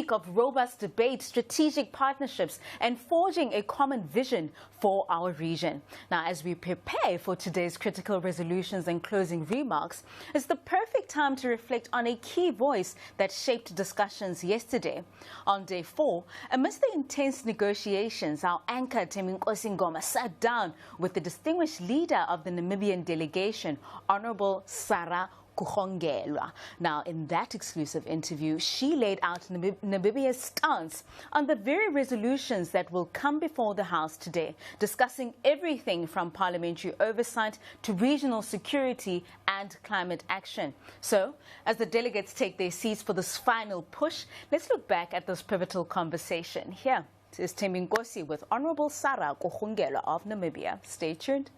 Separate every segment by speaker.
Speaker 1: week of robust debate, strategic partnerships, and forging a common vision for our region. Now, as we prepare for today's critical resolutions and closing remarks, it's the perfect time to reflect on a key voice that shaped discussions yesterday. On day 4, amidst the intense negotiations, our anchor Nkosi Ngoma sat down with the distinguished leader of the Namibian delegation, Honorable Sarah Kukhongelwa. Now, in that exclusive interview, she laid out Namibia's stance on the very resolutions that will come before the House today, discussing everything from parliamentary oversight to regional security and climate action. So, as the delegates take their seats for this final push, let's look back at this pivotal conversation. Here is Nkosi with Honorable Sarah Kukhongelwa of Namibia. Stay tuned.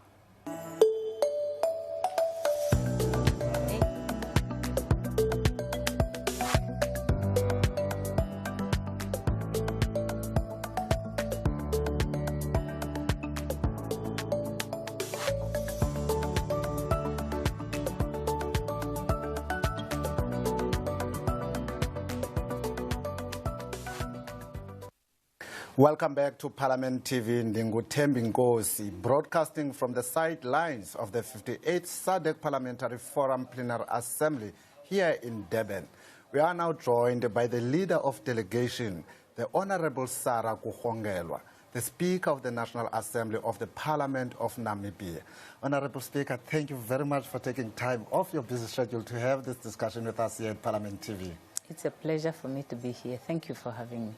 Speaker 2: Welcome back to Parliament TV. Nkosi, broadcasting from the sidelines of the 58th SADC Parliamentary Forum Plenary Assembly here in Durban. We are now joined by the leader of delegation, the Honorable Sarah Kukhongelwa, the Speaker of the National Assembly of the Parliament of Namibia. Honorable Speaker, thank you very much for taking time off your busy schedule to have this discussion with us here at Parliament TV.
Speaker 3: It's a pleasure for me to be here. Thank you for having me.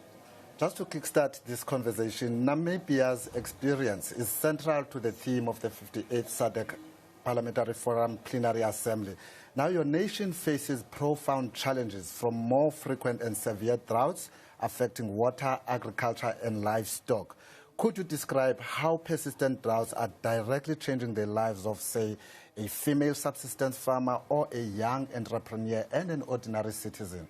Speaker 2: Just to kickstart this conversation, Namibia's experience is central to the theme of the 58th SADC Parliamentary Forum Plenary Assembly. Now your nation faces profound challenges from more frequent and severe droughts affecting water, agriculture and livestock. Could you describe how persistent droughts are directly changing the lives of, say, a female subsistence farmer or a young entrepreneur and an ordinary citizen?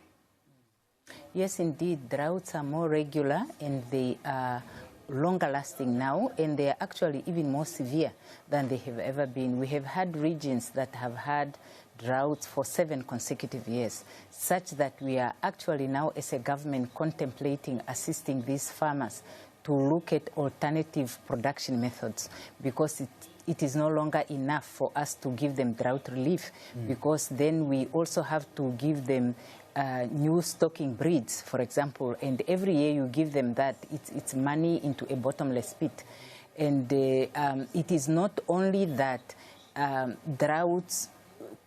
Speaker 3: Yes, indeed, droughts are more regular and they are longer lasting now, and they are actually even more severe than they have ever been. We have had regions that have had droughts for 7 consecutive years, such that we are actually now as a government contemplating assisting these farmers to look at alternative production methods, because it is no longer enough for us to give them drought relief, because then we also have to give them new stocking breeds, for example, and every year you give them that, it's money into a bottomless pit. And it is not only that droughts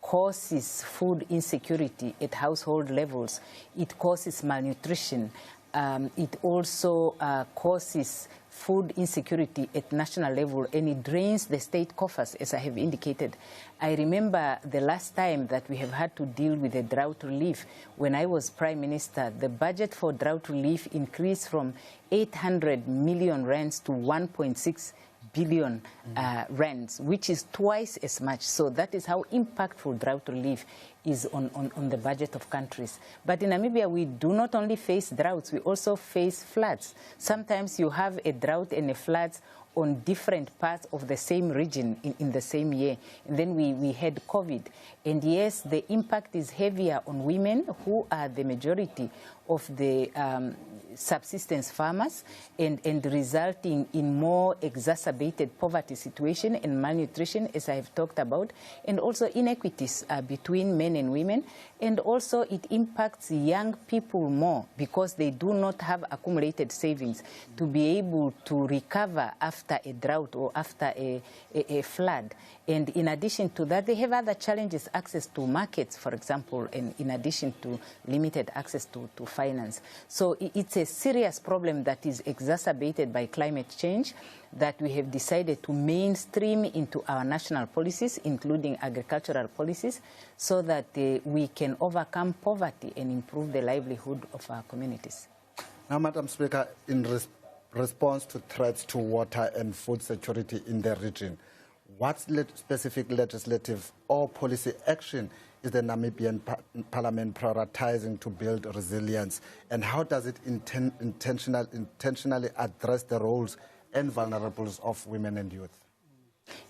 Speaker 3: causes food insecurity at household levels, it causes malnutrition. It also causes food insecurity at national level, and it drains the state coffers, as I have indicated. I remember the last time that we have had to deal with the drought relief. When I was Prime Minister, the budget for drought relief increased from 800 million rands to 1.6 billion rands, which is twice as much. So that is how impactful drought relief is on the budget of countries. But in Namibia, we do not only face droughts, we also face floods. Sometimes you have a drought and a floods on different parts of the same region in the same year. And then we had COVID. And yes, the impact is heavier on women, who are the majority of the subsistence farmers, and resulting in more exacerbated poverty situation and malnutrition, as I have talked about, and also inequities between men and women. And also it impacts young people more, because they do not have accumulated savings to be able to recover after a drought or after a flood. And in addition to that, they have other challenges, access to markets, for example, and in addition to limited access to finance. So it's a serious problem that is exacerbated by climate change, that we have decided to mainstream into our national policies, including agricultural policies, so that we can overcome poverty and improve the livelihood of our communities.
Speaker 2: Now, Madam Speaker, in response to threats to water and food security in the region, what specific legislative or policy action is the Namibian Parliament prioritizing to build resilience, and how does it intentionally address the roles and vulnerabilities of women and youth?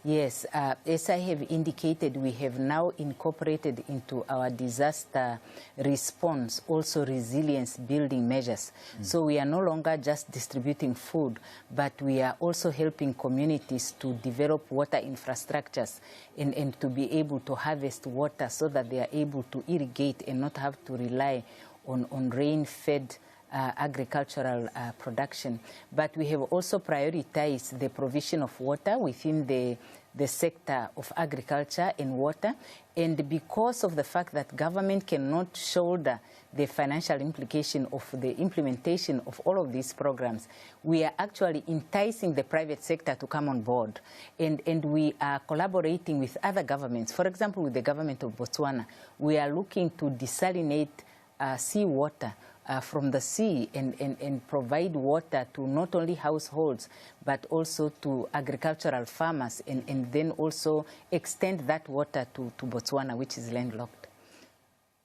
Speaker 3: Yes, as I have indicated, we have now incorporated into our disaster response also resilience building measures. So we are no longer just distributing food, but we are also helping communities to develop water infrastructures and to be able to harvest water so that they are able to irrigate and not have to rely on rain-fed agricultural production. But we have also prioritized the provision of water within the sector of agriculture and water. And because of the fact that government cannot shoulder the financial implication of the implementation of all of these programs, we are actually enticing the private sector to come on board. And we are collaborating with other governments. For example, with the government of Botswana, we are looking to desalinate seawater from the sea and provide water to not only households but also to agricultural farmers and then also extend that water to Botswana, which is landlocked.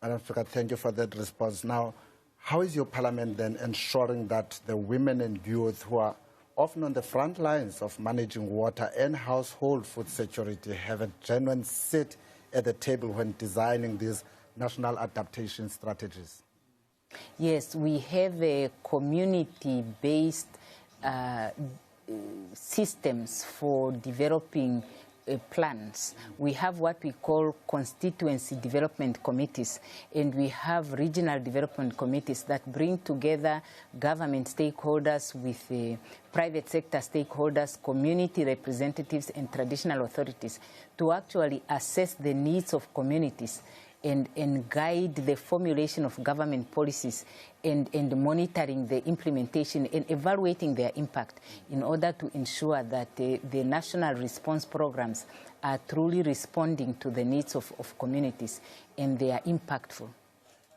Speaker 2: Madam Speaker, thank you for that response. Now, how is your parliament then ensuring that the women and youth who are often on the front lines of managing water and household food security have a genuine seat at the table when designing these national adaptation strategies?
Speaker 3: Yes, we have a community-based systems for developing plans. We have what we call constituency development committees, and we have regional development committees that bring together government stakeholders with private sector stakeholders, community representatives, and traditional authorities to actually assess the needs of communities and guide the formulation of government policies and monitoring the implementation and evaluating their impact in order to ensure that the national response programs are truly responding to the needs of communities and they are impactful.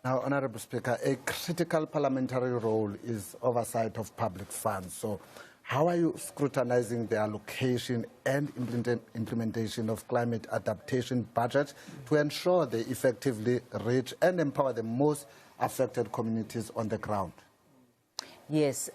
Speaker 2: Now, Honourable Speaker, a critical parliamentary role is oversight of public funds. So how are you scrutinizing the allocation and implementation of climate adaptation budgets to ensure they effectively reach and empower the most affected communities on the ground?
Speaker 3: Yes,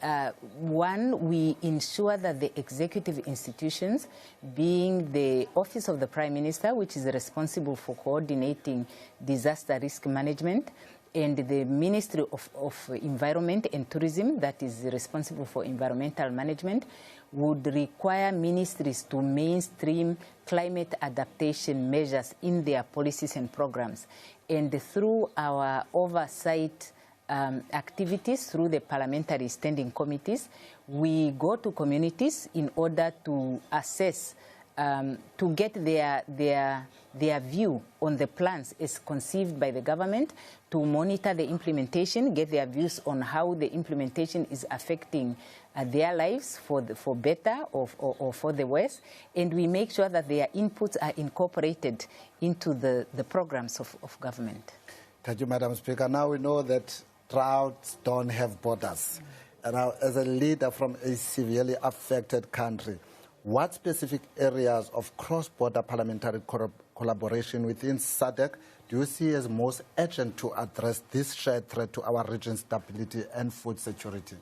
Speaker 3: one, we ensure that the executive institutions, being the Office of the Prime Minister, which is responsible for coordinating disaster risk management, and the Ministry of Environment and Tourism, that is responsible for environmental management, would require ministries to mainstream climate adaptation measures in their policies and programs. And through our oversight activities, through the parliamentary standing committees, we go to communities in order to assess, to get their view on the plans as conceived by the government, to monitor the implementation, get their views on how the implementation is affecting their lives for better or for the worse, and we make sure that their inputs are incorporated into the programs of government.
Speaker 2: Thank you, Madam Speaker. Now we know that droughts don't have borders. And now, as a leader from a severely affected country, what specific areas of cross-border parliamentary collaboration within SADC do you see as most urgent to address this shared threat to our region's stability and food security?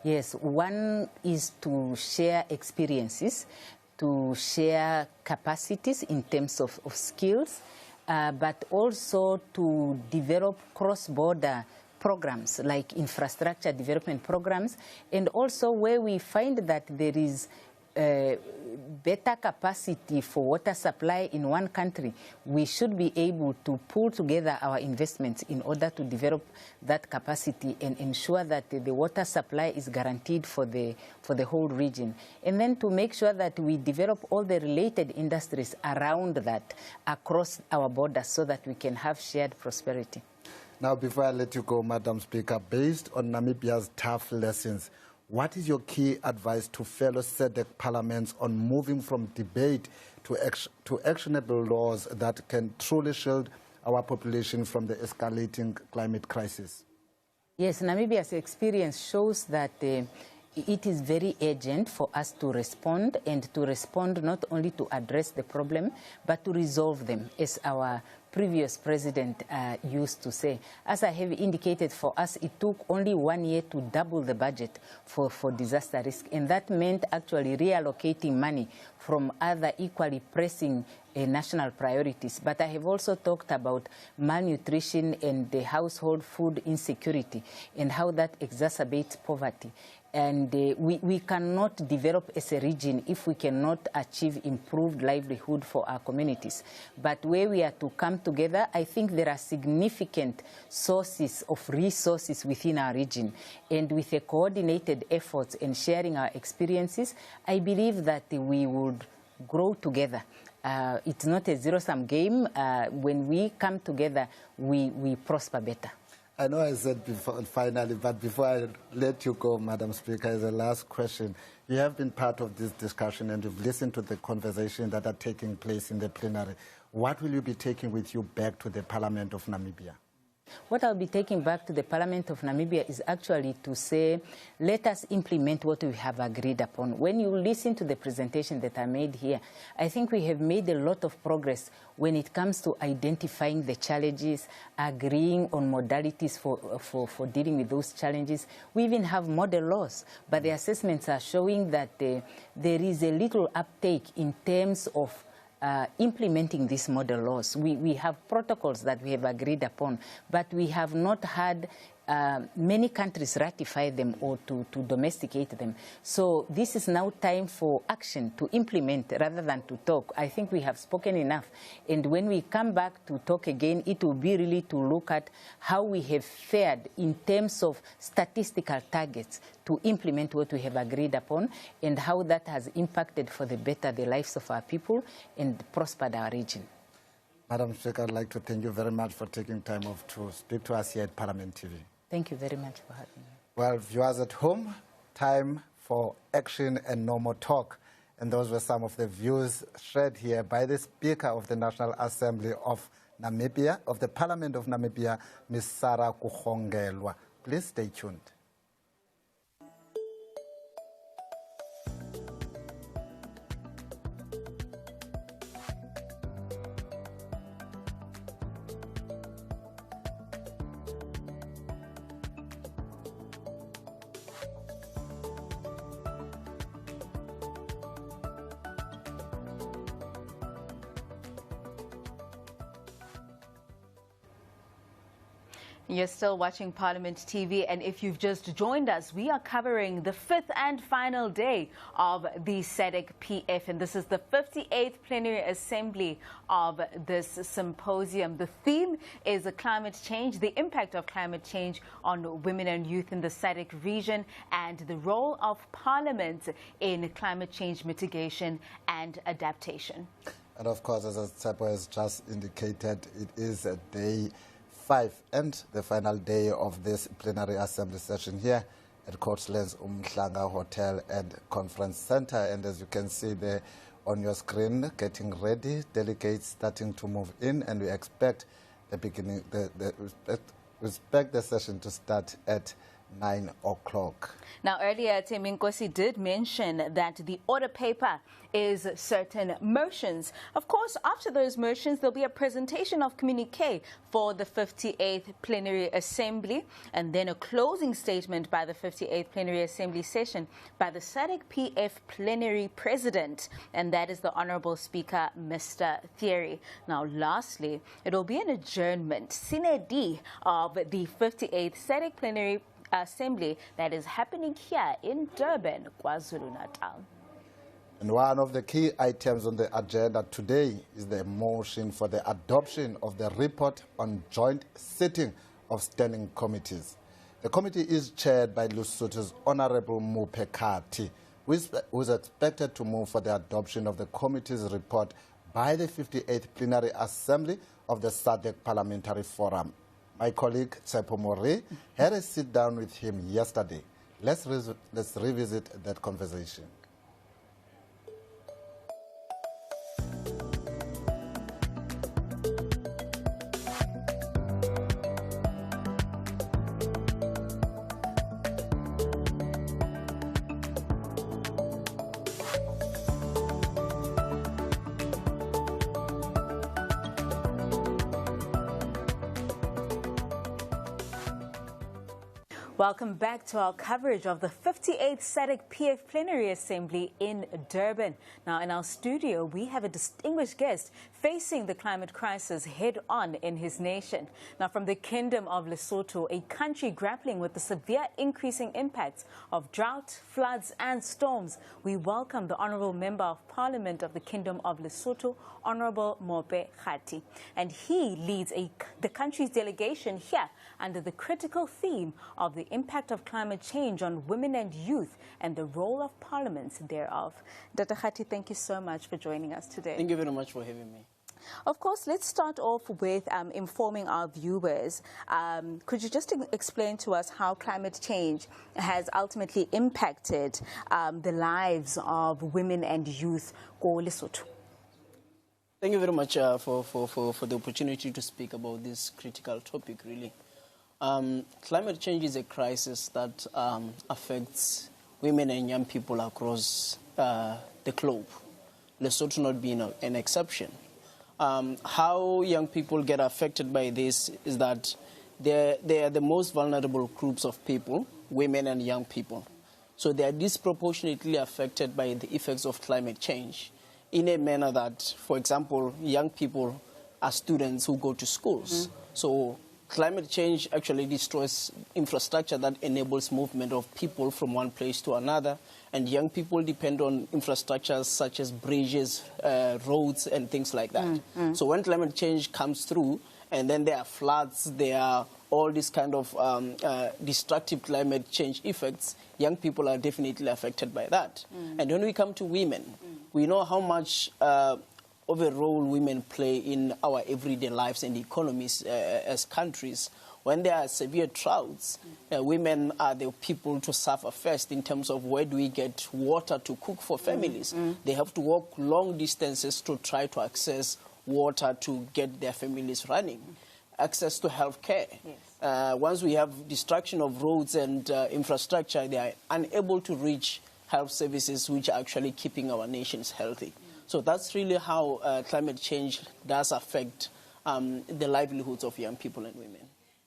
Speaker 3: Yes, one is to share experiences, to share capacities in terms of skills, but also to develop cross-border programs like infrastructure development programs, and also where we find that there is better capacity for water supply in one country, we should be able to pull together our investments in order to develop that capacity and ensure that the water supply is guaranteed for the whole region. And then to make sure that we develop all the related industries around that across our borders so that we can have shared prosperity.
Speaker 2: Now, before I let you go, Madam Speaker, based on Namibia's tough lessons, what is your key advice to fellow SADC parliaments on moving from debate to actionable laws that can truly shield our population from the escalating climate crisis?
Speaker 3: Yes, Namibia's experience shows that it is very urgent for us to respond, and to respond not only to address the problem, but to resolve them, as our previous president used to say. As I have indicated, for us, it took only 1 year to double the budget for disaster risk. And that meant actually reallocating money from other equally pressing national priorities. But I have also talked about malnutrition and the household food insecurity and how that exacerbates poverty. And we cannot develop as a region if we cannot achieve improved livelihood for our communities. But where we are to come together, I think there are significant sources of resources within our region. And with a coordinated efforts and sharing our experiences, I believe that we would grow together. It's not a zero-sum game. When we come together, we prosper better.
Speaker 2: I know I said before, finally, but before I let you go, Madam Speaker, as a last question, you have been part of this discussion and you've listened to the conversation that are taking place in the plenary. What will you be taking with you back to the Parliament of Namibia?
Speaker 3: What I'll be taking back to the Parliament of Namibia is actually to say, let us implement what we have agreed upon. When you listen to the presentation that I made here, I think we have made a lot of progress when it comes to identifying the challenges, agreeing on modalities for dealing with those challenges. We even have model laws, but the assessments are showing that there is a little uptake in terms of implementing these model laws. We have protocols that we have agreed upon, but we have not had many countries ratify them or to domesticate them. So this is now time for action, to implement rather than to talk. I think we have spoken enough. And when we come back to talk again, it will be really to look at how we have fared in terms of statistical targets to implement what we have agreed upon and how that has impacted for the better the lives of our people and prospered our region.
Speaker 2: Madam Speaker, I'd like to thank you very much for taking time off to speak to us here at Parliament TV.
Speaker 3: Thank you very much for having me.
Speaker 2: Well, viewers at home, time for action and no more talk. And those were some of the views shared here by the Speaker of the National Assembly of Namibia, of the Parliament of Namibia, Ms. Sarah Kukhongelwa. Please stay tuned.
Speaker 1: You're still watching Parliament TV, and if you've just joined us, we are covering the 5th and final day of the SADC PF, and this is the 58th Plenary Assembly of this symposium. The theme is climate change, the impact of climate change on women and youth in the SADC region, and the role of Parliament in climate change mitigation and adaptation. And
Speaker 2: of course, as Thato has just indicated, it is a day 5 and the final day of this plenary assembly session here at Courtlands Umhlanga Hotel and Conference Center. And as you can see there on your screen, getting ready, delegates starting to move in, and we expect expect the session to start at 9 o'clock.
Speaker 1: Now, earlier, Teminkosi did mention that the order paper is certain motions. Of course, after those motions, there'll be a presentation of Communiqué for the 58th Plenary Assembly, and then a closing statement by the 58th Plenary Assembly session by the SADC PF Plenary President, and that is the Honourable Speaker, Mr. Thierry. Now, lastly, it'll be an adjournment, sine die, of the 58th SADC Plenary Assembly that is happening here in Durban, KwaZulu-Natal.
Speaker 2: And one of the key items on the agenda today is the motion for the adoption of the report on joint sitting of standing committees. The committee is chaired by Lesotho's Honorable Mupekati, who is expected to move for the adoption of the committee's report by the 58th Plenary Assembly of the SADC Parliamentary Forum. My colleague, Tsepo More, had a sit-down with him yesterday. Let's revisit that conversation.
Speaker 1: Welcome back to our coverage of the 58th SADC PF Plenary Assembly in Durban. Now, in our studio, we have a distinguished guest facing the climate crisis head-on in his nation. Now, from the Kingdom of Lesotho, a country grappling with the severe increasing impacts of drought, floods and storms, we welcome the Honourable Member of Parliament of the Kingdom of Lesotho, Honourable Mohale. And he leads the country's delegation here under the critical theme of the impact of climate change on women and youth and the role of parliaments thereof. Dr. Khati, thank you so much for joining us today.
Speaker 4: Thank you very much for having me.
Speaker 1: Of course, let's start off with informing our viewers. Could you just explain to us how climate change has ultimately impacted the lives of women and youth in Lesotho?
Speaker 4: Thank you very much for the opportunity to speak about this critical topic, really. Climate change is a crisis that affects women and young people across the globe, Lesotho not being an exception. How young people get affected by this is that they are the most vulnerable groups of people, women and young people. So they are disproportionately affected by the effects of climate change in a manner that, for example, young people are students who go to schools. So climate change actually destroys infrastructure that enables movement of people from one place to another, and young people depend on infrastructures such as bridges, roads, and things like that. So when climate change comes through, and then there are floods, there are all these kind of destructive climate change effects, young people are definitely affected by that. And when we come to women, we know how much of a role women play in our everyday lives and economies as countries. When there are severe droughts, women are the people to suffer first in terms of where do we get water to cook for families. They have to walk long distances to try to access water to get their families running. Access to health care. Yes. Once we have destruction of roads and infrastructure, they are unable to reach health services which are actually keeping our nations healthy. So that's really how climate change does affect the livelihoods of young people and women.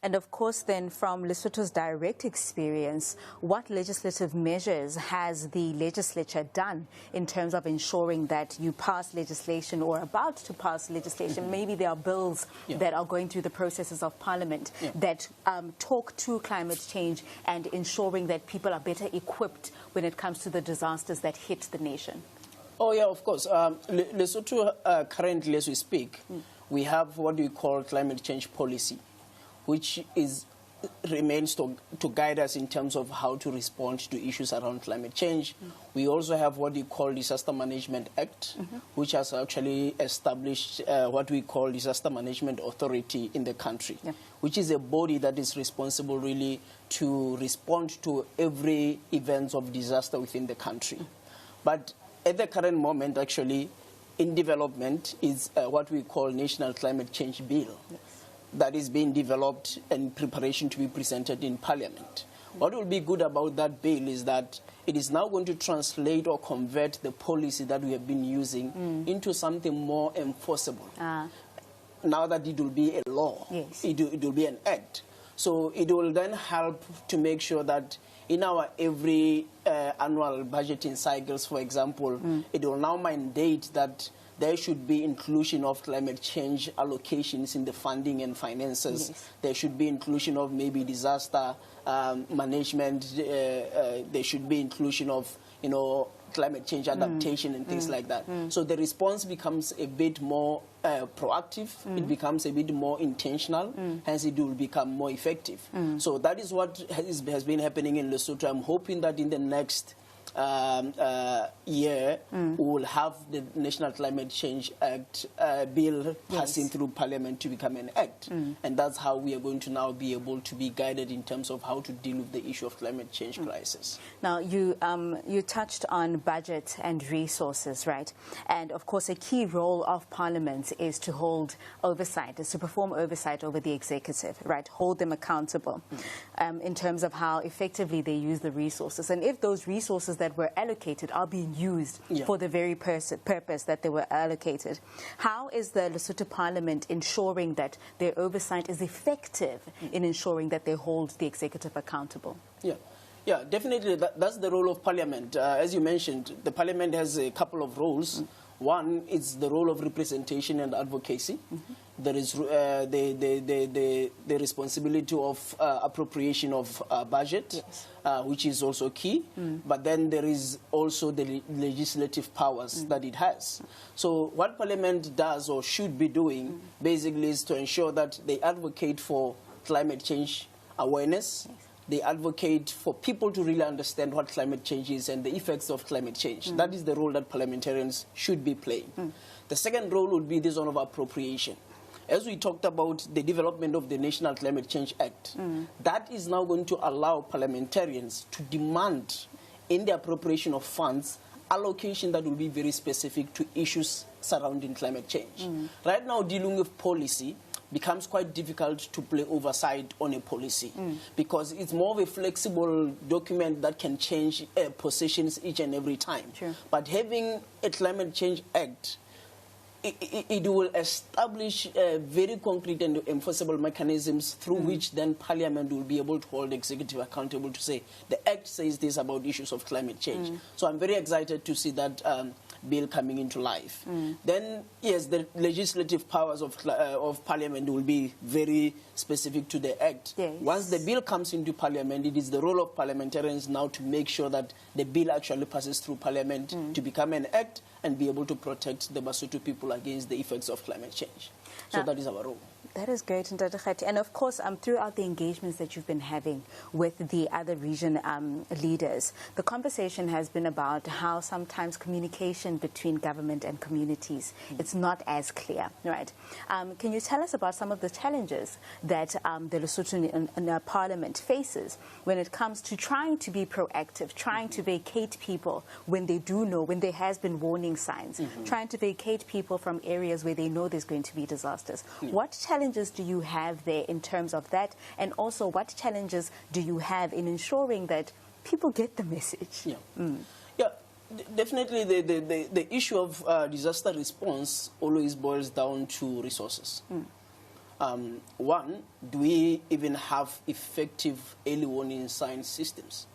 Speaker 1: And of course, then, from Lesotho's direct experience, what legislative measures has the legislature done in terms of ensuring that you pass legislation or about to pass legislation? Maybe there are bills that are going through the processes of Parliament that talk to climate change and ensuring that people are better equipped when it comes to the disasters that hit the nation.
Speaker 4: Oh, yeah, of course. Lesotho, currently, as we speak, we have what we call climate change policy, which remains to guide us in terms of how to respond to issues around climate change. We also have what we call Disaster Management Act, which has actually established what we call Disaster Management Authority in the country, which is a body that is responsible really to respond to every event of disaster within the country. But at the current moment, actually, in development is what we call National Climate Change Bill. That is being developed in preparation to be presented in Parliament. What will be good about that bill is that it is now going to translate or convert the policy that we have been using into something more enforceable. Now that it will be a law, it will be an act. So it will then help to make sure that in our every annual budgeting cycles, for example, it will now mandate that there should be inclusion of climate change allocations in the funding and finances. There should be inclusion of maybe disaster management. There should be inclusion of, climate change adaptation and things like that. So the response becomes a bit more proactive. It becomes a bit more intentional. Hence, it will become more effective. So that is what has been happening in Lesotho. I'm hoping that in the next year, we will have the National Climate Change Act bill passing through Parliament to become an act. And that's how we are going to now be able to be guided in terms of how to deal with the issue of climate change crisis.
Speaker 1: Now, you touched on budget and resources, right? And of course, a key role of Parliament is to hold oversight, is to perform oversight over the executive, right? Hold them accountable. in terms of how effectively they use the resources, and if those resources that were allocated are being used for the very purpose that they were allocated. How is the Lesotho Parliament ensuring that their oversight is effective in ensuring that they hold the executive accountable?
Speaker 4: Yeah, definitely. That's the role of Parliament. As you mentioned, the Parliament has a couple of roles. One is the role of representation and advocacy. There is the responsibility of appropriation of budget, which is also key. But then there is also the legislative powers that it has. So what Parliament does or should be doing basically is to ensure that they advocate for climate change awareness. They advocate for people to really understand what climate change is and the effects of climate change. That is the role that parliamentarians should be playing. The second role would be this one of appropriation. As we talked about the development of the National Climate Change Act, that is now going to allow parliamentarians to demand in the appropriation of funds allocation that will be very specific to issues surrounding climate change. Right now, dealing with policy becomes quite difficult to play oversight on a policy because it's more of a flexible document that can change positions each and every time. But having a Climate Change Act, it will establish very concrete and enforceable mechanisms through which then Parliament will be able to hold the executive accountable to say, the Act says this about issues of climate change. So I'm very excited to see that bill coming into life. Then, yes, the legislative powers of Parliament will be very specific to the Act. Once the bill comes into Parliament, it is the role of parliamentarians now to make sure that the bill actually passes through Parliament to become an Act and be able to protect the Basotho people against the effects of climate change. So that is our role.
Speaker 1: That is great, and of course, throughout the engagements that you've been having with the other region leaders, the conversation has been about how sometimes communication between government and communities, it's not as clear, right? Can you tell us about some of the challenges that the Lesotho Parliament faces when it comes to trying to be proactive, trying to vacate people when they do know, when there has been warning signs, trying to vacate people from areas where they know there's going to be disasters? What challenges do you have there in terms of that, and also what challenges do you have in ensuring that people get the message?
Speaker 4: Definitely the issue of disaster response always boils down to resources. One, do we even have effective early warning sign systems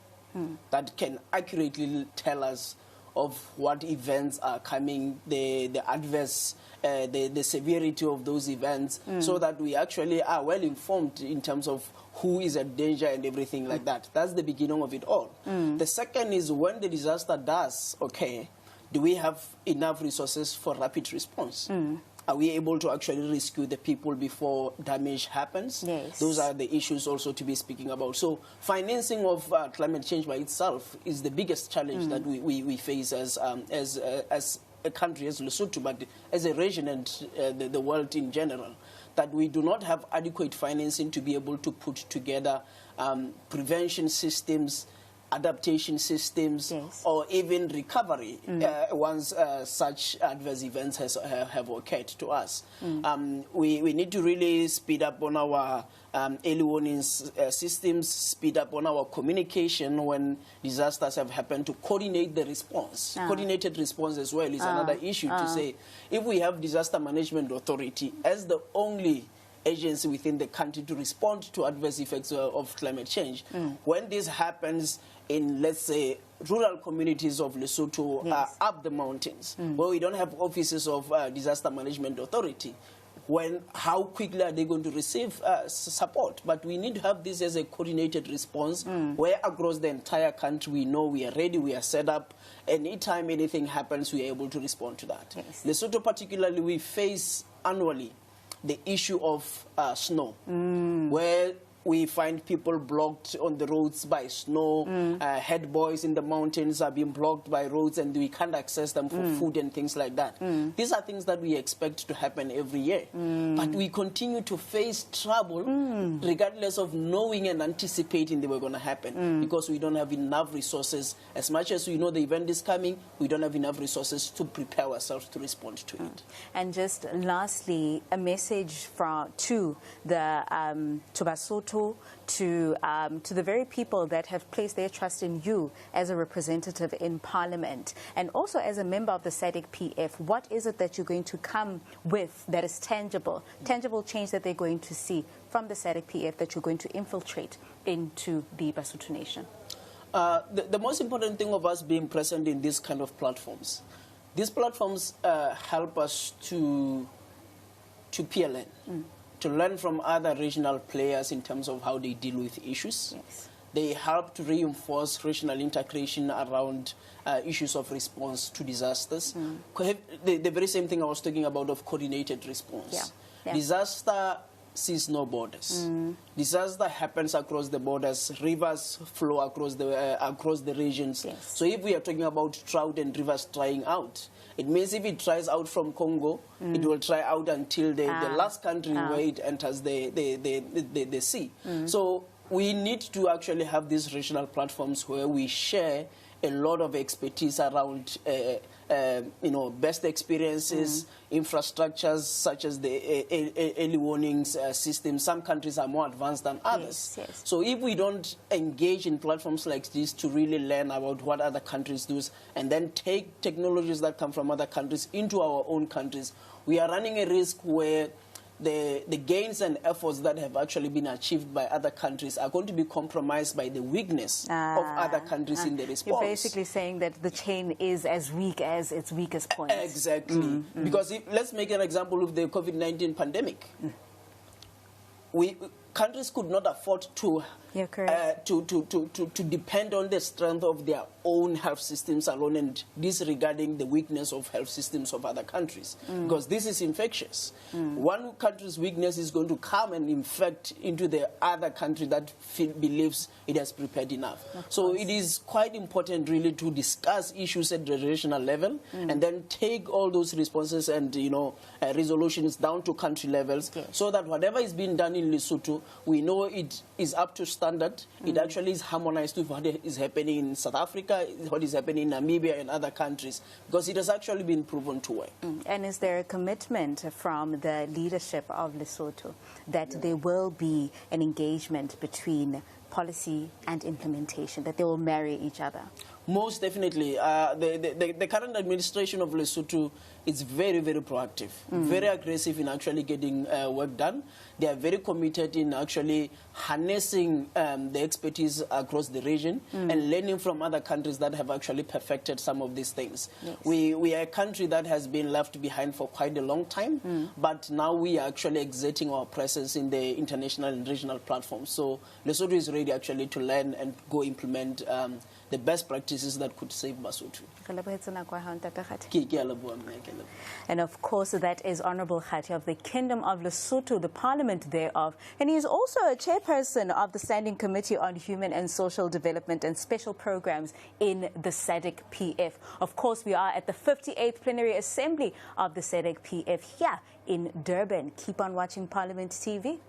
Speaker 4: that can accurately tell us of what events are coming, the adverse, the severity of those events, so that we actually are well informed in terms of who is at danger and everything like that. That's the beginning of it all. The second is when the disaster does occur, do we have enough resources for rapid response? Are we able to actually rescue the people before damage happens? Those are the issues also to be speaking about. So financing of climate change by itself is the biggest challenge that we face as a country, as Lesotho, but as a region and the world in general, that we do not have adequate financing to be able to put together prevention systems, adaptation systems, or even recovery once such adverse events have occurred to us. We need to really speed up on our early warning systems, speed up on our communication when disasters have happened, to coordinate the response. Coordinated response as well is another issue to say, if we have Disaster Management Authority as the only agency within the country to respond to adverse effects of climate change, when this happens in, let's say, rural communities of Lesotho, up the mountains, where we don't have offices of Disaster Management Authority, how quickly are they going to receive support? But we need to have this as a coordinated response, where across the entire country we know we are ready, we are set up, and anytime anything happens, we are able to respond to that. Lesotho particularly, we face annually the issue of snow, where we find people blocked on the roads by snow. Head boys in the mountains are being blocked by roads, and we can't access them for food and things like that. These are things that we expect to happen every year. But we continue to face trouble regardless of knowing and anticipating they were going to happen, because we don't have enough resources. As much as we know the event is coming, we don't have enough resources to prepare ourselves to respond to it.
Speaker 1: And just lastly, a message to the to Basotho Thato, to the very people that have placed their trust in you as a representative in Parliament, and also as a member of the SADC PF, what is it that you're going to come with that is tangible change that they're going to see from the SADC PF that you're going to infiltrate into the Basotho nation?
Speaker 4: The most important thing of us being present in these kind of platforms, these platforms help us to PLN, to learn from other regional players in terms of how they deal with issues.
Speaker 1: Yes.
Speaker 4: They help to reinforce regional integration around issues of response to disasters. The very same thing I was talking about of coordinated response.
Speaker 1: Yeah. Yeah.
Speaker 4: Disaster sees no borders. Disaster happens across the borders. Rivers flow across the regions.
Speaker 1: Yes.
Speaker 4: So if we are talking about drought and rivers drying out, it means if it dries out from Congo, it will dry out until the last country where it enters the sea. So we need to actually have these regional platforms where we share a lot of expertise around best experiences, infrastructures such as the early warnings systems. Some countries are more advanced than others.
Speaker 1: Yes, yes.
Speaker 4: So if we don't engage in platforms like this to really learn about what other countries do and then take technologies that come from other countries into our own countries, we are running a risk where the gains and efforts that have actually been achieved by other countries are going to be compromised by the weakness of other countries in the response.
Speaker 1: You're basically saying that the chain is as weak as its weakest point.
Speaker 4: Exactly. Because let's make an example of the COVID-19 pandemic. Countries could not afford to depend on the strength of their own health systems alone and disregarding the weakness of health systems of other countries, because this is infectious. One country's weakness is going to come and infect into the other country that believes it has prepared enough. So it is quite important really to discuss issues at the regional level and then take all those responses and resolutions down to country levels, so that whatever is being done in Lesotho, we know it is up to standard. It actually is harmonized with what is happening in South Africa, what is happening in Namibia and other countries, because it has actually been proven to work.
Speaker 1: And is there a commitment from the leadership of Lesotho that there will be an engagement between policy and implementation, that they will marry each other?
Speaker 4: Most definitely. The current administration of Lesotho is very, very proactive, very aggressive in actually getting work done. They are very committed in actually harnessing the expertise across the region and learning from other countries that have actually perfected some of these things.
Speaker 1: Yes.
Speaker 4: We are a country that has been left behind for quite a long time, but now we are actually exerting our presence in the international and regional platforms. So Lesotho is ready actually to learn and go implement the best practices that could save Basotho.
Speaker 1: And of course, that is Honorable Khati of the Kingdom of Lesotho, the Parliament thereof. And he is also a chairperson of the Standing Committee on Human and Social Development and Special Programs in the SADC PF. Of course, we are at the 58th Plenary Assembly of the SADC PF here in Durban. Keep on watching Parliament TV.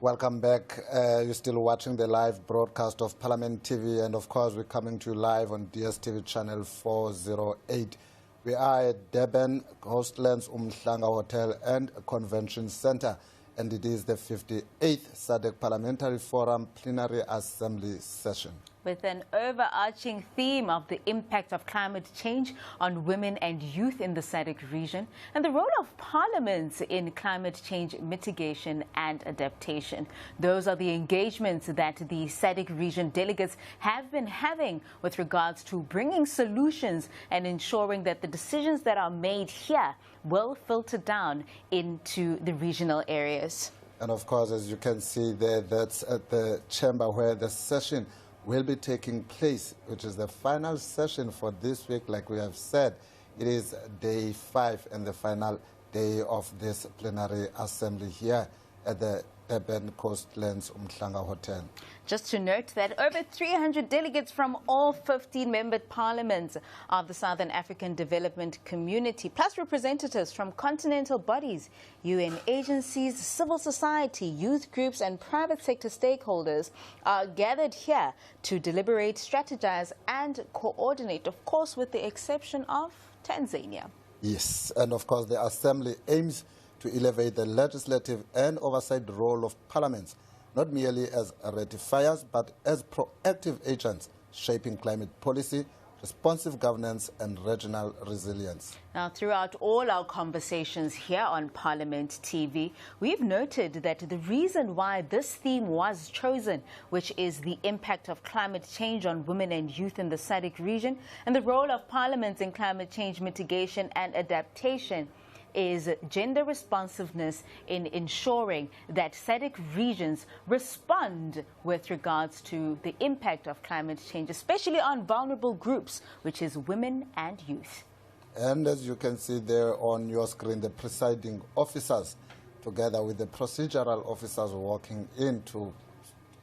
Speaker 2: Welcome back. You're still watching the live broadcast of Parliament TV, and of course we're coming to you live on DSTV channel 408. We are at Durban, Coastlands Umhlanga Hotel and Convention Center, and it is the 58th SADC Parliamentary Forum Plenary Assembly session.
Speaker 1: With an overarching theme of the impact of climate change on women and youth in the SADC region and the role of parliaments in climate change mitigation and adaptation. Those are the engagements that the SADC region delegates have been having with regards to bringing solutions and ensuring that the decisions that are made here will filter down into the regional areas.
Speaker 2: And of course, as you can see there, that's at the chamber where the session will be taking place, which is the final session for this week. Like we have said, it is day 5 and the final day of this plenary assembly here at the Durban Coastlands Umhlanga Hotel.
Speaker 1: Just to note that over 300 delegates from all 15-membered parliaments of the Southern African Development Community, plus representatives from continental bodies, UN agencies, civil society, youth groups and private sector stakeholders are gathered here to deliberate, strategize and coordinate, of course with the exception of Tanzania.
Speaker 2: Yes, and of course the assembly aims to elevate the legislative and oversight role of parliaments, not merely as ratifiers, but as proactive agents shaping climate policy, responsive governance and regional resilience.
Speaker 1: Now, throughout all our conversations here on Parliament TV, we've noted that the reason why this theme was chosen, which is the impact of climate change on women and youth in the SADC region and the role of parliaments in climate change mitigation and adaptation, is gender responsiveness in ensuring that SADC regions respond with regards to the impact of climate change, especially on vulnerable groups, which is women and youth.
Speaker 2: And as you can see there on your screen, the presiding officers, together with the procedural officers working in to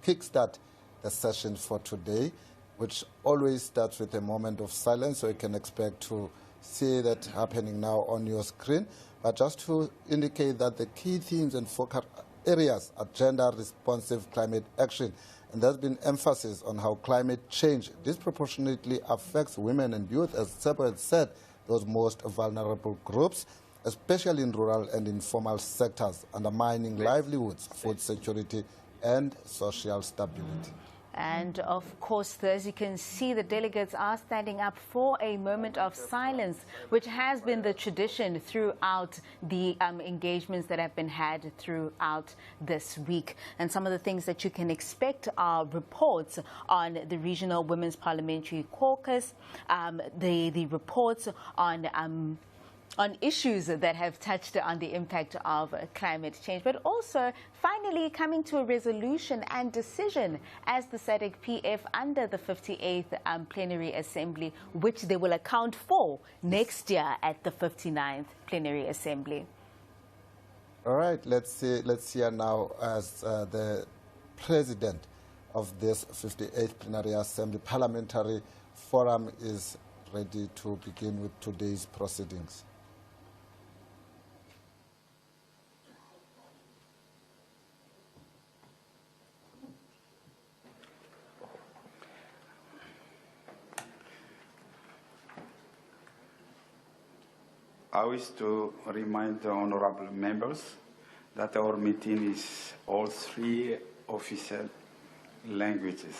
Speaker 2: kickstart the session for today, which always starts with a moment of silence, so you can expect to see that happening now on your screen. But just to indicate that the key themes and focus areas are gender-responsive climate action. And there's been emphasis on how climate change disproportionately affects women and youth, as Sebo said, those most vulnerable groups, especially in rural and informal sectors, undermining livelihoods, food security, and social stability.
Speaker 1: And of course, as you can see, the delegates are standing up for a moment of silence, which has been the tradition throughout the engagements that have been had throughout this week. And some of the things that you can expect are reports on the Regional Women's Parliamentary Caucus, the reports on issues that have touched on the impact of climate change, but also finally coming to a resolution and decision as the SADC PF under the 58th Plenary Assembly, which they will account for next year at the 59th Plenary Assembly.
Speaker 2: All right, let's hear now as the president of this 58th Plenary Assembly Parliamentary Forum is ready to begin with today's proceedings.
Speaker 5: I wish to remind the honorable members that our meeting is all 3 official languages.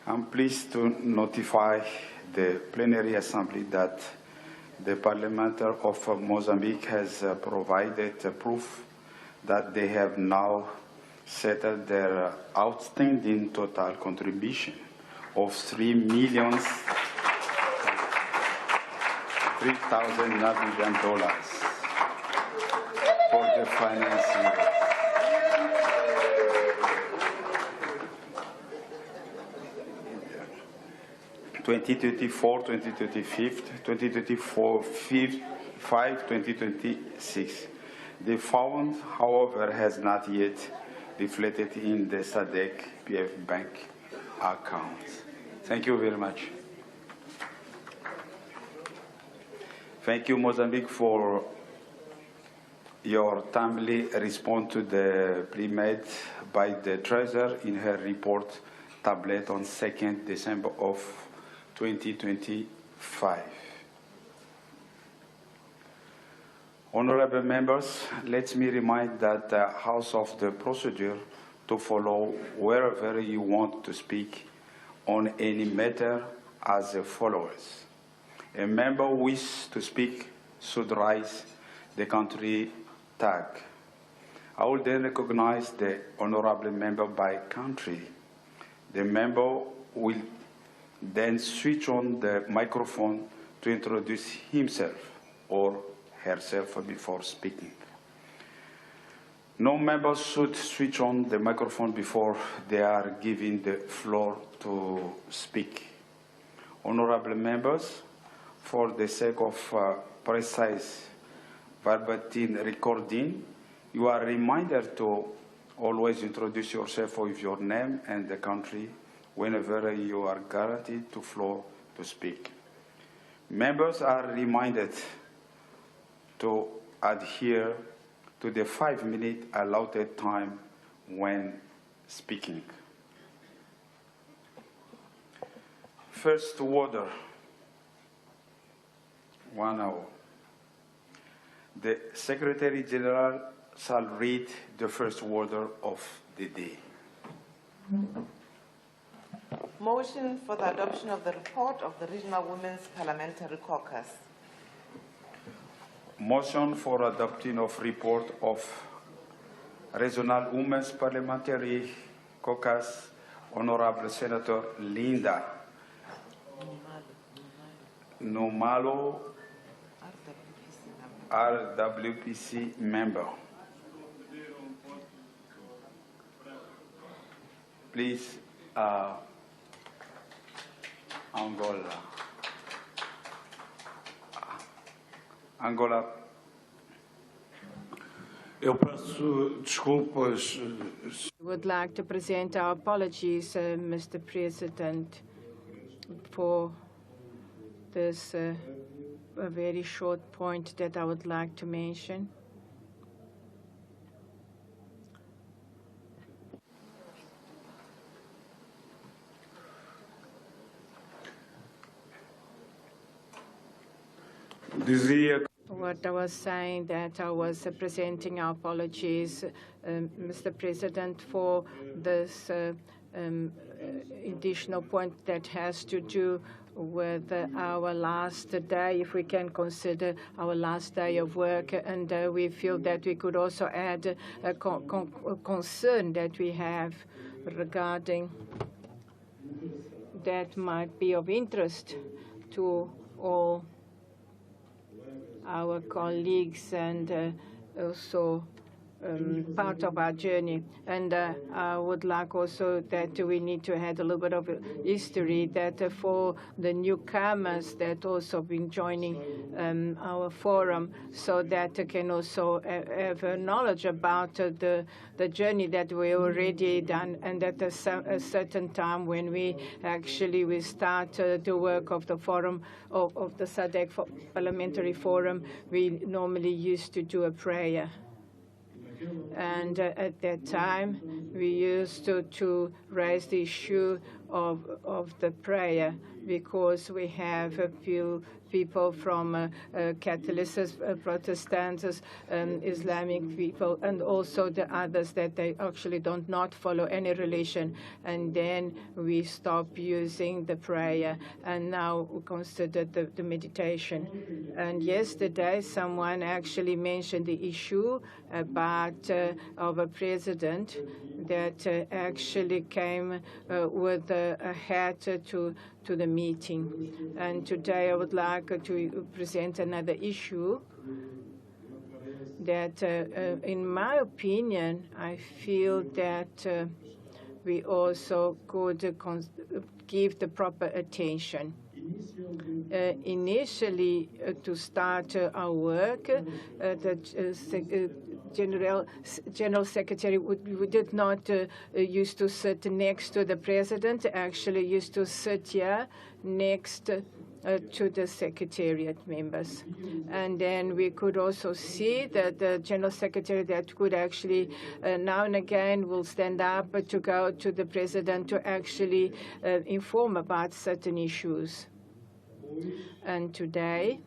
Speaker 5: I'm pleased to notify the Plenary Assembly that the Parliament of Mozambique has provided proof that they have now settled their outstanding total contribution of $3,000 million for the financing. (2024, 2025, 2026). The fund, however, has not yet reflected in the SADC PF bank account. Thank you very much. Thank you, Mozambique, for your timely response to the plea made by the Treasurer in her report tablet on 2nd December of 2025. Honorable members, let me remind that the House of the procedure to follow wherever you want to speak on any matter as follows. A member who wishes to speak should raise the country tag. I will then recognize the honorable member by country. The member will then switch on the microphone to introduce himself or herself before speaking. No member should switch on the microphone before they are given the floor to speak. Honorable members, for the sake of precise verbatim recording, you are reminded to always introduce yourself with your name and the country whenever you are guaranteed the floor to speak. Members are reminded to adhere to the 5-minute allotted time when speaking. First order, 1 hour. The Secretary General shall read the first order of the day.
Speaker 6: Motion for the adoption of the report of the Regional Women's Parliamentary Caucus.
Speaker 5: Motion for adopting of report of Regional Women's Parliamentary Caucus, Honorable Senator Linda Nxumalo, RWPC member. Please, Angola. Angola.
Speaker 7: Eu peço desculpas.
Speaker 8: Would like to present our apologies, Mr. President, for this a very short point that I would like to mention. What I was saying, that I was presenting our apologies, Mr. President, for this additional point that has to do with our last day, if we can consider our last day of work. And we feel that we could also add a concern that we have regarding that might be of interest to all our colleagues and also part of our journey. And I would like also that we need to add a little bit of history that for the newcomers that also been joining our forum, so that they can also have knowledge about the journey that we already done, and at a certain time when we start the work of the forum, of the SADC Parliamentary Forum, we normally used to do a prayer. And at that time, we used to raise the issue of the prayer, because we have a few people from Catholics, Protestants, Islamic people, and also the others that they actually don't not follow any religion. And then we stop using the prayer, and now we consider the meditation. And yesterday, someone actually mentioned the issue about of a president that actually came with a hat to the meeting. And today I would like to present another issue that, in my opinion, I feel that we also could give the proper attention. Initially, to start our work, the General Secretary we did not used to sit next to the President, actually used to sit here next to the Secretariat members. And then we could also see that the General Secretary that could actually now and again will stand up to go to the President to actually inform about certain issues. And today,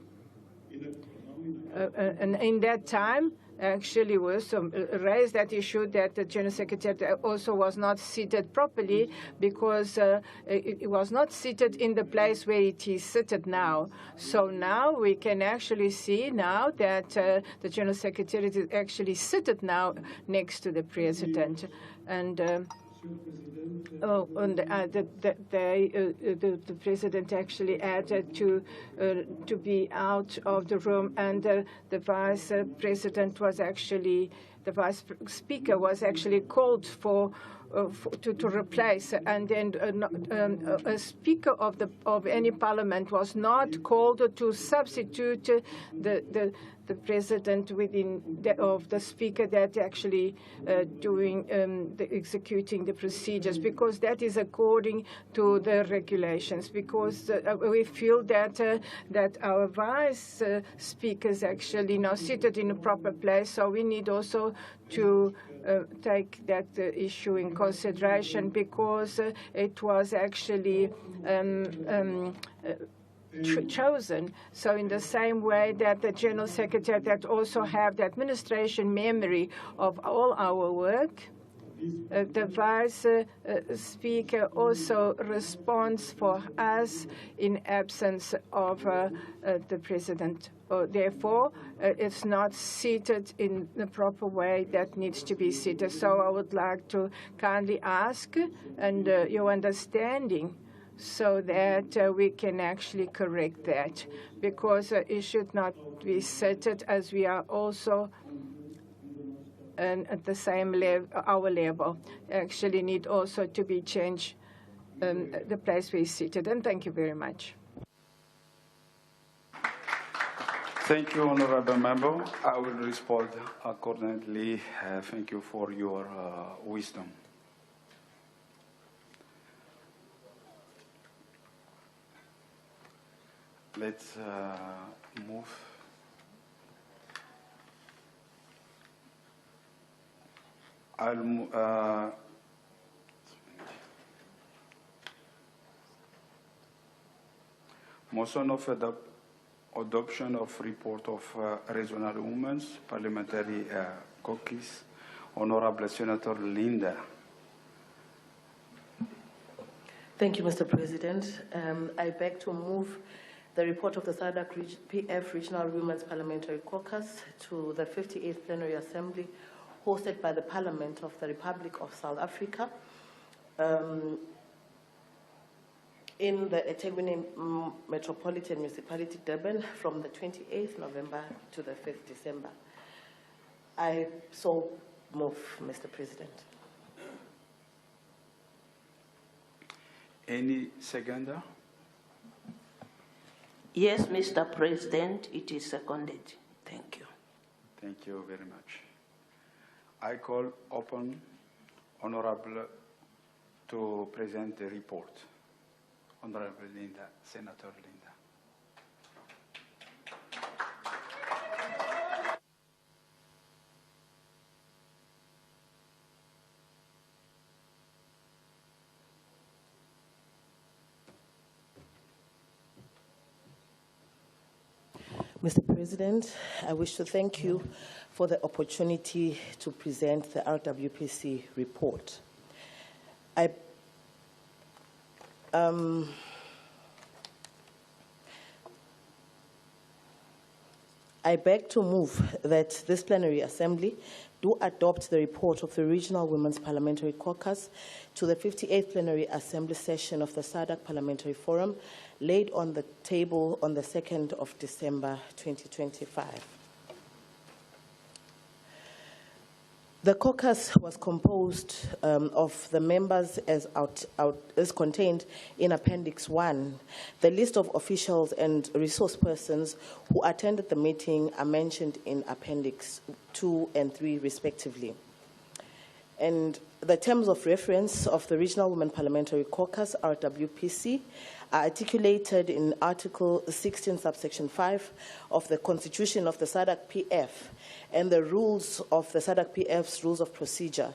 Speaker 8: and in that time, actually was raised that issue that the General Secretary also was not seated properly because it was not seated in the place where it is seated now. So now we can actually see now that the General Secretary is actually seated now next to the President. And the President actually added to be out of the room, and the Vice President was actually, the Vice Speaker was actually called to replace, and then a Speaker of any Parliament was not called to substitute the President of the Speaker that actually executing the procedures, because that is according to the regulations. Because we feel that our Vice Speakers actually now seated in a proper place, so we need also to take that issue in consideration, because it was actually chosen. So in the same way that the General Secretary that also have the administration memory of all our work, the Vice Speaker also responds for us in absence of the President. Therefore, it's not seated in the proper way that needs to be seated. So I would like to kindly ask and your understanding, so that we can actually correct that, because it should not be seated as we are also at the same level, our level. Actually need also to be changed the place where it's seated. And thank you very much.
Speaker 5: Thank you, Honorable Member. I will respond accordingly. Thank you for your wisdom. Let's move. Motion of adoption of report of Regional Women's Parliamentary Caucus. Honorable Senator Linda.
Speaker 9: Thank you, Mr. President. I beg to move the report of the SADC PF Regional Women's Parliamentary Caucus to the 58th Plenary Assembly hosted by the Parliament of the Republic of South Africa in the eThekwini Metropolitan Municipality, Durban, from the 28th November to the 5th December. I so move, Mr. President.
Speaker 5: Any seconder?
Speaker 10: Yes, Mr. President, it is seconded. Thank you.
Speaker 5: Thank you very much. I call upon Honorable to present the report. Honorable Linda, Senator Linda.
Speaker 9: Mr. President, I wish to thank you for the opportunity to present the RWPC report. I beg to move that this plenary assembly do adopt the report of the Regional Women's Parliamentary Caucus to the 58th Plenary Assembly session of the SADC Parliamentary Forum, laid on the table on the 2nd of December 2025. The caucus was composed of the members as contained in Appendix 1. The list of officials and resource persons who attended the meeting are mentioned in Appendix 2 and 3, respectively. And the terms of reference of the Regional Women Parliamentary Caucus, RWPC, are articulated in Article 16, subsection 5 of the Constitution of the SADC-PF and the rules of the SADC-PF's Rules of Procedure.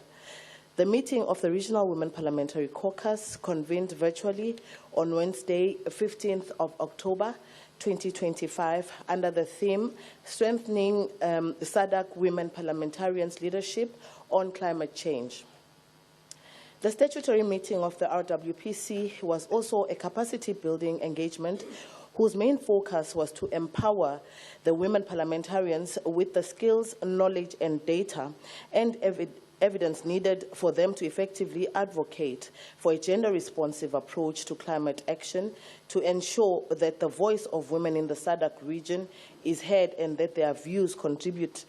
Speaker 9: The meeting of the Regional Women Parliamentary Caucus convened virtually on Wednesday, 15th of October, 2025, under the theme Strengthening SADC Women Parliamentarians' Leadership on Climate Change. The statutory meeting of the RWPC was also a capacity-building engagement whose main focus was to empower the women parliamentarians with the skills, knowledge, and data and evidence needed for them to effectively advocate for a gender-responsive approach to climate action to ensure that the voice of women in the SADC region is heard and that their views contribute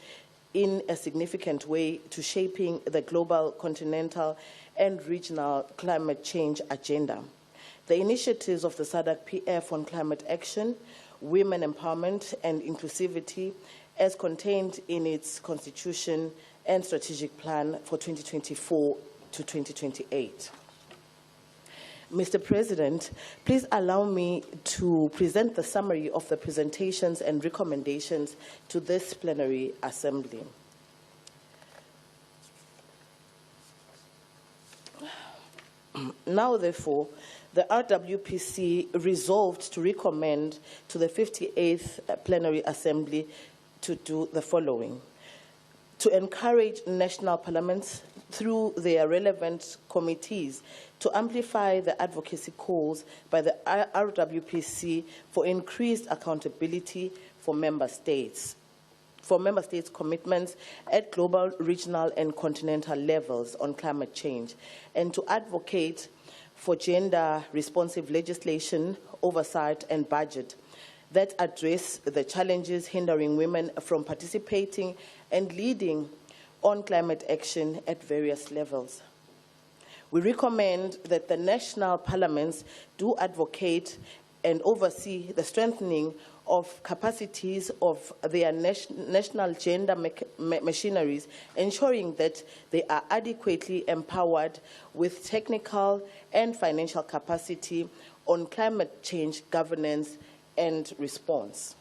Speaker 9: in a significant way to shaping the global, continental, and regional climate change agenda. The initiatives of the SADC-PF on climate action, women empowerment, and inclusivity, as contained in its constitution and strategic plan for 2024 to 2028. Mr. President, please allow me to present the summary of the presentations and recommendations to this plenary assembly. Now, therefore, the RWPC resolved to recommend to the 58th Plenary Assembly to do the following: to encourage national parliaments through their relevant committees to amplify the advocacy calls by the RWPC for increased accountability for member states commitments at global, regional, and continental levels on climate change, and to advocate for gender-responsive legislation, oversight, and budget that address the challenges hindering women from participating and leading on climate action at various levels. We recommend that the national parliaments do advocate and oversee the strengthening of capacities of their national gender machineries, ensuring that they are adequately empowered with technical and financial capacity on climate change governance and response.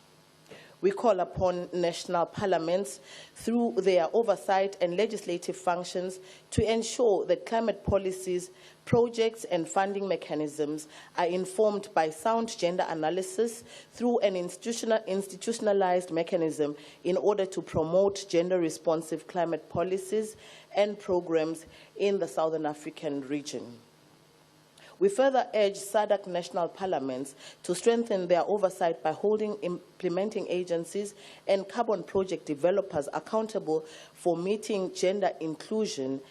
Speaker 9: We call upon national parliaments through their oversight and legislative functions to ensure that climate policies, projects, and funding mechanisms are informed by sound gender analysis through an institutionalized mechanism in order to promote gender-responsive climate policies and programs in the Southern African region. We further urge SADC national parliaments to strengthen their oversight by holding implementing agencies and carbon project developers accountable for meeting gender inclusion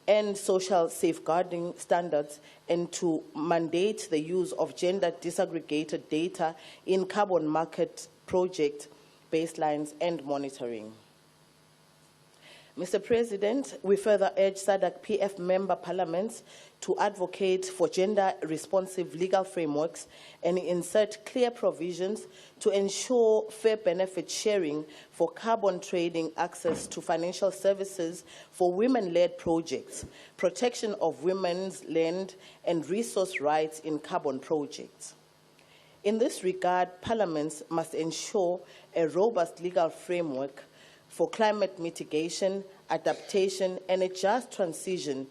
Speaker 9: and social safeguarding standards, and to mandate the use of gender disaggregated data in carbon market project baselines and monitoring. Mr. President, we further urge SADC-PF member parliaments to advocate for gender-responsive legal frameworks and insert clear provisions to ensure fair benefit sharing for carbon trading, access to financial services for women-led projects, protection of women's land and resource rights in carbon projects. In this regard, parliaments must ensure a robust legal framework for climate mitigation, adaptation, and a just transition,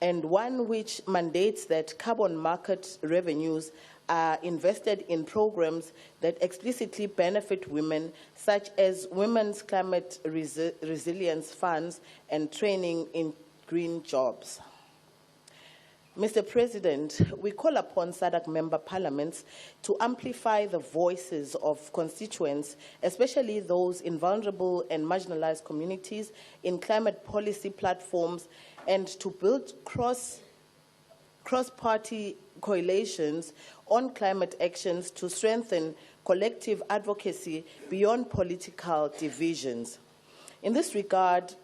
Speaker 9: and one which mandates that carbon market revenues are invested in programs that explicitly benefit women, such as women's climate resilience funds and training in green jobs. Mr. President, we call upon SADC member parliaments to amplify the voices of constituents, especially those in vulnerable and marginalized communities, in climate policy platforms, and to build cross-party coalitions on climate actions to strengthen collective advocacy beyond political divisions. In this regard,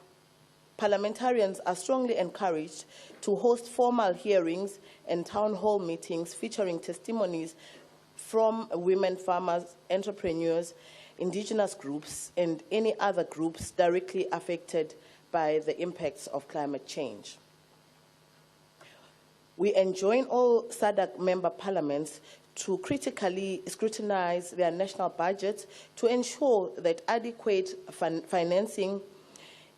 Speaker 9: parliamentarians are strongly encouraged to host formal hearings and town hall meetings featuring testimonies from women farmers, entrepreneurs, indigenous groups, and any other groups directly affected by the impacts of climate change. We enjoin all SADC member parliaments to critically scrutinize their national budgets to ensure that adequate financing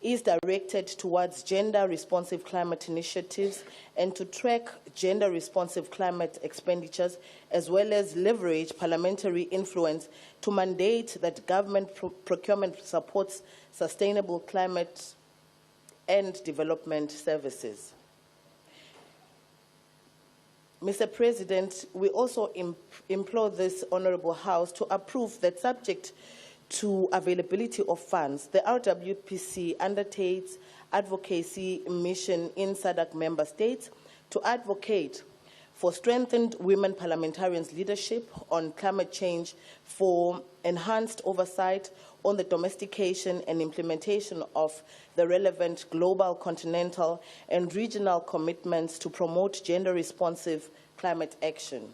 Speaker 9: is directed towards gender-responsive climate initiatives and to track gender-responsive climate expenditures, as well as leverage parliamentary influence to mandate that government procurement supports sustainable climate and development services. Mr. President, we also implore this Honourable House to approve that, subject to availability of funds, the RWPC undertakes advocacy mission in SADC member states to advocate for strengthened women parliamentarians' leadership on climate change, for enhanced oversight on the domestication and implementation of the relevant global, continental, and regional commitments to promote gender-responsive climate action.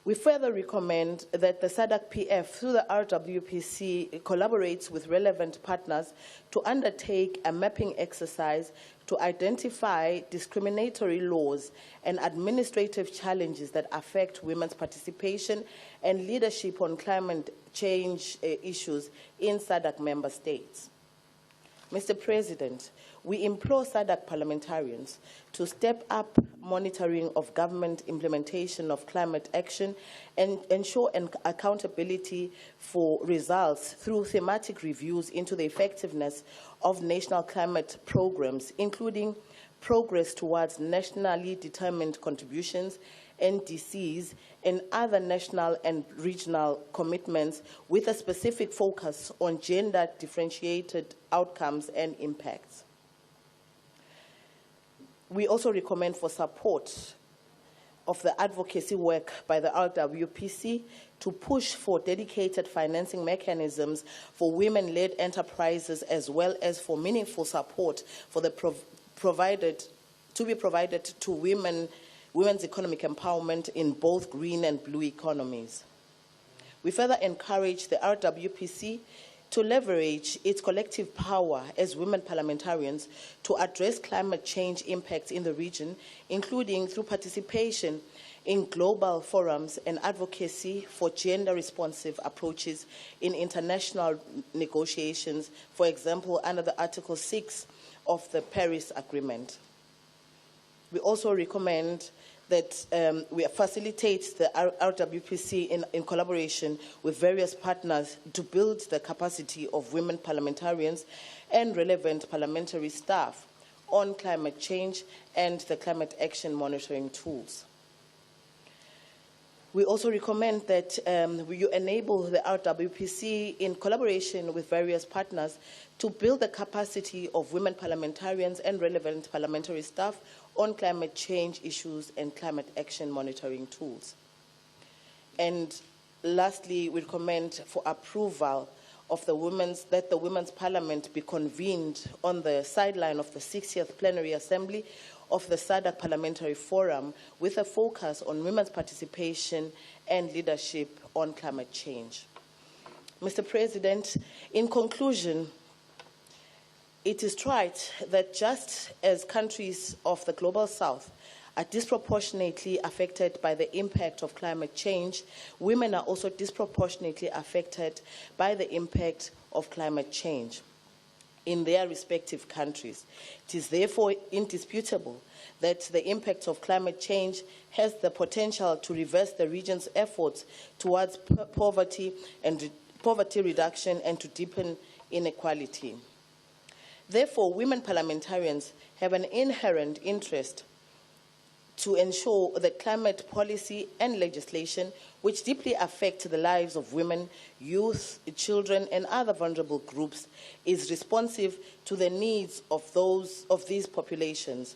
Speaker 9: We further recommend that the SADC PF, through the RWPC, collaborates with relevant partners to undertake a mapping exercise to identify discriminatory laws and administrative challenges that affect women's participation and leadership on climate change issues in SADC member states. Mr. President, we implore SADC parliamentarians to step up monitoring of government implementation of climate action and ensure accountability for results through thematic reviews into the effectiveness of national climate programs, including progress towards nationally determined contributions, NDCs, and other national and regional commitments with a specific focus on gender-differentiated outcomes and impacts. We also recommend for support of the advocacy work by the RWPC to push for dedicated financing mechanisms for women-led enterprises, as well as for meaningful support for the provided to women's economic empowerment in both green and blue economies. We further encourage the RWPC to leverage its collective power as women parliamentarians to address climate change impacts in the region, including through participation in global forums and advocacy for gender-responsive approaches in international negotiations, for example, under the Article 6 of the Paris Agreement. We also recommend that we facilitate the RWPC in collaboration with various partners to build the capacity of women parliamentarians and relevant parliamentary staff on climate change and the climate action monitoring tools. We also recommend that you enable the RWPC in collaboration with various partners to build the capacity of women parliamentarians and relevant parliamentary staff on climate change issues and climate action monitoring tools. And lastly, we recommend for approval of that the Women's Parliament be convened on the sideline of the 60th Plenary Assembly of the SADC Parliamentary Forum with a focus on women's participation and leadership on climate change. Mr. President, in conclusion, it is right that just as countries of the Global South are disproportionately affected by the impact of climate change, women are also disproportionately affected by the impact of climate change in their respective countries. It is therefore indisputable that the impact of climate change has the potential to reverse the region's efforts towards poverty reduction and to deepen inequality. Therefore, women parliamentarians have an inherent interest to ensure that climate policy and legislation, which deeply affect the lives of women, youth, children, and other vulnerable groups, is responsive to the needs of these populations.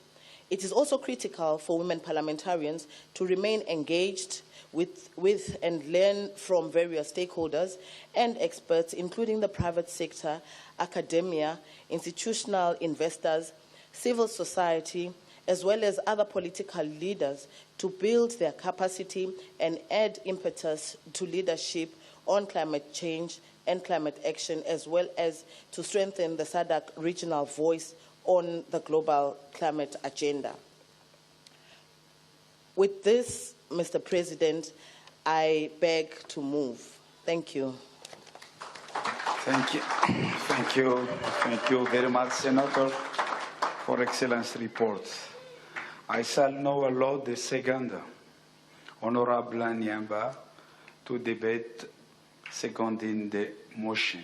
Speaker 9: It is also critical for women parliamentarians to remain engaged with and learn from various stakeholders and experts, including the private sector, academia, institutional investors, civil society, as well as other political leaders, to build their capacity and add impetus to leadership on climate change, and climate action, as well as to strengthen the SADC regional voice on the global climate agenda. With this, Mr. President, I beg to move. Thank you.
Speaker 5: Thank you. Thank you. Thank you very much, Senator, for excellent report. I shall now allow the second Honorable Nyemba to debate seconding the motion.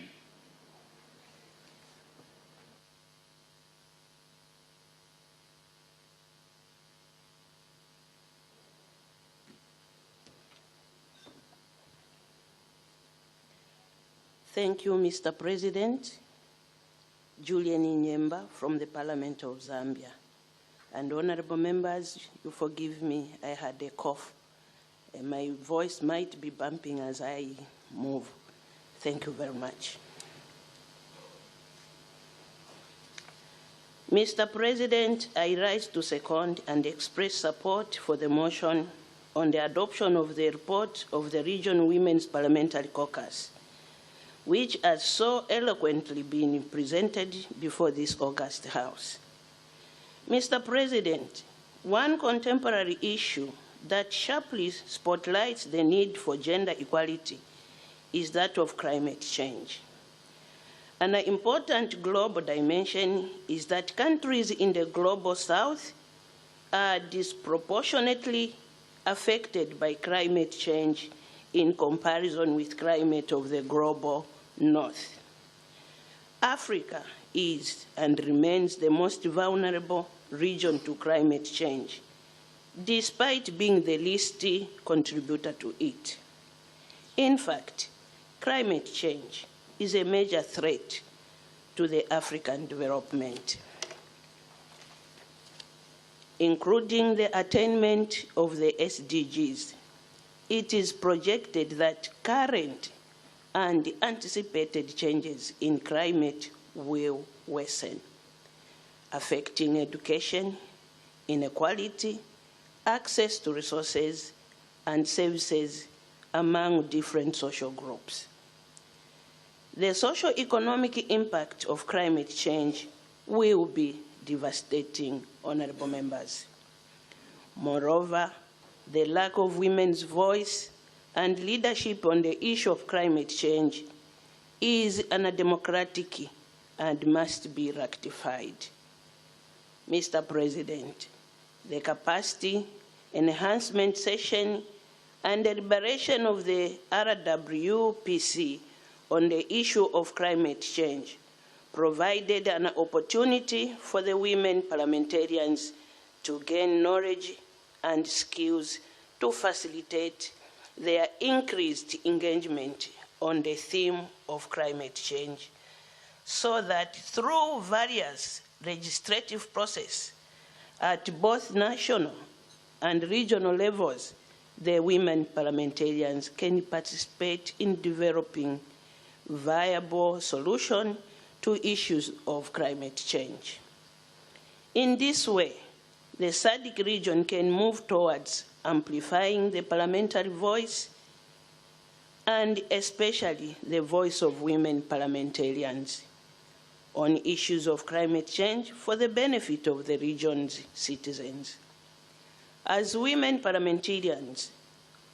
Speaker 10: Thank you, Mr. President. Julien Nyemba from the Parliament of Zambia. And honorable members, you forgive me, I had a cough. And my voice might be bumping as I move. Thank you very much. Mr. President, I rise to second and express support for the motion on the adoption of the report of the Region Women's Parliamentary Caucus, which has so eloquently been presented before this august House. Mr. President, one contemporary issue that sharply spotlights the need for gender equality is that of climate change. An important global dimension is that countries in the global south are disproportionately affected by climate change in comparison with climate of the global north. Africa is and remains the most vulnerable region to climate change, despite being the least contributor to it. In fact, climate change is a major threat to the African development, including the attainment of the SDGs. It is projected that current and anticipated changes in climate will worsen, affecting education, inequality, access to resources and services among different social groups. The socio-economic impact of climate change will be devastating, honorable members. Moreover, the lack of women's voice and leadership on the issue of climate change is undemocratic and must be rectified. Mr. President, the capacity enhancement session and the liberation of the RWPC on the issue of climate change provided an opportunity for the women parliamentarians to gain knowledge and skills to facilitate their increased engagement on the theme of climate change, so that through various legislative processes at both national and regional levels, the women parliamentarians can participate in developing viable solutions to issues of climate change. In this way, the SADC region can move towards amplifying the parliamentary voice and especially the voice of women parliamentarians on issues of climate change for the benefit of the region's citizens. As women parliamentarians,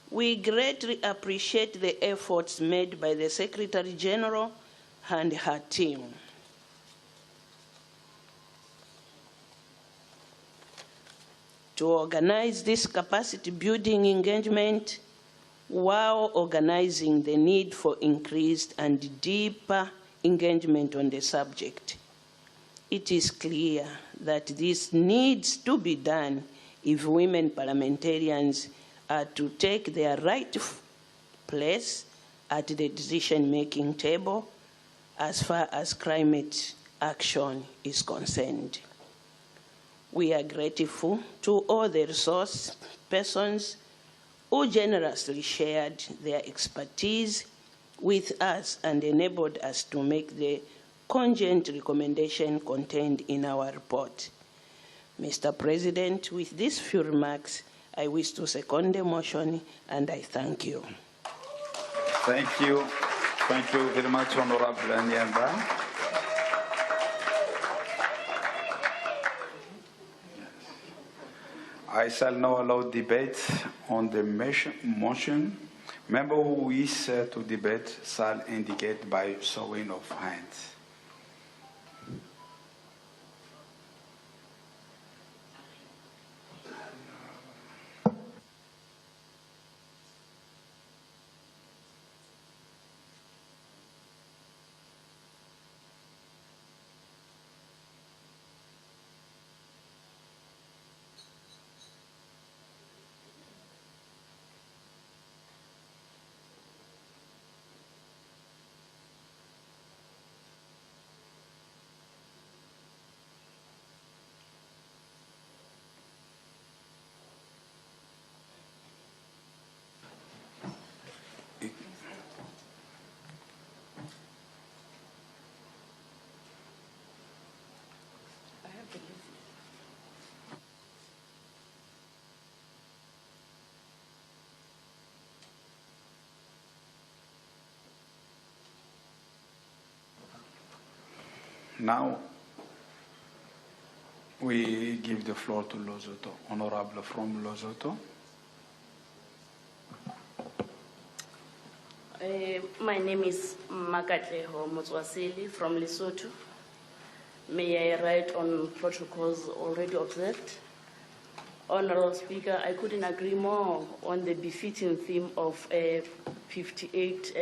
Speaker 10: we greatly appreciate the efforts made by the Secretary General and her team. To organize this capacity building engagement while organizing the need for increased and deeper engagement on the subject. It is clear that this needs to be done if women parliamentarians are to take their right place at the decision-making table as far as climate action is concerned. We are grateful to all the resource persons who generously shared their expertise with us and enabled us to make the cogent recommendation contained in our report. Mr. President, with these few remarks, I wish to second the motion and I thank you.
Speaker 5: Thank you. Thank you very much, Honorable Nyemba. I shall now allow debate on the motion. Member who wish to debate shall indicate by showing of hands. Now, we give the floor to Lesotho. Honorable from Lesotho.
Speaker 11: My name is Makatleho Motswasili from Lesotho. May I write on protocols already observed? Honorable Speaker, I couldn't agree more on the befitting theme of a 58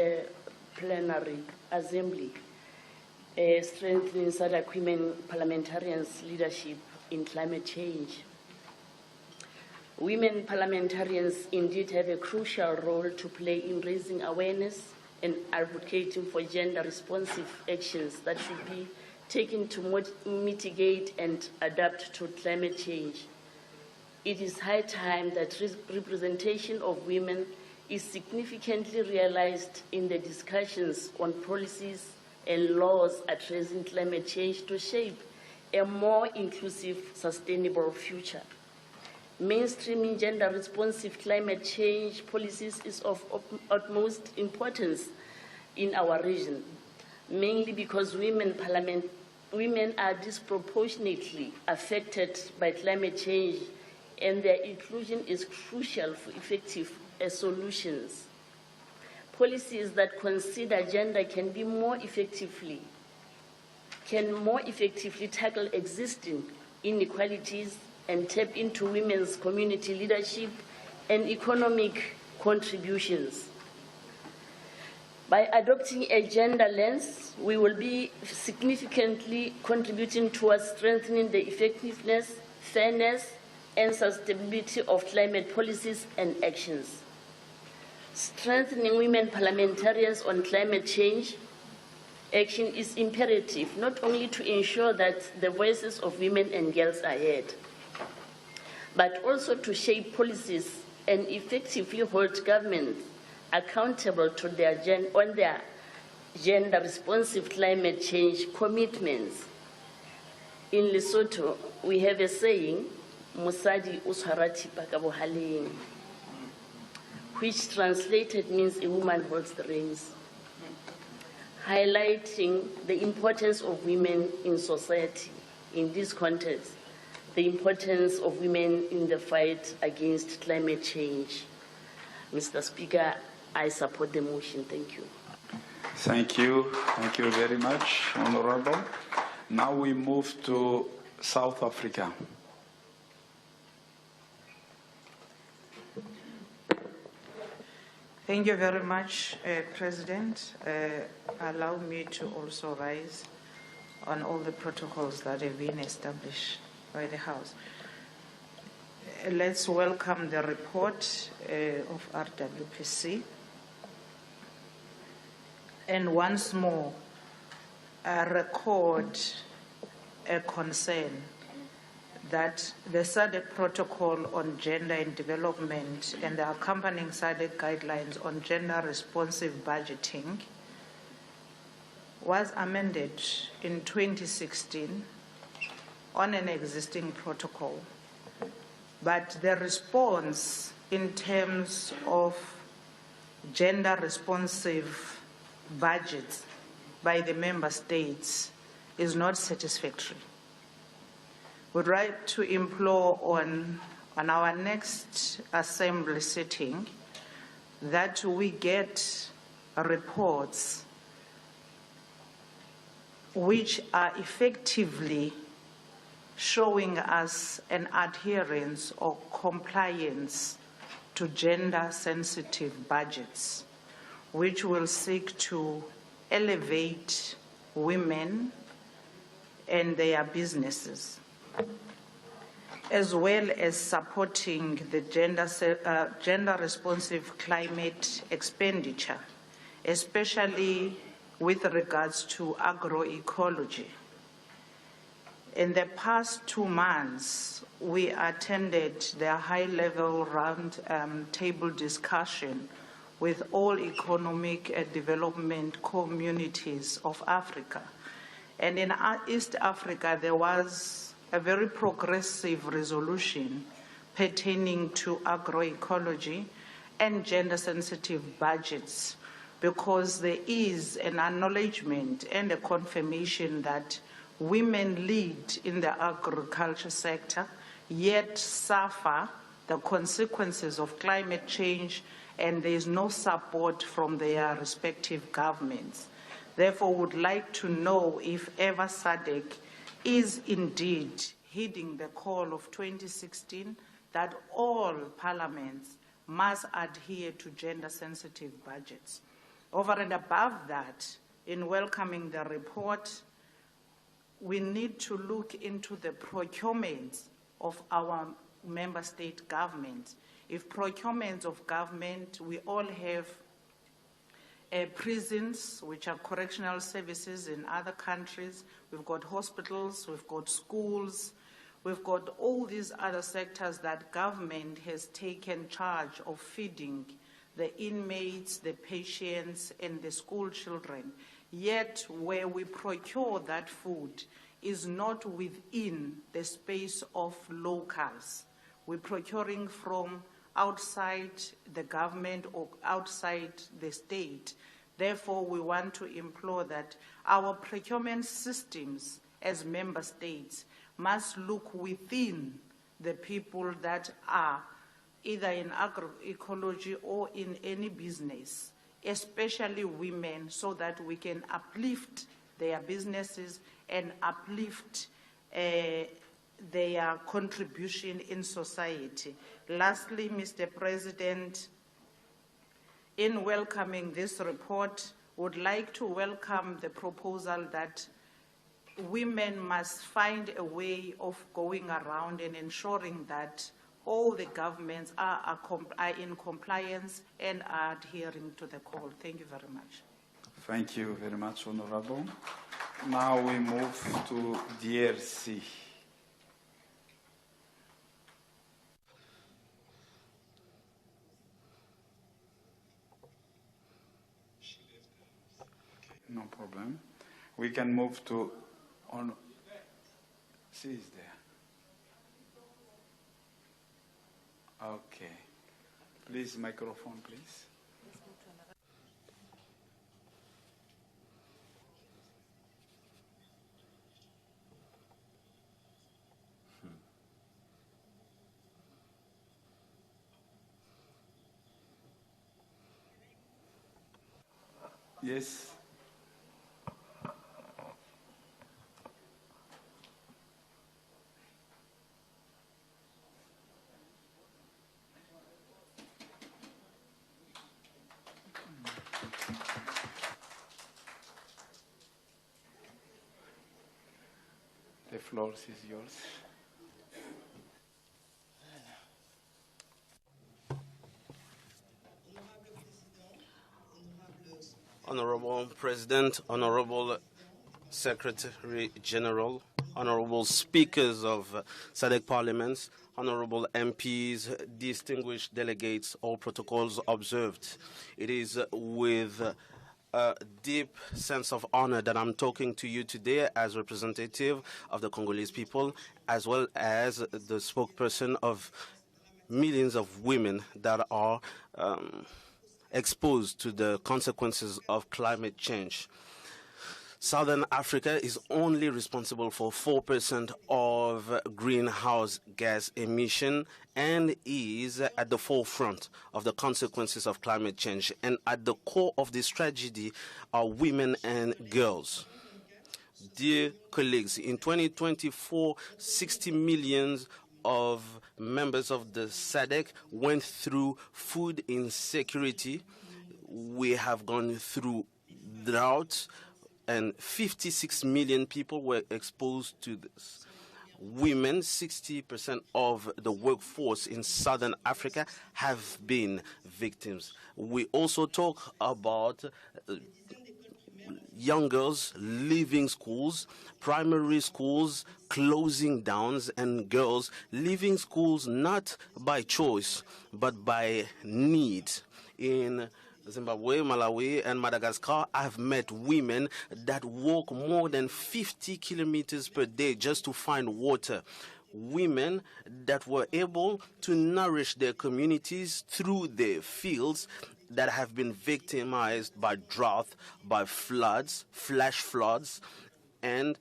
Speaker 11: plenary assembly. Strengthening SADC women parliamentarians' leadership in climate change. Women parliamentarians indeed have a crucial role to play in raising awareness and advocating for gender-responsive actions that should be taken to mitigate and adapt to climate change. It is high time that representation of women is significantly realized in the discussions on policies and laws addressing climate change to shape a more inclusive, sustainable future. Mainstreaming gender-responsive climate change policies is of utmost importance in our region, mainly because women are disproportionately affected by climate change, and their inclusion is crucial for effective solutions. Policies that consider gender can more effectively tackle existing inequalities and tap into women's community leadership and economic contributions. By adopting a gender lens, we will be significantly contributing towards strengthening the effectiveness, fairness, and sustainability of climate policies and actions. Strengthening women parliamentarians on climate change action is imperative, not only to ensure that the voices of women and girls are heard, but also to shape policies and effectively hold governments accountable to their gender-responsive climate change commitments. In Lesotho, we have a saying, Musadi usharati pakabohaleng, which translated means a woman holds the reins, highlighting the importance of women in society. In this context, the importance of women in the fight against climate change. Mr. Speaker, I support the motion. Thank you.
Speaker 5: Thank you. Thank you very much, Honorable. Now we move to South Africa.
Speaker 12: Thank you very much, President. Allow me to also rise on all the protocols that have been established by the House. Let's welcome the report of RWPC. And once more, record a concern that the SADC protocol on gender and development and the accompanying SADC guidelines on gender-responsive budgeting was amended in 2016 on an existing protocol. But the response in terms of gender-responsive budgets by the member states is not satisfactory. We'd like to implore on our next assembly sitting that we get reports which are effectively showing us an adherence or compliance to gender-sensitive budgets, which will seek to elevate women and their businesses, as well as supporting the gender-responsive climate expenditure, especially with regards to agroecology. In the past 2 months, we attended the high-level round table discussion with all economic development communities of Africa. And in East Africa, there was a very progressive resolution pertaining to agroecology and gender-sensitive budgets, because there is an acknowledgement and a confirmation that women lead in the agriculture sector, yet suffer the consequences of climate change, and there is no support from their respective governments. Therefore, would like to know if ever SADC is indeed heeding the call of 2016 that all parliaments must adhere to gender-sensitive budgets. Over and above that, in welcoming the report, we need to look into the procurements of our member state governments. If procurements of government, we all have prisons, which are correctional services in other countries. We've got hospitals, we've got schools, we've got all these other sectors that government has taken charge of feeding the inmates, the patients, and the school children. Yet where we procure that food is not within the space of locals. We're procuring from outside the government or outside the state. Therefore, we want to implore that our procurement systems as member states must look within the people that are either in agroecology or in any business, especially women, so that we can uplift their businesses and uplift their contribution in society. Lastly, Mr. President, in welcoming this report, would like to welcome the proposal that women must find a way of going around and ensuring that all the governments are in compliance and are adhering to the call. Thank you very much.
Speaker 5: Thank you very much, Honorable. Now we move to DRC. No problem. We can move to she is there. Okay. Please, microphone, please. Yes. The floor is yours.
Speaker 13: Honorable President, Honorable Secretary General, Honorable Speakers of SADC Parliaments, Honorable MPs, distinguished delegates, all protocols observed. It is with a deep sense of honor that I'm talking to you today as representative of the Congolese people, as well as the spokesperson of millions of women that are exposed to the consequences of climate change. Southern Africa is only responsible for 4% of greenhouse gas emission and is at the forefront of the consequences of climate change. And at the core of this tragedy are women and girls. Dear colleagues, in 2024, 60 million of members of the SADC went through food insecurity. We have gone through drought, and 56 million people were exposed to this. Women, 60% of the workforce in Southern Africa, have been victims. We also talk about young girls leaving schools, primary schools closing down, and girls leaving schools not by choice, but by need. In Zimbabwe, Malawi, and Madagascar, I've met women that walk more than 50 kilometers per day just to find water. Women that were able to nourish their communities through their fields that have been victimized by drought, by floods, flash floods, and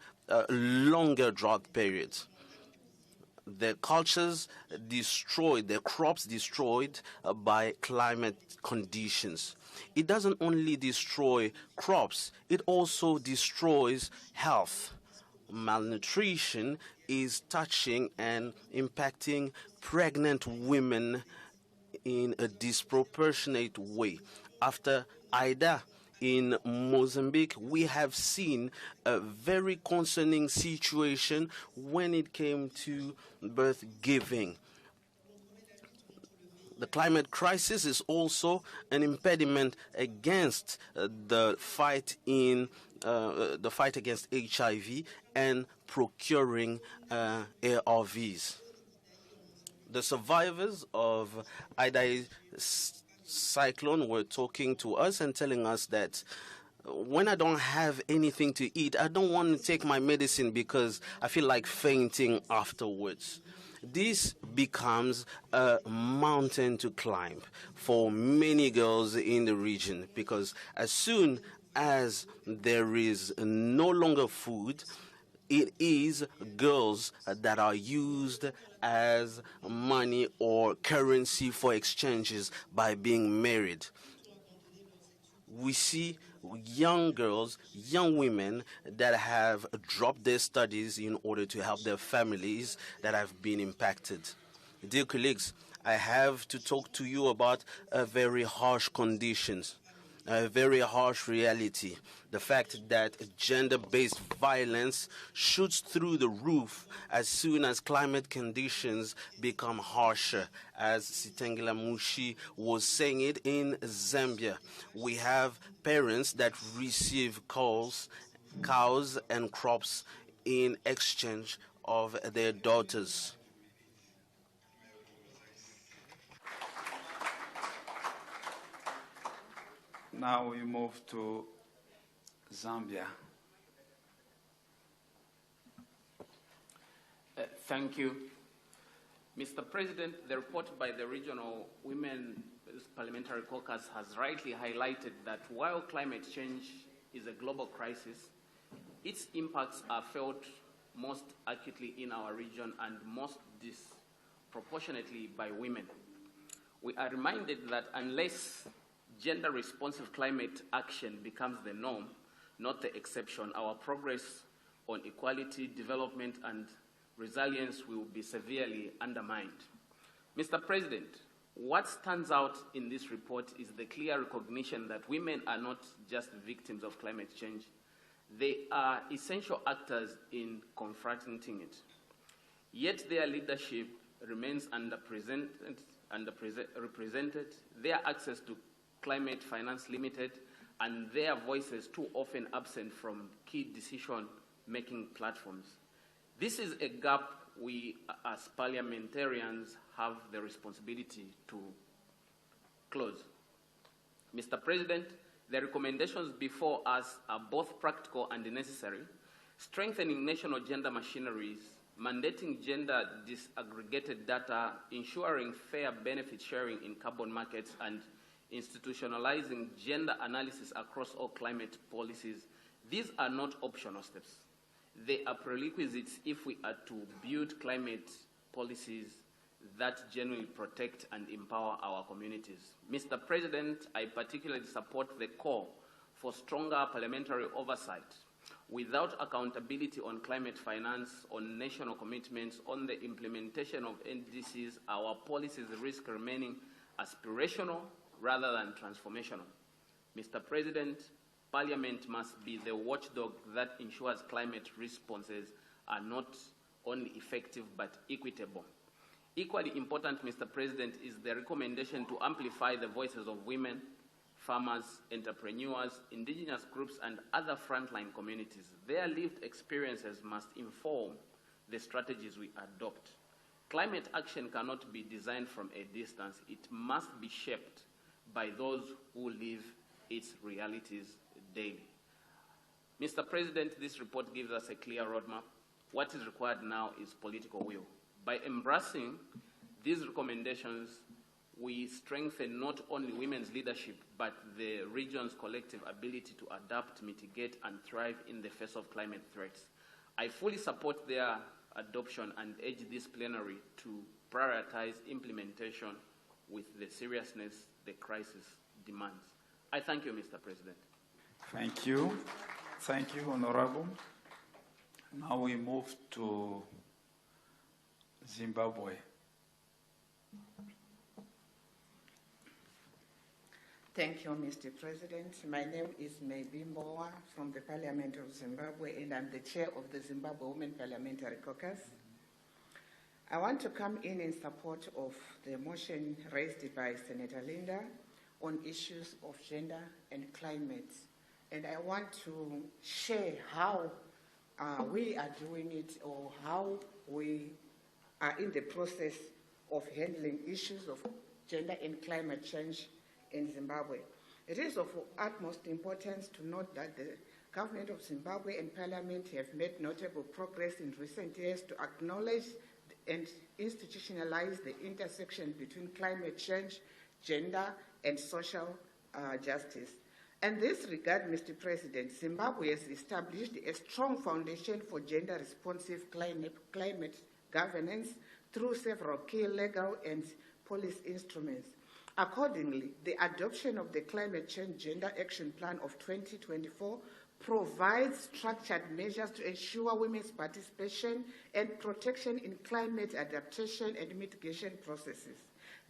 Speaker 13: longer drought periods. Their cultures destroyed, their crops destroyed by climate conditions. It doesn't only destroy crops, it also destroys health. Malnutrition is touching and impacting pregnant women in a disproportionate way. After Ida in Mozambique, we have seen a very concerning situation when it came to birth giving. The climate crisis is also an impediment against the fight against HIV and procuring ARVs. The survivors of Ida cyclone were talking to us and telling us that when I don't have anything to eat, I don't want to take my medicine because I feel like fainting afterwards. This becomes a mountain to climb for many girls in the region, because as soon as there is no longer food, it is girls that are used as money or currency for exchanges by being married. We see young girls, young women that have dropped their studies in order to help their families that have been impacted. Dear colleagues, I have to talk to you about very harsh conditions, a very harsh reality. The fact that gender-based violence shoots through the roof as soon as climate conditions become harsher. As Sitengela Mushi was saying it in Zambia, we have parents that receive cows and crops in exchange of their daughters.
Speaker 5: Now we move to Zambia.
Speaker 14: Thank you. Mr. President, the report by the Regional Women's Parliamentary Caucus has rightly highlighted that while climate change is a global crisis, its impacts are felt most acutely in our region and most disproportionately by women. We are reminded that unless gender-responsive climate action becomes the norm, not the exception, our progress on equality, development, and resilience will be severely undermined. Mr. President, what stands out in this report is the clear recognition that women are not just victims of climate change. They are essential actors in confronting it. Yet their leadership remains underrepresented, their access to climate finance limited, and their voices too often absent from key decision-making platforms. This is a gap we, as parliamentarians, have the responsibility to close. Mr. President, the recommendations before us are both practical and necessary. Strengthening national gender machineries, mandating gender disaggregated data, ensuring fair benefit sharing in carbon markets, and institutionalizing gender analysis across all climate policies, these are not optional steps. They are prerequisites if we are to build climate policies that genuinely protect and empower our communities. Mr. President, I particularly support the call for stronger parliamentary oversight. Without accountability on climate finance, on national commitments, on the implementation of NDCs, our policies risk remaining aspirational rather than transformational. Mr. President, Parliament must be the watchdog that ensures climate responses are not only effective but equitable. Equally important, Mr. President, is the recommendation to amplify the voices of women, farmers, entrepreneurs, indigenous groups, and other frontline communities. Their lived experiences must inform the strategies we adopt. Climate action cannot be designed from a distance. It must be shaped by those who live its realities daily. Mr. President, this report gives us a clear roadmap. What is required now is political will. By embracing these recommendations, we strengthen not only women's leadership, but the region's collective ability to adapt, mitigate, and thrive in the face of climate threats. I fully support their adoption and urge this plenary to prioritize implementation with the seriousness the crisis demands. I thank you, Mr. President.
Speaker 15: Thank you. Thank you, Honorable. Now we move to Zimbabwe.
Speaker 16: Thank you, Mr. President. My name is Maybe Mbowa from the Parliament of Zimbabwe, and I'm the chair of the Zimbabwe Women Parliamentary Caucus. I want to come in support of the motion raised by Senator Linda on issues of gender and climate. And I want to share how we are doing it, or how we are in the process of handling issues of gender and climate change in Zimbabwe. It is of utmost importance to note that the government of Zimbabwe and Parliament have made notable progress in recent years to acknowledge and institutionalize the intersection between climate change, gender, and social justice. In this regard, Mr. President, Zimbabwe has established a strong foundation for gender-responsive climate governance through several key legal and policy instruments. Accordingly, the adoption of the Climate Change Gender Action Plan of 2024 provides structured measures to ensure women's participation and protection in climate adaptation and mitigation processes.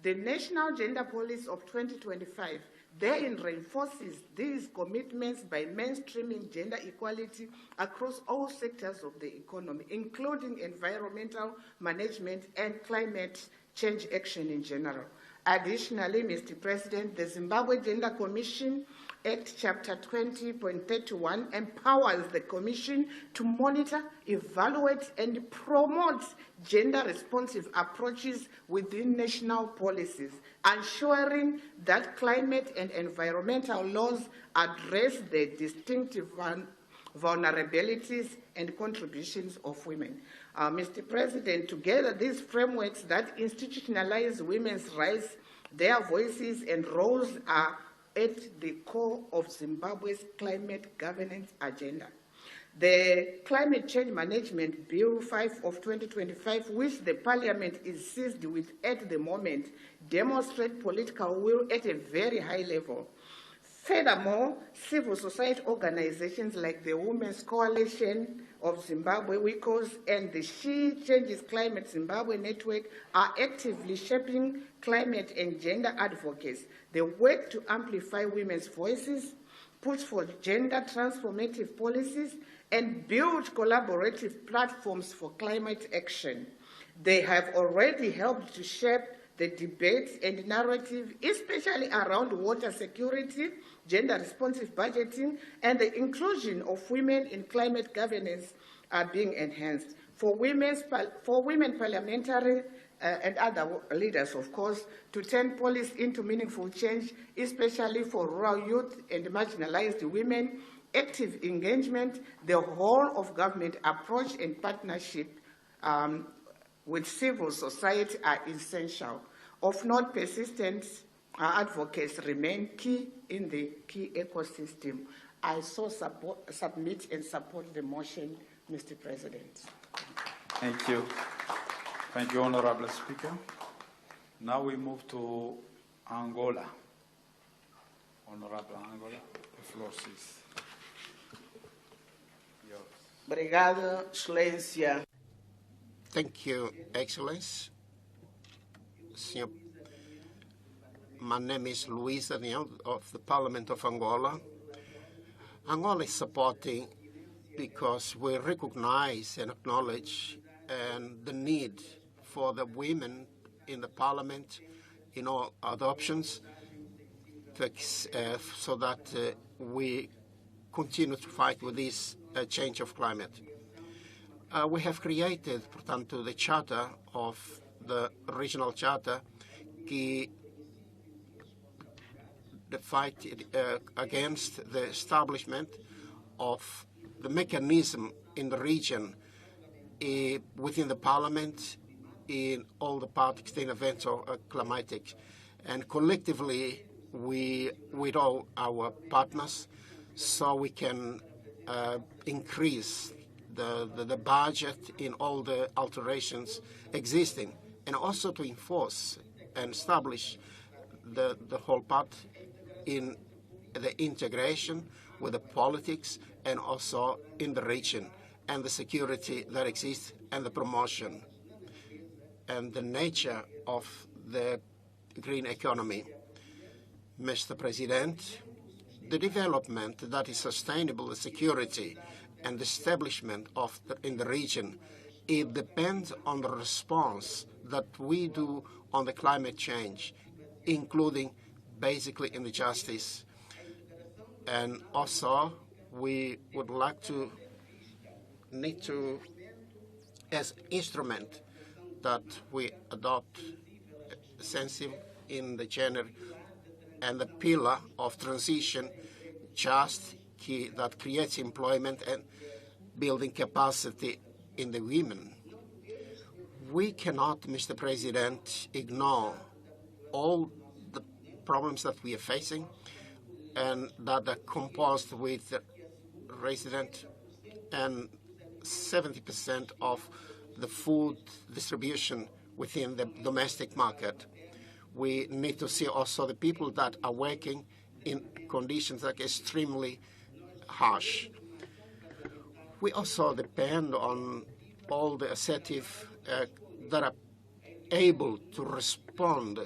Speaker 16: The National Gender Policy of 2025 therein reinforces these commitments by mainstreaming gender equality across all sectors of the economy, including environmental management and climate change action in general. Additionally, Mr. President, the Zimbabwe Gender Commission Act Chapter 20.31 empowers the Commission to monitor, evaluate, and promote gender-responsive approaches within national policies, ensuring that climate and environmental laws address the distinctive vulnerabilities and contributions of women. Mr. President, together these frameworks that institutionalize women's rights, their voices and roles are at the core of Zimbabwe's climate governance agenda. The Climate Change Management Bill 5 of 2025, which the Parliament is seized with at the moment, demonstrates political will at a very high level. Furthermore, civil society organizations like the Women's Coalition of Zimbabwe, WICOS, and the She Changes Climate Zimbabwe Network are actively shaping climate and gender advocates. They work to amplify women's voices, push for gender transformative policies, and build collaborative platforms for climate action. They have already helped to shape the debate and narrative, especially around water security, gender-responsive budgeting, and the inclusion of women in climate governance are being enhanced. For women parliamentary and other leaders, of course, to turn policy into meaningful change, especially for rural youth and marginalized women, active engagement, the whole of government approach and partnership with civil society are essential. Of note, persistent Our advocates remain key in the key ecosystem. I so submit and support the motion, Mr. President.
Speaker 15: Thank you. Thank you, Honorable Speaker. Now we move to Angola. Honorable Angola, the floor is yours.
Speaker 16: Obrigado, Excelência.
Speaker 17: Thank you, Excellency. My name is Luis Daniel of the Parliament of Angola. Angola is supporting because we recognize and acknowledge the need for the women in the Parliament in all adoptions so that we continue to fight with this change of climate. We have created, portanto, the charter of the regional charter the fight against the establishment of the mechanism in the region within the Parliament in all the parties in events of climatic. And collectively, with all our partners, so we can increase the budget in all the alterations existing, and also to enforce and establish the whole part in the integration with the politics and also in the region and the security that exists and the promotion and the nature of the green economy. Mr. President, the development that is sustainable, the security and the establishment of in the region, it depends on the response that we do on the climate change, including basically in the justice. And also, we would like to need to, as instrument that we adopt sensitive in the gender and the pillar of transition, just that creates employment and building capacity in the women. We cannot, Mr. President, ignore all the problems that we are facing and that are composed with resident and 70% of the food distribution within the domestic market. We need to see also the people that are working in conditions that are extremely harsh. We also depend on all the assertive that are able to respond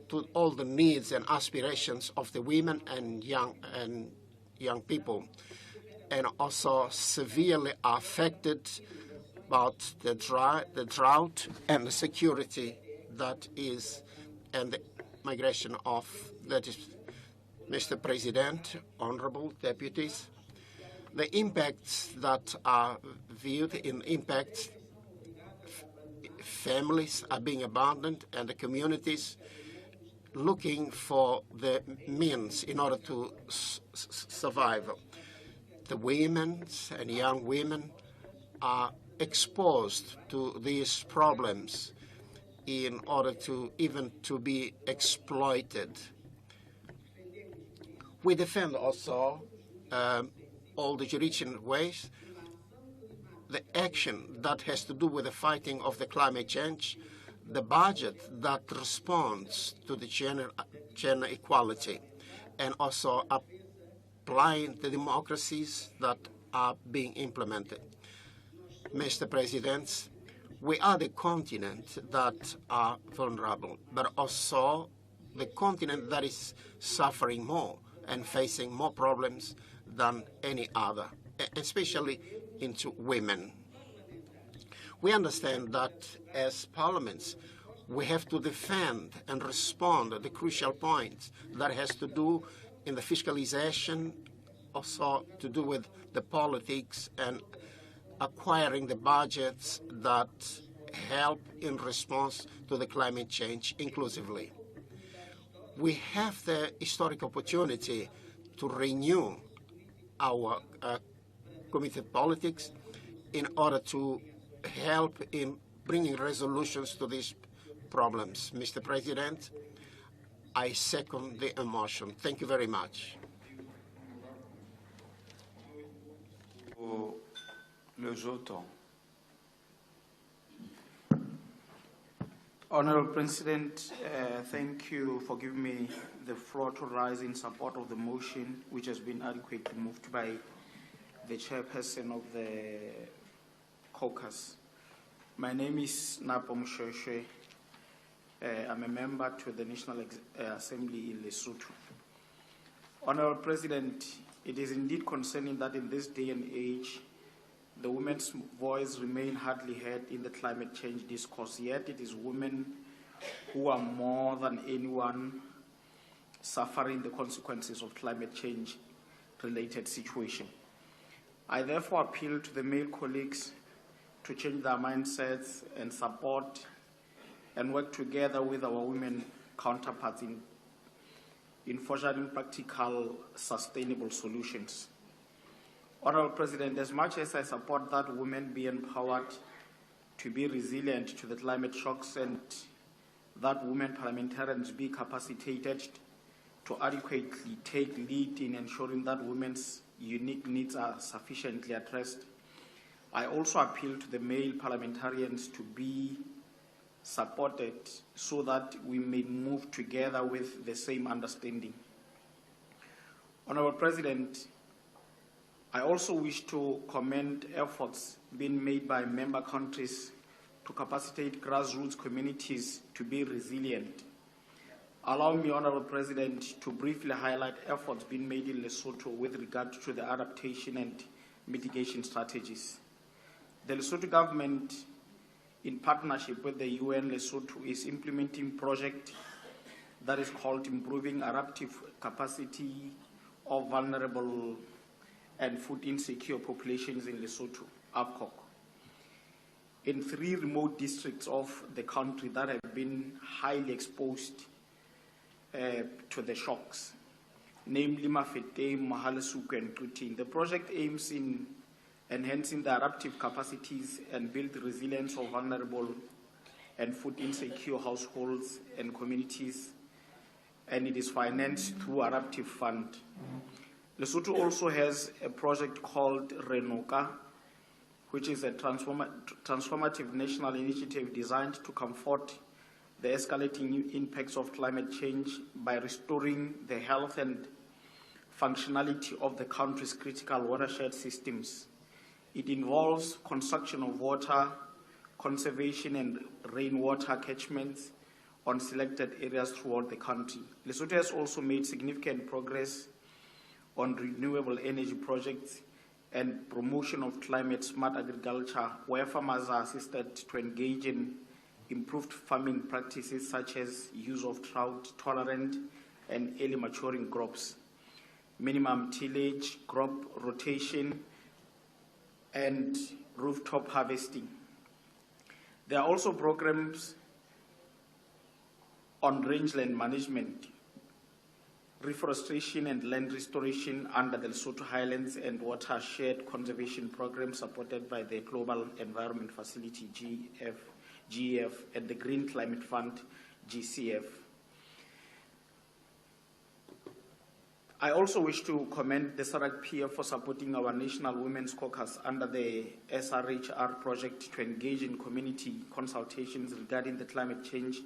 Speaker 17: to all the needs and aspirations of the women and young people, and also severely affected about the drought and the security that is, and the migration of that is. Mr. President, honorable deputies, the impacts that are viewed in impacts, families are being abandoned and the communities looking for the means in order to survive. The women and young women are exposed to these problems in order to even to be exploited. We defend also all the judicial ways, the action that has to do with the fighting of the climate change, the budget that responds to the gender equality, and also applying the democracies that are being implemented. Mr. President, we are the continent that are vulnerable, but also the continent that is suffering more and facing more problems than any other, especially into women. We understand that as parliaments, we have to defend and respond to the crucial points that has to do in the fiscalization, also to do with the politics and acquiring the budgets that help in response to the climate change inclusively. We have the historic opportunity to renew our committed politics in order to help in bringing resolutions to these problems. Mr. President, I second the motion. Thank you very much.
Speaker 15: Honorable President, thank you for giving me the floor to rise in support of the motion, which has been adequately moved by the Chairperson of the Caucus. My name is Napo Mshweshwe. I'm a member to the National Assembly in Lesotho. Honorable President, it is indeed concerning that in this day and age, the women's voice remain hardly heard in the climate change discourse, yet it is women who are more than anyone suffering the consequences of climate change related situation. I therefore appeal to the male colleagues to change their mindsets and support and work together with our women counterparts in forging practical, sustainable solutions. Honorable President, as much as I support that women be empowered to be resilient to the climate shocks and that women parliamentarians be capacitated to adequately take lead in ensuring that women's unique needs are sufficiently addressed, I also appeal to the male parliamentarians to be supported so that we may move together with the same understanding. Honorable President, I also wish to commend efforts being made by member countries to capacitate grassroots communities to be resilient. Allow me, Honorable President, to briefly highlight efforts being made in Lesotho with regard to the adaptation and mitigation strategies. The Lesotho government, in partnership with the UN Lesotho, is implementing a project that is called Improving Adaptive Capacity of Vulnerable and Food Insecure Populations in Lesotho, APCOC, in 3 remote districts of the country that have been highly exposed to the shocks, namely Mafeteng, Mohale, and Chushi. The project aims in enhancing the adaptive capacities and build resilience of vulnerable and food insecure households and communities, and it is financed through Adaptive Fund. Lesotho also has a project called Renoka, which is a transformative national initiative designed to comfort the escalating impacts of climate change by restoring the health and functionality of the country's critical watershed systems. It involves construction of water, conservation and rainwater catchments on selected areas throughout the country. Lesotho has also made significant progress on renewable energy projects and promotion of climate-smart agriculture, where farmers are assisted to engage in improved farming practices such as use of drought-tolerant and early maturing crops, minimum tillage, crop rotation, and rooftop harvesting. There are also programs on rangeland management, reforestation and land restoration under the Lesotho Highlands and Watershed Conservation Program supported by the Global Environment Facility, GEF, and the Green Climate Fund, GCF. I also wish to commend the SADC PF for supporting our National Women's Caucus under the SRHR project to engage in community consultations regarding the climate change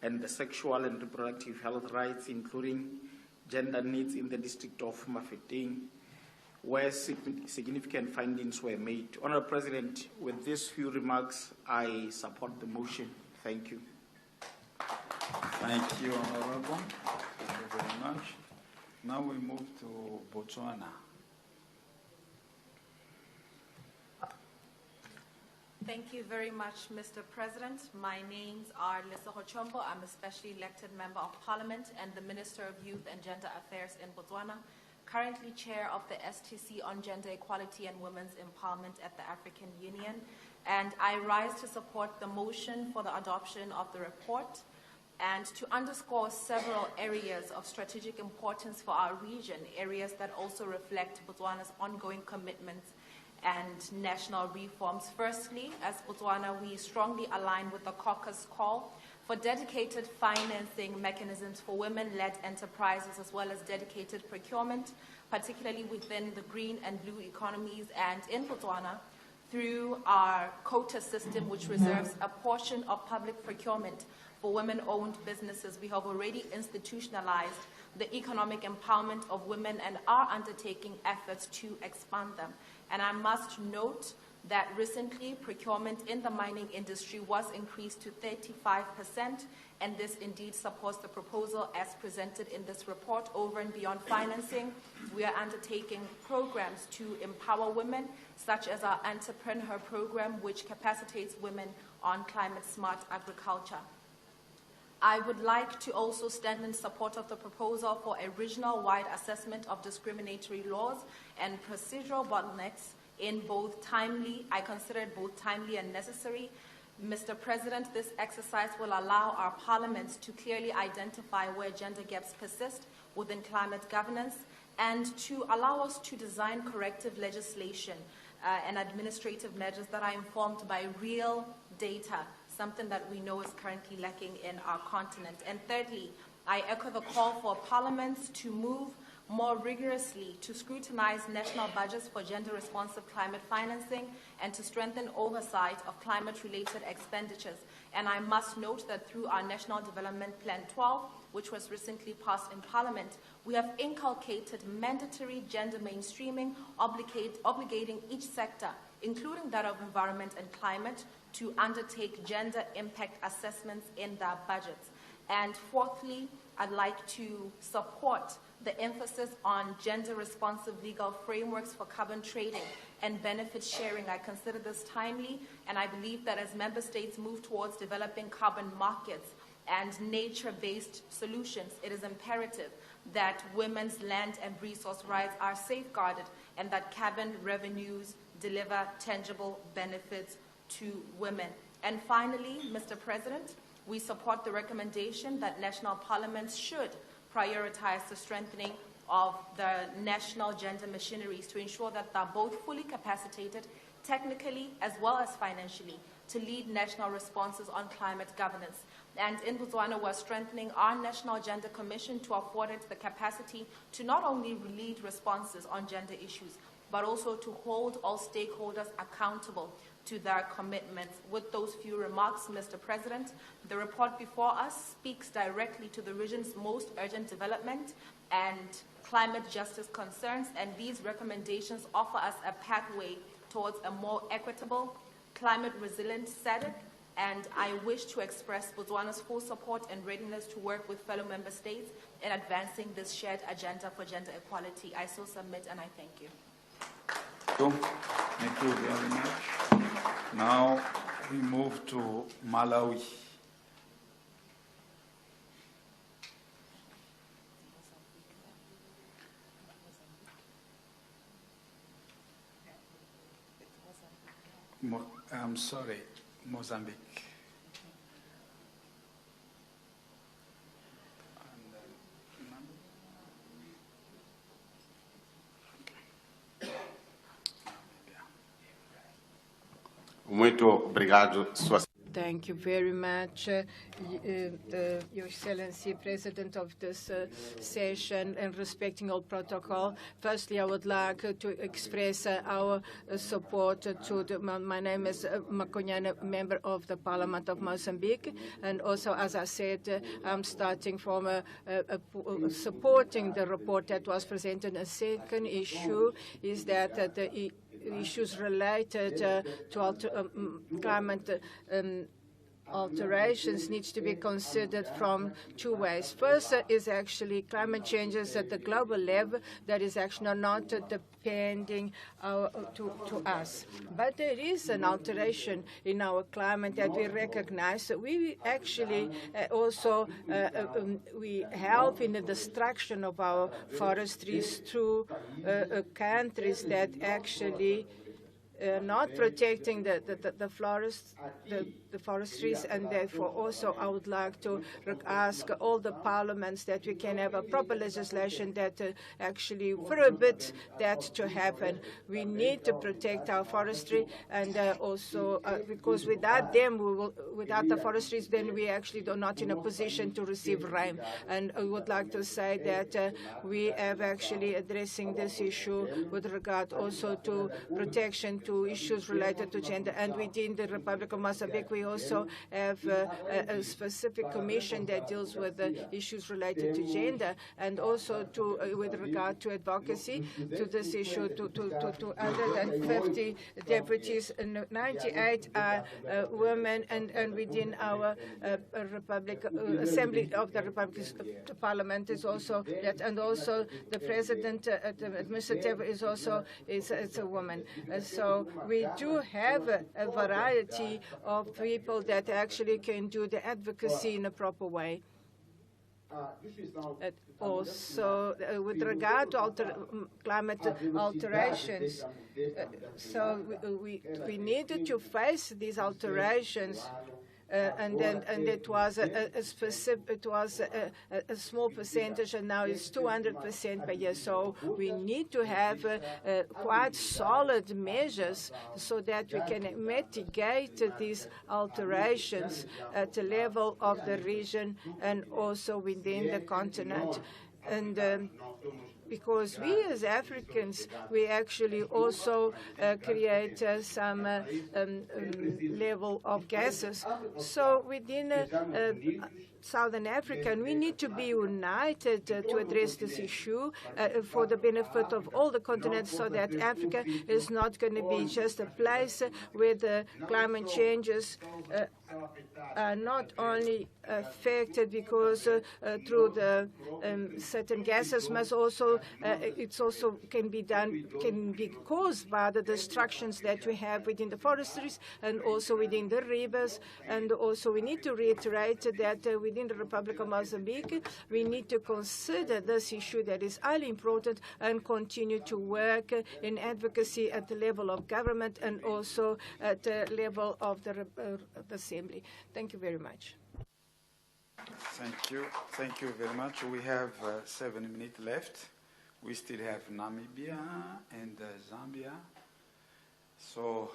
Speaker 15: and the sexual and reproductive health rights, including gender needs in the district of Mafeteng, where significant findings were made. Honorable President, with these few remarks, I support the motion. Thank you. Thank you, Honorable. Thank you very much. Now we move to Botswana.
Speaker 18: Thank you very much, Mr. President. My names are Lesoho Chombo. I'm a specially elected member of Parliament and the Minister of Youth and Gender Affairs in Botswana, currently chair of the STC on Gender Equality and Women's Empowerment at the African Union. And I rise to support the motion for the adoption of the report and to underscore several areas of strategic importance for our region, areas that also reflect Botswana's ongoing commitments and national reforms. Firstly, as Botswana, we strongly align with the Caucus call for dedicated financing mechanisms for women-led enterprises, as well as dedicated procurement, particularly within the green and blue economies, and in Botswana, through our quota system, which reserves a portion of public procurement for women-owned businesses. We have already institutionalized the economic empowerment of women and are undertaking efforts to expand them. And I must note that recently procurement in the mining industry was increased to 35%, and this indeed supports the proposal as presented in this report. Over and beyond financing, we are undertaking programs to empower women, such as our Entrepreneur program, which capacitates women on climate-smart agriculture. I would like to also stand in support of the proposal for a regional-wide assessment of discriminatory laws and procedural bottlenecks in both timely, I consider it both timely and necessary. Mr. President, this exercise will allow our parliaments to clearly identify where gender gaps persist within climate governance and to allow us to design corrective legislation and administrative measures that are informed by real data, something that we know is currently lacking in our continent. And thirdly, I echo the call for parliaments to move more rigorously to scrutinize national budgets for gender-responsive climate financing and to strengthen oversight of climate-related expenditures. And I must note that through our National Development Plan 12, which was recently passed in Parliament, we have inculcated mandatory gender mainstreaming, obligating each sector, including that of environment and climate, to undertake gender impact assessments in their budgets. And fourthly, I'd like to support the emphasis on gender-responsive legal frameworks for carbon trading and benefit sharing. I consider this timely, and I believe that as member states move towards developing carbon markets and nature-based solutions, it is imperative that women's land and resource rights are safeguarded and that carbon revenues deliver tangible benefits to women. And finally, Mr. President, we support the recommendation that national parliaments should prioritize the strengthening of the national gender machineries to ensure that they're both fully capacitated, technically as well as financially, to lead national responses on climate governance. And in Botswana, we're strengthening our National Gender Commission to afford it the capacity to not only lead responses on gender issues, but also to hold all stakeholders accountable to their commitments. With those few remarks, Mr. President, the report before us speaks directly to the region's most urgent development and climate justice concerns, and these recommendations offer us a pathway towards a more equitable, climate-resilient SADC, and I wish to express Botswana's full support and readiness to work with fellow member states in advancing this shared agenda for gender equality. I so submit, and I thank you.
Speaker 5: Thank you very much. Now we move to Malawi. I'm sorry, Mozambique.
Speaker 19: Muito obrigado, Sua
Speaker 8: Thank you very much, Your Excellency, President of this session, and respecting all protocol. Firstly, I would like to express our support to my name is Mako, member of the Parliament of Mozambique, and also, as I said, I'm starting from supporting the report that was presented. A second issue is that the issues related to climate alterations needs to be considered from two ways. First is actually climate changes at the global level that is actually not depending to us. But there is an alteration in our climate that we recognize. We actually also we help in the destruction of our forestries through countries that actually not protecting the forests, the forestries, and therefore also I would like to ask all the parliaments that we can have a proper legislation that actually prohibits that to happen. We need to protect our forestry, and also because without them, without the forestries, then we actually are not in a position to receive rain. And I would like to say that we have actually addressing this issue with regard also to protection to issues related to gender. And within the Republic of Mozambique, we also have a specific commission that deals with the issues related to gender, and also to with regard to advocacy to this issue to other than 50 deputies, and 98 are women, and within our Republic Assembly of the Republic, the Parliament is also that, and also the President at the administrative is also it's a woman. So we do have a variety of people that actually can do the advocacy in a proper way. Also, with regard to climate alterations, so we needed to face these alterations. And it was a small percentage, and now it's 200% per year. So we need to have quite solid measures so that we can mitigate these alterations at the level of the region and also within the continent. And because we as Africans, we actually also create some level of gases. So within Southern Africa, and we need to be united to address this issue for the benefit of all the continents, so that Africa is not going to be just a place where the climate changes are not only affected because through the certain gases, but also it's also can be caused by the destructions that we have within the forestries and also within the rivers. And also we need to reiterate that within the Republic of Mozambique, we need to consider this issue that is highly important and continue to work in advocacy at the level of government and also at the level of the Assembly. Thank you very much.
Speaker 5: Thank you. Thank you very much. We have 7 minutes left. We still have Namibia and Zambia. So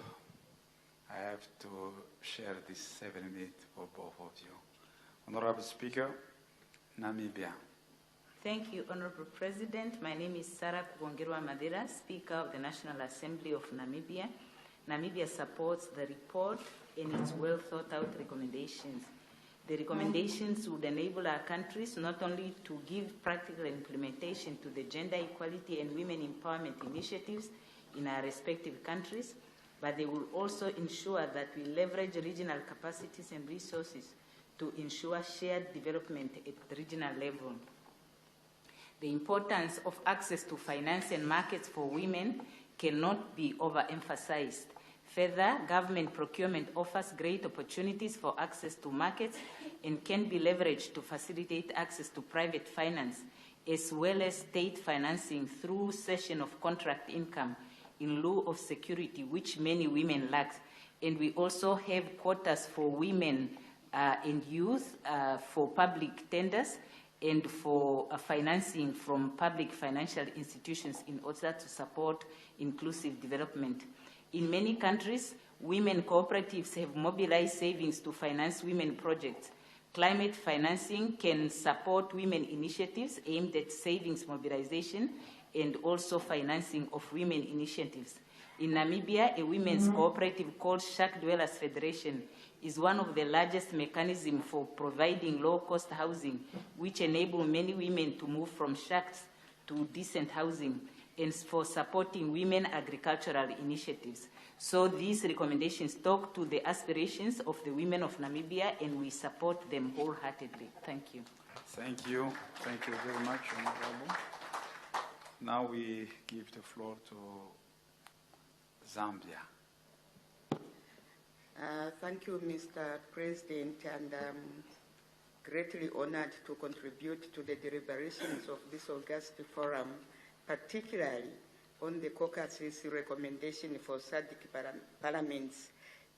Speaker 5: I have to share this 7 minutes for both of you. Honorable Speaker, Namibia.
Speaker 3: Thank you, Honorable President. My name is Sarah Kugongerwa Madera, Speaker of the National Assembly of Namibia. Namibia supports the report and its well-thought-out recommendations. The recommendations would enable our countries not only to give practical implementation to the gender equality and women empowerment initiatives in our respective countries, but they will also ensure that we leverage regional capacities and resources to ensure shared development at the regional level. The importance of access to finance and markets for women cannot be overemphasized. Further, government procurement offers great opportunities for access to markets and can be leveraged to facilitate access to private finance, as well as state financing through cession of contract income in lieu of security, which many women lack. And we also have quotas for women and youth for public tenders and for financing from public financial institutions in order to support inclusive development. In many countries, women cooperatives have mobilized savings to finance women projects. Climate financing can support women initiatives aimed at savings mobilization and also financing of women initiatives. In Namibia, a women's cooperative called Shack Dwellers Federation is one of the largest mechanisms for providing low-cost housing, which enable many women to move from shacks to decent housing, and for supporting women agricultural initiatives. So these recommendations talk to the aspirations of the women of Namibia, and we support them wholeheartedly. Thank you.
Speaker 5: Thank you. Thank you very much, Honorable. Now we give the floor to Zambia.
Speaker 16: Thank you, Mr. President, and I'm greatly honored to contribute to the deliberations of this August forum, particularly on the caucus's recommendation for SADC parliaments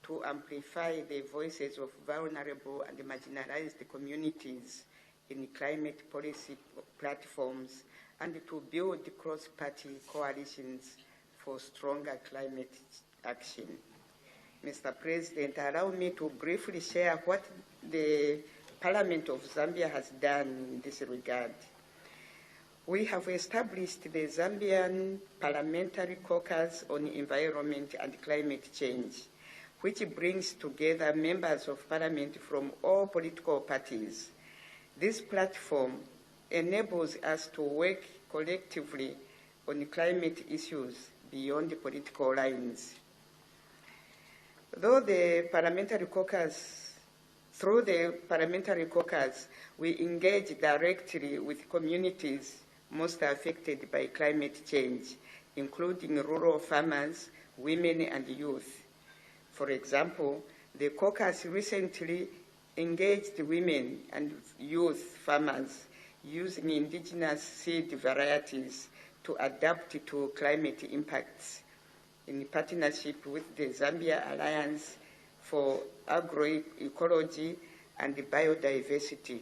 Speaker 16: to amplify the voices of vulnerable and marginalized communities in climate policy platforms and to build cross-party coalitions for stronger climate action. Mr. President, allow me to briefly share what the Parliament of Zambia has done in this regard. We have established the Zambian Parliamentary Caucus on Environment and Climate Change, which brings together members of Parliament from all political parties. This platform enables us to work collectively on climate issues beyond the political lines. Through the Parliamentary Caucus, we engage directly with communities most affected by climate change, including rural farmers, women, and youth. For example, the caucus recently engaged women and youth farmers using indigenous seed varieties to adapt to climate impacts in partnership with the Zambia Alliance for Agroecology and Biodiversity.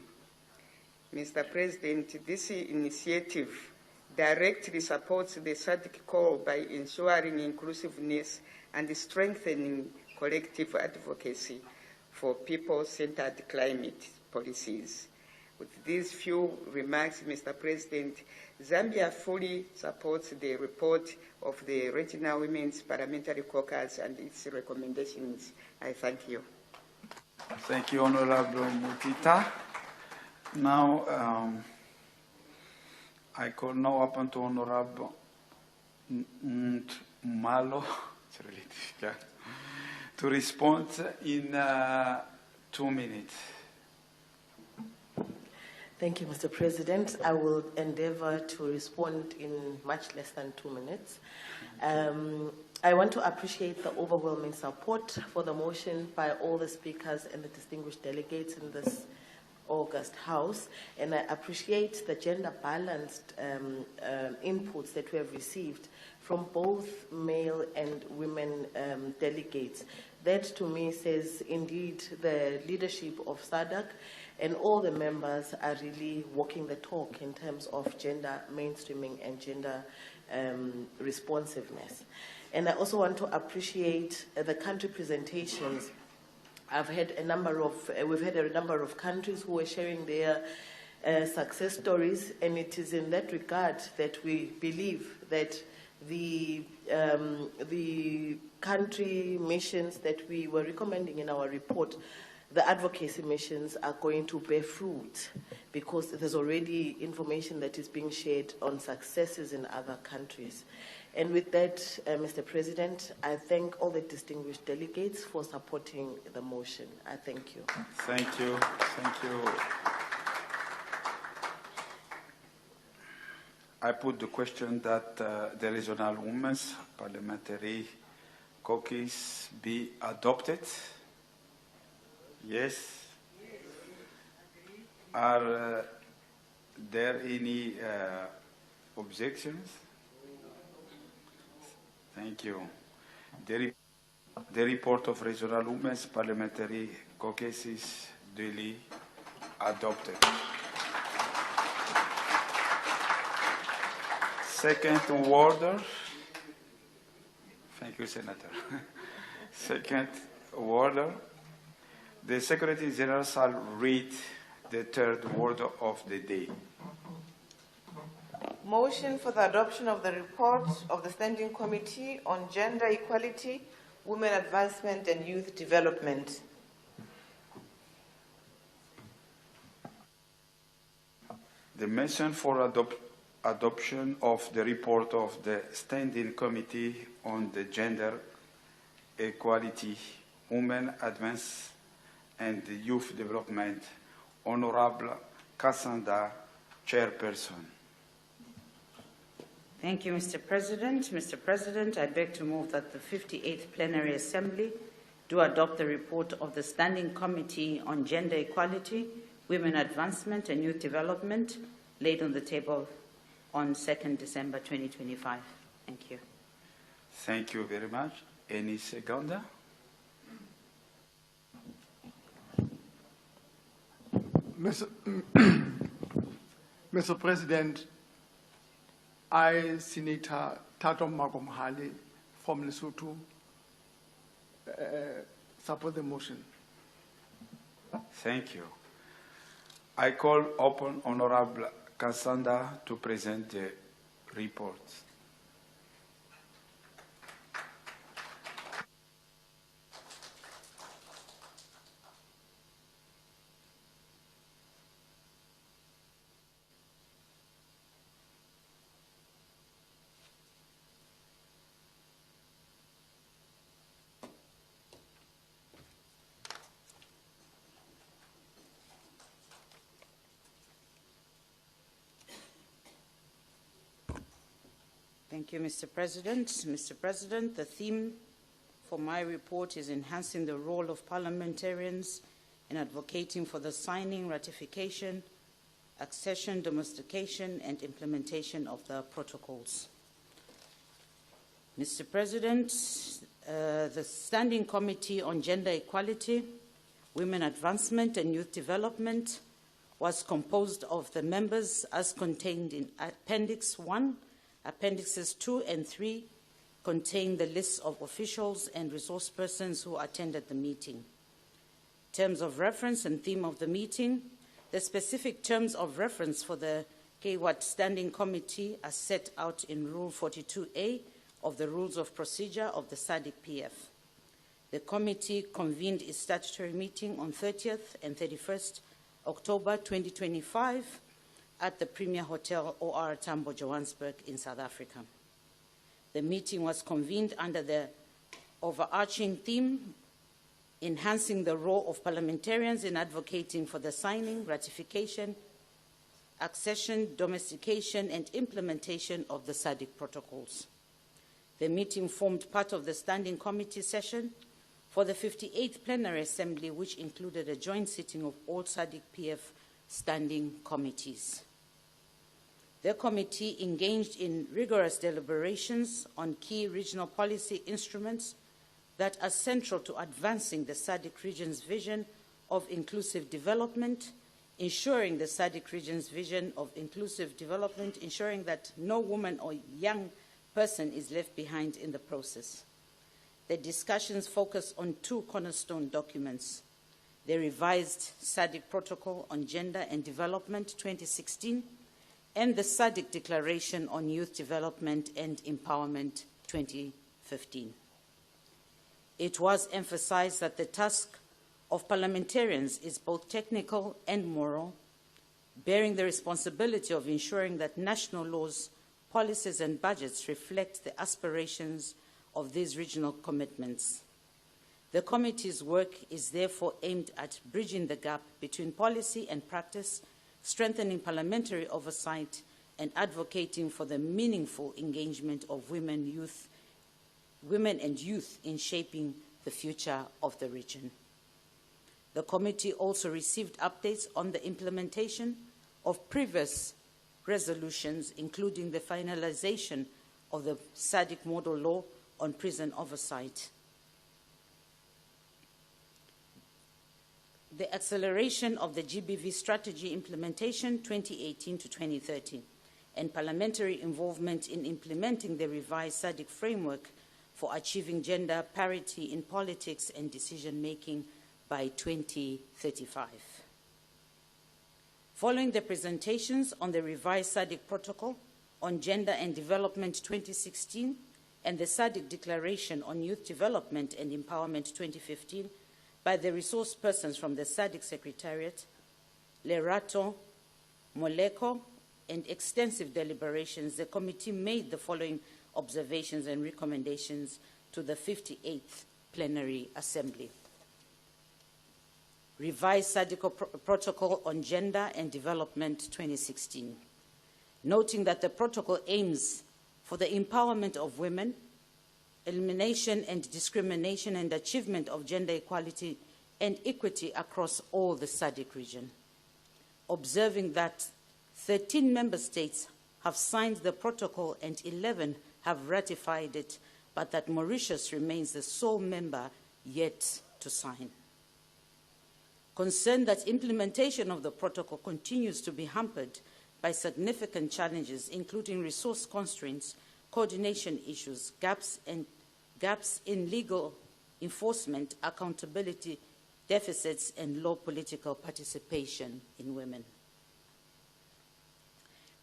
Speaker 16: Mr. President, this initiative directly supports the SADC call by ensuring inclusiveness and strengthening collective advocacy for people-centered climate policies. With these few remarks, Mr. President, Zambia fully supports the report of the Regional Women's Parliamentary Caucus and its recommendations. I thank you.
Speaker 7: Thank you, Honorable Mutita. Now, I call now upon to Honorable Nxumalo, it's really difficult, to respond in 2 minutes.
Speaker 9: Thank you, Mr. President. I will endeavor to respond in much less than 2 minutes. I want to appreciate the overwhelming support for the motion by all the speakers and the distinguished delegates in this August House, and I appreciate the gender-balanced inputs that we have received from both male and women delegates. That to me says indeed the leadership of SADC and all the members are really walking the talk in terms of gender mainstreaming and gender responsiveness. And I also want to appreciate the country presentations. We've had a number of countries who are sharing their success stories, and it is in that regard that we believe that the country missions that we were recommending in our report, the advocacy missions, are going to bear fruit because there's already information that is being shared on successes in other countries. And with that, Mr. President, I thank all the distinguished delegates for supporting the motion. I thank you.
Speaker 7: Thank you. Thank you. I put the question that the Regional Women's Parliamentary Caucus be adopted. Yes. Are there any objections? Thank you. The report of Regional Women's Parliamentary Caucus is duly adopted. Second order. Thank you, Senator. Second order. The Secretary General shall read the third order of the day.
Speaker 6: Motion for the adoption of the report of the Standing Committee on Gender Equality, Women Advancement and Youth Development.
Speaker 7: The motion for adoption of the report of the Standing Committee on the Gender Equality, Women Advancement and Youth Development, Honorable Kasanda, Chairperson.
Speaker 20: Thank you, Mr. President. Mr. President, I beg to move that the 58th Plenary Assembly do adopt the report of the Standing Committee on Gender Equality, Women Advancement and Youth Development laid on the table on 2nd December 2025. Thank you.
Speaker 7: Thank you very much. Any seconder?
Speaker 21: Mr. President, I, Senator Thato Mohale from Lesotho, support the motion.
Speaker 7: Thank you. I call upon Honorable Kasanda to present the report.
Speaker 20: Thank you, Mr. President. Mr. President, the theme for my report is enhancing the role of parliamentarians in advocating for the signing, ratification, accession, domestication, and implementation of the protocols. Mr. President, the Standing Committee on Gender Equality, Women Advancement and Youth Development was composed of the members as contained in Appendix 1. Appendixes 2 and 3 contain the lists of officials and resource persons who attended the meeting. Terms of reference and theme of the meeting. The specific terms of reference for the KWAT Standing Committee are set out in Rule 42A of the Rules of Procedure of the SADC-PF. The committee convened its statutory meeting on 30th and 31st October 2025 at the Premier Hotel OR Tambo, Johannesburg in South Africa. The meeting was convened under the overarching theme, enhancing the role of parliamentarians in advocating for the signing, ratification, accession, domestication, and implementation of the SADC protocols. The meeting formed part of the Standing Committee session for the 58th Plenary Assembly, which included a joint sitting of all SADC-PF standing committees. The committee engaged in rigorous deliberations on key regional policy instruments that are central to advancing the SADC region's vision of inclusive development, ensuring the SADC region's vision of inclusive development, ensuring that no woman or young person is left behind in the process. The discussions focus on two cornerstone documents: the revised SADC Protocol on Gender and Development 2016 and the SADC Declaration on Youth Development and Empowerment 2015. It was emphasized that the task of parliamentarians is both technical and moral, bearing the responsibility of ensuring that national laws, policies, and budgets reflect the aspirations of these regional commitments. The committee's work is therefore aimed at bridging the gap between policy and practice, strengthening parliamentary oversight, and advocating for the meaningful engagement of women and youth in shaping the future of the region. The committee also received updates on the implementation of previous resolutions, including the finalization of the SADC Model Law on Prison Oversight, the acceleration of the GBV strategy implementation 2018 to 2030, and parliamentary involvement in implementing the revised SADC framework for achieving gender parity in politics and decision-making by 2035. Following the presentations on the revised SADC Protocol on Gender and Development 2016 and the SADC Declaration on Youth Development and Empowerment 2015, by the resource persons from the SADC Secretariat, Lerato, Moleko, and extensive deliberations, the committee made the following observations and recommendations to the 58th Plenary Assembly. Revised SADC Protocol on Gender and Development 2016, noting that the protocol aims for the empowerment of women, elimination and discrimination, and achievement of gender equality and equity across all the SADC region. Observing that 13 member states have signed the protocol and 11 have have ratified it, but that Mauritius remains the sole member yet to sign. Concerned that implementation of the protocol continues to be hampered by significant challenges, including resource constraints, coordination issues, gaps in legal enforcement, accountability deficits, and low political participation in women.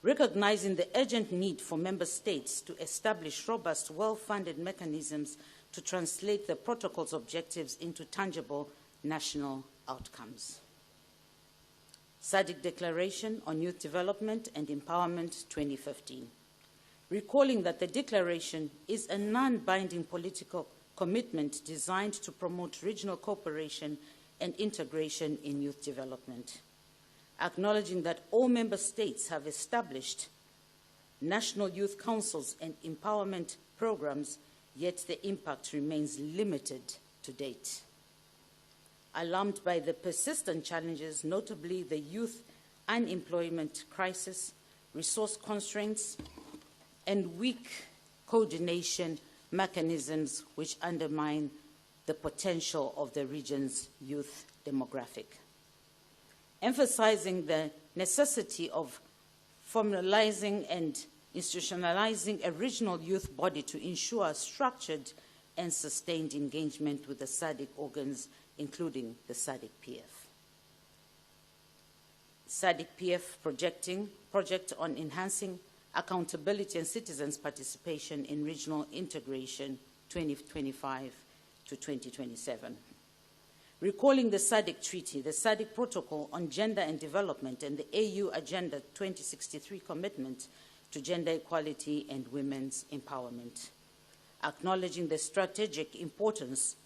Speaker 20: Recognizing the urgent need for member states to establish robust, well-funded mechanisms to translate the protocol's objectives into tangible national outcomes. SADC Declaration on Youth Development and Empowerment 2015. Recalling that the declaration is a non-binding political commitment designed to promote regional cooperation and integration in youth development. Acknowledging that all member states have established national youth councils and empowerment programs, yet the impact remains limited to date. Alarmed by the persistent challenges, notably the youth unemployment crisis, resource constraints, and weak coordination mechanisms which undermine the potential of the region's youth demographic. Emphasizing the necessity of formalizing and institutionalizing a regional youth body to ensure structured and sustained engagement with the SADC organs, including the SADC-PF. SADC-PF project on enhancing accountability and citizens' participation in regional integration 2025 to 2027. Recalling the SADC Treaty, the SADC Protocol on Gender and Development, and the AU Agenda 2063 commitment to gender equality and women's empowerment. Acknowledging the strategic importance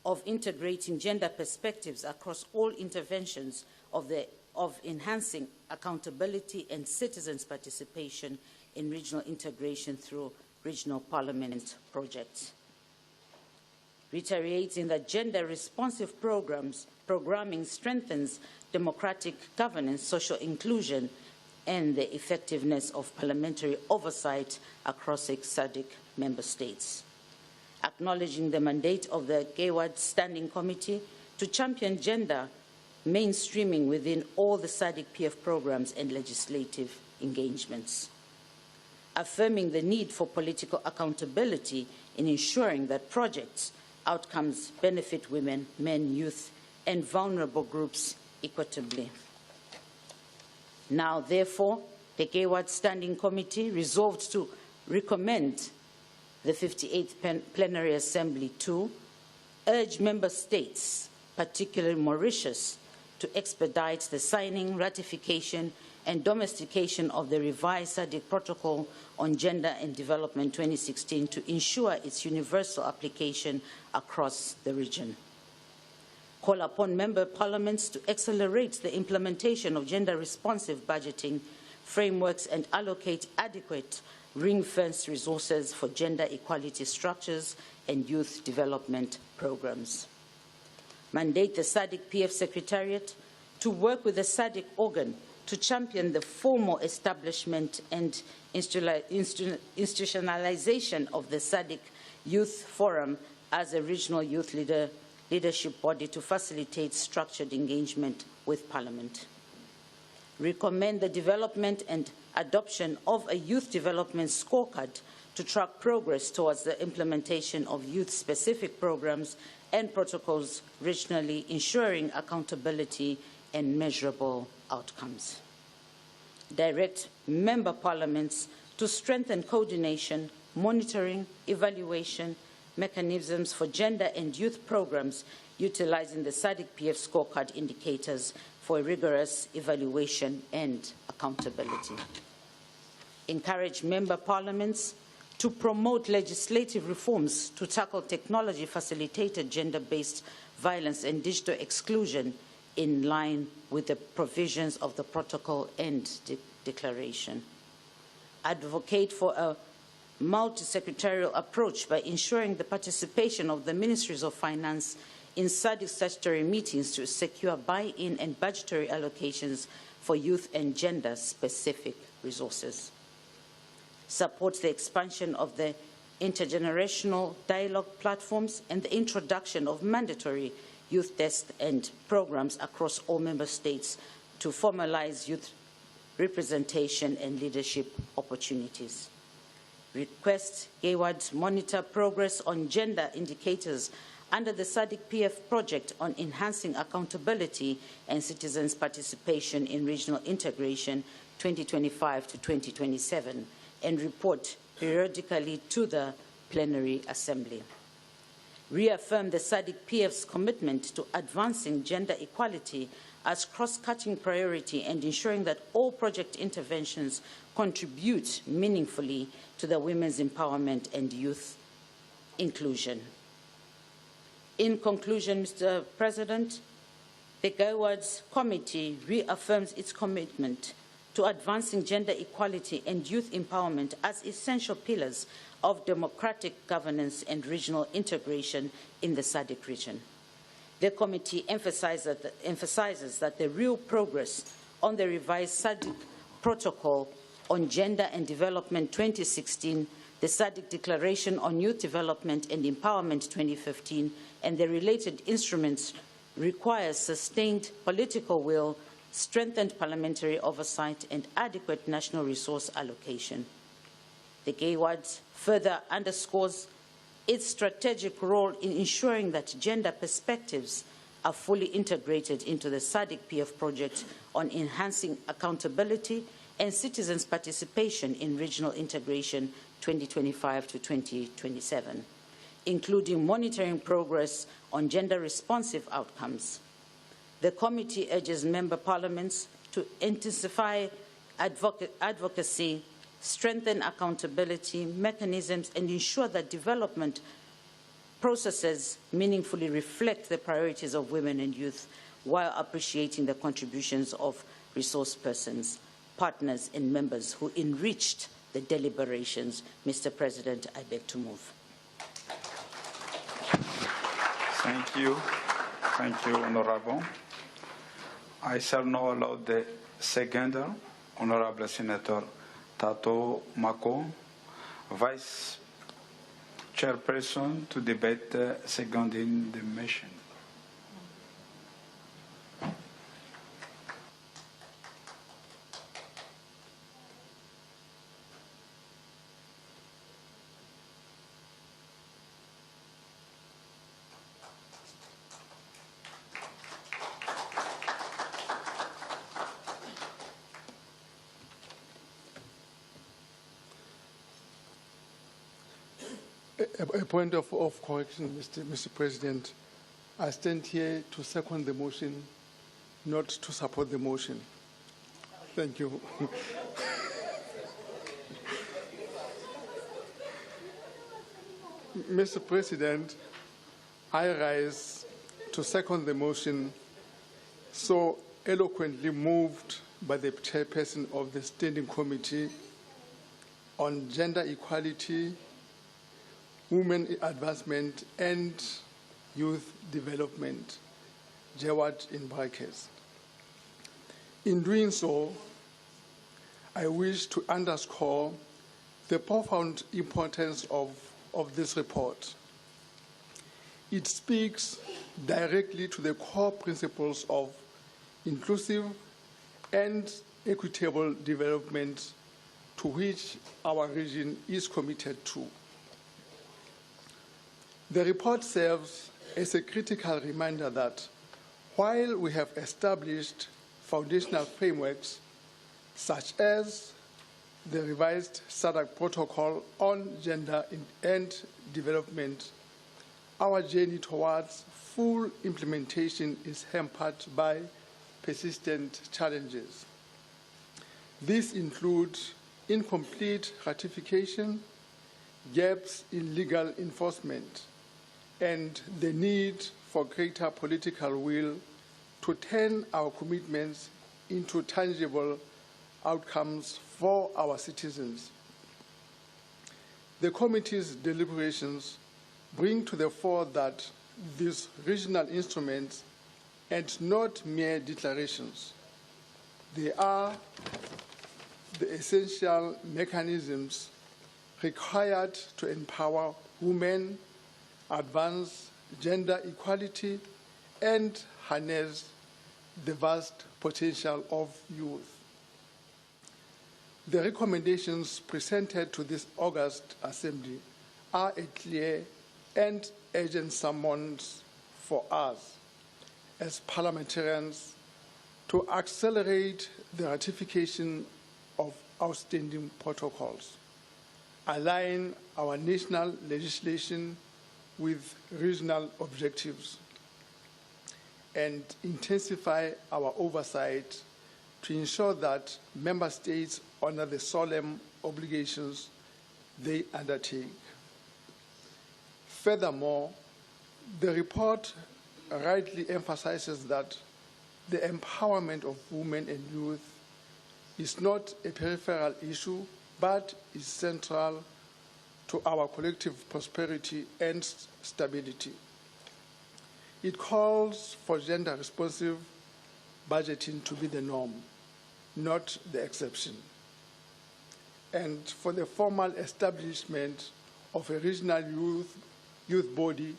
Speaker 20: of integrating gender perspectives across all interventions of enhancing accountability and citizens' participation in regional integration through regional parliament projects. Reiterating that gender-responsive programming strengthens democratic governance, social inclusion, and the effectiveness of parliamentary oversight across SADC member states. Acknowledging the mandate of the GAWAD Standing Committee to champion gender mainstreaming within all the SADC-PF programs and legislative engagements. Affirming the need for political accountability in ensuring that projects' outcomes benefit women, men, youth, and vulnerable groups equitably. Now, therefore, the GAWAD Standing Committee resolved to recommend the 58th Plenary Assembly to urge member states, particularly Mauritius, to expedite the signing, ratification, and domestication of the revised SADC Protocol on Gender and Development 2016 to ensure its universal application across the region. Call upon member parliaments to accelerate the implementation of gender-responsive budgeting frameworks and allocate adequate ring-fenced resources for gender equality structures and youth development programs. Mandate the SADC-PF Secretariat to work with the SADC organ to champion the formal establishment and institutionalization of the SADC Youth Forum as a regional youth leadership body to facilitate structured engagement with Parliament. Recommend the development and adoption of a youth development scorecard to track progress towards the implementation of youth-specific programs and protocols regionally, ensuring accountability and measurable outcomes. Direct member parliaments to strengthen coordination, monitoring, evaluation, mechanisms for gender and youth programs utilizing the SADC-PF scorecard indicators for rigorous evaluation and accountability. Encourage member parliaments to promote legislative reforms to tackle technology-facilitated gender-based violence and digital exclusion in line with the provisions of the protocol and declaration. Advocate for a multi-secretarial approach by ensuring the participation of the Ministries of Finance in SADC statutory meetings to secure buy-in and budgetary allocations for youth and gender-specific resources. supports the expansion of the intergenerational dialogue platforms and the introduction of mandatory youth desks and programs across all member states to formalize youth representation and leadership opportunities. Request GAIWAD monitor progress on gender indicators under the SADC PF project on enhancing accountability and citizens' participation in regional integration 2025 to 2027 and report periodically to the Plenary Assembly. Reaffirm the SADC PF's commitment to advancing gender equality as cross-cutting priority and ensuring that all project interventions contribute meaningfully to the women's empowerment and youth inclusion. In conclusion, Mr. President, the GAIWAD Committee reaffirms its commitment to advancing gender equality and youth empowerment as essential pillars of democratic governance and regional integration in the SADC region. The committee emphasizes that the real progress on the revised SADC Protocol on Gender and Development 2016, the SADC Declaration on Youth Development and Empowerment 2015, and the related instruments requires sustained political will, strengthened parliamentary oversight, and adequate national resource allocation. The GAIWAD further underscores its strategic role in ensuring that gender perspectives are fully integrated into the SADC PF project on enhancing accountability and citizens' participation in regional integration 2025 to 2027, including monitoring progress on gender-responsive outcomes. The committee urges member parliaments to intensify advocacy, strengthen accountability mechanisms, and ensure that development processes meaningfully reflect the priorities of women and youth while appreciating the contributions of resource persons, partners, and members who enriched the deliberations. Mr. President, I beg to move.
Speaker 5: Thank you. Thank you, Honorable. I shall now allow the seconder, Honorable Senator Thato Mako, Vice Chairperson, to debate seconding the motion.
Speaker 21: A point of correction, Mr. President. I stand here to second the motion, not to support the motion. Thank you. Mr. President, I rise to second the motion so eloquently moved by the Chairperson of the Standing Committee on Gender Equality, Women Advancement and Youth Development, GAIWAD in brackets. In doing so, I wish to underscore the profound importance of this report. It speaks directly to the core principles of inclusive and equitable development to which our region is committed to. The report serves as a critical reminder that while we have established foundational frameworks such as the revised SADC Protocol on Gender and Development, our journey towards full implementation is hampered by persistent challenges. These include incomplete ratification, gaps in legal enforcement, and the need for greater political will to turn our commitments into tangible outcomes for our citizens. The committee's deliberations bring to the fore that these regional instruments are not mere declarations. They are the essential mechanisms required to empower women, advance gender equality, and harness the vast potential of youth. The recommendations presented to this August Assembly are a clear and urgent summons for us as parliamentarians to accelerate the ratification of outstanding protocols, align our national legislation with regional objectives, and intensify our oversight to ensure that member states honor the solemn obligations they undertake. Furthermore, the report rightly emphasizes that the empowerment of women and youth is not a peripheral issue, but is central to our collective prosperity and stability. It calls for gender-responsive budgeting to be the norm, not the exception, and for the formal establishment of a regional youth body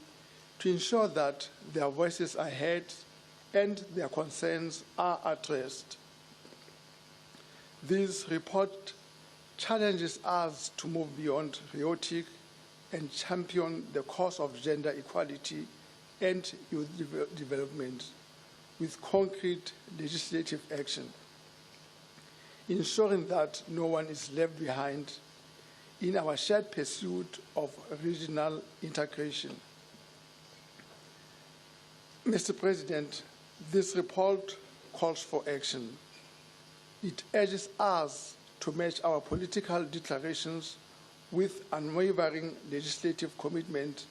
Speaker 21: to ensure that their voices are heard and their concerns are addressed. This report challenges us to move beyond rhetoric and champion the cause of gender equality and youth development with concrete legislative action, ensuring that no one is left behind in our shared pursuit of regional integration. Mr. President, this report calls for action. It urges us to match our political declarations with unwavering legislative commitment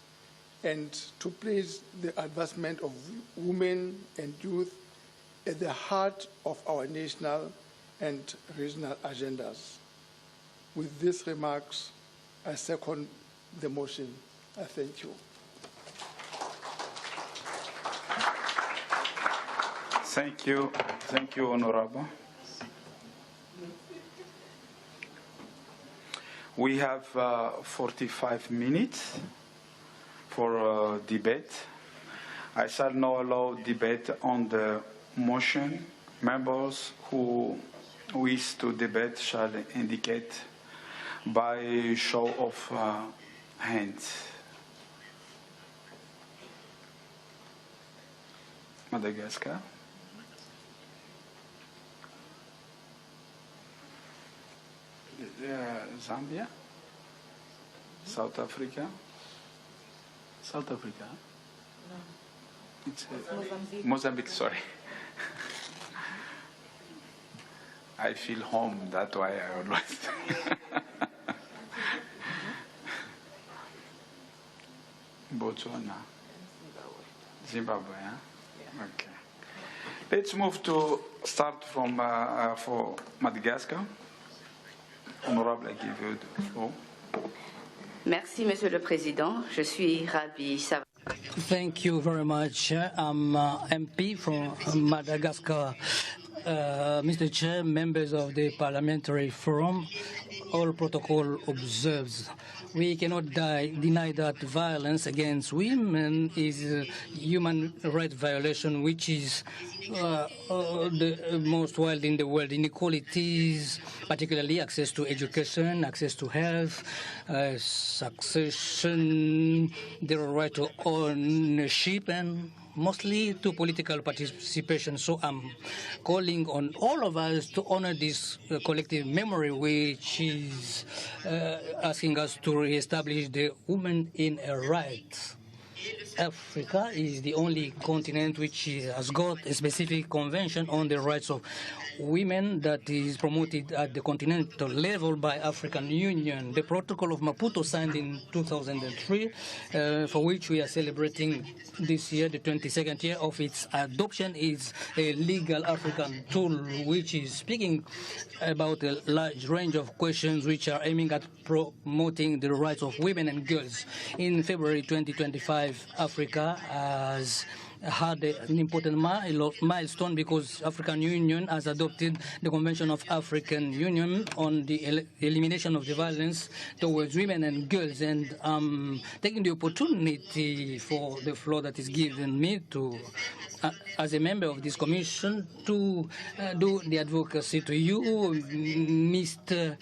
Speaker 21: and to place the advancement of women and youth at the heart of our national and regional agendas. With these remarks, I second the motion. I thank you.
Speaker 5: Thank you. Thank you, Honorable. We have 45 minutes for debate. I shall now allow debate on the motion. Members who wish to debate shall indicate by show of hands. Madagascar. Zambia. South Africa. South Africa.
Speaker 6: No.
Speaker 5: It's
Speaker 6: Mozambique.
Speaker 5: Mozambique, sorry. I feel home, that's why I always. Botswana. Zimbabwe, huh? Yeah. Okay. Let's move to start from for Madagascar. Honorable, I give you the floor.
Speaker 4: Merci, Monsieur le Président. Je suis ravie.
Speaker 22: Thank you very much. I'm MP from Madagascar. Mr. Chair, members of the Parliamentary Forum, all protocol observes. We cannot deny that violence against women is a human rights violation, which is the most wild in the world. Inequalities, particularly access to education, access to health, succession, the right to ownership, and mostly to political participation. So I'm calling on all of us to honor this collective memory, which is asking us to reestablish the woman in a right. Africa is the only continent which has got a specific convention on the rights of women that is promoted at the continental level by African Union. The Protocol of Maputo signed in 2003, for which we are celebrating this year, the 22nd year of its adoption, is a legal African tool which is speaking about a large range of questions which are aiming at promoting the rights of women and girls. In February 2025, Africa has had an important milestone because African Union has adopted the Convention of African Union on the elimination of the violence towards women and girls, and taking the opportunity for the floor that is given me to, as a member of this commission, to do the advocacy to you, Mr.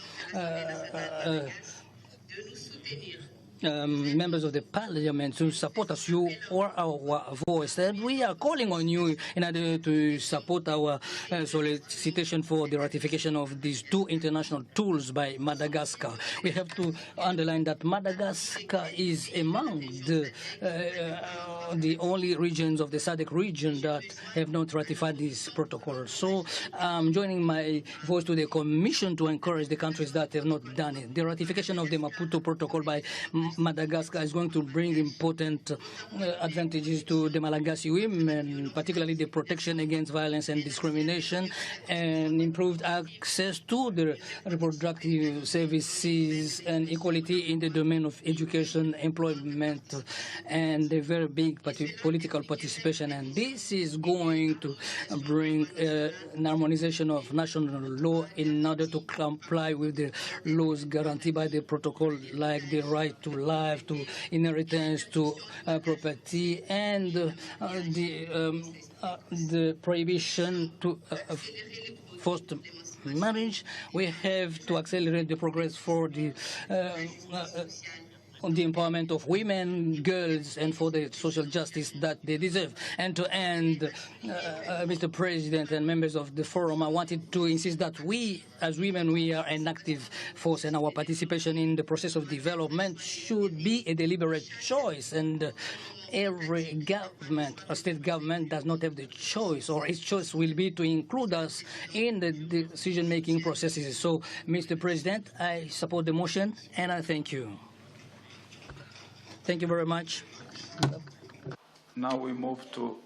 Speaker 22: Members of the Parliament, to support us. You are our voice, and we are calling on you in order to support our solicitation for the ratification of these two international tools by Madagascar. We have to underline that Madagascar is among the only regions of the SADC region that have not ratified this protocol. So I'm joining my voice to the Commission to encourage the countries that have not done it. The ratification of the Maputo Protocol by Madagascar is going to bring important advantages to the Malagasy women, particularly the protection against violence and discrimination, and improved access to the reproductive services and equality in the domain of education, employment, and a very big political participation. And this is going to bring an harmonization of national law in order to comply with the laws guaranteed by the protocol, like the right to life, to inheritance, to property, and the prohibition to forced marriage. We have to accelerate the progress for the on the empowerment of women, girls, and for the social justice that they deserve. And to end, Mr. President and members of the forum, I wanted to insist that we, as women, we are an active force, and our participation in the process of development should be a deliberate choice. And every government, or state government, does not have the choice, or its choice will be to include us in the decision-making processes. So, Mr. President, I support the motion, and I thank you. Thank you very much.
Speaker 5: Now we move to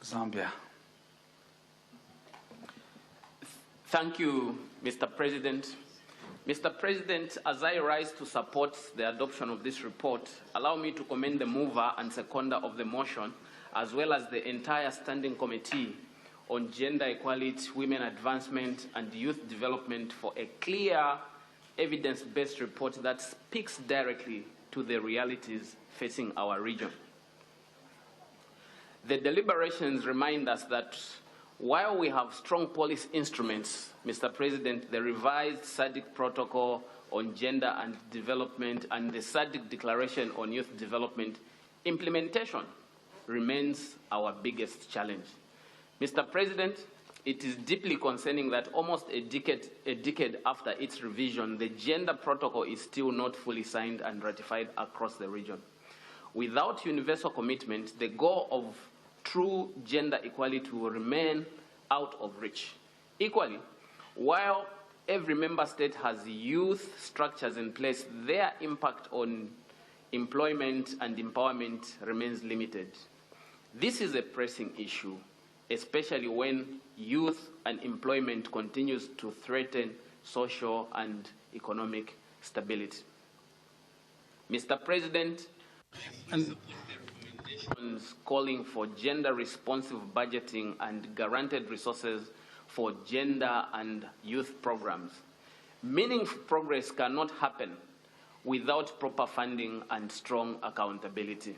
Speaker 5: Zambia.
Speaker 14: Thank you, Mr. President. Mr. President, as I rise to support the adoption of this report, allow me to commend the mover and seconder of the motion, as well as the entire Standing Committee on Gender Equality, Women Advancement, and Youth Development for a clear, evidence-based report that speaks directly to the realities facing our region. The deliberations remind us that while we have strong policy instruments, Mr. President, the revised SADC Protocol on Gender and Development and the SADC Declaration on Youth Development, implementation remains our biggest challenge. Mr. President, it is deeply concerning that almost a decade after its revision, the Gender Protocol is still not fully signed and ratified across the region. Without universal commitment, the goal of true gender equality will remain out of reach. Equally, while every member state has youth structures in place, their impact on employment and empowerment remains limited. This is a pressing issue, especially when youth unemployment continues to threaten social and economic stability. Mr. President, calling for gender-responsive budgeting and guaranteed resources for gender and youth programs. Meaningful progress cannot happen without proper funding and strong accountability.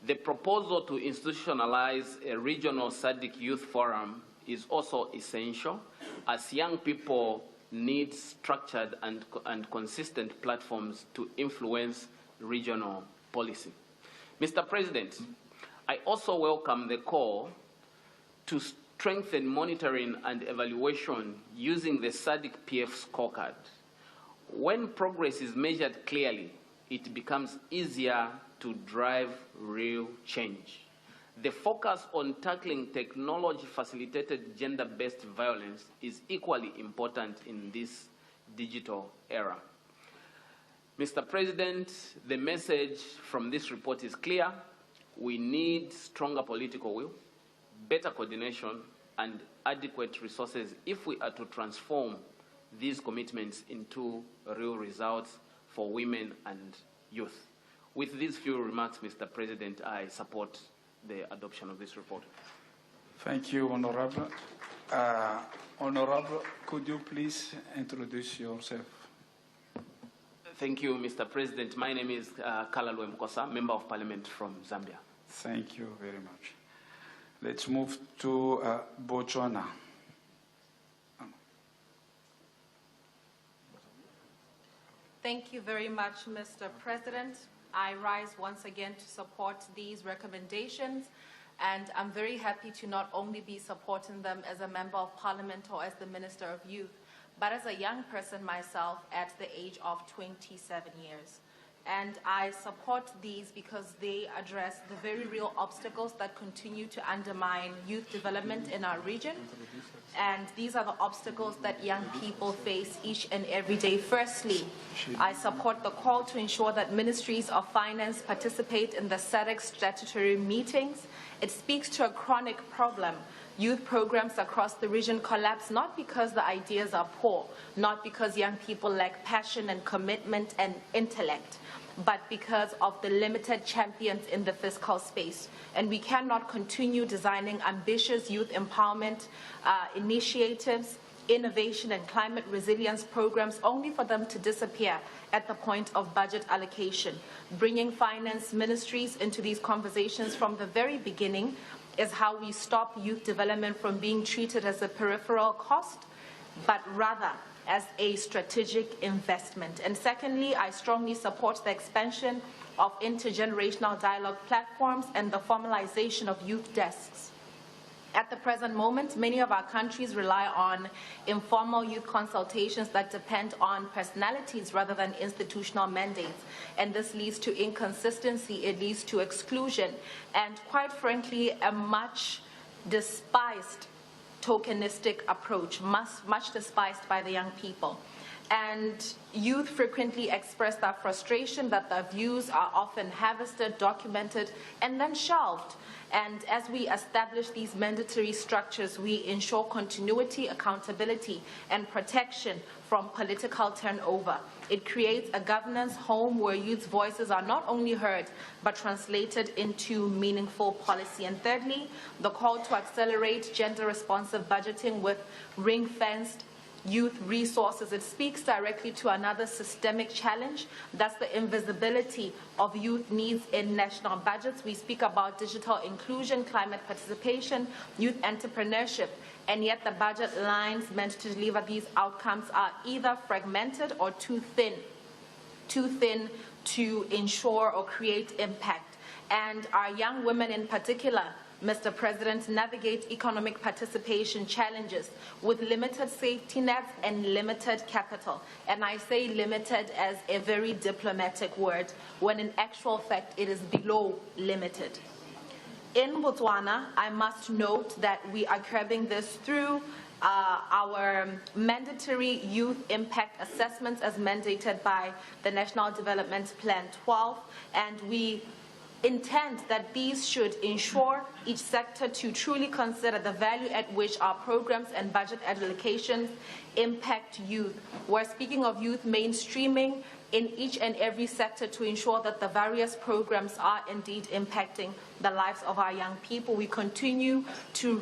Speaker 14: The proposal to institutionalize a regional SADC Youth Forum is also essential, as young people need structured and consistent platforms to influence regional policy. Mr. President, I also welcome the call to strengthen monitoring and evaluation using the SADC PF scorecard. When progress is measured clearly, it becomes easier to drive real change. The focus on tackling technology-facilitated gender-based violence is equally important in this digital era. Mr. President, the message from this report is clear. We need stronger political will, better coordination, and adequate resources if we are to transform these commitments into real results for women and youth. With these few remarks, Mr. President, I support the adoption of this report.
Speaker 7: Thank you, Honorable. Honorable, could you please introduce yourself?
Speaker 14: Thank you, Mr. President. My name is Kalalwe Mkosa, Member of Parliament from Zambia.
Speaker 7: Thank you very much. Let's move to Botswana.
Speaker 18: Thank you very much, Mr. President. I rise once again to support these recommendations, and I'm very happy to not only be supporting them as a Member of Parliament or as the Minister of Youth, but as a young person myself at the age of 27 years. And I support these because they address the very real obstacles that continue to undermine youth development in our region. And these are the obstacles that young people face each and every day. Firstly, I support the call to ensure that ministries of finance participate in the SADC statutory meetings. It speaks to a chronic problem. Youth programs across the region collapse not because the ideas are poor, not because young people lack passion and commitment and intellect, but because of the limited champions in the fiscal space. And we cannot continue designing ambitious youth empowerment initiatives, innovation and climate resilience programs only for them to disappear at the point of budget allocation. Bringing finance ministries into these conversations from the very beginning is how we stop youth development from being treated as a peripheral cost, but rather as a strategic investment. And secondly, I strongly support the expansion of intergenerational dialogue platforms and the formalization of youth desks. At the present moment, many of our countries rely on informal youth consultations that depend on personalities rather than institutional mandates. And this leads to inconsistency, it leads to exclusion, and quite frankly, a much despised tokenistic approach, much despised by the young people. And youth frequently express their frustration that their views are often harvested, documented, and then shelved. And as we establish these mandatory structures, we ensure continuity, accountability, and protection from political turnover. It creates a governance home where youth's voices are not only heard, but translated into meaningful policy. And thirdly, the call to accelerate gender-responsive budgeting with ring-fenced youth resources. It speaks directly to another systemic challenge. That's the invisibility of youth needs in national budgets. We speak about digital inclusion, climate participation, youth entrepreneurship, and yet the budget lines meant to deliver these outcomes are either fragmented or too thin to ensure or create impact. And our young women in particular, Mr. President, navigate economic participation challenges with limited safety nets and limited capital. And I say limited as a very diplomatic word, when in actual fact it is below limited. In Botswana, I must note that we are curbing this through our mandatory youth impact assessments as mandated by the National Development Plan 12, and we intend that these should ensure each sector to truly consider the value at which our programs and budget allocations impact youth. We're speaking of youth mainstreaming in each and every sector to ensure that the various programs are indeed impacting the lives of our young people. We continue to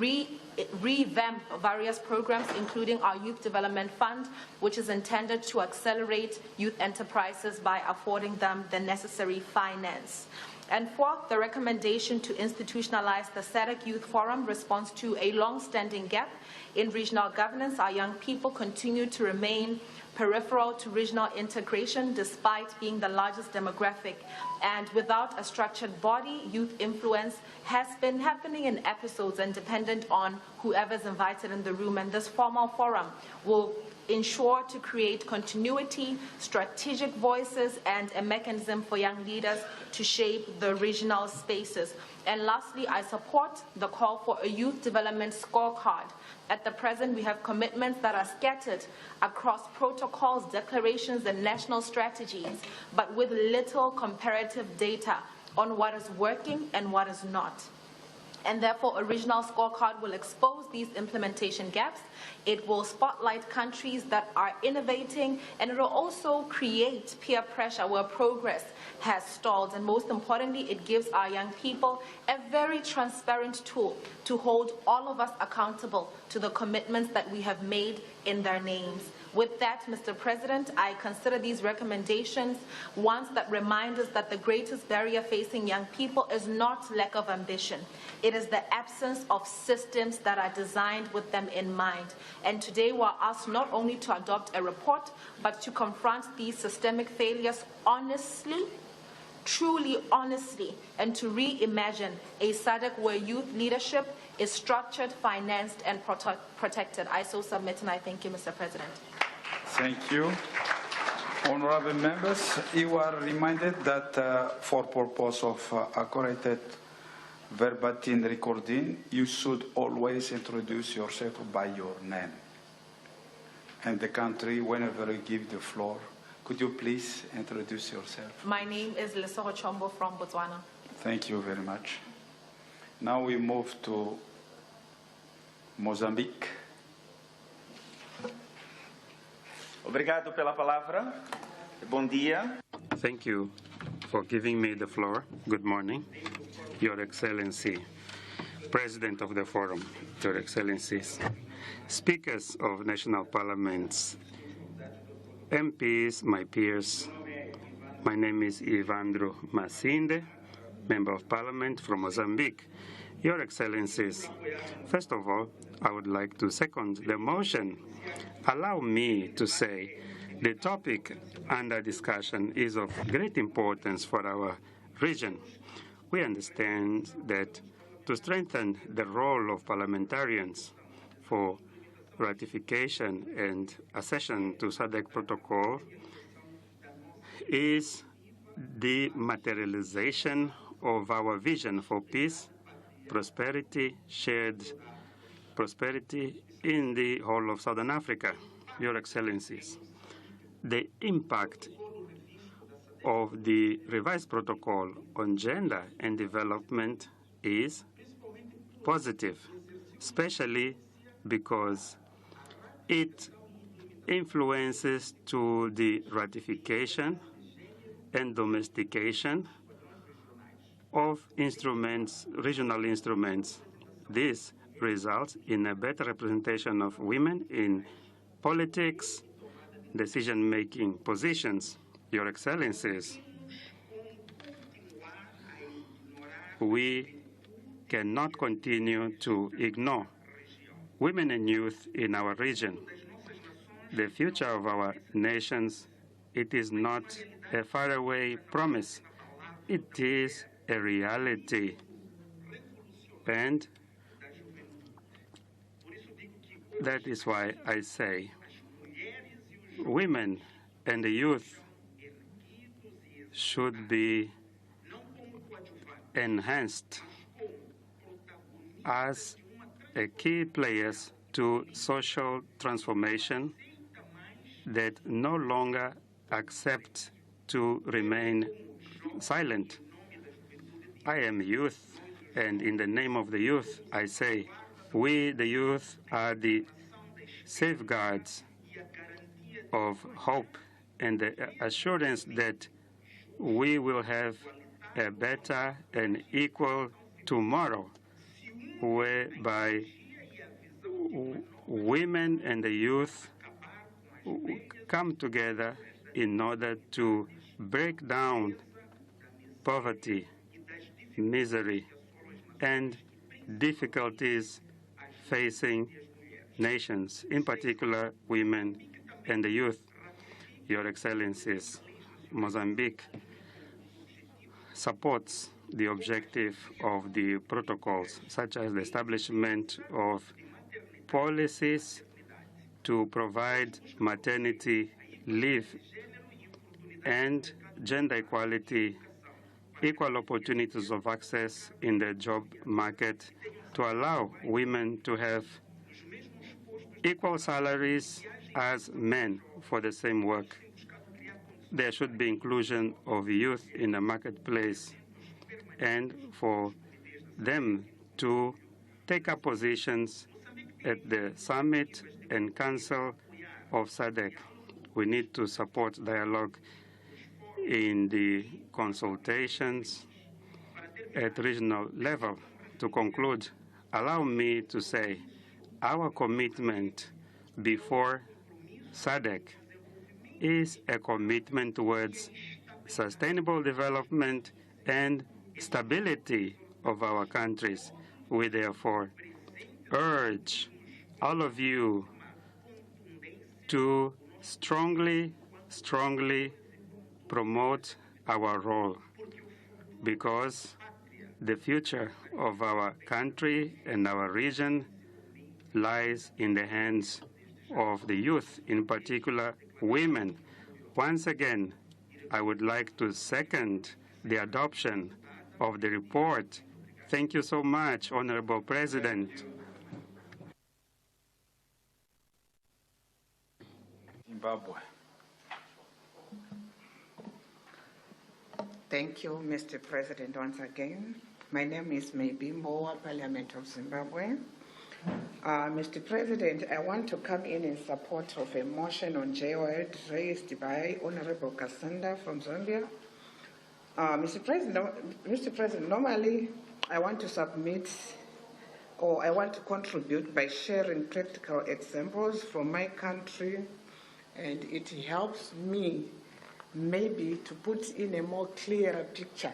Speaker 18: revamp various programs, including our Youth Development Fund, which is intended to accelerate youth enterprises by affording them the necessary finance. And fourth, the recommendation to institutionalize the SADC Youth Forum responds to a long-standing gap in regional governance. Our young people continue to remain peripheral to regional integration despite being the largest demographic. And without a structured body, youth influence has been happening in episodes and dependent on whoever's invited in the room. And this formal forum will ensure to create continuity, strategic voices, and a mechanism for young leaders to shape the regional spaces. And lastly, I support the call for a youth development scorecard. At the present, we have commitments that are scattered across protocols, declarations, and national strategies, but with little comparative data on what is working and what is not. and therefore a regional scorecard will expose these implementation gaps. It will spotlight countries that are innovating, and it will also create peer pressure where progress has stalled. And most importantly, it gives our young people a very transparent tool to hold all of us accountable to the commitments that we have made in their names. With that, Mr. President, I consider these recommendations ones that remind us that the greatest barrier facing young people is not lack of ambition. It is the absence of systems that are designed with them in mind. And today we're asked not only to adopt a report, but to confront these systemic failures honestly, truly honestly, and to reimagine a SADC where youth leadership is structured, financed, and protected. I so submit, and I thank you, Mr. President.
Speaker 5: Thank you. Honorable members, you are reminded that for purpose of accurate verbatim recording, you should always introduce yourself by your name and the country whenever you give the floor. Could you please introduce yourself?
Speaker 18: My name is Lesotho Chombo from Botswana.
Speaker 5: Thank you very much. Now we move to Mozambique.
Speaker 1: Obrigado pela palavra. Bom dia.
Speaker 2: Thank you for giving me the floor. Good morning, Your Excellency, President of the Forum, Your Excellencies, Speakers of national parliaments, MPs, my peers. My name is Ivandro Masinde, Member of Parliament from Mozambique. Your Excellencies, first of all, I would like to second the motion. Allow me to say the topic under discussion is of great importance for our region. We understand that to strengthen the role of parliamentarians for ratification and accession to SADC protocol is the materialization of our vision for peace, prosperity, shared prosperity in the whole of Southern Africa. Your Excellencies, the impact of the revised protocol on gender and development is positive, especially because it influences to the ratification and domestication of instruments, regional instruments. This results in a better representation of women in politics, decision-making positions. Your Excellencies, we cannot continue to ignore women and youth in our region. The future of our nations, it is not a faraway promise. It is a reality. And that is why I say women and the youth should be enhanced as a key players to social transformation that no longer accept to remain silent. I am youth, and in the name of the youth, I say, we, the youth, are the safeguards of hope and the assurance that we will have a better and equal tomorrow, whereby women and the youth come together in order to break down poverty, misery, and difficulties facing nations, in particular women and the youth. Your Excellencies, Mozambique supports the objective of the protocols, such as the establishment of policies to provide maternity leave and gender equality, equal opportunities of access in the job market, to allow women to have equal salaries as men for the same work. There should be inclusion of youth in the marketplace, and for them to take up positions at the summit and council of SADC. We need to support dialogue in the consultations at regional level. To conclude, allow me to say our commitment before SADC is a commitment towards sustainable development and stability of our countries. We therefore urge all of you to strongly promote our role, because the future of our country and our region lies in the hands of the youth, in particular women. Once again, I would like to second the adoption of the report. Thank you so much, Honorable President.
Speaker 5: Zimbabwe.
Speaker 16: Thank you, Mr. President, once again. My name is Mbowa, Parliament of Zimbabwe. Mr. President, I want to come in support of a motion on JOID raised by Honorable Kasanda from Zambia. Mr. President, normally I want to submit or I want to contribute by sharing practical examples from my country, and it helps me maybe to put in a more clearer picture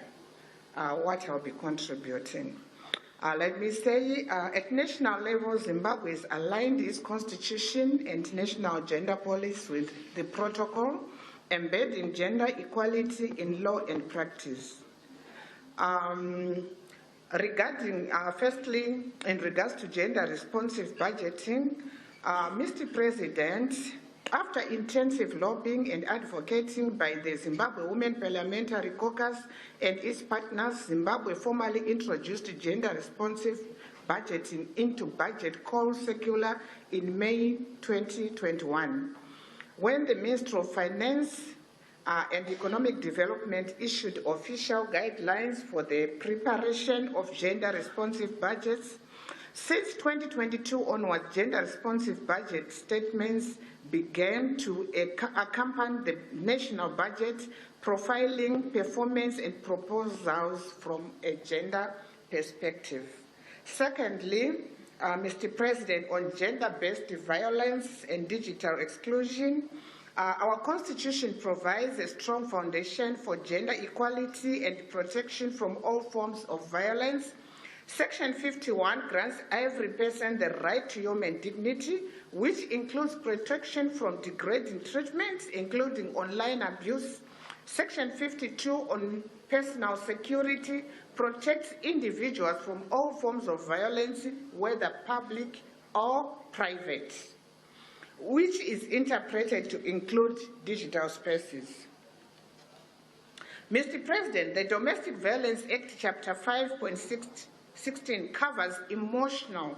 Speaker 16: what I'll be contributing. Let me say, at national level, Zimbabwe has aligned its constitution and national gender policy with the protocol, embedding gender equality in law and practice. Firstly, in regards to gender responsive budgeting, Mr. President, after intensive lobbying and advocating by the Zimbabwe Women Parliamentary Caucus and its partners, Zimbabwe formally introduced gender-responsive budgeting into Budget Call Circular in May 2021, when the Ministry of Finance and Economic Development issued official guidelines for the preparation of gender-responsive budgets. Since 2022 onward, gender-responsive budget statements began to accompany the national budget, profiling performance and proposals from a gender perspective. Secondly, Mr. President, on gender-based violence and digital exclusion, our Constitution provides a strong foundation for gender equality and protection from all forms of violence. Section 51 grants every person the right to human dignity, which includes protection from degrading treatment, including online abuse. Section 52 on personal security protects individuals from all forms of violence, whether public or private, which is interpreted to include digital spaces. Mr. President, the Domestic Violence Act, Chapter 5.16 covers emotional,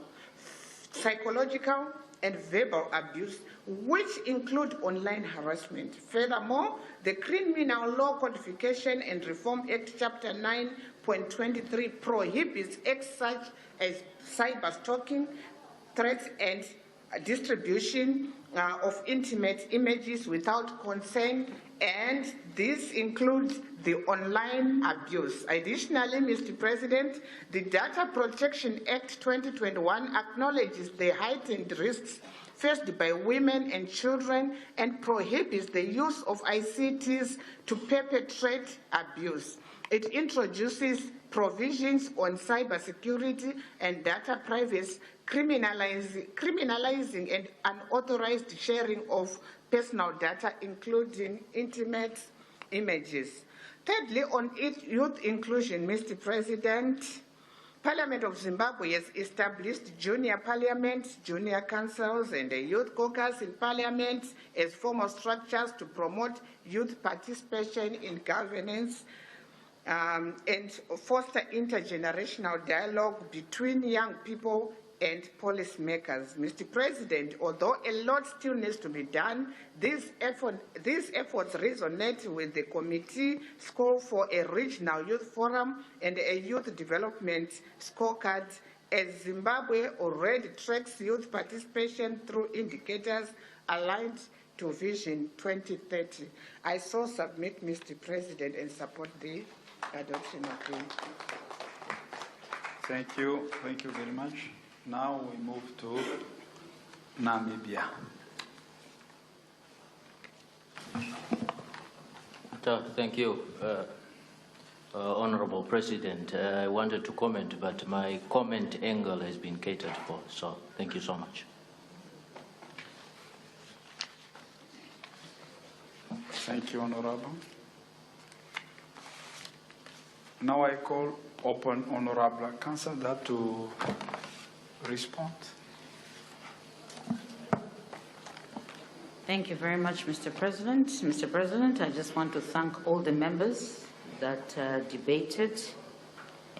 Speaker 16: psychological, and verbal abuse, which include online harassment. Furthermore, the Criminal Law Codification and Reform Act, Chapter 9.23 prohibits acts such as cyber stalking, threats, and distribution of intimate images without consent, and this includes the online abuse. Additionally, Mr. President, the Data Protection Act 2021 acknowledges the heightened risks faced by women and children and prohibits the use of ICTs to perpetrate abuse. It introduces provisions on cybersecurity and data privacy, criminalizing and unauthorized sharing of personal data, including intimate images. Thirdly, on youth inclusion, Mr. President, Parliament of Zimbabwe has established junior parliaments, junior councils, and a youth caucus in parliament as formal structures to promote youth participation in governance and foster intergenerational dialogue between young people and policymakers. Mr. President, although a lot still needs to be done, these efforts resonate with the committee's call for a regional youth forum and a youth development scorecard as Zimbabwe already tracks youth participation through indicators aligned to Vision 2030. I so submit, Mr. President, and support the adoption of the...
Speaker 5: Thank you very much. Now we move to Namibia.
Speaker 10: Thank you, Honorable President. I wanted to comment, but my comment angle has been catered for, so thank you so much.
Speaker 5: Thank you, Honorable. Now I call upon Honorable Kasanda to respond.
Speaker 20: Thank you very much, Mr. President. Mr. President, I just want to thank all the members that debated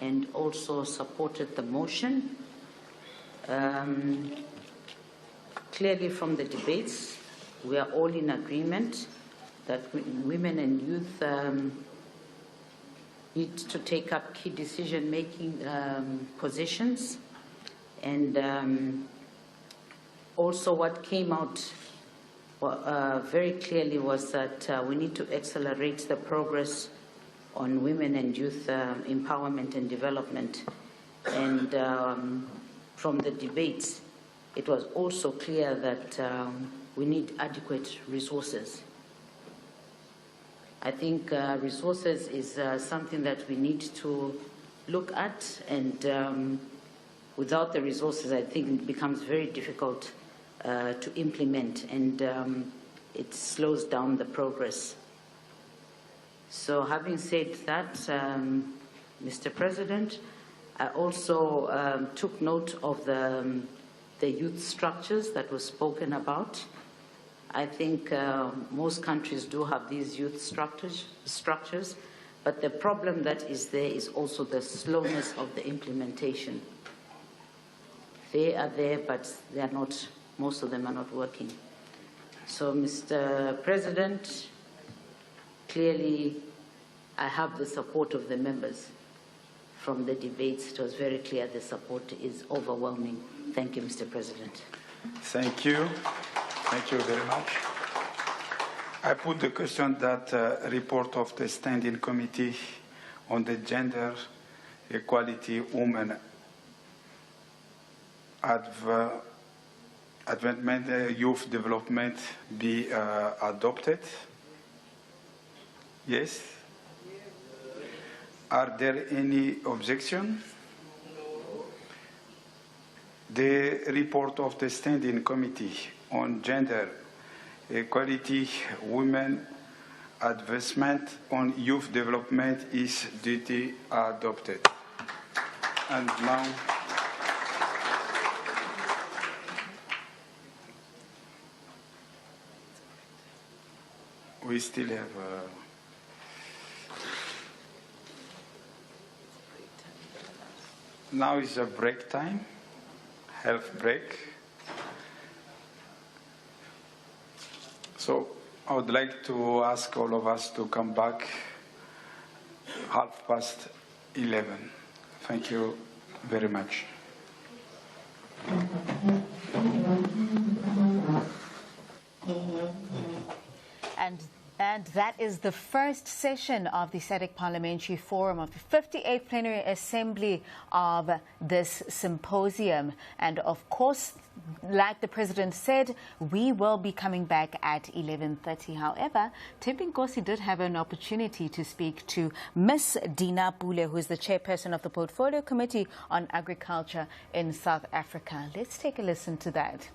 Speaker 20: and also supported the motion. Clearly from the debates, we are all in agreement that women and youth need to take up key decision-making positions. And also what came out very clearly was that we need to accelerate the progress on women and youth empowerment and development. And from the debates, it was also clear that we need adequate resources. I think resources is something that we need to look at, and without the resources, I think it becomes very difficult to implement, and it slows down the progress. So having said that, Mr. President, I also took note of the youth structures that were spoken about. I think most countries do have these youth structures, but the problem that is there is also the slowness of the implementation. They are there, but they are not. Most of them are not working. So, Mr. President, clearly I have the support of the members. From the debates, it was very clear the support is overwhelming. Thank you, Mr. President.
Speaker 5: Thank you. Thank you very much. I put the question that report of the Standing Committee on the Gender Equality, Women Advancement, Youth Development be adopted? Yes? Are there any objections? The report of the Standing Committee on Gender Equality, Women Advancement on Youth Development is duly adopted. And now, we still have now is a break time, health break. So I would like to ask all of us to come back 11:30. Thank you very much.
Speaker 11: And that is the first session of the SADC Parliamentary Forum of the 58th Plenary Assembly of this symposium. And of course, like the President said, we will be coming back at 11:30. However, Nkosi did have an opportunity to speak to Ms. Dina Pule, who is the Chairperson of the Portfolio Committee on Agriculture in South Africa. Let's take a listen to that.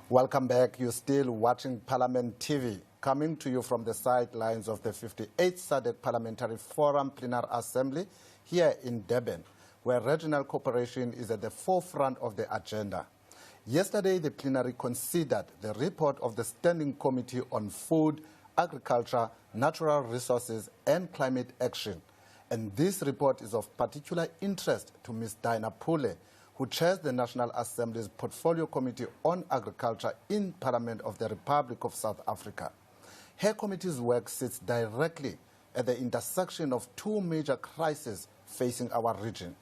Speaker 23: Welcome back. You're still watching Parliament TV, coming to you from the sidelines of the 58th SADC Parliamentary Forum Plenary Assembly here in Durban, where regional cooperation is at the forefront of the agenda. Yesterday, the plenary considered the report of the Standing Committee on Food, Agriculture, Natural Resources and Climate Action. And this report is of particular interest to Ms. Dinah Pule, who chairs the National Assembly's Portfolio Committee on Agriculture in Parliament of the Republic of South Africa. Her committee's work sits directly at the intersection of two major crises facing our region: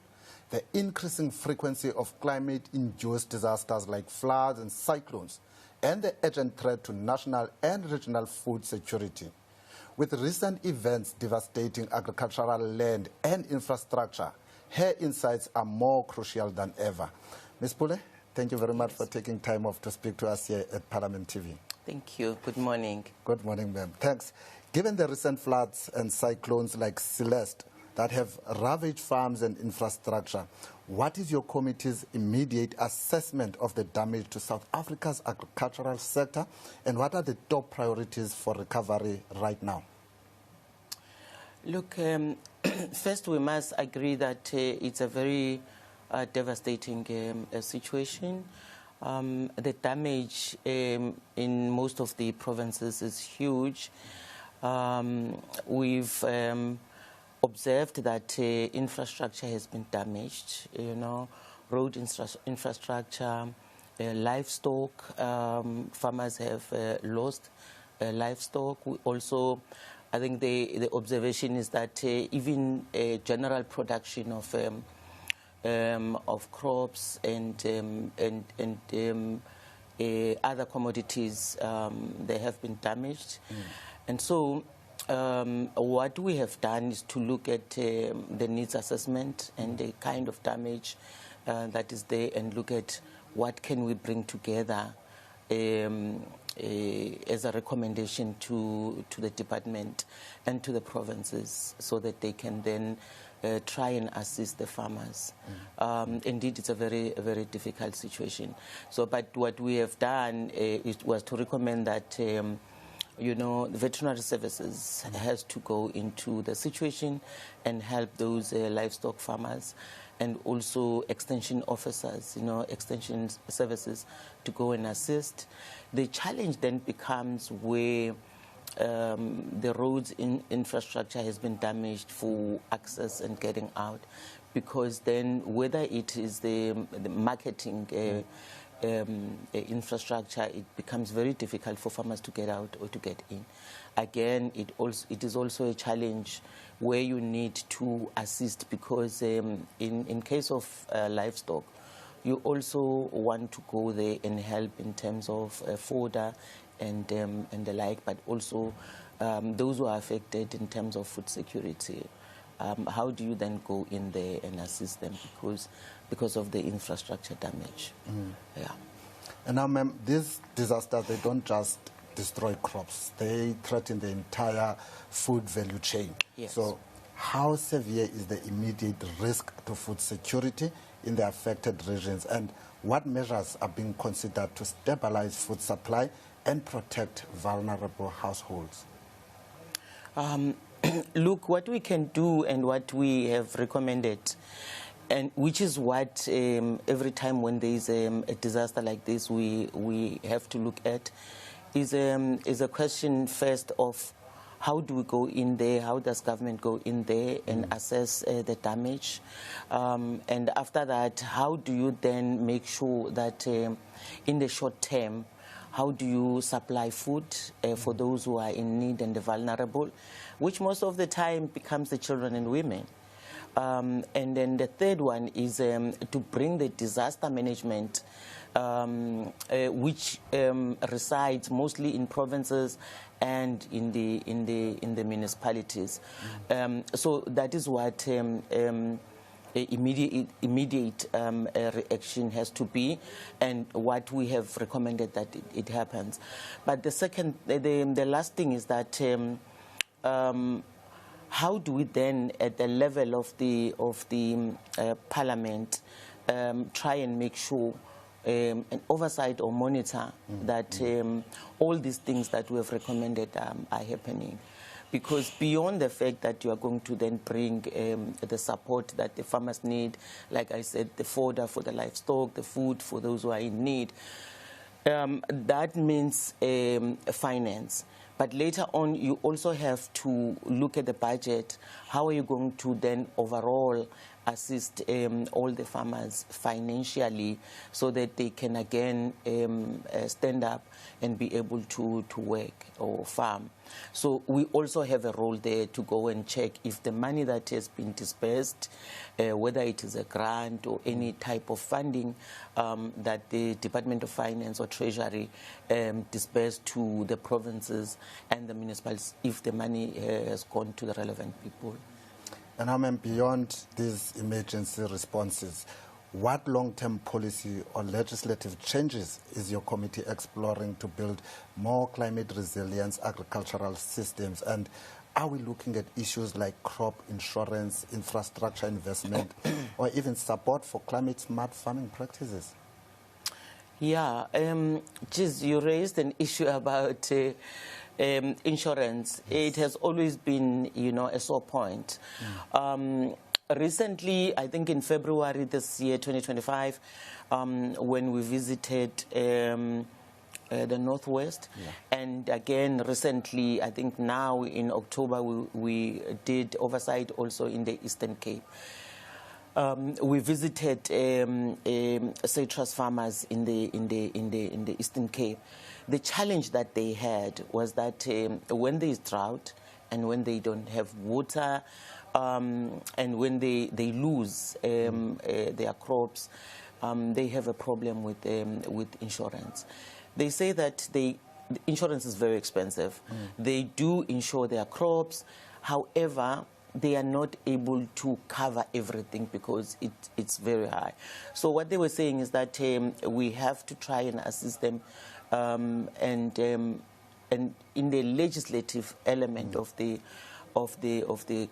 Speaker 23: the increasing frequency of climate-induced disasters like floods and cyclones, and the urgent threat to national and regional food security. With recent events devastating agricultural land and infrastructure, her insights are more crucial than ever. Ms. Pule, thank you very much for taking time off to speak to us here at Parliament TV.
Speaker 12: Thank you. Good morning.
Speaker 23: Good morning, ma'am. Thanks. Given the recent floods and cyclones like Celeste that have ravaged farms and infrastructure, what is your committee's immediate assessment of the damage to South Africa's agricultural sector, and what are the top priorities for recovery right now?
Speaker 12: Look, first we must agree that it's a very devastating situation. The damage in most of the provinces is huge. We've observed that infrastructure has been damaged, road infrastructure, livestock. Farmers have lost livestock. We also, I think the observation is that even general production of crops and other commodities, they have been damaged. And so what we have done is to look at the needs assessment and the kind of damage that is there, and look at what can we bring together as a recommendation to the department and to the provinces, so that they can then try and assist the farmers. Indeed, it's a very difficult situation. So, but what we have done was to recommend that veterinary services has to go into the situation and help those livestock farmers, and also extension officers, extension services to go and assist. The challenge then becomes where the roads infrastructure has been damaged for access and getting out, because then whether it is the marketing infrastructure, it becomes very difficult for farmers to get out or to get in. Again, it is also a challenge where you need to assist, because in case of livestock, you also want to go there and help in terms of fodder and the like, but also those who are affected in terms of food security. How do you then go in there and assist them because of the infrastructure damage? Yeah.
Speaker 23: And now, ma'am, these disasters, they don't just destroy crops. They threaten the entire food value chain.
Speaker 12: Yes.
Speaker 23: So how severe is the immediate risk to food security in the affected regions, and what measures are being considered to stabilize food supply and protect vulnerable households?
Speaker 12: Look, what we can do and what we have recommended, and which is what every time when there is a disaster like this we have to look at, is a question first of how do we go in there, how does government go in there and assess the damage, and after that, how do you then make sure that in the short term, how do you supply food for those who are in need and the vulnerable, which most of the time becomes the children and women. And then the third one is to bring the disaster management, which resides mostly in provinces and in the municipalities. So that is what immediate reaction has to be, and what we have recommended that it happens. But the last thing is that how do we then, at the level of the Parliament, try and make sure an oversight or monitor that all these things that we have recommended are happening? because beyond the fact that you are going to then bring the support that the farmers need, like I said, the fodder for the livestock, the food for those who are in need, that means finance. But later on, you also have to look at the budget. How are you going to then overall assist all the farmers financially so that they can again stand up and be able to work or farm? So we also have a role there to go and check if the money that has been dispersed, whether it is a grant or any type of funding that the Department of Finance or Treasury dispersed to the provinces and the municipalities, if the money has gone to the relevant people.
Speaker 23: And I mean, beyond these emergency responses, what long-term policy or legislative changes is your committee exploring to build more climate resilience agricultural systems? And are we looking at issues like crop insurance, infrastructure investment, or even support for climate-smart farming practices?
Speaker 12: Yeah, you raised an issue about insurance. It has always been, a sore point. Recently, I think in February this year, 2025, when we visited the Northwest, and again recently, I think now in October, we did oversight also in the Eastern Cape. We visited citrus farmers in the Eastern Cape. The challenge that they had was that when there is drought and when they don't have water, and when they lose their crops, they have a problem with insurance. They say that the insurance is very expensive. They do insure their crops. However, they are not able to cover everything because it's very high. So what they were saying is that we have to try and assist them, and in the legislative element of the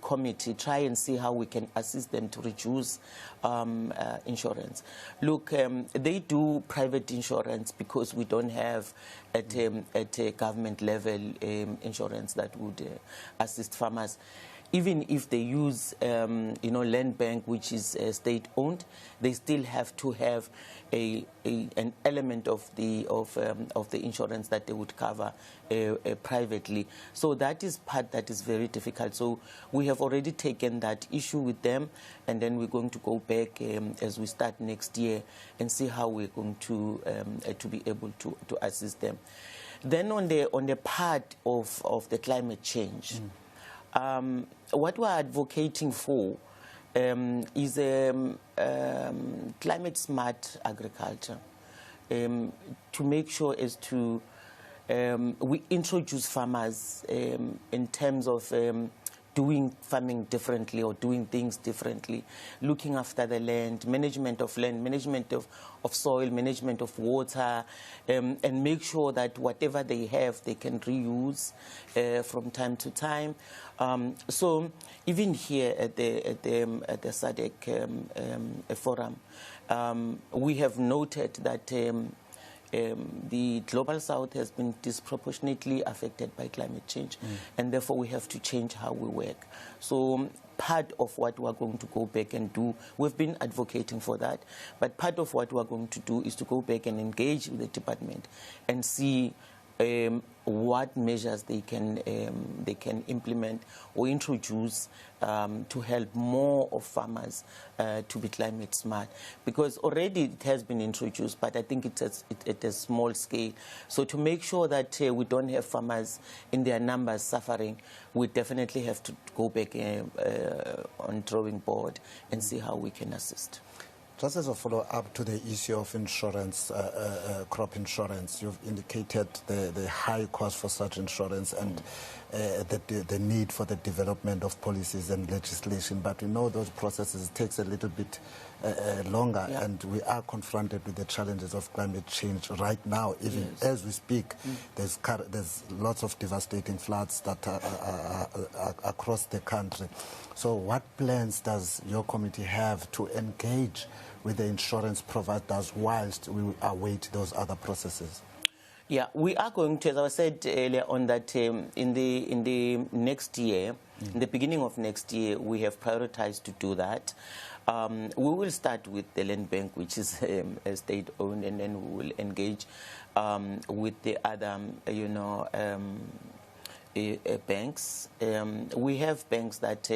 Speaker 12: committee, try and see how we can assist them to reduce insurance. Look, they do private insurance because we don't have at a government level insurance that would assist farmers. Even if they use, land bank, which is state-owned, they still have to have an element of the insurance that they would cover privately. So that is part that is very difficult. So we have already taken that issue with them, and then we're going to go back as we start next year and see how we're going to be able to assist them. Then on the part of the climate change. What we're advocating for is climate-smart agriculture, to make sure as to we introduce farmers in terms of doing farming differently or doing things differently, looking after the land, management of soil, management of water, and make sure that whatever they have, they can reuse from time to time. So even here at the SADC forum, we have noted that the Global South has been disproportionately affected by climate change, and therefore we have to change how we work. So part of what we're going to go back and do, we've been advocating for that, but part of what we're going to do is to go back and engage with the department and see what measures they can implement or introduce to help more of farmers to be climate smart. Because already it has been introduced, but I think it's at a small scale. So to make sure that we don't have farmers in their numbers suffering, we definitely have to go back on drawing board and see how we can assist.
Speaker 23: Just as a follow-up to the issue of insurance, crop insurance, you've indicated the high cost for such insurance and the need for the development of policies and legislation. But we know those processes takes a little bit longer, and we are confronted with the challenges of climate change right now. Even as we speak, there's lots of devastating floods that are across the country. So what plans does your committee have to engage with the insurance providers whilst we await those other processes?
Speaker 12: Yeah, we are going to, as I said earlier on, that in the next year, in the beginning of next year, we have prioritized to do that. We will start with the land bank, which is state-owned, and then we will engage with the other, banks. We have banks that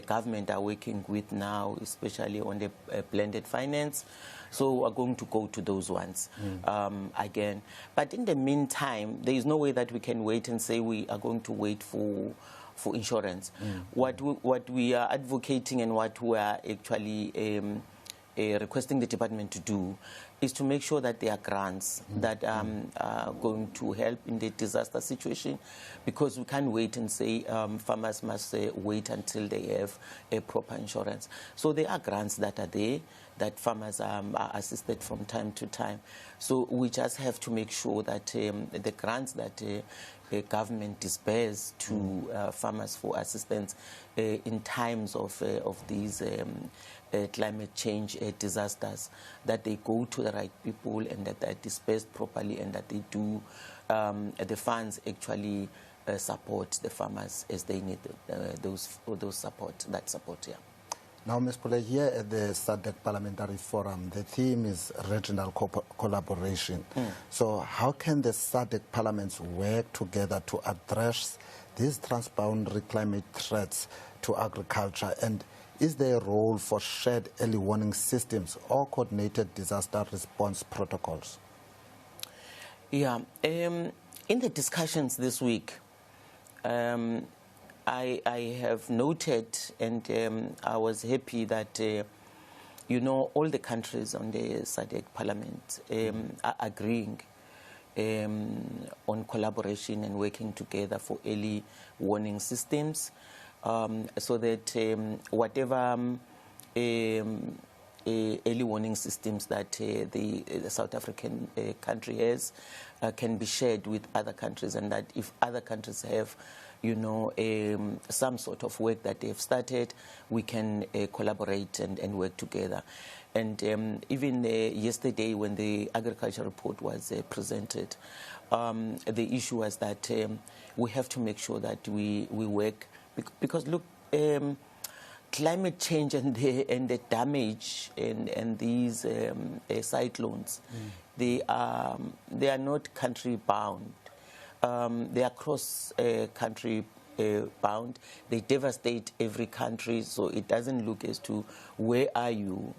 Speaker 12: government are working with now, especially on the blended finance. So we're going to go to those ones again. But in the meantime, there is no way that we can wait and say we are going to wait for insurance. What we are advocating and what we are actually requesting the department to do is to make sure that there are grants that are going to help in the disaster situation, because we can't wait and say farmers must wait until they have a proper insurance. So there are grants that are there that farmers are assisted from time to time. So we just have to make sure that the grants that the government disperses to farmers for assistance in times of these climate change disasters, that they go to the right people and that they're dispersed properly, and that they do, the funds actually support the farmers as they need that support, yeah.
Speaker 23: Now, Ms. Pule, here at the SADC Parliamentary Forum, the theme is regional collaboration. So how can the SADC parliaments work together to address these transboundary climate threats to agriculture? And is there a role for shared early warning systems or coordinated disaster response protocols?
Speaker 12: Yeah, in the discussions this week, I have noted, and I was happy that, all the countries on the SADC Parliament are agreeing on collaboration and working together for early warning systems, so that whatever early warning systems that the South African country has can be shared with other countries, and that if other countries have some sort of work that they've started, we can collaborate and work together. And even yesterday when the agriculture report was presented, the issue was that we have to make sure that we work, because look, climate change and the damage and these cyclones, they are not country bound. They are cross-country bound. They devastate every country, so it doesn't look as to where are you.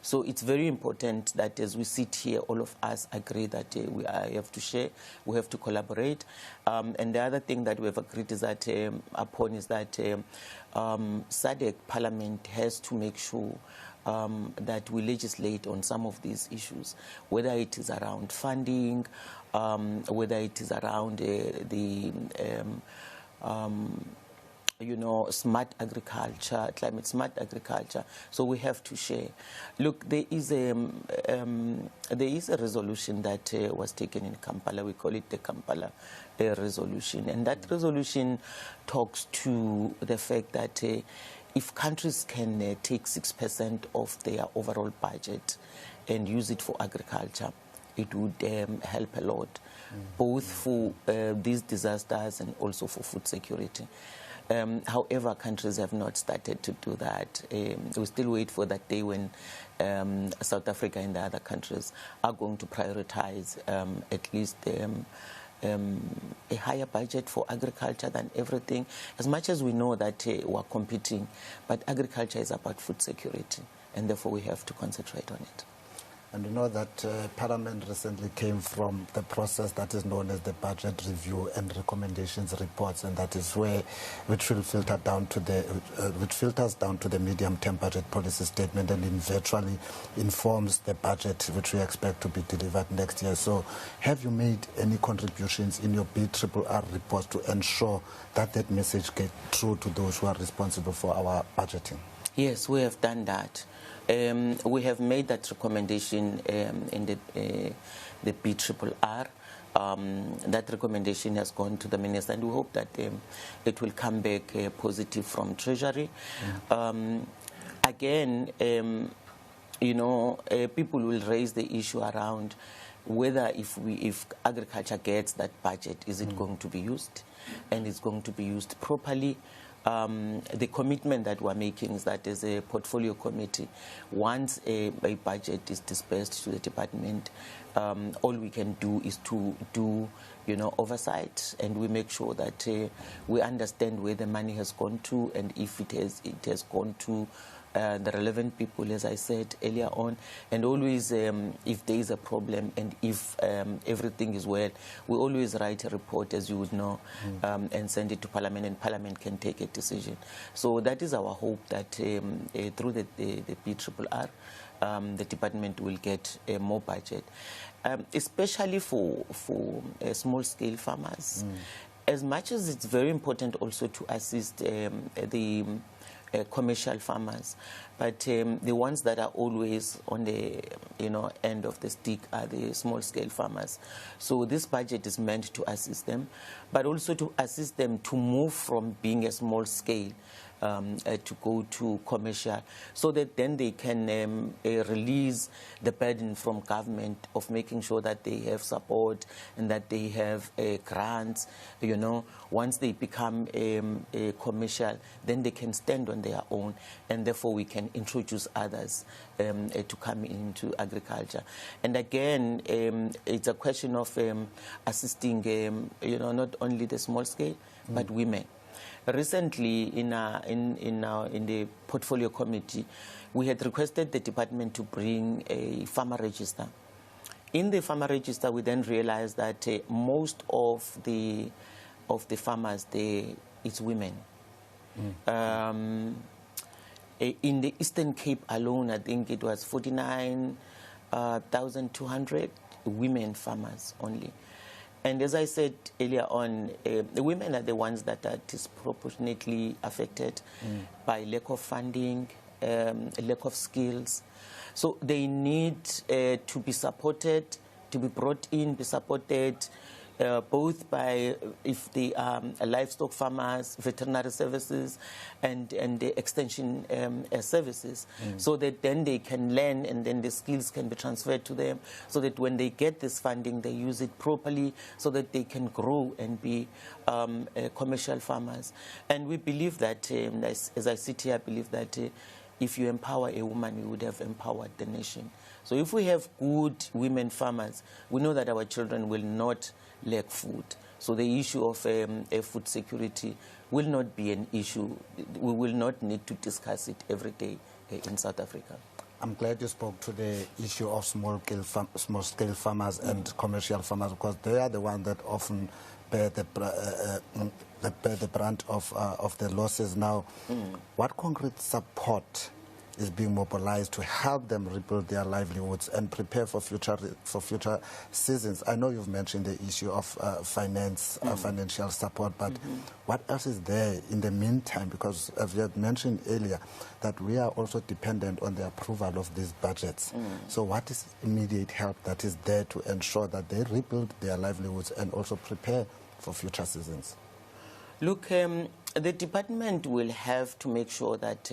Speaker 12: So it's very important that as we sit here, all of us agree that we have to share, we have to collaborate. And the other thing that we have agreed is that SADC Parliament has to make sure that we legislate on some of these issues, whether it is around funding, whether it is around smart agriculture, climate smart agriculture. So we have to share. Look, there is a resolution that was taken in Kampala. We call it the Kampala resolution, and that resolution talks to the fact that if countries can take 6% of their overall budget and use it for agriculture, it would help a lot, both for these disasters and also for food security. However, countries have not started to do that. We still wait for that day when South Africa and the other countries are going to prioritize at least a higher budget for agriculture than everything. As much as we know that we're competing, but agriculture is about food security, and therefore we have to concentrate on it.
Speaker 23: And you know that Parliament recently came from the process that is known as the budget review and recommendations reports, and that is which will filter down to which filters down to the medium-term budget policy statement and virtually informs the budget which we expect to be delivered next year. So, have you made any contributions in your BRRR reports to ensure that that message gets through to those who are responsible for our budgeting?
Speaker 12: Yes, we have done that. We have made that recommendation in the BRRR. That recommendation has gone to the minister, and we hope that it will come back positive from Treasury. Again, people will raise the issue around whether if agriculture gets that budget, is it going to be used, and it's going to be used properly. The commitment that we're making is that as a portfolio committee, once a budget is dispersed to the department, all we can do is to do, oversight, and we make sure that we understand where the money has gone to, and if it has gone to the relevant people, as I said earlier on, and always if there is a problem and if everything is well, we always write a report, as you would know, and send it to Parliament, and Parliament can take a decision. So that is our hope, that through the PRRR, the department will get more budget, especially for small-scale farmers. As much as it's very important also to assist the commercial farmers, but the ones that are always on the end of the stick are the small-scale farmers. So this budget is meant to assist them, but also to assist them to move from being a small scale to go to commercial, so that then they can release the burden from government of making sure that they have support and that they have grants. Once they become a commercial, then they can stand on their own, and therefore we can introduce others to come into agriculture. And again, it's a question of assisting, not only the small scale, but women. Recently, in the portfolio committee, we had requested the department to bring a farmer register. In the farmer register, we then realized that most of the farmers, it's women. In the Eastern Cape alone, I think it was 49,200 women farmers only. And as I said earlier on, the women are the ones that are disproportionately affected by lack of funding, lack of skills. So they need to be supported, to be brought in, be supported, both by, if they are livestock farmers, veterinary services, and the extension services, so that then they can learn, and then the skills can be transferred to them, so that when they get this funding, they use it properly, so that they can grow and be commercial farmers. And we believe that, as I sit here, I believe that if you empower a woman, you would have empowered the nation. So if we have good women farmers, we know that our children will not lack food. So the issue of food security will not be an issue. We will not need to discuss it every day in South Africa.
Speaker 23: I'm glad you spoke to the issue of small-scale farmers and commercial farmers, because they are the ones that often bear the brunt of the losses now. What concrete support is being mobilized to help them rebuild their livelihoods and prepare for future seasons? I know you've mentioned the issue of financial support, but what else is there in the meantime? Because as you had mentioned earlier, that we are also dependent on the approval of these budgets. So what is immediate help that is there to ensure that they rebuild their livelihoods and also prepare for future seasons?
Speaker 12: Look, the department will have to make sure that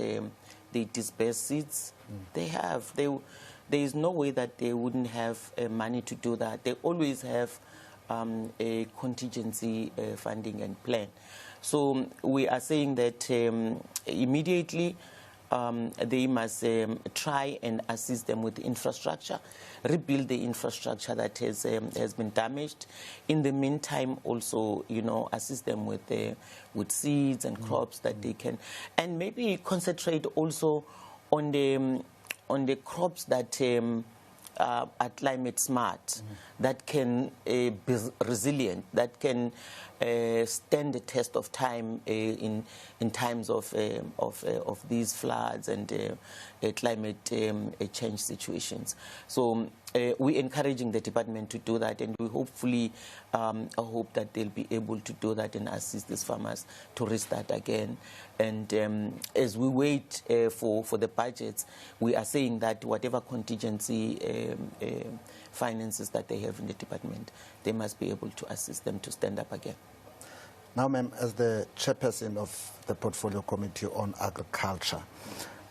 Speaker 12: they disperse seeds. There is no way that they wouldn't have money to do that. They always have a contingency funding and plan. So we are saying that immediately they must try and assist them with the infrastructure, rebuild the infrastructure that has been damaged. In the meantime, also, assist them with seeds and crops that they can, and maybe concentrate also on the crops that are climate smart, that can be resilient, that can stand the test of time in times of these floods and climate change situations. So we're encouraging the department to do that, and we hopefully hope that they'll be able to do that and assist these farmers to restart again. And as we wait for the budgets, we are saying that whatever contingency finances that they have in the department, they must be able to assist them to stand up again.
Speaker 23: Now, ma'am, as the chairperson of the Portfolio Committee on Agriculture,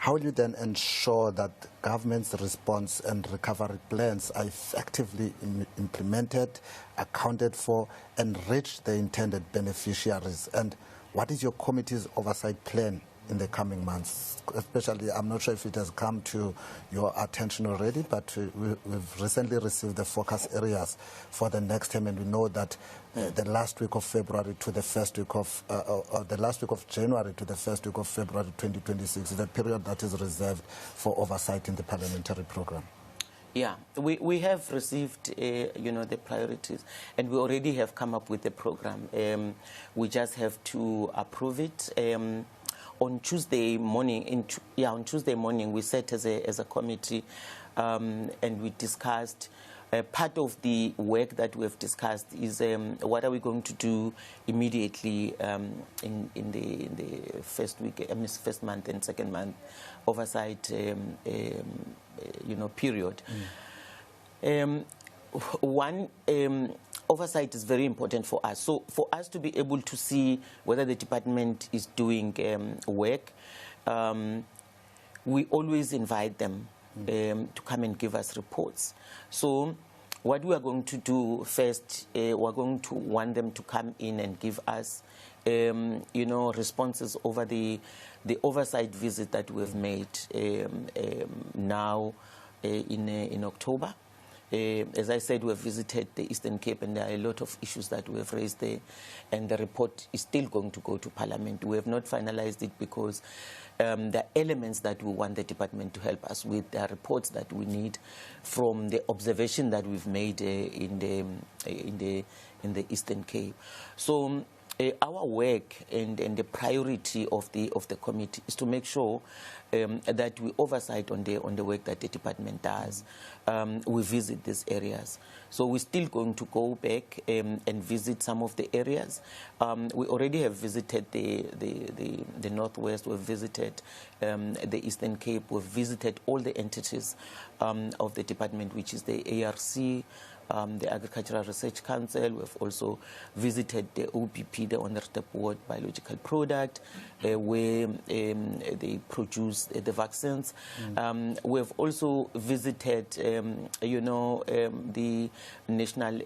Speaker 23: how will you then ensure that government's response and recovery plans are effectively implemented, accounted for, and reach the intended beneficiaries? And what is your committee's oversight plan in the coming months? Especially, I'm not sure if it has come to your attention already, but we've recently received the focus areas for the next term, and we know that the last week of February to the first week of, the last week of January to the first week of February 2026 is a period that is reserved for oversight in the parliamentary program.
Speaker 12: Yeah, we have received, the priorities, and we already have come up with a program. We just have to approve it. On Tuesday morning, on Tuesday morning, we sat as a committee, and we discussed. Part of the work that we have discussed is what are we going to do immediately in the first week, first month and second month oversight, period. One. Oversight is very important for us. So for us to be able to see whether the department is doing work, we always invite them to come and give us reports. So what we are going to do first, we're going to want them to come in and give us, responses over the oversight visit that we've made now in October. As I said, we have visited the Eastern Cape, and there are a lot of issues that we have raised there, and the report is still going to go to Parliament. We have not finalized it because there are elements that we want the department to help us with. There are reports that we need from the observation that we've made in the Eastern Cape. So our work and the priority of the committee is to make sure that we oversight on the work that the department does. We visit these areas. So we're still going to go back and visit some of the areas. We already have visited the Northwest. We've visited the Eastern Cape. We've visited all the entities of the department, which is the ARC, the Agricultural Research Council. We've also visited the OBP, the On-the-Step Board Biological Product, where they produce the vaccines. We've also visited, the National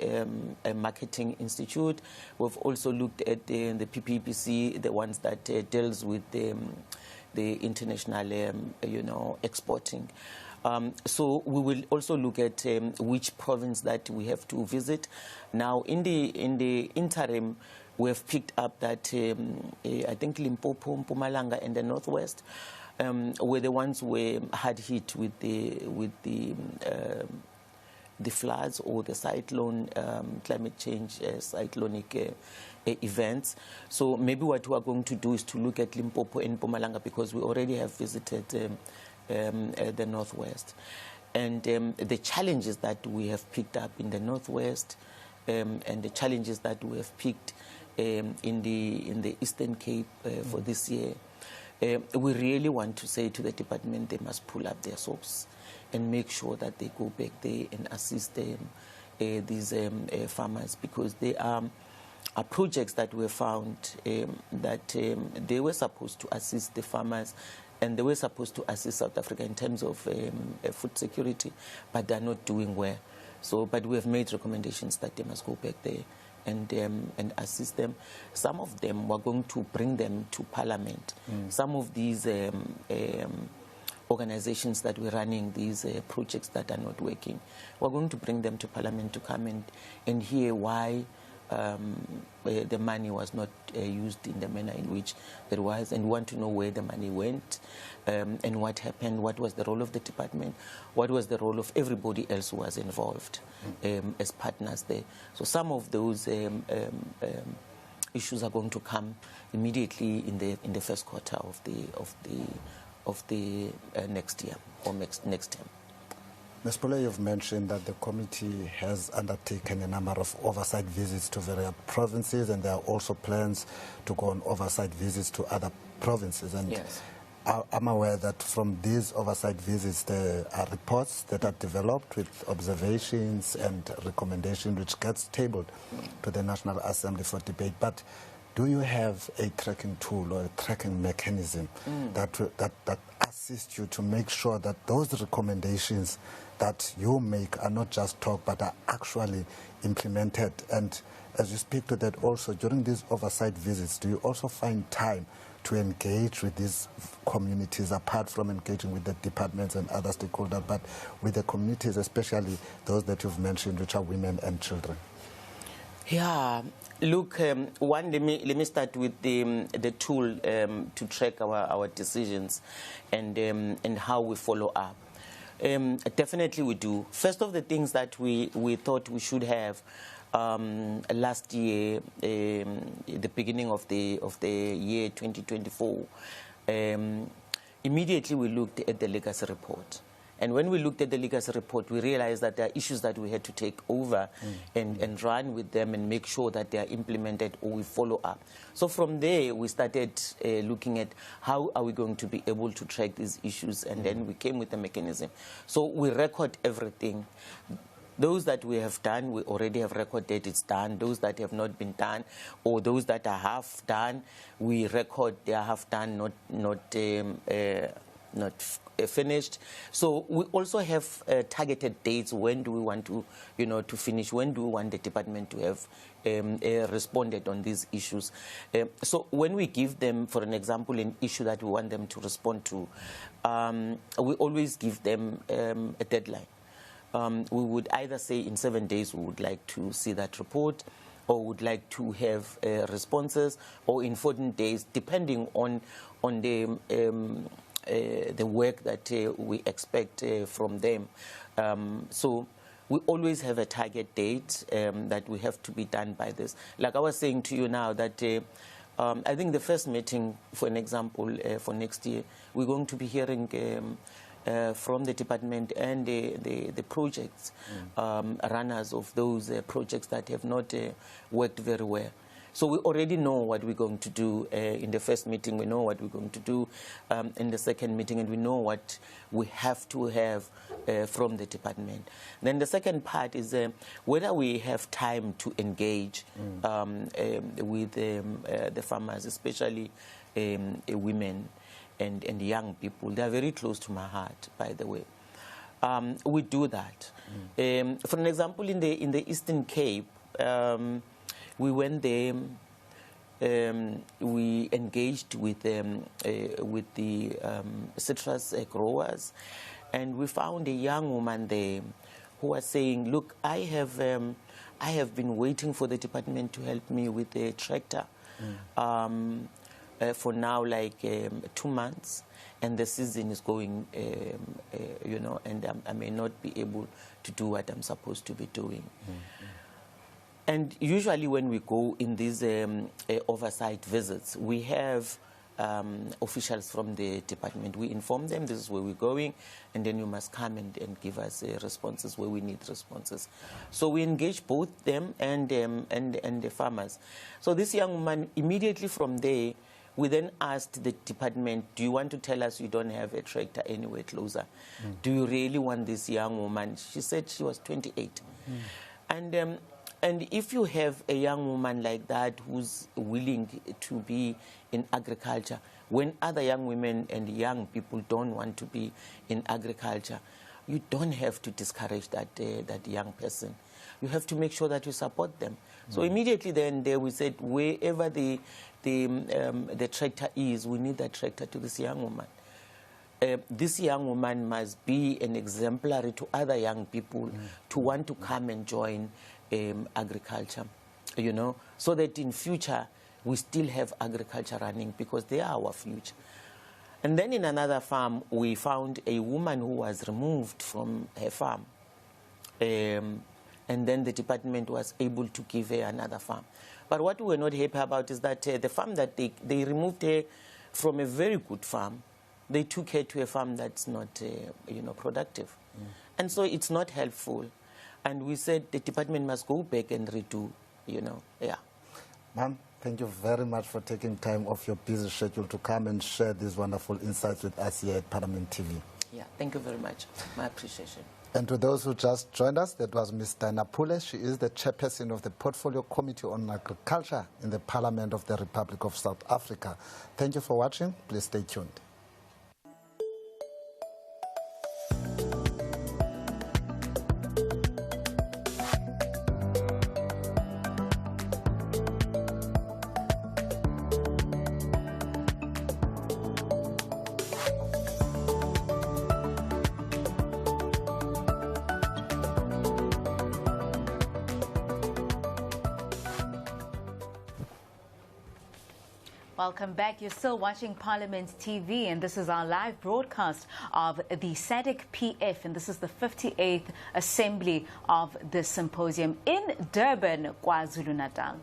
Speaker 12: Marketing Institute. We've also looked at the PPPC, the ones that deals with the international, exporting. So we will also look at which province that we have to visit. Now, in the interim, we have picked up that I think Limpopo, Mpumalanga, and the Northwest were the ones who were hard hit with the floods or the cyclone, climate change, cyclonic events. So maybe what we are going to do is to look at Limpopo and Mpumalanga, because we already have visited the Northwest. And the challenges that we have picked up in the Northwest and the challenges that we have picked in the Eastern Cape for this year, we really want to say to the department they must pull up their socks and make sure that they go back there and assist these farmers, because there are projects that were found that they were supposed to assist the farmers, and they were supposed to assist South Africa in terms of food security, but they're not doing well. So, but we have made recommendations that they must go back there and assist them. Some of them, we're going to bring them to Parliament. Some of these organizations that we're running, these projects that are not working, we're going to bring them to Parliament to come and hear why the money was not used in the manner in which it was, and want to know where the money went and what happened, what was the role of the department, what was the role of everybody else who was involved as partners there. So some of those issues are going to come immediately in the first quarter of the next year or next term.
Speaker 23: Ms. Pule, you've mentioned that the committee has undertaken a number of oversight visits to various provinces, and there are also plans to go on oversight visits to other provinces. And yes, I'm aware that from these oversight visits, there are reports that are developed with observations and recommendations, which gets tabled to the National Assembly for debate. But do you have a tracking tool or a tracking mechanism that assist you to make sure that those recommendations that you make are not just talk but are actually implemented? And as you speak to that also, during these oversight visits, do you also find time to engage with these communities, apart from engaging with the departments and other stakeholders, but with the communities, especially those that you've mentioned, which are women and children?
Speaker 12: Yeah, look, let me start with the tool to track our decisions and how we follow up. Definitely we do. First of the things that we thought we should have last year, the beginning of the year 2024, immediately we looked at the legacy report. And when we looked at the legacy report, we realized that there are issues that we had to take over and run with them and make sure that they are implemented or we follow up. So from there, we started looking at how are we going to be able to track these issues, and then we came with a mechanism. So we record everything. Those that we have done, we already have recorded it's done. Those that have not been done, or those that are half done, we record they are half done, not finished. So we also have targeted dates. When do we want to, to finish? When do we want the department to have responded on these issues? So when we give them, for an example, an issue that we want them to respond to, we always give them a deadline. We would either say in 7 days we would like to see that report, or would like to have responses, or in 14 days, depending on the work that we expect from them. So we always have a target date that we have to be done by this. Like I was saying to you now that I think the first meeting, for an example, for next year, we're going to be hearing from the department and the projects, runners of those projects that have not worked very well. So we already know what we're going to do in the first meeting. We know what we're going to do in the second meeting, and we know what we have to have from the department. Then the second part is whether we have time to engage with the farmers, especially women and young people. They are very close to my heart, by the way. We do that. For an example, in the Eastern Cape, we went there, we engaged with the citrus growers, and we found a young woman there who was saying, look, I have been waiting for the department to help me with a tractor for now like 2 months, and the season is going, and I may not be able to do what I'm supposed to be doing. And usually when we go in these oversight visits, we have officials from the department. We inform them this is where we're going, and then you must come and give us responses where we need responses. So we engage both them and the farmers. So this young woman, immediately from there, we then asked the department, do you want to tell us you don't have a tractor anywhere closer? Do you really want this young woman? She said she was 28. And if you have a young woman like that who's willing to be in agriculture, when other young women and young people don't want to be in agriculture, you don't have to discourage that young person. You have to make sure that you support them. So immediately then there we said, wherever the tractor is, we need that tractor to this young woman. This young woman must be an exemplary to other young people to want to come and join agriculture, so that in future we still have agriculture running, because they are our future. And then in another farm, we found a woman who was removed from her farm. And then the department was able to give her another farm. But what we were not happy about is that the farm that they removed her from a very good farm, they took her to a farm that's not, productive. And so it's not helpful. And we said the department must go back and redo,
Speaker 23: Ma'am, thank you very much for taking time off your busy schedule to come and share these wonderful insights with us here at Parliament TV.
Speaker 12: Yeah, thank you very much. My appreciation.
Speaker 23: And to those who just joined us, that was Ms. Pule. She is the chairperson of the Portfolio Committee on Agriculture in the Parliament of the Republic of South Africa. Thank you for watching. Please stay tuned.
Speaker 11: Welcome back. You're still watching Parliament TV, and this is our live broadcast of the SADC PF, and this is the 58th assembly of the symposium in Durban, KwaZulu-Natal.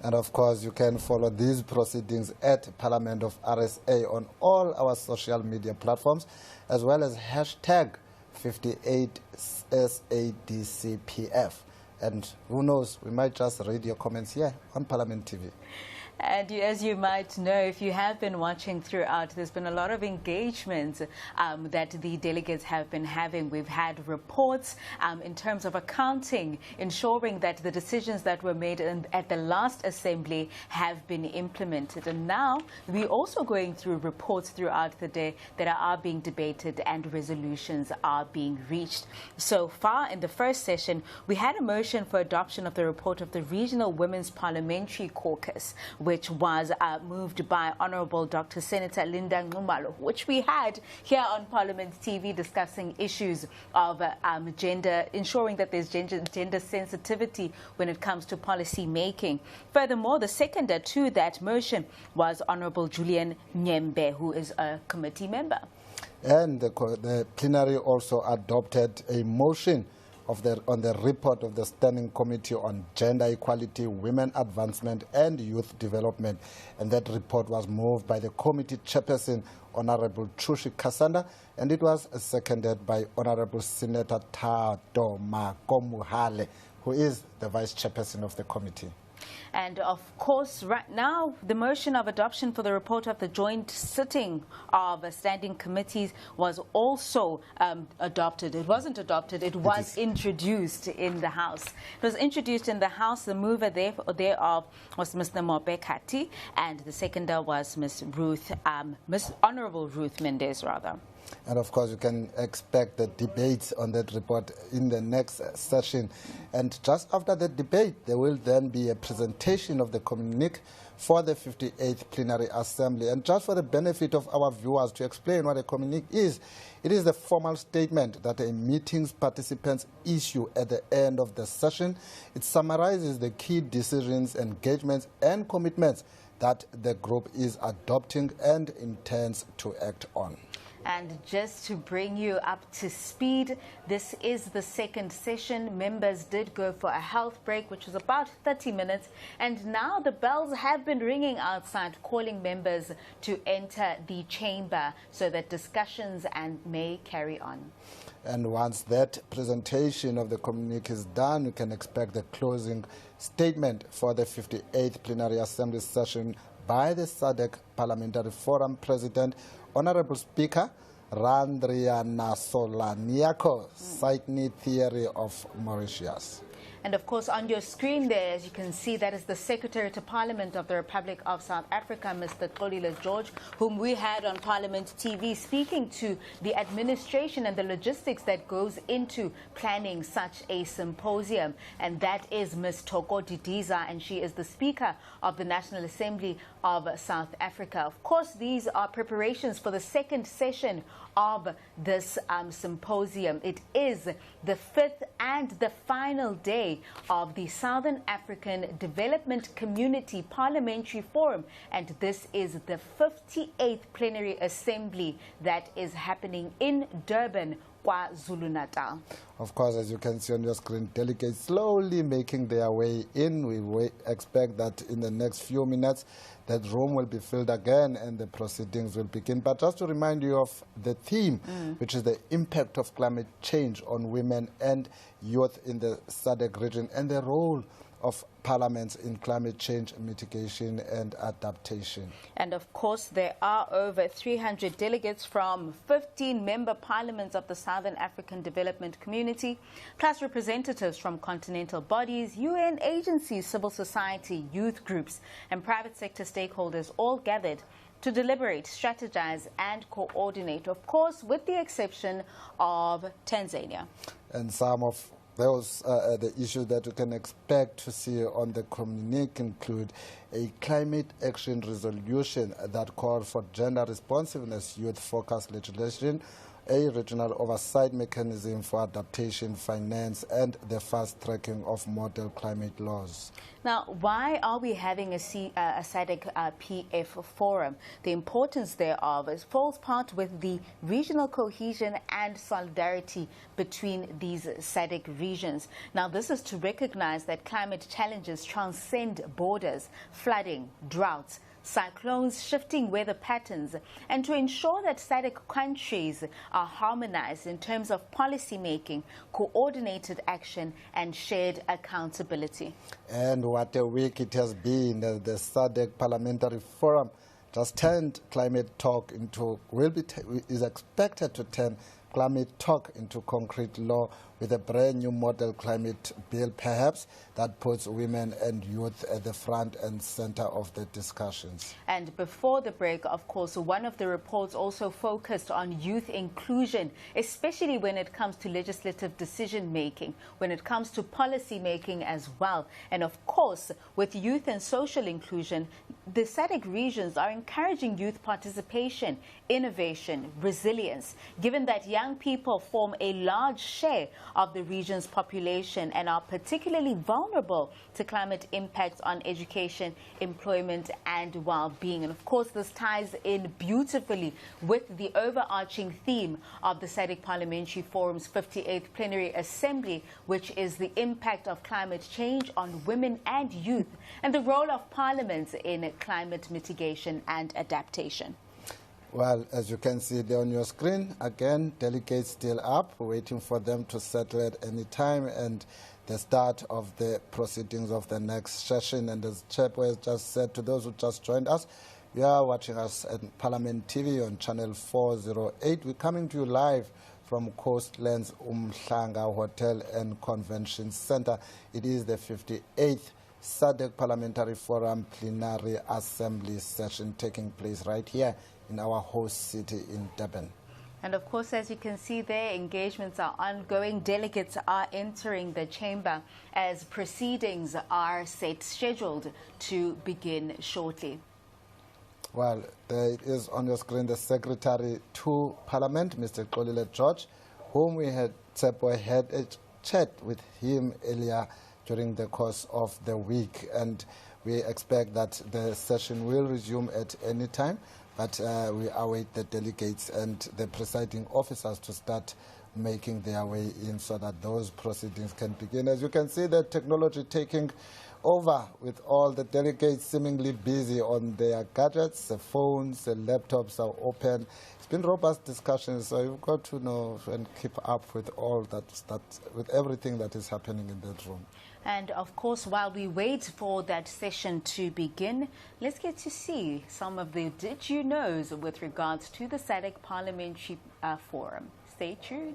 Speaker 23: And of course, you can follow these proceedings at Parliament of RSA on all our social media platforms, as well as hashtag 58SADCPF. And who knows, we might just read your comments here on Parliament TV.
Speaker 11: And as you might know, if you have been watching throughout, there's been a lot of engagement that the delegates have been having. We've had reports in terms of accounting, ensuring that the decisions that were made at the last assembly have been implemented. And now we're also going through reports throughout the day that are being debated and resolutions are being reached. So far in the first session, we had a motion for adoption of the report of the Regional Women's Parliamentary Caucus, which was moved by Honorable Dr. Senator Linda Nxumalo, which we had here on Parliament TV discussing issues of gender, ensuring that there's gender sensitivity when it comes to policy making. Furthermore, the seconder to that motion was Honorable Julien Nyemba, who is a committee member. And the plenary also adopted a motion on the report of the Standing Committee on Gender Equality, Women Advancement and Youth Development. And that report was moved by the committee chairperson, Honorable Chushi Kasanda, and it was seconded by Honorable Senator Thato Mako Mohale, who is the vice chairperson of the committee. And of course, right now, the motion of adoption for the report of the joint sitting of standing committees was also adopted. It wasn't adopted, it was introduced in the House. It was introduced in the House. The mover thereof was Mr. Mobekati, and the seconder was Miss Honorable Ruth Mendez, rather. And of course, you can expect the debates on that report in the next session. And just after the debate, there will then be a presentation of the Communiqué for the 58th Plenary Assembly. And just for the benefit of our viewers, to explain what a Communiqué is, it is the formal statement that a meeting's participants issue at the end of the session. It summarizes the key decisions, engagements, and commitments that the group is adopting and intends to act on. And just to bring you up to speed, this is the second session. Members did go for a health break, which was about 30 minutes. And now the bells have been ringing outside, calling members to enter the chamber so that discussions may carry on. And once that presentation of the Communiqué is done, you can expect the closing statement for the 58th Plenary Assembly session by the SADC Parliamentary Forum President, Honorable Speaker Randriana Solaniako, Psychni Theory of Mauritius. And of course, on your screen there, as you can see, that is the Secretary to Parliament of the Republic of South Africa, Mr. Xolile George, whom we had on Parliament TV speaking to the administration and the logistics that goes into planning such a symposium. And that is Ms. Thoko Didiza, and she is the Speaker of the National Assembly of South Africa. Of course, these are preparations for the second session of this symposium. It is the fifth and the final day of the Southern African Development Community Parliamentary Forum, and this is the 58th Plenary Assembly that is happening in Durban, KwaZulu-Natal. Of course, as you can see on your screen, delegates slowly making their way in. We expect that in the next few minutes that room will be filled again and the proceedings will begin. But just to remind you of the theme, which is the impact of climate change on women and youth in the SADC region and the role of parliaments in climate change mitigation and adaptation. And of course, there are over 300 delegates from 15 member parliaments of the Southern African Development Community, plus representatives from continental bodies, UN agencies, civil society, youth groups, and private sector stakeholders all gathered to deliberate, strategize, and coordinate, of course, with the exception of Tanzania. And some of those the issues that you can expect to see on the Communiqué include a climate action resolution that called for gender responsiveness, youth-focused legislation
Speaker 23: a regional oversight mechanism for adaptation, finance, and the fast-tracking of model climate laws.
Speaker 11: Now, why are we having a SADC PF forum? The importance thereof falls part with the regional cohesion and solidarity between these SADC regions. Now, this is to recognize that climate challenges transcend borders, flooding, droughts, cyclones, shifting weather patterns, and to ensure that SADC countries are harmonized in terms of policy making, coordinated action, and shared accountability.
Speaker 23: And what a week it has been. The SADC Parliamentary Forum just turned climate talk into, is expected to turn climate talk into concrete law with a brand new model climate bill, perhaps, that puts women and youth at the front and center of the discussions.
Speaker 11: And before the break, of course, one of the reports also focused on youth inclusion, especially when it comes to legislative decision-making, when it comes to policy making as well. And of course, with youth and social inclusion, the SADC regions are encouraging youth participation, innovation, resilience, given that young people form a large share of the region's population and are particularly vulnerable to climate impacts on education, employment, and well-being. And of course, this ties in beautifully with the overarching theme of the SADC Parliamentary Forum's 58th Plenary Assembly, which is the impact of climate change on women and youth and the role of Parliament in climate mitigation and adaptation.
Speaker 23: Well, as you can see there on your screen, again, delegates still up, waiting for them to settle at any time, and the start of the proceedings of the next session. And as Chairperson just said to those who just joined us, you are watching us at Parliament TV on channel 408. We're coming to you live from Coastlands Umhlanga Hotel and Convention Center. It is the 58th SADC Parliamentary Forum Plenary Assembly session taking place right here in our host city in Durban.
Speaker 11: And of course, as you can see there, engagements are ongoing. Delegates are entering the chamber as proceedings are scheduled to begin shortly.
Speaker 23: Well, there is on your screen the Secretary to Parliament, Mr. Xolile George, whom we had a chat with him earlier during the course of the week. And we expect that the session will resume at any time. But we await the delegates and the presiding officers to start making their way in so that those proceedings can begin. As you can see, the technology taking over with all the delegates seemingly busy on their gadgets, the phones, the laptops are open. It's been robust discussions, so you've got to know and keep up with all that, with everything that is happening in that room.
Speaker 11: And of course, while we wait for that session to begin, let's get to see some of the did you knows with regards to the SADC Parliamentary Forum. Stay tuned.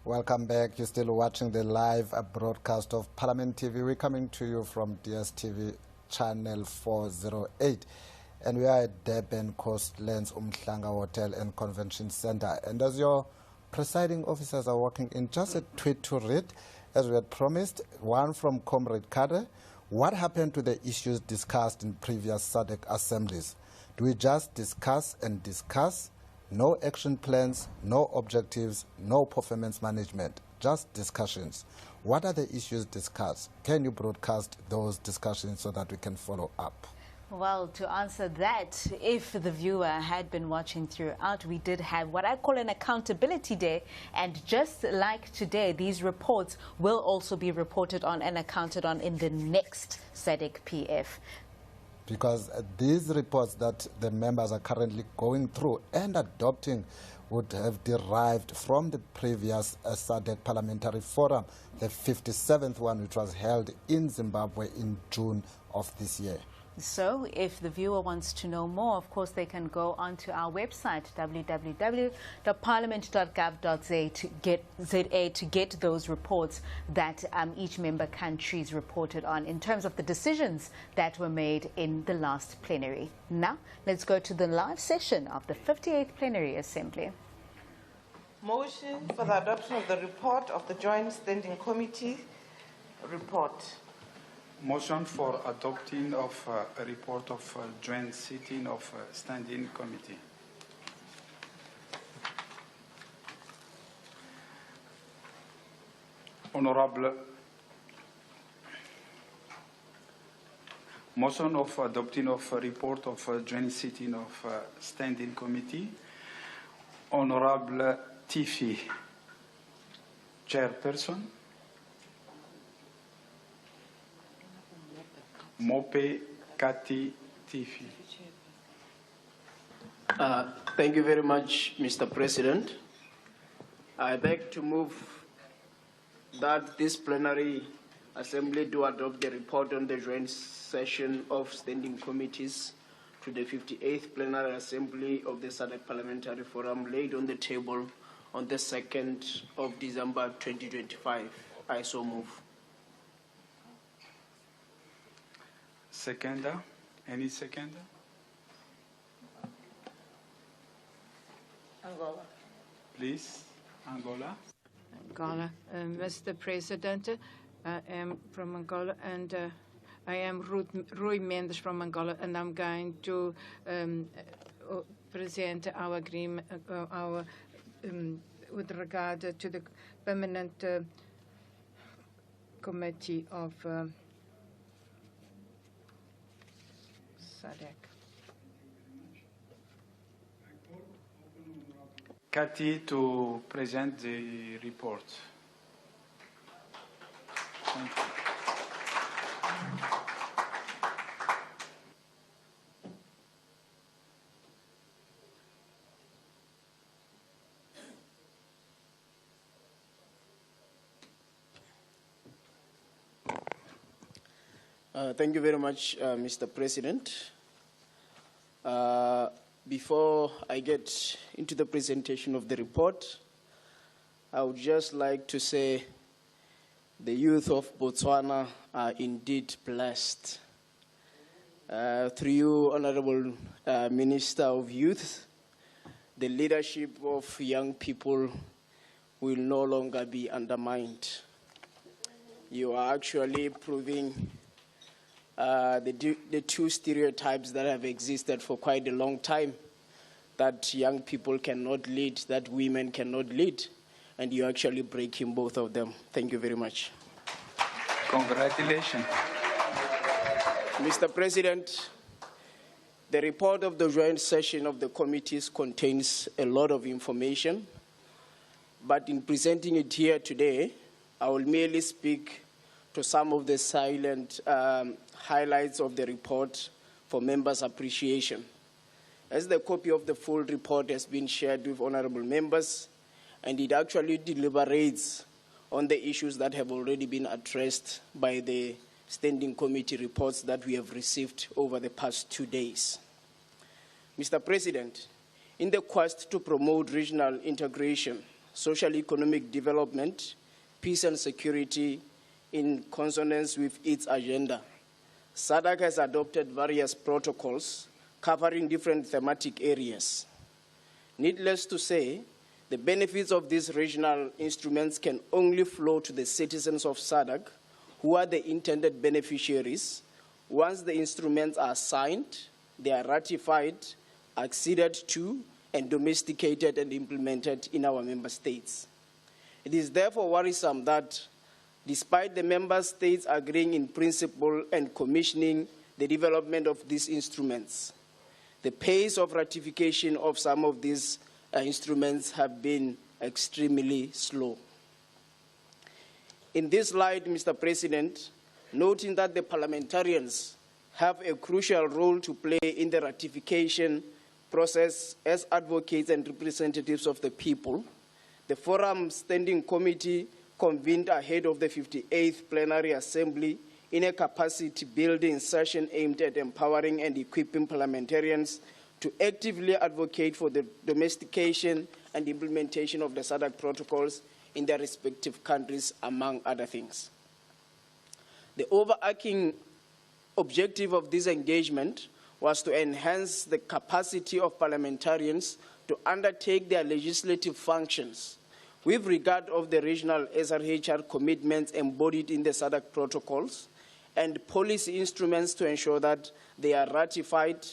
Speaker 23: Welcome back. You're still watching the live broadcast of Parliament TV. We're coming to you from DSTV channel 408. And we are at Durban Coastlands Umhlanga Hotel and Convention Center. And as your presiding officers are walking in, just a tweet to read, as we had promised, one from Comrade Kade. What happened to the issues discussed in previous SADC assemblies? Do we just discuss and discuss? No action plans, no objectives, no performance management, just discussions. What are the issues discussed? Can you broadcast those discussions so that we can follow up?
Speaker 11: Well, to answer that, if the viewer had been watching throughout, we did have what I call an accountability day. And just like today, these reports will also be reported on and accounted on in the next SADC PF.
Speaker 23: Because these reports that the members are currently going through and adopting would have derived from the previous SADC Parliamentary Forum, the 57th one, which was held in Zimbabwe in June of this year.
Speaker 11: So if the viewer wants to know more, of course, they can go onto our website, www.parliament.gov.za to get those reports that each member country's reported on in terms of the decisions that were made in the last plenary. Now, let's go to the live session of the 58th Plenary Assembly.
Speaker 6: Motion for the adoption of the report of the Joint Standing Committee report.
Speaker 7: Motion for adopting of a report of joint sitting of standing committee. Honorable. Motion of adopting of a report of joint sitting of standing committee. Honorable Tiffy, Chairperson. Mope Kati Tiffy.
Speaker 13: Thank you very much, Mr. President. I beg to move that this plenary assembly do adopt the report on the joint session of standing committees to the 58th plenary assembly of the SADC Parliamentary Forum laid on the table on the 2nd of December 2025. I so move.
Speaker 7: Seconder? Any seconder?
Speaker 6: Angola.
Speaker 7: Please, Angola.
Speaker 8: Angola. Mr. President, I am from Angola, and I am Rui Mendes from Angola, and I'm going to present our agreement, with regard to the permanent committee of SADC.
Speaker 7: Kati to present the report. Thank you.
Speaker 13: Thank you very much, Mr. President. Before I get into the presentation of the report, I would just like to say the youth of Botswana are indeed blessed. Through you, Honorable Minister of Youth, the leadership of young people will no longer be undermined. You are actually proving the two stereotypes that have existed for quite a long time, that young people cannot lead, that women cannot lead, and you're actually breaking both of them. Thank you very much.
Speaker 7: Congratulations.
Speaker 13: Mr. President, the report of the joint session of the committees contains a lot of information, but in presenting it here today, I will merely speak to some of the silent highlights of the report for members' appreciation. As the copy of the full report has been shared with honorable members, and it actually deliberates on the issues that have already been addressed by the standing committee reports that we have received over the past 2 days. Mr. President, in the quest to promote regional integration, social-economic development, peace and security in consonance with its agenda. SADC has adopted various protocols covering different thematic areas. Needless to say, the benefits of these regional instruments can only flow to the citizens of SADC, who are the intended beneficiaries. Once the instruments are signed, they are ratified, acceded to, and domesticated and implemented in our member states. It is therefore worrisome that, despite the member states agreeing in principle and commissioning the development of these instruments, the pace of ratification of some of these instruments have been extremely slow. In this light, Mr. President, noting that the parliamentarians have a crucial role to play in the ratification process as advocates and representatives of the people, the Forum Standing Committee convened ahead of the 58th Plenary Assembly in a capacity-building session aimed at empowering and equipping parliamentarians to actively advocate for the domestication and implementation of the SADC protocols in their respective countries, among other things. The overarching objective of this engagement was to enhance the capacity of parliamentarians to undertake their legislative functions with regard of the regional SRHR commitments embodied in the SADC protocols and policy instruments to ensure that they are ratified,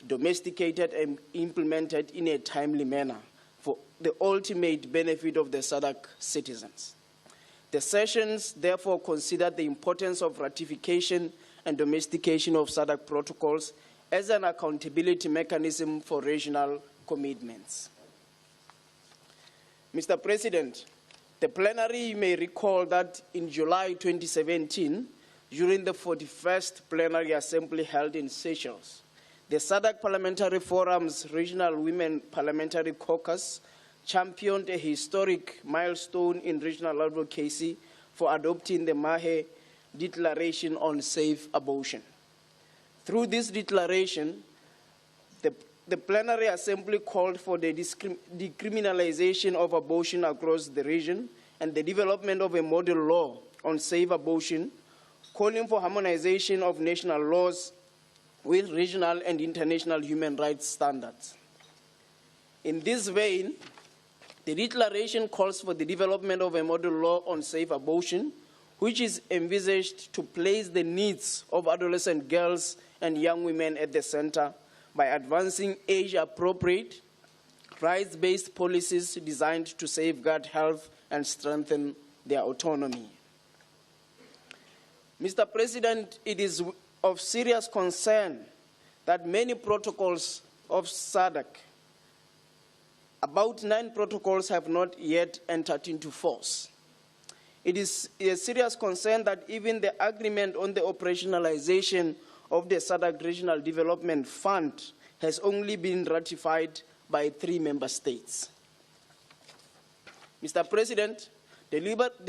Speaker 13: domesticated, and implemented in a timely manner for the ultimate benefit of the SADC citizens. The sessions therefore considered the importance of ratification and domestication of SADC protocols as an accountability mechanism for regional commitments. Mr. President, the plenary may recall that in July 2017, during the 41st Plenary Assembly held in Seychelles, the SADC Parliamentary Forum's Regional Women Parliamentary Caucus championed a historic milestone in regional advocacy for adopting the Mohale Declaration on Safe Abortion. Through this declaration, the Plenary Assembly called for the decriminalization of abortion across the region and the development of a model law on safe abortion, calling for harmonization of national laws with regional and international human rights standards. In this vein, the declaration calls for the development of a model law on safe abortion, which is envisaged to place the needs of adolescent girls and young women at the center by advancing age-appropriate, rights-based policies designed to safeguard health and strengthen their autonomy. Mr. President, it is of serious concern that many protocols of SADC, about 9 protocols, have not yet entered into force. It is a serious concern that even the agreement on the operationalization of the SADC Regional Development Fund has only been ratified by 3 member states. Mr. President, the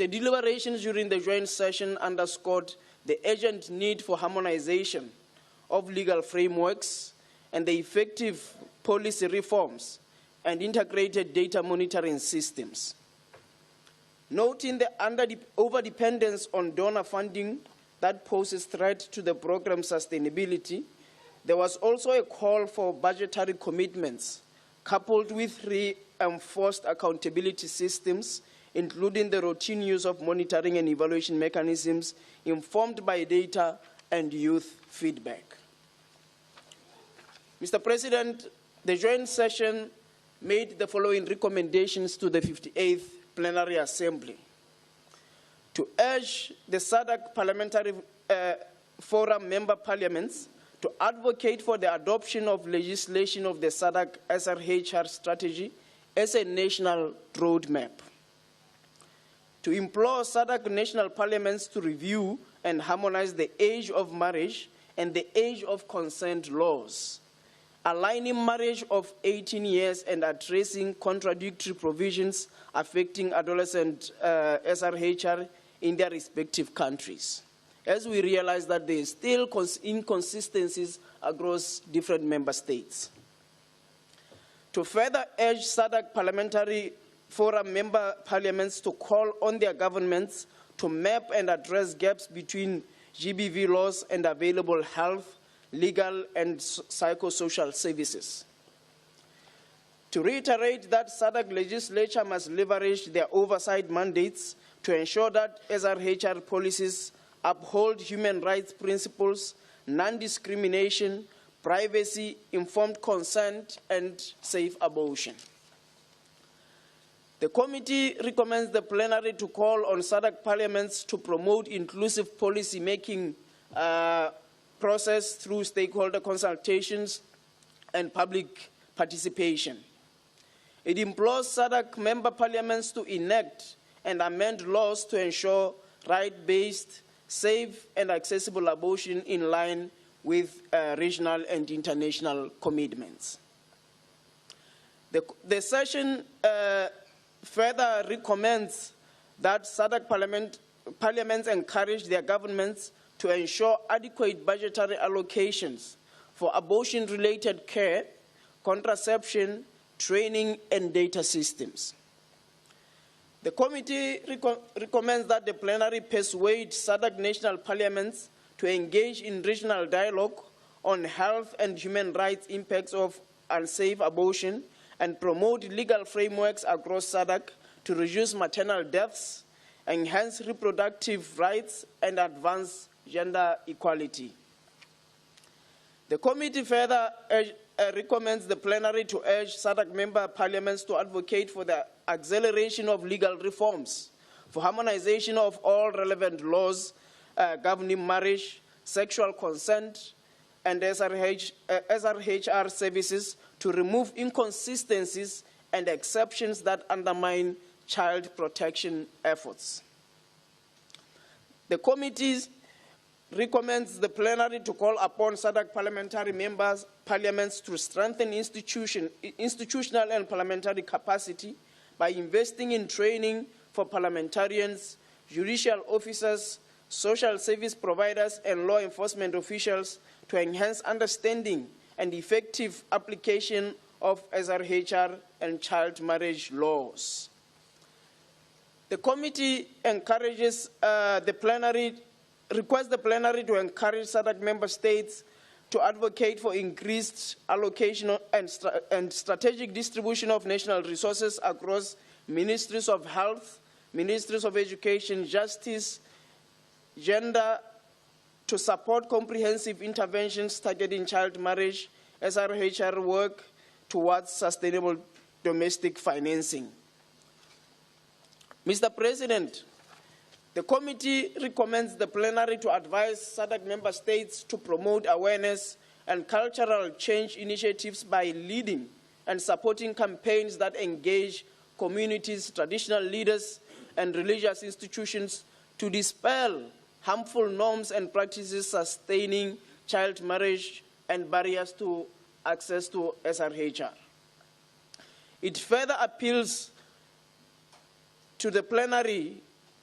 Speaker 13: deliberations during the joint session underscored the urgent need for harmonization of legal frameworks and the effective policy reforms and integrated data monitoring systems. Noting the overdependence on donor funding that poses threat to the program's sustainability, there was also a call for budgetary commitments coupled with reinforced accountability systems, including the routine use of monitoring and evaluation mechanisms informed by data and youth feedback. Mr. President, the joint session made the following recommendations to the 58th Plenary Assembly: to urge the SADC Parliamentary Forum member parliaments to advocate for the adoption of legislation of the SADC SRHR strategy as a national roadmap, to implore SADC national parliaments to review and harmonize the age of marriage and the age of consent laws, aligning marriage of 18 years and addressing contradictory provisions affecting adolescent SRHR in their respective countries, as we realize that there are still inconsistencies across different member states. To further urge SADC Parliamentary Forum member parliaments to call on their governments to map and address gaps between GBV laws and available health, legal, and psychosocial services. To reiterate that SADC legislature must leverage their oversight mandates to ensure that SRHR policies uphold human rights principles, non-discrimination, privacy, informed consent, and safe abortion. The committee recommends the plenary to call on SADC parliaments to promote inclusive policy-making process through stakeholder consultations and public participation. It implores SADC member parliaments to enact and amend laws to ensure right-based, safe, and accessible abortion in line with regional and international commitments. The session further recommends that SADC parliaments encourage their governments to ensure adequate budgetary allocations for abortion-related care, contraception, training, and data systems. The committee recommends that the plenary persuade SADC national parliaments to engage in regional dialogue on health and human rights impacts of unsafe abortion and promote legal frameworks across SADC to reduce maternal deaths, enhance reproductive rights, and advance gender equality. The committee further recommends the plenary to urge SADC member parliaments to advocate for the acceleration of legal reforms, for harmonization of all relevant laws governing marriage, sexual consent, and SRHR services to remove inconsistencies and exceptions that undermine child protection efforts. The committee recommends the plenary to call upon SADC parliamentary parliaments to strengthen institutional and parliamentary capacity by investing in training for parliamentarians, judicial officers, social service providers, and law enforcement officials to enhance understanding and effective application of SRHR and child marriage laws. The committee requests the plenary to encourage SADC member states to advocate for increased allocation and strategic distribution of national resources across ministries of health, ministries of education, justice, gender, to support comprehensive interventions targeting child marriage, SRHR work towards sustainable domestic financing. Mr. President, the committee recommends the plenary to advise SADC member states to promote awareness and cultural change initiatives by leading and supporting campaigns that engage communities, traditional leaders, and religious institutions to dispel harmful norms and practices sustaining child marriage and barriers to access to SRHR. It further appeals to the plenary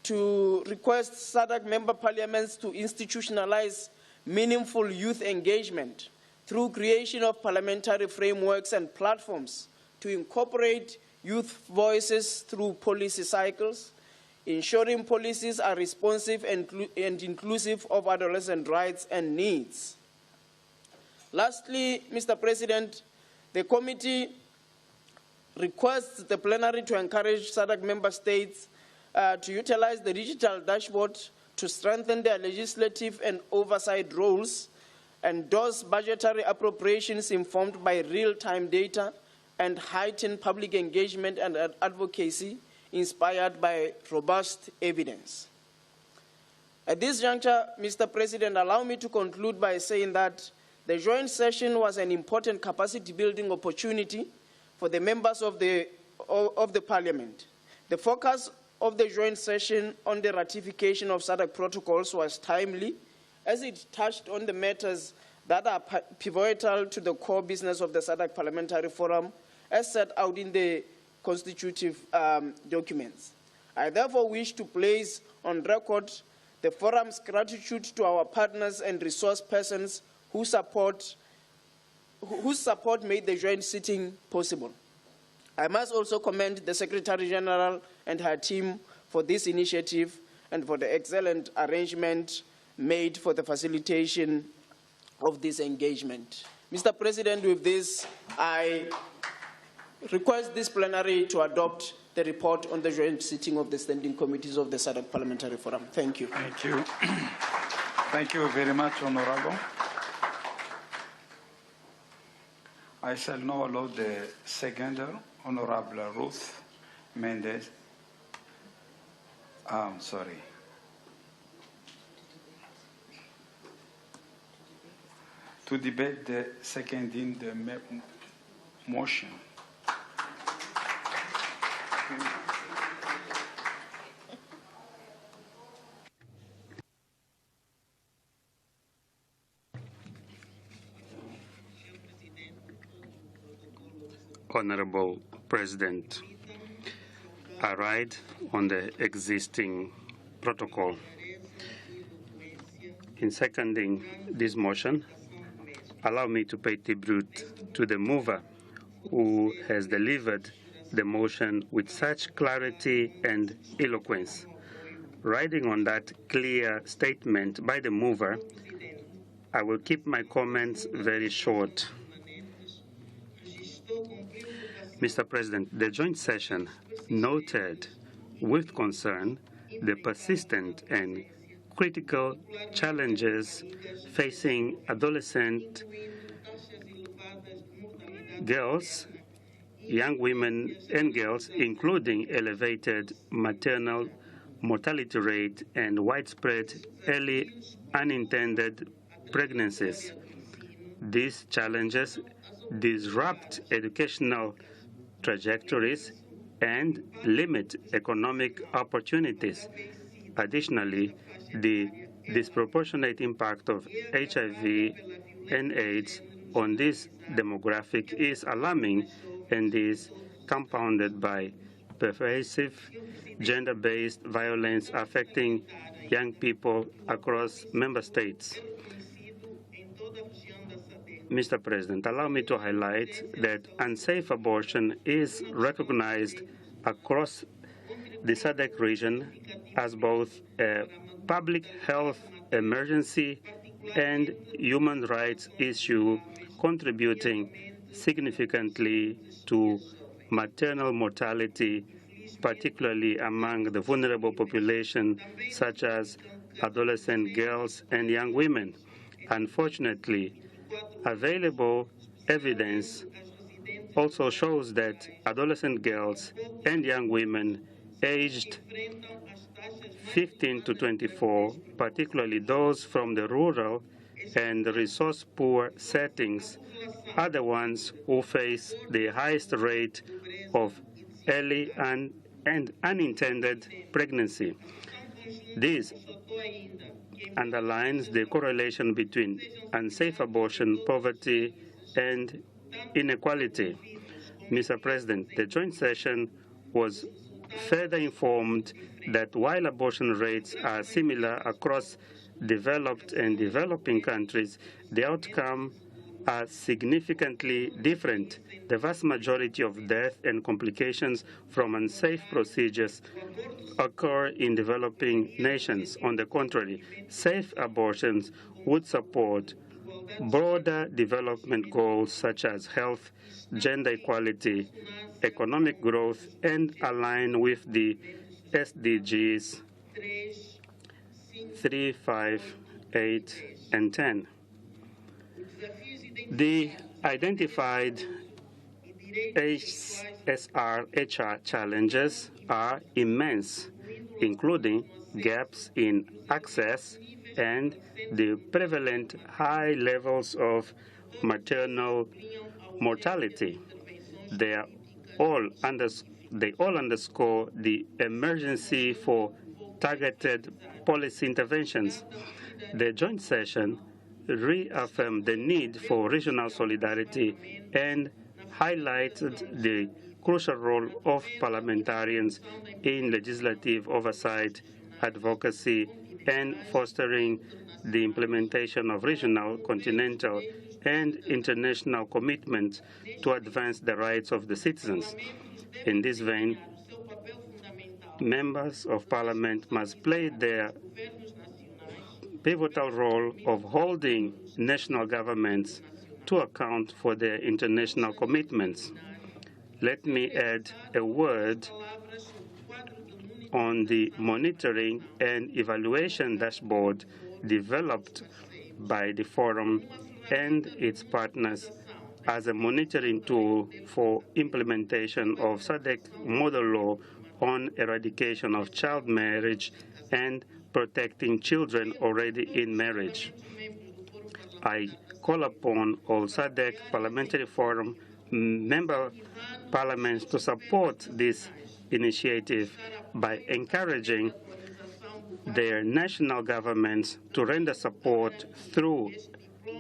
Speaker 13: to request SADC member parliaments to institutionalize meaningful youth engagement through creation of parliamentary frameworks and platforms to incorporate youth voices through policy cycles, ensuring policies are responsive and inclusive of adolescent rights and needs. Lastly, Mr. President, the committee requests the plenary to encourage SADC member states to utilize the digital dashboard to strengthen their legislative and oversight roles, endorse budgetary appropriations informed by real-time data, and heighten public engagement and advocacy inspired by robust evidence. At this juncture, Mr. President, allow me to conclude by saying that the joint session was an important capacity-building opportunity for the members of the Parliament. The focus of the joint session on the ratification of SADC protocols was timely, as it touched on the matters that are pivotal to the core business of the SADC Parliamentary Forum, as set out in the constitutive documents. I therefore wish to place on record the Forum's gratitude to our partners and resource persons whose support made the joint sitting possible. I must also commend the Secretary General and her team for this initiative and for the excellent arrangement made for the facilitation of this engagement. Mr. President, with this, I request this plenary to adopt the report on the joint sitting of the standing committees of the SADC Parliamentary Forum. Thank you.
Speaker 7: Thank you. Thank you very much, Honorable. I shall now allow the seconder, Honorable Ruth Mendes. Sorry. To debate the seconding the motion.
Speaker 2: Honorable President, I ride on the existing protocol. In seconding this motion, allow me to pay tribute to the mover who has delivered the motion with such clarity and eloquence. Riding on that clear statement by the mover, I will keep my comments very short. Mr. President, the joint session noted with concern the persistent and critical challenges facing adolescent girls, young women and girls, including elevated maternal mortality rate and widespread early unintended pregnancies. These challenges disrupt educational trajectories and limit economic opportunities. Additionally, the disproportionate impact of HIV and AIDS on this demographic is alarming and is compounded by pervasive gender-based violence affecting young people across member states. Mr. President, allow me to highlight that unsafe abortion is recognized across the SADC region as both a public health emergency and human rights issue, contributing significantly to maternal mortality, particularly among the vulnerable population, such as adolescent girls and young women. Unfortunately, available evidence also shows that adolescent girls and young women aged 15 to 24, particularly those from the rural and resource-poor settings, are the ones who face the highest rate of early and unintended pregnancy. This underlines the correlation between unsafe abortion, poverty, and inequality. Mr. President, the joint session was further informed that while abortion rates are similar across developed and developing countries, the outcome are significantly different. The vast majority of death and complications from unsafe procedures occur in developing nations. On the contrary, safe abortions would support broader development goals such as health, gender equality, economic growth, and align with the SDGs 3, 5, 8, and 10. The identified HR challenges are immense, including gaps in access and the prevalent high levels of maternal mortality. They all underscore the emergency for targeted policy interventions. The joint session reaffirmed the need for regional solidarity and highlighted the crucial role of parliamentarians in legislative oversight, advocacy, and fostering the implementation of regional, continental, and international commitments to advance the rights of the citizens. In this vein, members of Parliament must play their pivotal role of holding national governments to account for their international commitments. Let me add a word on the monitoring and evaluation dashboard developed by the Forum and its partners as a monitoring tool for implementation of SADC model law on eradication of child marriage and protecting children already in marriage. I call upon all SADC Parliamentary Forum member parliaments to support this initiative by encouraging their national governments to render support through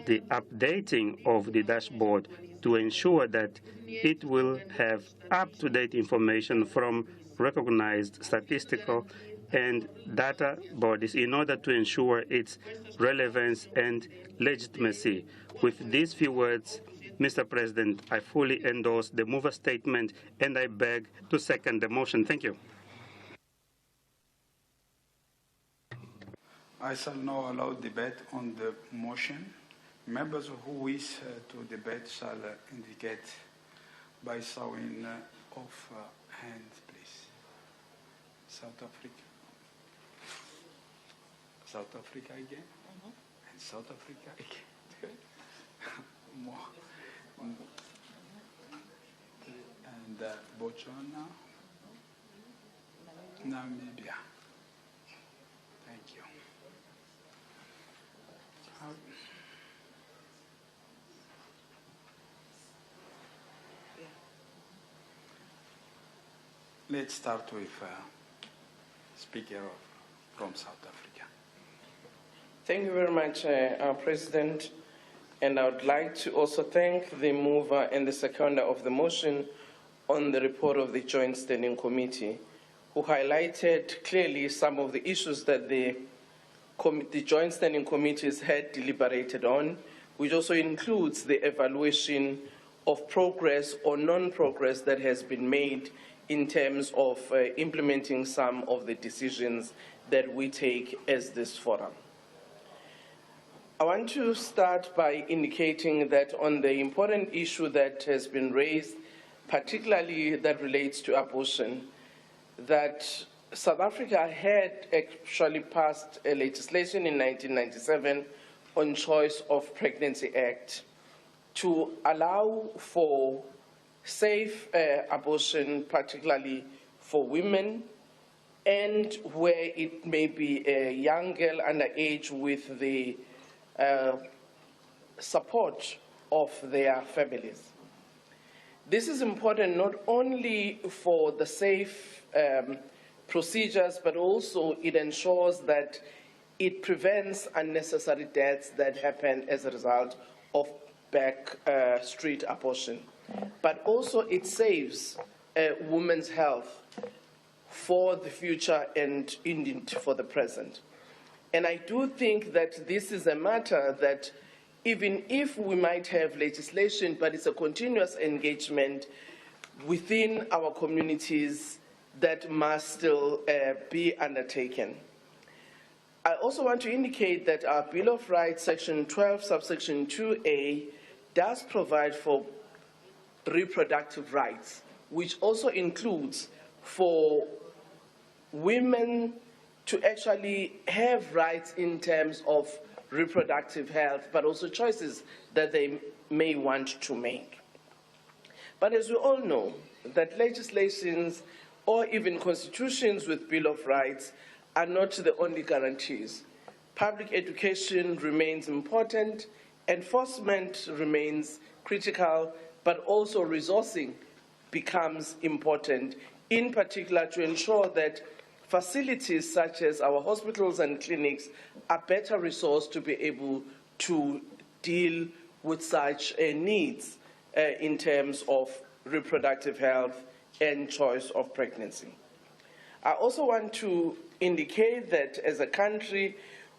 Speaker 2: the updating of the dashboard to ensure that it will have up-to-date information from recognized statistical and data bodies in order to ensure its relevance and legitimacy. With these few words, Mr. President, I fully endorse the mover statement and I beg to second the motion. Thank you.
Speaker 7: I shall now allow debate on the motion. Members who wish to debate shall indicate by showing of hands, please. South Africa. South Africa again. And South Africa again. More. And Botswana. Namibia. Thank you. Let's start with speaker from South Africa.
Speaker 15: Thank you very much, President. And I would like to also thank the mover and the seconder of the motion on the report of the Joint Standing Committee, who highlighted clearly some of the issues that the Joint Standing Committees had deliberated on, which also includes the evaluation of progress or non-progress that has been made in terms of implementing some of the decisions that we take as this forum. I want to start by indicating that on the important issue that has been raised, particularly that relates to abortion, that South Africa had actually passed a legislation in 1997 on Choice of Pregnancy Act to allow for safe abortion, particularly for women, and where it may be a young girl underage with the support of their families. This is important not only for the safe procedures, but also it ensures that it prevents unnecessary deaths that happen as a result of back street abortion. But also it saves women's health for the future and indeed for the present. And I do think that this is a matter that even if we might have legislation, but it's a continuous engagement within our communities that must still be undertaken. I also want to indicate that our Bill of Rights, Section 12, subsection 2A, does provide for reproductive rights, which also includes for women to actually have rights in terms of reproductive health, but also choices that they may want to make. But as we all know, that legislations or even constitutions with Bill of Rights are not the only guarantees. Public education remains important, enforcement remains critical, but also resourcing becomes important, in particular to ensure that facilities such as our hospitals and clinics are better resourced to be able to deal with such needs in terms of reproductive health and choice of pregnancy. I also want to indicate that as a country,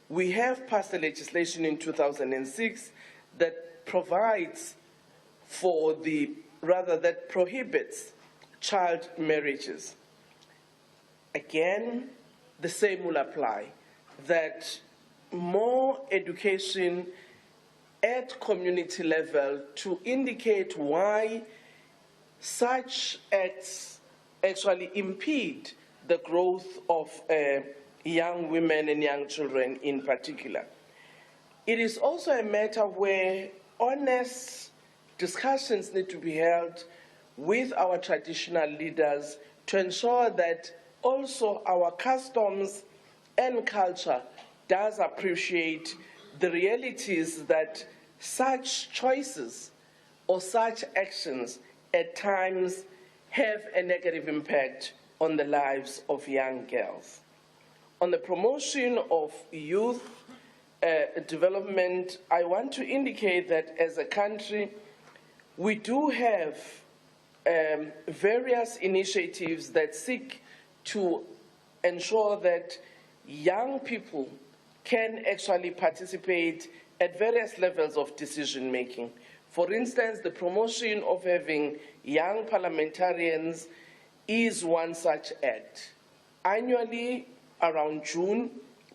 Speaker 15: we have passed a legislation in 2006 that provides for that prohibits child marriages. Again, the same will apply, that more education at community level to indicate why such acts actually impede the growth of young women and young children in particular. It is also a matter where honest discussions need to be held with our traditional leaders to ensure that also our customs and culture does appreciate the realities that such choices or such actions at times have a negative impact on the lives of young girls. On the promotion of youth development, I want to indicate that as a country, we do have various initiatives that seek to ensure that young people can actually participate at various levels of decision making. For instance, the promotion of having young parliamentarians is one such act. Annually, around June,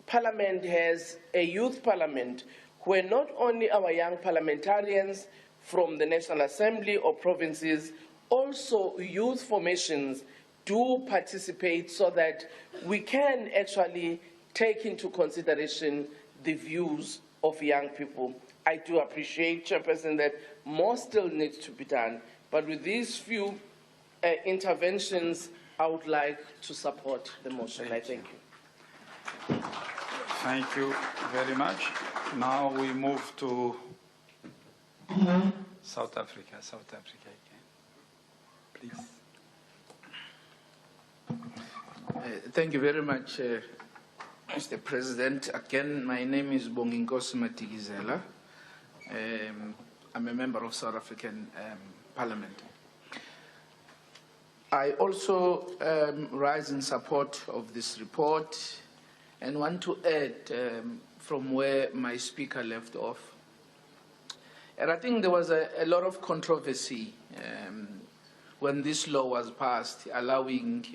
Speaker 15: Parliament has a youth parliament where not only our young parliamentarians from the National Assembly or provinces, also youth formations do participate so that we can actually take into consideration the views of young people. I do appreciate, Chairperson, that more still needs to be done, but with these few interventions, I would like to support the motion. I thank you.
Speaker 7: Thank you very much. Now we move to South Africa. South Africa again, please.
Speaker 3: Thank you very much, Mr. President. Again, my name is Bonginkosi Matikizela. I'm a member of South African Parliament. I also rise in support of this report and want to add from where my speaker left off. And I think there was a lot of controversy when this law was passed, allowing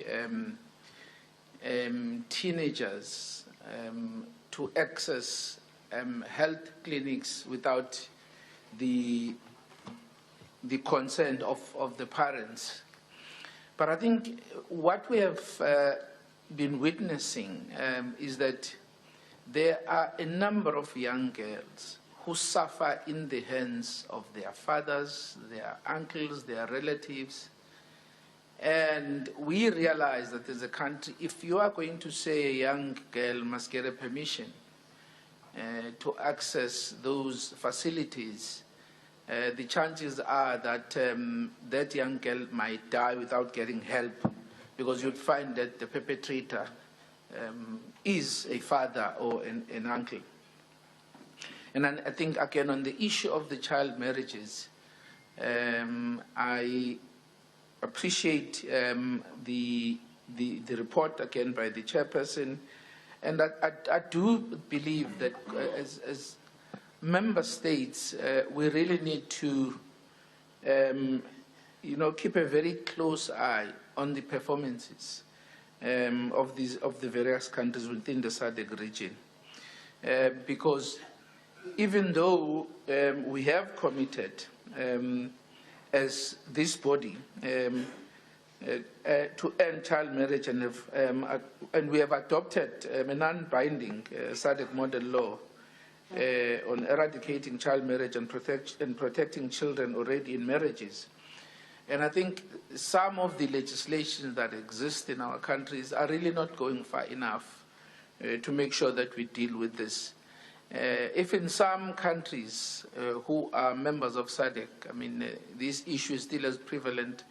Speaker 3: teenagers to access health clinics without the consent of the parents. But I think what we have been witnessing is that there are a number of young girls who suffer in the hands of their fathers, their uncles, their relatives. And we realize that as a country, if you are going to say a young girl must get a permission to access those facilities, the chances are that that young girl might die without getting help, because you'd find that the perpetrator is a father or an uncle. And I think, again, on the issue of the child marriages, I appreciate the report, again, by the chairperson. And I do believe that as member states, we really need to keep a very close eye on the performances of the various countries within the SADC region. Because even though we have committed as this body to end child marriage and we have adopted a non-binding SADC model law on eradicating child marriage and protecting children already in marriages. And I think some of the legislation that exists in our countries are really not going far enough to make sure that we deal with this. If in some countries who are members of SADC, I mean, this issue is still as prevalent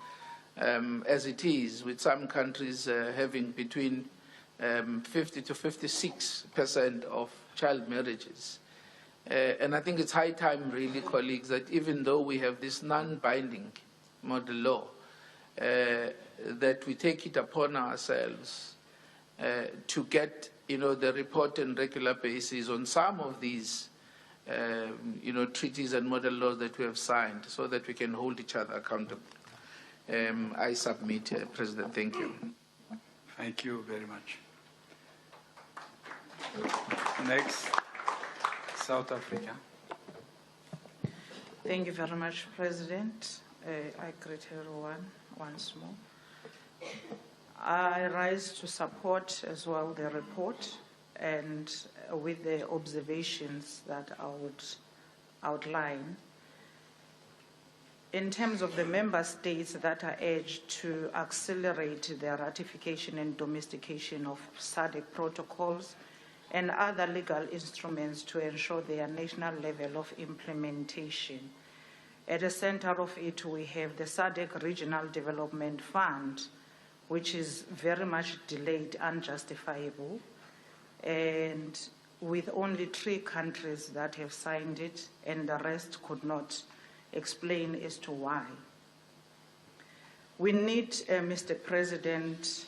Speaker 3: as it is, with some countries having between 50 to 56% of child marriages. And I think it's high time, really, colleagues, that even though we have this non-binding model law, that we take it upon ourselves to get the report on regular basis on some of these, treaties and model laws that we have signed so that we can hold each other accountable. I submit, President. Thank you.
Speaker 7: Thank you very much. Next, South Africa.
Speaker 16: Thank you very much, President. I greet everyone once more. I rise to support as well the report and with the observations that I would outline. In terms of the member states that are urged to accelerate their ratification and domestication of SADC protocols and other legal instruments to ensure their national level of implementation. At the center of it, we have the SADC Regional Development Fund, which is very much delayed, unjustifiable, and with only 3 countries that have signed it, and the rest could not explain as to why. We need, Mr. President,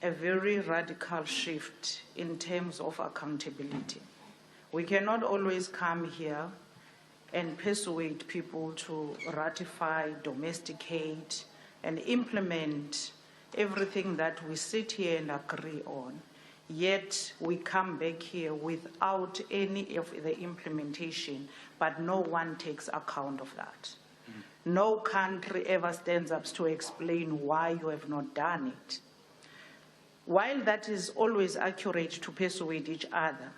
Speaker 16: a very radical shift in terms of accountability. We cannot always come here and persuade people to ratify, domesticate, and implement everything that we sit here and agree on. Yet we come back here without any of the implementation, but no one takes account of that. No country ever stands up to explain why you have not done it. While that is always accurate to persuade each other,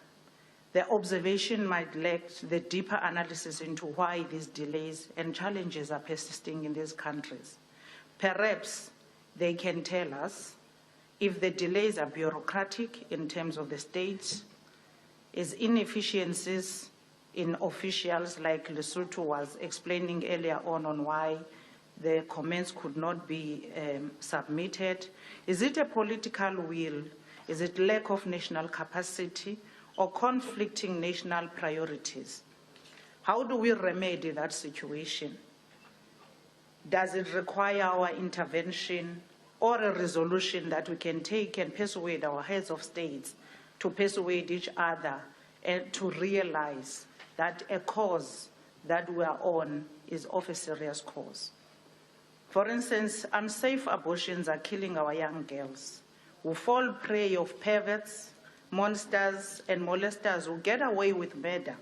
Speaker 16: the observation might lack the deeper analysis into why these delays and challenges are persisting in these countries. Perhaps they can tell us if the delays are bureaucratic in terms of the states, is inefficiencies in officials like Lesotho was explaining earlier on why the comments could not be submitted. Is it a political will? Is it lack of national capacity or conflicting national priorities? How do we remedy that situation? Does it require our intervention or a resolution that we can take and persuade our heads of states to persuade each other and to realize that a cause that we are on is of a serious cause? For instance, unsafe abortions are killing our young girls who fall prey of perverts, monsters, and molesters who get away with murder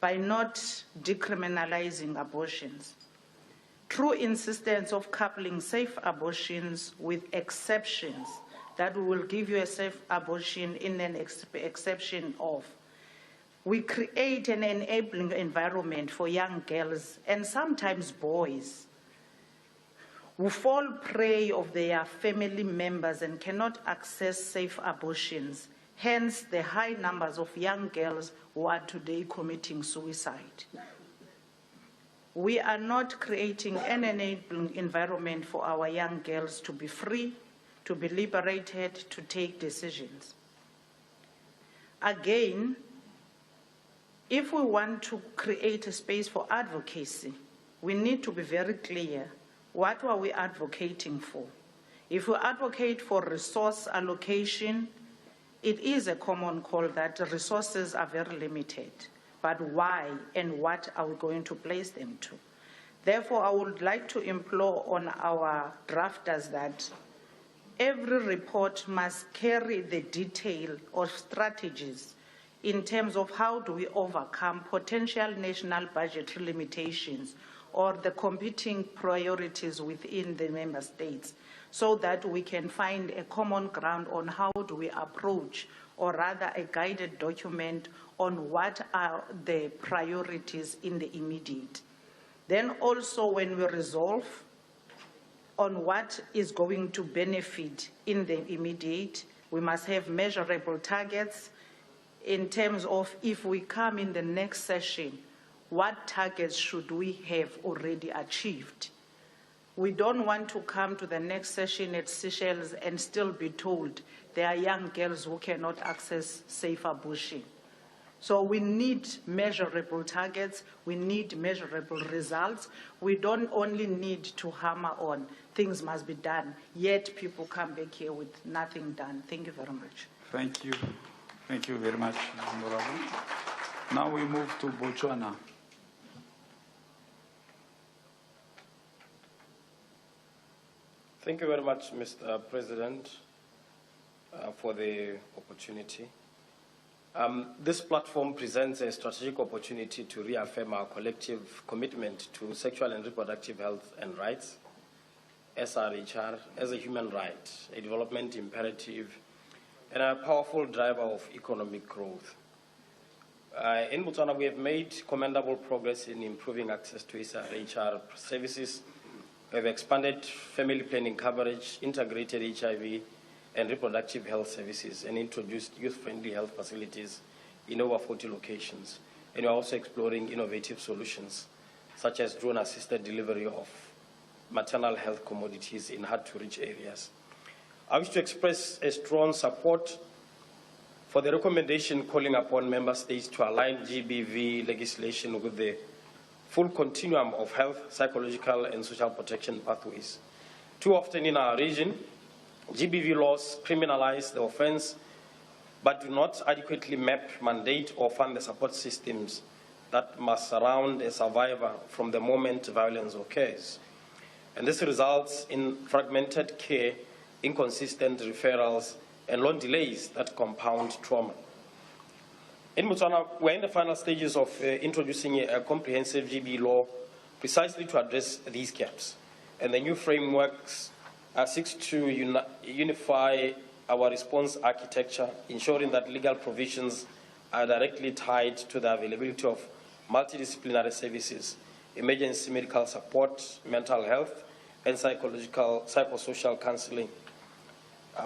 Speaker 16: by not decriminalizing abortions. True insistence of coupling safe abortions with exceptions that will give you a safe abortion in an exception of. We create an enabling environment for young girls and sometimes boys who fall prey of their family members and cannot access safe abortions, hence the high numbers of young girls who are today committing suicide. We are not creating an enabling environment for our young girls to be free, to be liberated, to take decisions. Again, if we want to create a space for advocacy, we need to be very clear. What are we advocating for? If we advocate for resource allocation, it is a common call that resources are very limited. But why and what are we going to place them to? Therefore, I would like to implore on our drafters that every report must carry the detail of strategies in terms of how do we overcome potential national budgetary limitations or the competing priorities within the member states, so that we can find a common ground on how do we approach, or rather a guided document on what are the priorities in the immediate. Then also when we resolve on what is going to benefit in the immediate, we must have measurable targets in terms of if we come in the next session, what targets should we have already achieved? We don't want to come to the next session at Seychelles and still be told there are young girls who cannot access safe abortion. So we need measurable targets, we need measurable results. We don't only need to hammer on things must be done, yet people come back here with nothing done. Thank you very much.
Speaker 7: Thank you. Thank you very much, Honorable. Now we move to Botswana.
Speaker 9: Thank you very much, Mr. President, for the opportunity. This platform presents a strategic opportunity to reaffirm our collective commitment to sexual and reproductive health and rights, SRHR, as a human right, a development imperative, and a powerful driver of economic growth. In Botswana, we have made commendable progress in improving access to SRHR services. We have expanded family planning coverage, integrated HIV and reproductive health services, and introduced youth-friendly health facilities in over 40 locations. And we are also exploring innovative solutions, such as drone-assisted delivery of maternal health commodities in hard-to-reach areas. I wish to express a strong support for the recommendation calling upon member states to align GBV legislation with the full continuum of health, psychological, and social protection pathways. Too often in our region, GBV laws criminalize the offense, but do not adequately map, mandate, or fund the support systems that must surround a survivor from the moment violence occurs. And this results in fragmented care, inconsistent referrals, and long delays that compound trauma. In Botswana, we're in the final stages of introducing a comprehensive GB law precisely to address these gaps. And the new frameworks seeks to unify our response architecture, ensuring that legal provisions are directly tied to the availability of multidisciplinary services, emergency medical support, mental health, and psychosocial counseling,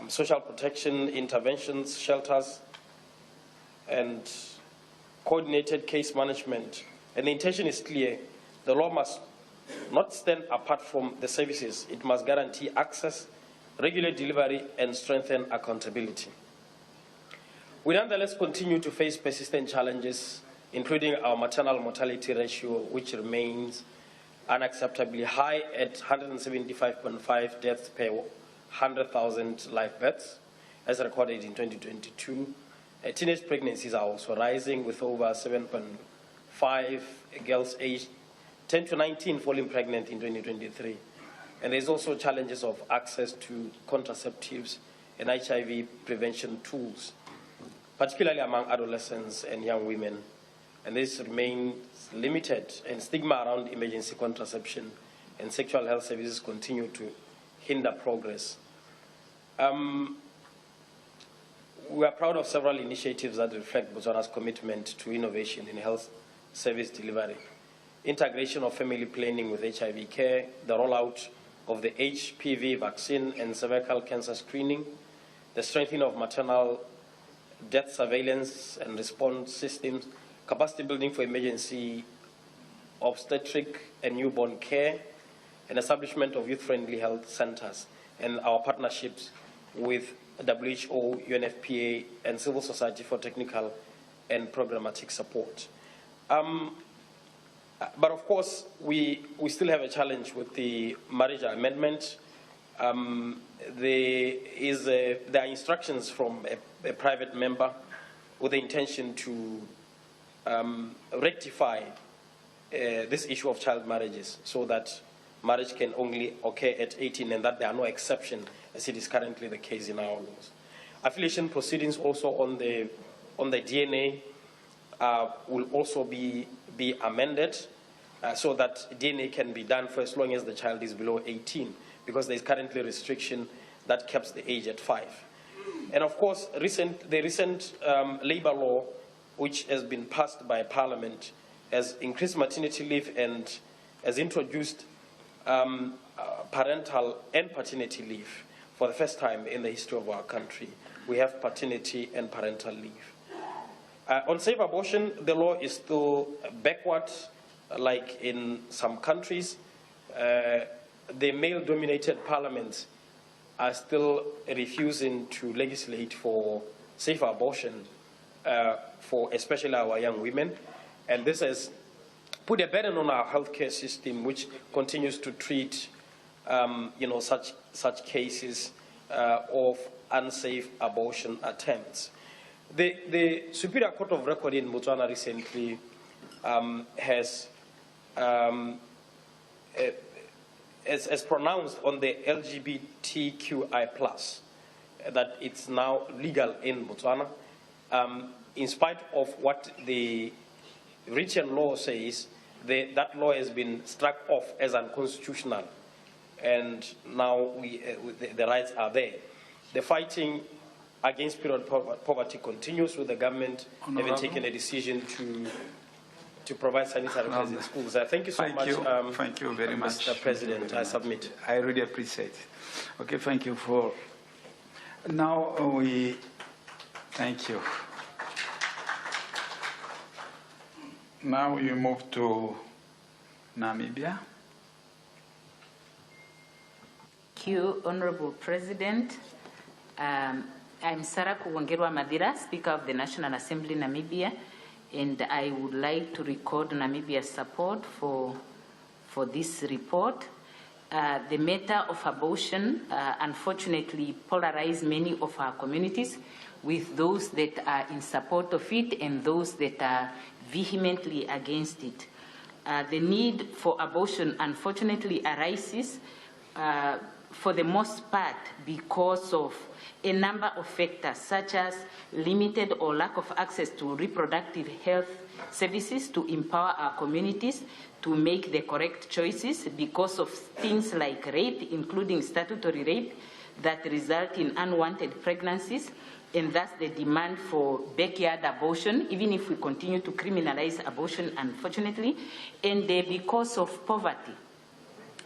Speaker 9: social protection interventions, shelters, and coordinated case management. And the intention is clear. The law must not stand apart from the services. It must guarantee access, regulate delivery, and strengthen accountability. We nonetheless continue to face persistent challenges, including our maternal mortality ratio, which remains unacceptably high at 175.5 deaths per 100,000 live births, as recorded in 2022. Teenage pregnancies are also rising, with over 7.5 girls aged 10 to 19 falling pregnant in 2023. And there's also challenges of access to contraceptives and HIV prevention tools, particularly among adolescents and young women. And this remains limited, and stigma around emergency contraception and sexual health services continue to hinder progress. We are proud of several initiatives that reflect Botswana's commitment to innovation in health service delivery. Integration of family planning with HIV care, the rollout of the HPV vaccine and cervical cancer screening, the strengthening of maternal death surveillance and response systems, capacity building for emergency obstetric and newborn care, and establishment of youth-friendly health centers, and our partnerships with WHO, UNFPA, and civil society for technical and programmatic support. But of course, we still have a challenge with the marriage amendment. There are instructions from a private member with the intention to rectify this issue of child marriages, so that marriage can only occur at 18 and that there are no exceptions, as it is currently the case in our laws. Affiliation proceedings also on the DNA will also be amended so that DNA can be done for as long as the child is below 18, because there is currently a restriction that caps the age at 5. And of course, the recent labor law, which has been passed by Parliament, has increased maternity leave and has introduced parental and paternity leave. For the first time in the history of our country, we have paternity and parental leave. On safe abortion, the law is still backward, like in some countries. The male-dominated parliaments are still refusing to legislate for safe abortion for especially our young women. And this has put a burden on our healthcare system, which continues to treat such cases of unsafe abortion attempts. The Superior Court of Record in Botswana recently has pronounced on the LGBTQI+, that it's now legal in Botswana, in spite of what the written law says. That law has been struck off as unconstitutional, and now the rights are there. The fighting against period poverty continues, with the government having taken a decision to provide sanitary pads in schools. Thank you so much.
Speaker 7: Thank you very much,
Speaker 9: Mr. President. I submit.
Speaker 7: I really appreciate it. Okay, thank you for. Now we thank you. Now we move to Namibia.
Speaker 17: Thank you, Honorable President. I'm Sarah Kugongerwa Madira, Speaker of the National Assembly, Namibia, and I would like to record Namibia's support for this report. The matter of abortion, unfortunately, polarizes many of our communities, with those that are in support of it and those that are vehemently against it. The need for abortion, unfortunately, arises for the most part because of a number of factors, such as limited or lack of access to reproductive health services to empower our communities to make the correct choices, because of things like rape, including statutory rape, that result in unwanted pregnancies, and thus the demand for backyard abortion, even if we continue to criminalize abortion, unfortunately, and because of poverty.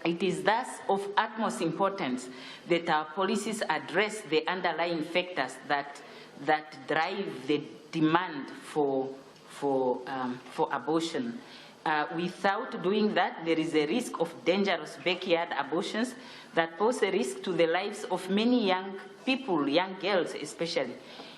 Speaker 17: It is thus of utmost importance that our policies address the underlying factors that drive the demand for abortion. Without doing that, there is a risk of dangerous backyard abortions that pose a risk to the lives of many young people, young girls especially.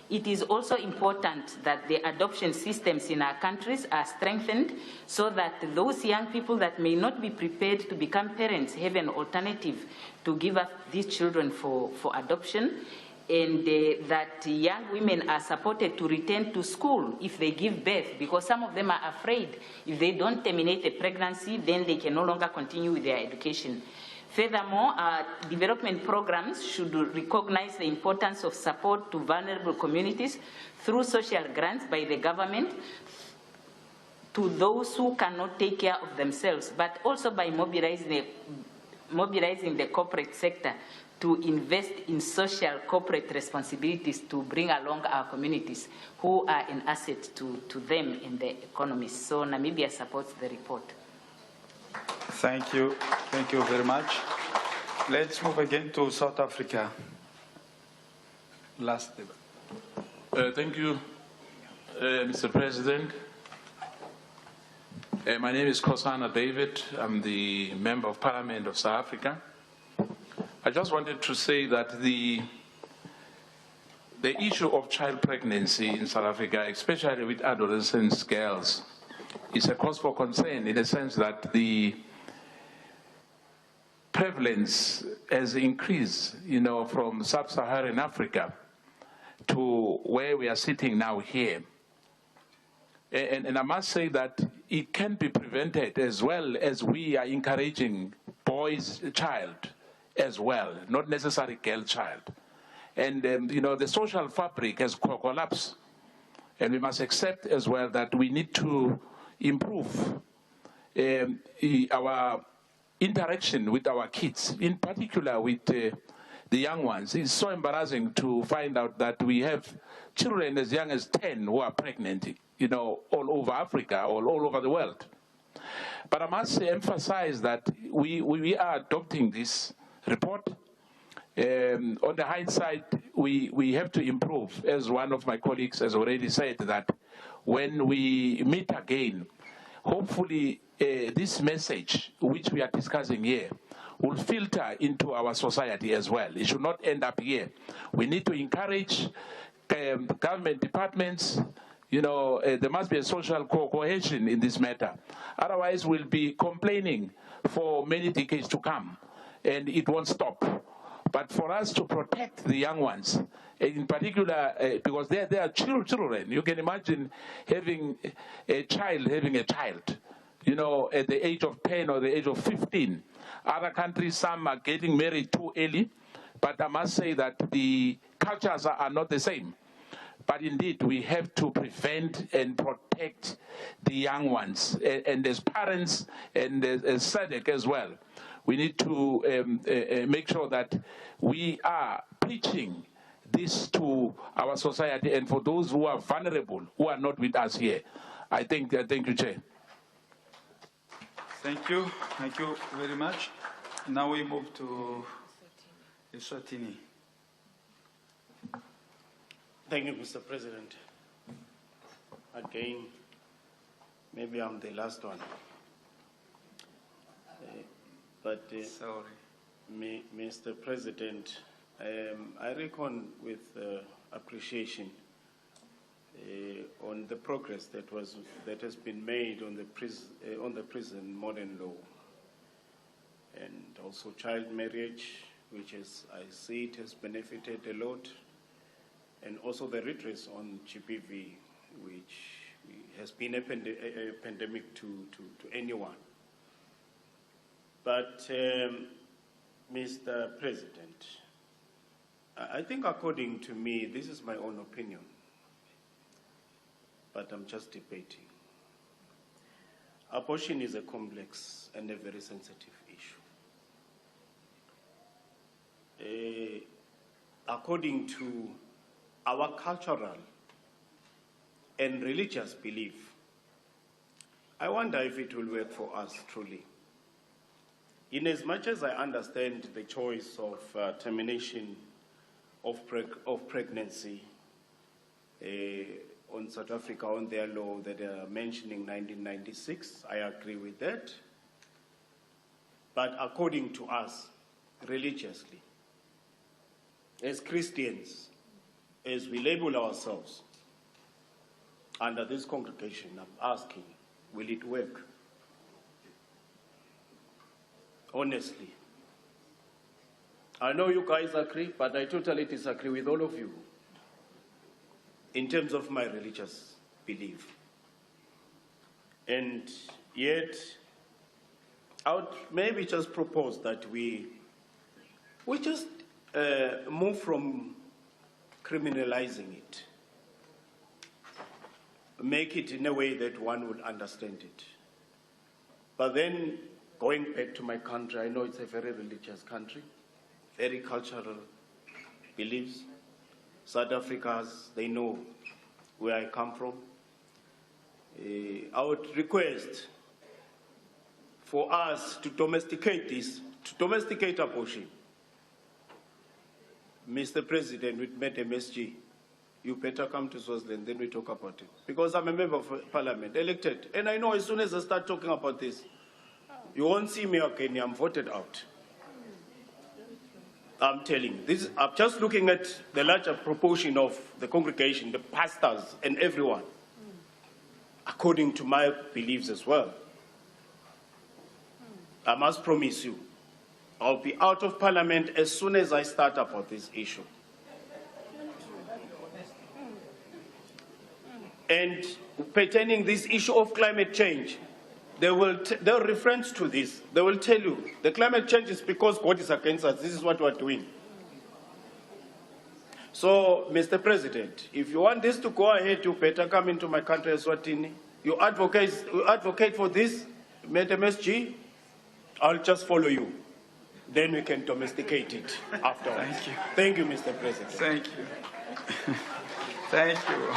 Speaker 17: It is also important that the adoption systems in our countries are strengthened so that those young people that may not be prepared to become parents have an alternative to give up these children for adoption, and that young women are supported to return to school if they give birth, because some of them are afraid if they don't terminate a pregnancy, then they can no longer continue with their education. Furthermore, our development programs should recognize the importance of support to vulnerable communities through social grants by the government to those who cannot take care of themselves, but also by mobilizing the corporate sector to invest in social corporate responsibilities to bring along our communities who are an asset to them in the economy. So Namibia supports the report.
Speaker 7: Thank you. Thank you very much. Let's move again to South Africa. Last debate.
Speaker 19: Thank you, Mr. President. My name is Kasanda David. I'm the Member of Parliament of South Africa. I just wanted to say that the issue of child pregnancy in South Africa, especially with adolescent girls, is a cause for concern, in the sense that the prevalence has increased, from sub-Saharan Africa to where we are sitting now here. And I must say that it can be prevented, as well as we are encouraging boys' child as well, not necessarily girl child. And, the social fabric has collapsed. And we must accept as well that we need to improve our interaction with our kids, in particular with the young ones. It's so embarrassing to find out that we have children as young as 10 who are pregnant, all over Africa, all over the world. But I must emphasize that we are adopting this report. On the hindsight, we have to improve, as one of my colleagues has already said, that when we meet again, hopefully this message which we are discussing here will filter into our society as well. It should not end up here. We need to encourage government departments. There must be a social cohesion in this matter. Otherwise, we'll be complaining for many decades to come, and it won't stop. But for us to protect the young ones, in particular, because they are children. You can imagine having a child, you know, at the age of 10 or the age of 15. Other countries, some are getting married too early, but I must say that the cultures are not the same. But indeed, we have to prevent and protect the young ones. And as parents and as SADC as well, we need to make sure that we are preaching this to our society and for those who are vulnerable, who are not with us here. Thank you, Chair.
Speaker 7: Thank you very much. Now we move to Eswatini.
Speaker 4: Thank you, Mr. President. Again, maybe I'm the last one.
Speaker 7: Sorry.
Speaker 4: Mr. President, I reckon with appreciation on the progress that has been made on the prison modern law, and also child marriage, which I see it has benefited a lot, and also the redress on GBV, which has been a pandemic to anyone. But, Mr. President, I think according to me, this is my own opinion, but I'm just debating. Abortion is a complex and a very sensitive issue. According to our cultural and religious belief, I wonder if it will work for us truly. In as much as I understand the choice of termination of pregnancy on South Africa on their law that they are mentioning 1996, I agree with that. But according to us, religiously, as Christians, as we label ourselves under this congregation, I'm asking, will it work? Honestly. I know you guys agree, but I totally disagree with all of you in terms of my religious belief. And yet, I would maybe just propose that we just move from criminalizing it, make it in a way that one would understand it. But then, going back to my country, I know it's a very religious country, very cultural beliefs. South Africans, they know where I come from. I would request for us to domesticate this, to domesticate abortion. Mr. President, we met MSG. You better come to Swaziland, then we talk about it. Because I'm a member of Parliament, elected. And I know as soon as I start talking about this, you won't see me again, I'm voted out. I'm telling you, I'm just looking at the larger proportion of the congregation, the pastors and everyone, according to my beliefs as well. I must promise you, I'll be out of Parliament as soon as I start about this issue. And pertaining this issue of climate change, they'll reference to this. They will tell you the climate change is because God is against us. This is what we're doing. So, Mr. President, if you want this to go ahead, you better come into my country, Eswatini. You advocate for this, MSG, I'll just follow you. Then we can domesticate it afterwards.
Speaker 7: Thank you.
Speaker 4: Thank you, Mr. President.
Speaker 7: Thank you. Thank you.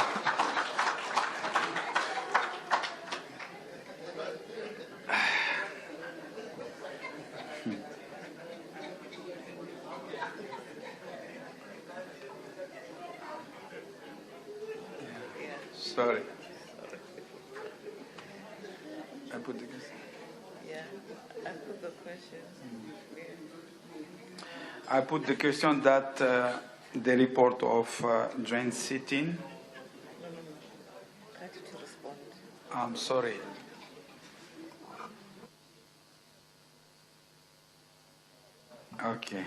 Speaker 7: Sorry. I put the question.
Speaker 6: Yeah, I put the question.
Speaker 7: I put the question that the report of joint sitting.
Speaker 6: No. I had to respond.
Speaker 7: I'm sorry. Okay.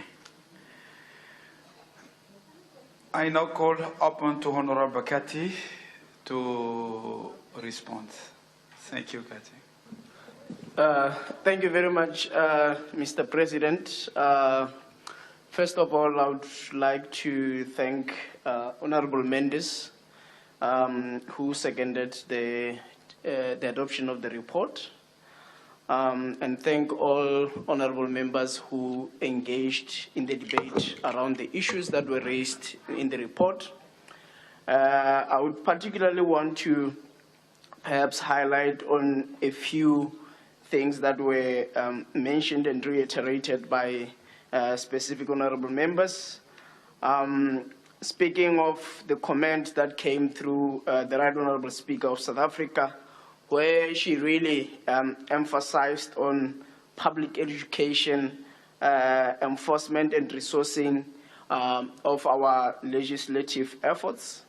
Speaker 7: I now call upon to Honorable Kati to respond. Thank you, Kati.
Speaker 13: Thank you very much, Mr. President. First of all, I would like to thank Honorable Mendes, who seconded the adoption of the report, and thank all honorable members who engaged in the debate around the issues that were raised in the report. I would particularly want to perhaps highlight on a few things that were mentioned and reiterated by specific honorable members. Speaking of the comment that came through the Right Honorable Speaker of South Africa, where she really emphasized on public education, enforcement and resourcing of our legislative efforts.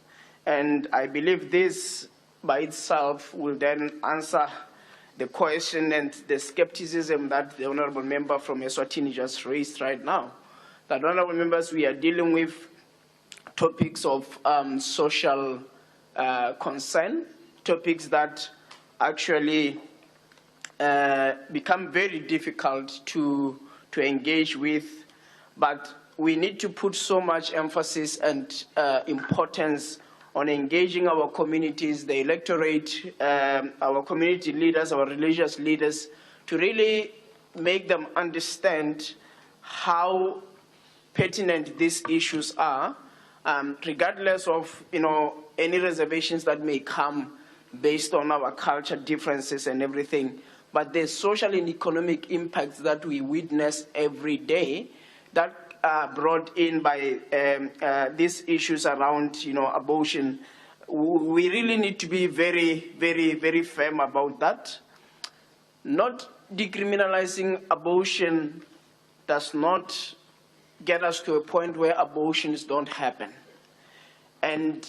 Speaker 13: And I believe this by itself will then answer the question and the skepticism that the honorable member from Eswatini just raised right now. That honorable members, we are dealing with topics of social concern, topics that actually become very difficult to engage with, but we need to put so much emphasis and importance on engaging our communities, the electorate, our community leaders, our religious leaders, to really make them understand how pertinent these issues are, regardless of any reservations that may come based on our culture differences and everything. But the social and economic impacts that we witness every day that are brought in by these issues around abortion, we really need to be very, very, very firm about that. Not decriminalizing abortion does not get us to a point where abortions don't happen. And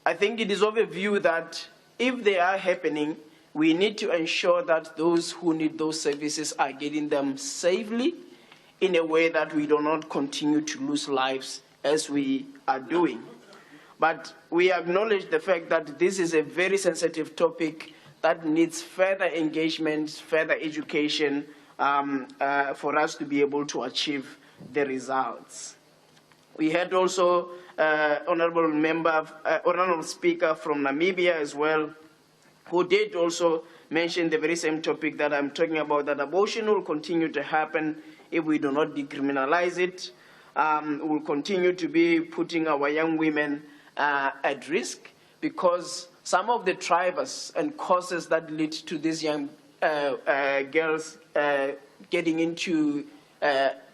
Speaker 13: I think it is of a view that if they are happening, we need to ensure that those who need those services are getting them safely in a way that we do not continue to lose lives as we are doing. But we acknowledge the fact that this is a very sensitive topic that needs further engagement, further education for us to be able to achieve the results. We had also honorable speaker from Namibia as well, who did also mention the very same topic that I'm talking about, that abortion will continue to happen if we do not decriminalize it. We'll continue to be putting our young women at risk, because some of the drivers and causes that lead to these young girls getting into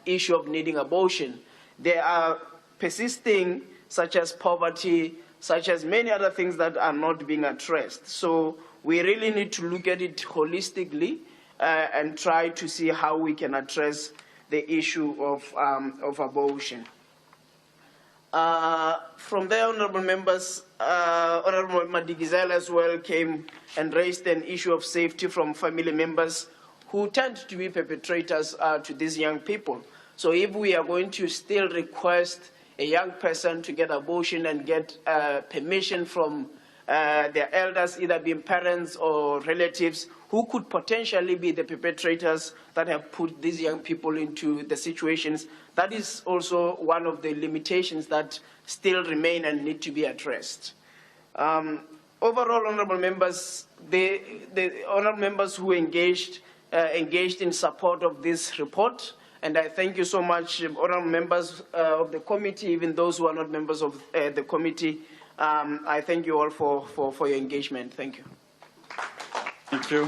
Speaker 13: issue of needing abortion, they are persisting, such as poverty, such as many other things that are not being addressed. So we really need to look at it holistically and try to see how we can address the issue of abortion. From there, honorable members, Honorable Madigizela as well came and raised an issue of safety from family members who tend to be perpetrators to these young people. So if we are going to still request a young person to get abortion and get permission from their elders, either being parents or relatives, who could potentially be the perpetrators that have put these young people into the situations, that is also one of the limitations that still remain and need to be addressed. Overall, honorable members, the honorable members who engaged in support of this report, and I thank you so much, honorable members of the committee, even those who are not members of the committee. I thank you all for your engagement. Thank you.
Speaker 7: Thank you.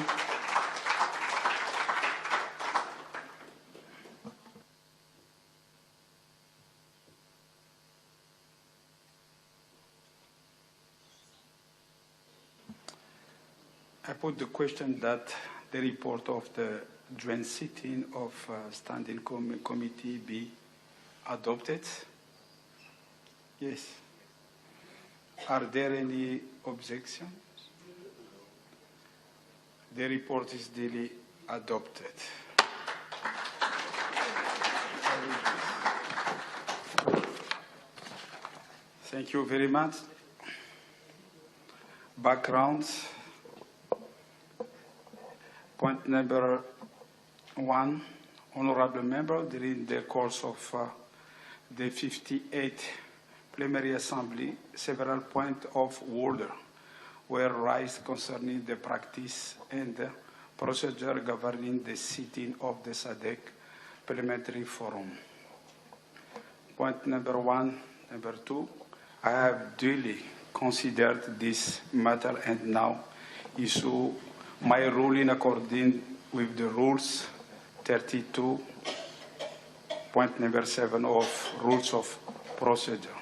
Speaker 7: I put the question that the report of the joint sitting of standing committee be adopted. Yes. Are there any objections? The report is duly adopted. Thank you very much. Background. Point number 1, honorable member, during the course of the 58th Plenary Assembly, several points of order were raised concerning the practice and the procedure governing the sitting of the SADC Parliamentary Forum. Point number 1, number 2, I have duly considered this matter and now issue my ruling according with the rules 32, point number 7 of rules of procedure.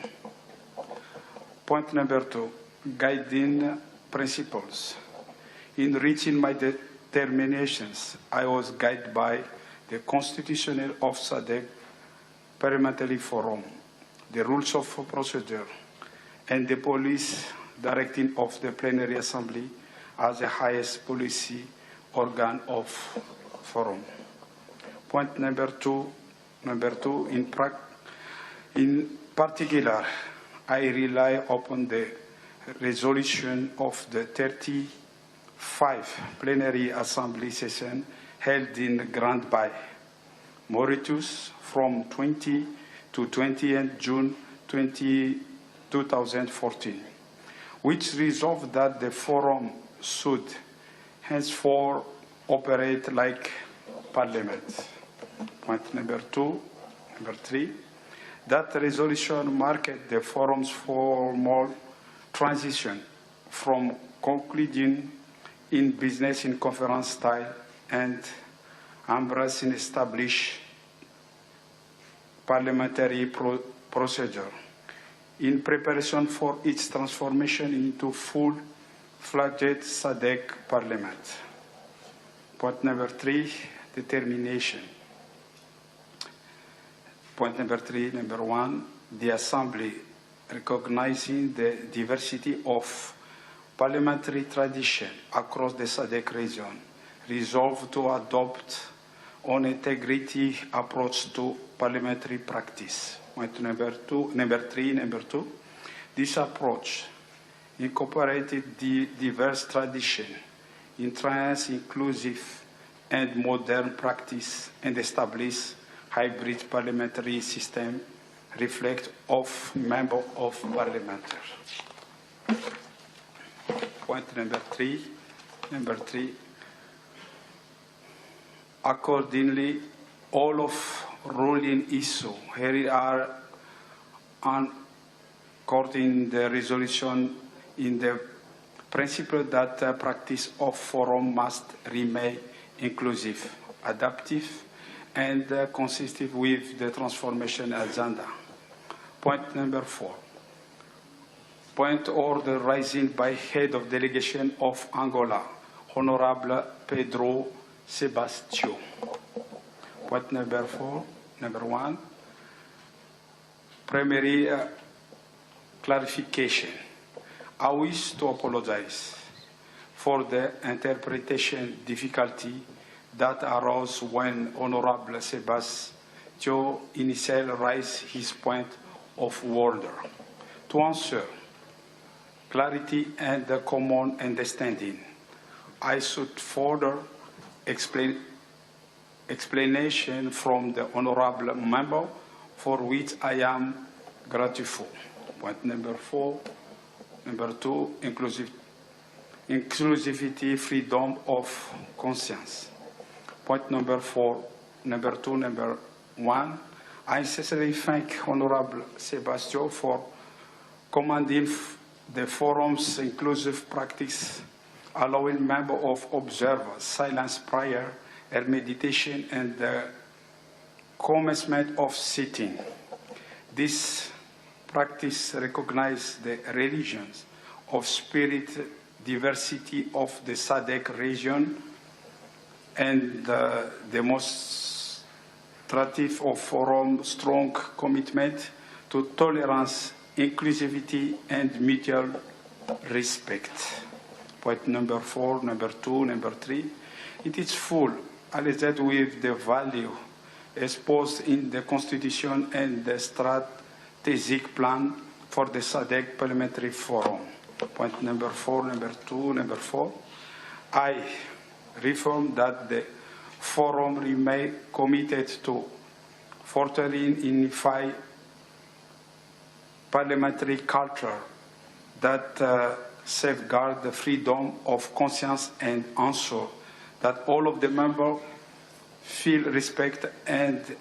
Speaker 7: Point number 2, guiding principles. In reaching my determinations, I was guided by the Constitution of SADC Parliamentary Forum, the rules of procedure, and the police directive of the Plenary Assembly as the highest policy organ of forum. Point number 2, in particular, I rely upon the resolution of the 35 Plenary Assembly session held in Grand Bay, Mauritius from 20 to 20th June 2014, which resolved that the forum should henceforth operate like Parliament. Point number 3, that resolution marked the forum's formal transition from concluding in business in conference style and embracing established parliamentary procedure in preparation for its transformation into full-fledged SADC Parliament. Point number 3, determination. Point number 3, number 1, the Assembly, recognizing the diversity of parliamentary tradition across the SADC region, resolved to adopt an integrity approach to parliamentary practice. Point number 2, this approach incorporated the diverse tradition, entrance inclusive and modern practice, and established hybrid parliamentary system reflect of member of parliament. Point number 3, accordingly, all of ruling issue here are according the resolution in the principle that the practice of forum must remain inclusive, adaptive, and consistent with the transformation agenda. Point number 4. Point order rising by head of delegation of Angola, Honorable Pedro Sebastio. Point number 4, number 1. Primary clarification. I wish to apologize for the interpretation difficulty that arose when Honorable Sebastio initially raised his point of order. To answer clarity and the common understanding, I should further explanation from the Honorable Member, for which I am grateful. Point number 4. Number 2, inclusivity, freedom of conscience. Point number 4, number 2, number 1, I sincerely thank Honorable Sebastio for commanding the forum's inclusive practice, allowing members of observers silence prayer and meditation and the commencement of sitting. This practice recognizes the religions of spirit diversity of the SADC region and the demonstrative of forum strong commitment to tolerance, inclusivity, and mutual respect. Point number 4, number 2, number 3. It is full alleged with the value exposed in the Constitution and the strategic plan for the SADC Parliamentary Forum. Point number 4, number 2, number 4. I reaffirm that the Forum remain committed to furthering unified parliamentary culture that safeguard the freedom of conscience and ensure that all of the members feel respect and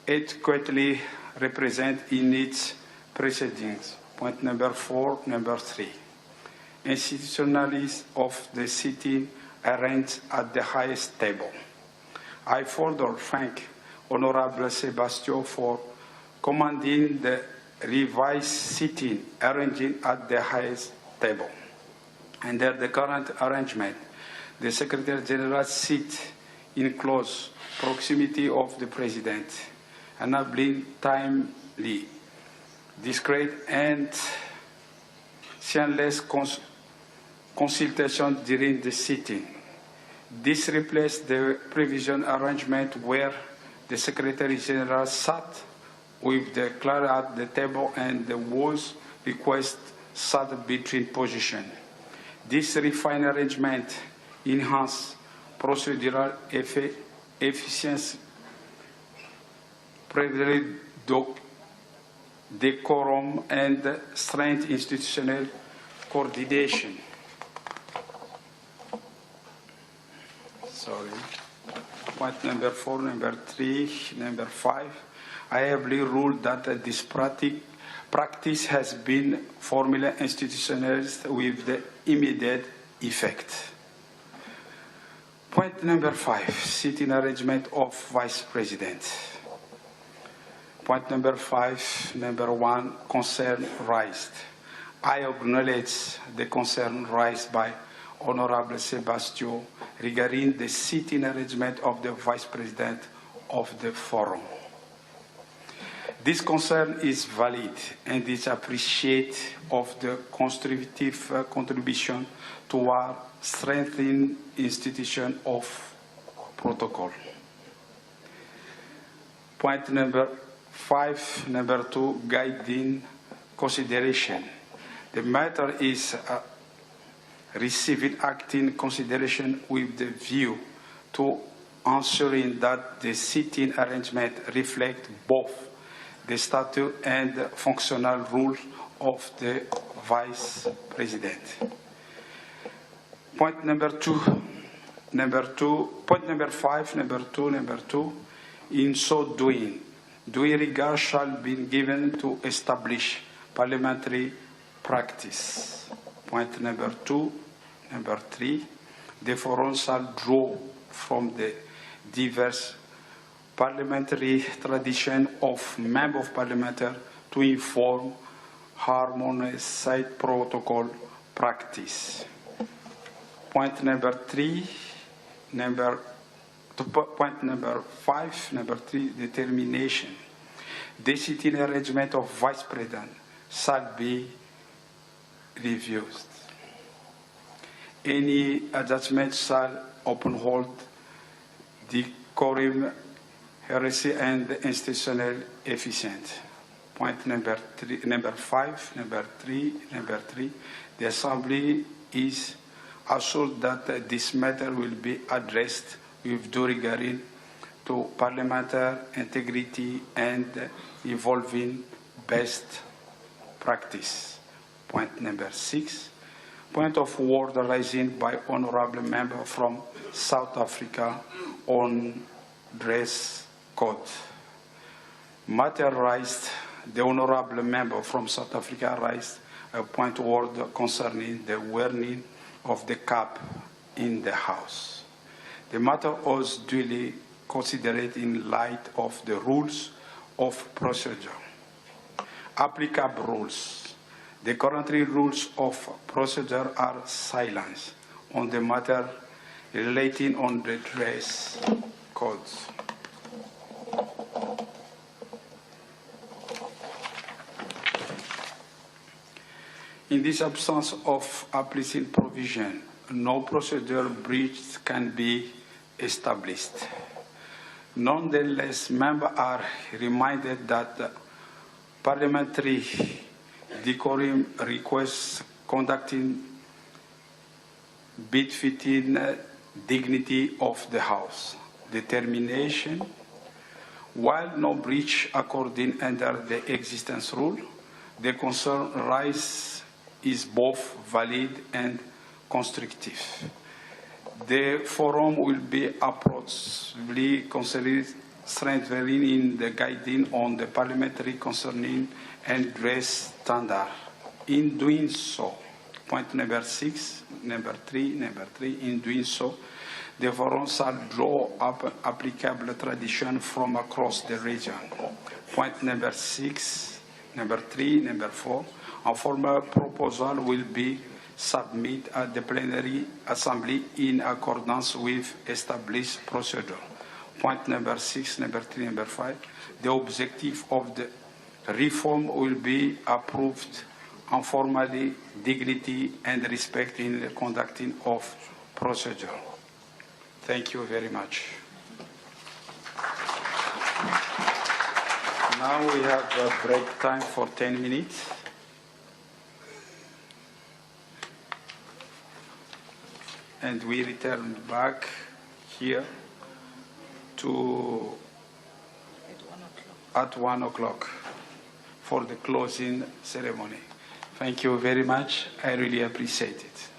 Speaker 7: adequately represent in its proceedings. Point number 4, number 3. Institutionalists of the sitting arranged at the highest table. I further thank Honorable Sebastien for commanding the revised sitting arranging at the highest table. Under the current arrangement, the Secretary General sits in close proximity of the President, enabling timely, discreet, and seamless consultation during the sitting. This replaced the provision arrangement where the Secretary General sat with the clerk at the table and the was request sat between positions. This refined arrangement enhanced procedural efficiency, preserved decorum, and strengthened institutional coordination. Sorry. Point number 4, number 3, number 5. I have ruled that this practice has been formally institutionalized with the immediate effect. Point number 5, sitting arrangement of Vice President. Point number 5, number 1, concern raised. I acknowledge the concern raised by Honorable Sebastien regarding the sitting arrangement of the Vice President of the Forum. This concern is valid and is appreciated of the constructive contribution toward strengthening institution of protocol. Point number 5, number 2, guiding consideration. The matter is receiving acting consideration with the view to ensuring that the sitting arrangement reflects both the statute and the functional rules of the Vice President. Point number 2, point number 5, number 2, in so doing, due regard shall be given to establish parliamentary practice. Point number 2, number 3, the Forum shall draw from the diverse parliamentary tradition of members of parliament to inform harmonized protocol practice. Point number 3, point number 5, number 3, determination. The sitting arrangement of Vice President shall be reviewed. Any adjustment shall uphold decorum, heresy, and institutional efficiency. Point number 5, number 3, the Assembly is assured that this matter will be addressed with due regard to parliamentary integrity and evolving best practice. Point number 6, point of order raised by honorable member from South Africa on dress code. Matter raised, the honorable member from South Africa raised a point of order concerning the wearing of the cap in the House. The matter was duly considered in light of the rules of procedure. Applicable rules. The current rules of procedure are silent on the matter relating on the dress codes. In this absence of applicant provision, no procedure breach can be established. Nonetheless, members are reminded that Parliamentary decorum requests conducting befitting dignity of the House. Determination, while no breach according under the existence rule, the concern raised is both valid and constructive. The forum will be appropriately considered strengthening the guiding on the parliamentary concerning and dress standard. In doing so, point number 6, number 3, in doing so, the forum shall draw up applicable tradition from across the region. Point number 6, number 3, number 4, a formal proposal will be submitted at the plenary assembly in accordance with established procedure. Point number 6, number 3, number 5, the objective of the reform will be approved informally, dignity and respect in the conducting of procedure. Thank you very much. Now we have a break time for 10 minutes. And we return back here to at 1 o'clock for the closing ceremony. Thank you very much. I really appreciate it.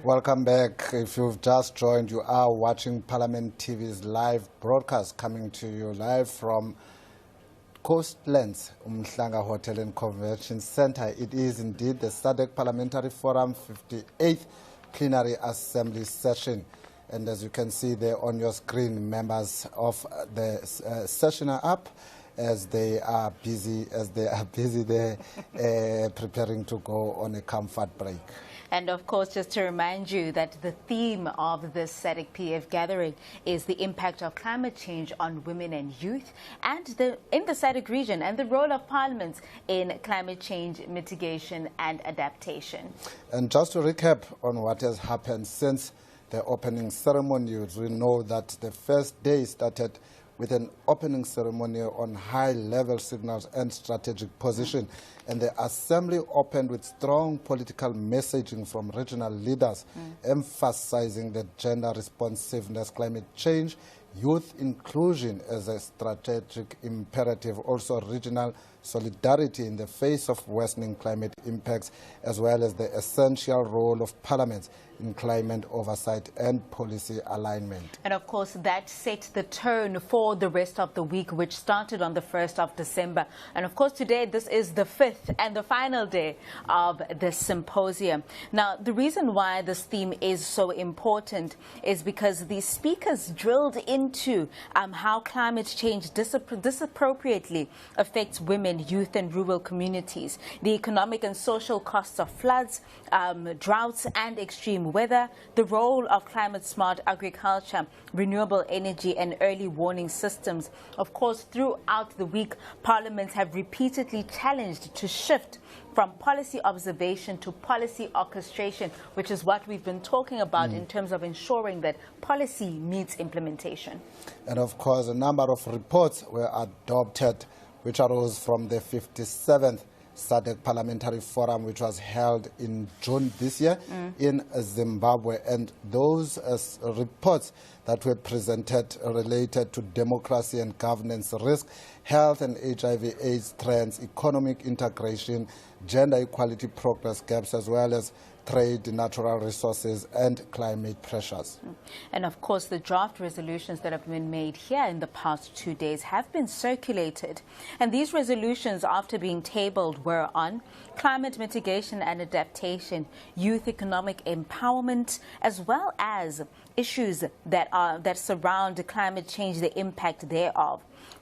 Speaker 23: Welcome back. If you've just joined, you are watching Parliament TV's live broadcast coming to you live from Coastlands, Umhlanga Hotel and Convention Center. It is indeed the SADC Parliamentary Forum 58th Plenary Assembly Session. And as you can see there on your screen, members of the session are up as they are busy there preparing to go on a comfort break.
Speaker 11: And of course, just to remind you that the theme of this SADC PF gathering is the impact of climate change on women and youth and in the SADC region and the role of parliaments in climate change mitigation and adaptation. And just to recap on what has happened since the opening ceremony, we know that the first day started with an opening ceremony on high-level signals and strategic position. And the assembly opened with strong political messaging from regional leaders, emphasizing the gender responsiveness, climate change, youth inclusion as a strategic imperative, also regional
Speaker 23: solidarity in the face of worsening climate impacts, as well as the essential role of parliaments in climate oversight and policy alignment.
Speaker 11: And of course, that set the tone for the rest of the week, which started on the 1st of December. And of course, today, this is the 5th and the final day of the symposium. Now, the reason why this theme is so important is because the speakers drilled into how climate change disappropriately affects women, youth and rural communities, the economic and social costs of floods, droughts and extreme weather, the role of climate-smart agriculture, renewable energy and early warning systems. Of course, throughout the week, parliaments have repeatedly challenged to shift from policy observation to policy orchestration, which is what we've been talking about in terms of ensuring that policy meets implementation.
Speaker 23: And of course, a number of reports were adopted, which arose from the 57th SADC Parliamentary Forum, which was held in June this year in Zimbabwe. And those reports that were presented related to democracy and governance risk, health and HIV/AIDS trends, economic integration, gender equality progress gaps, as well as trade, natural resources, and climate pressures.
Speaker 11: And of course, the draft resolutions that have been made here in the past 2 days have been circulated. And these resolutions, after being tabled, were on climate mitigation and adaptation, youth economic empowerment, as well as issues that surround climate change, the impact thereof.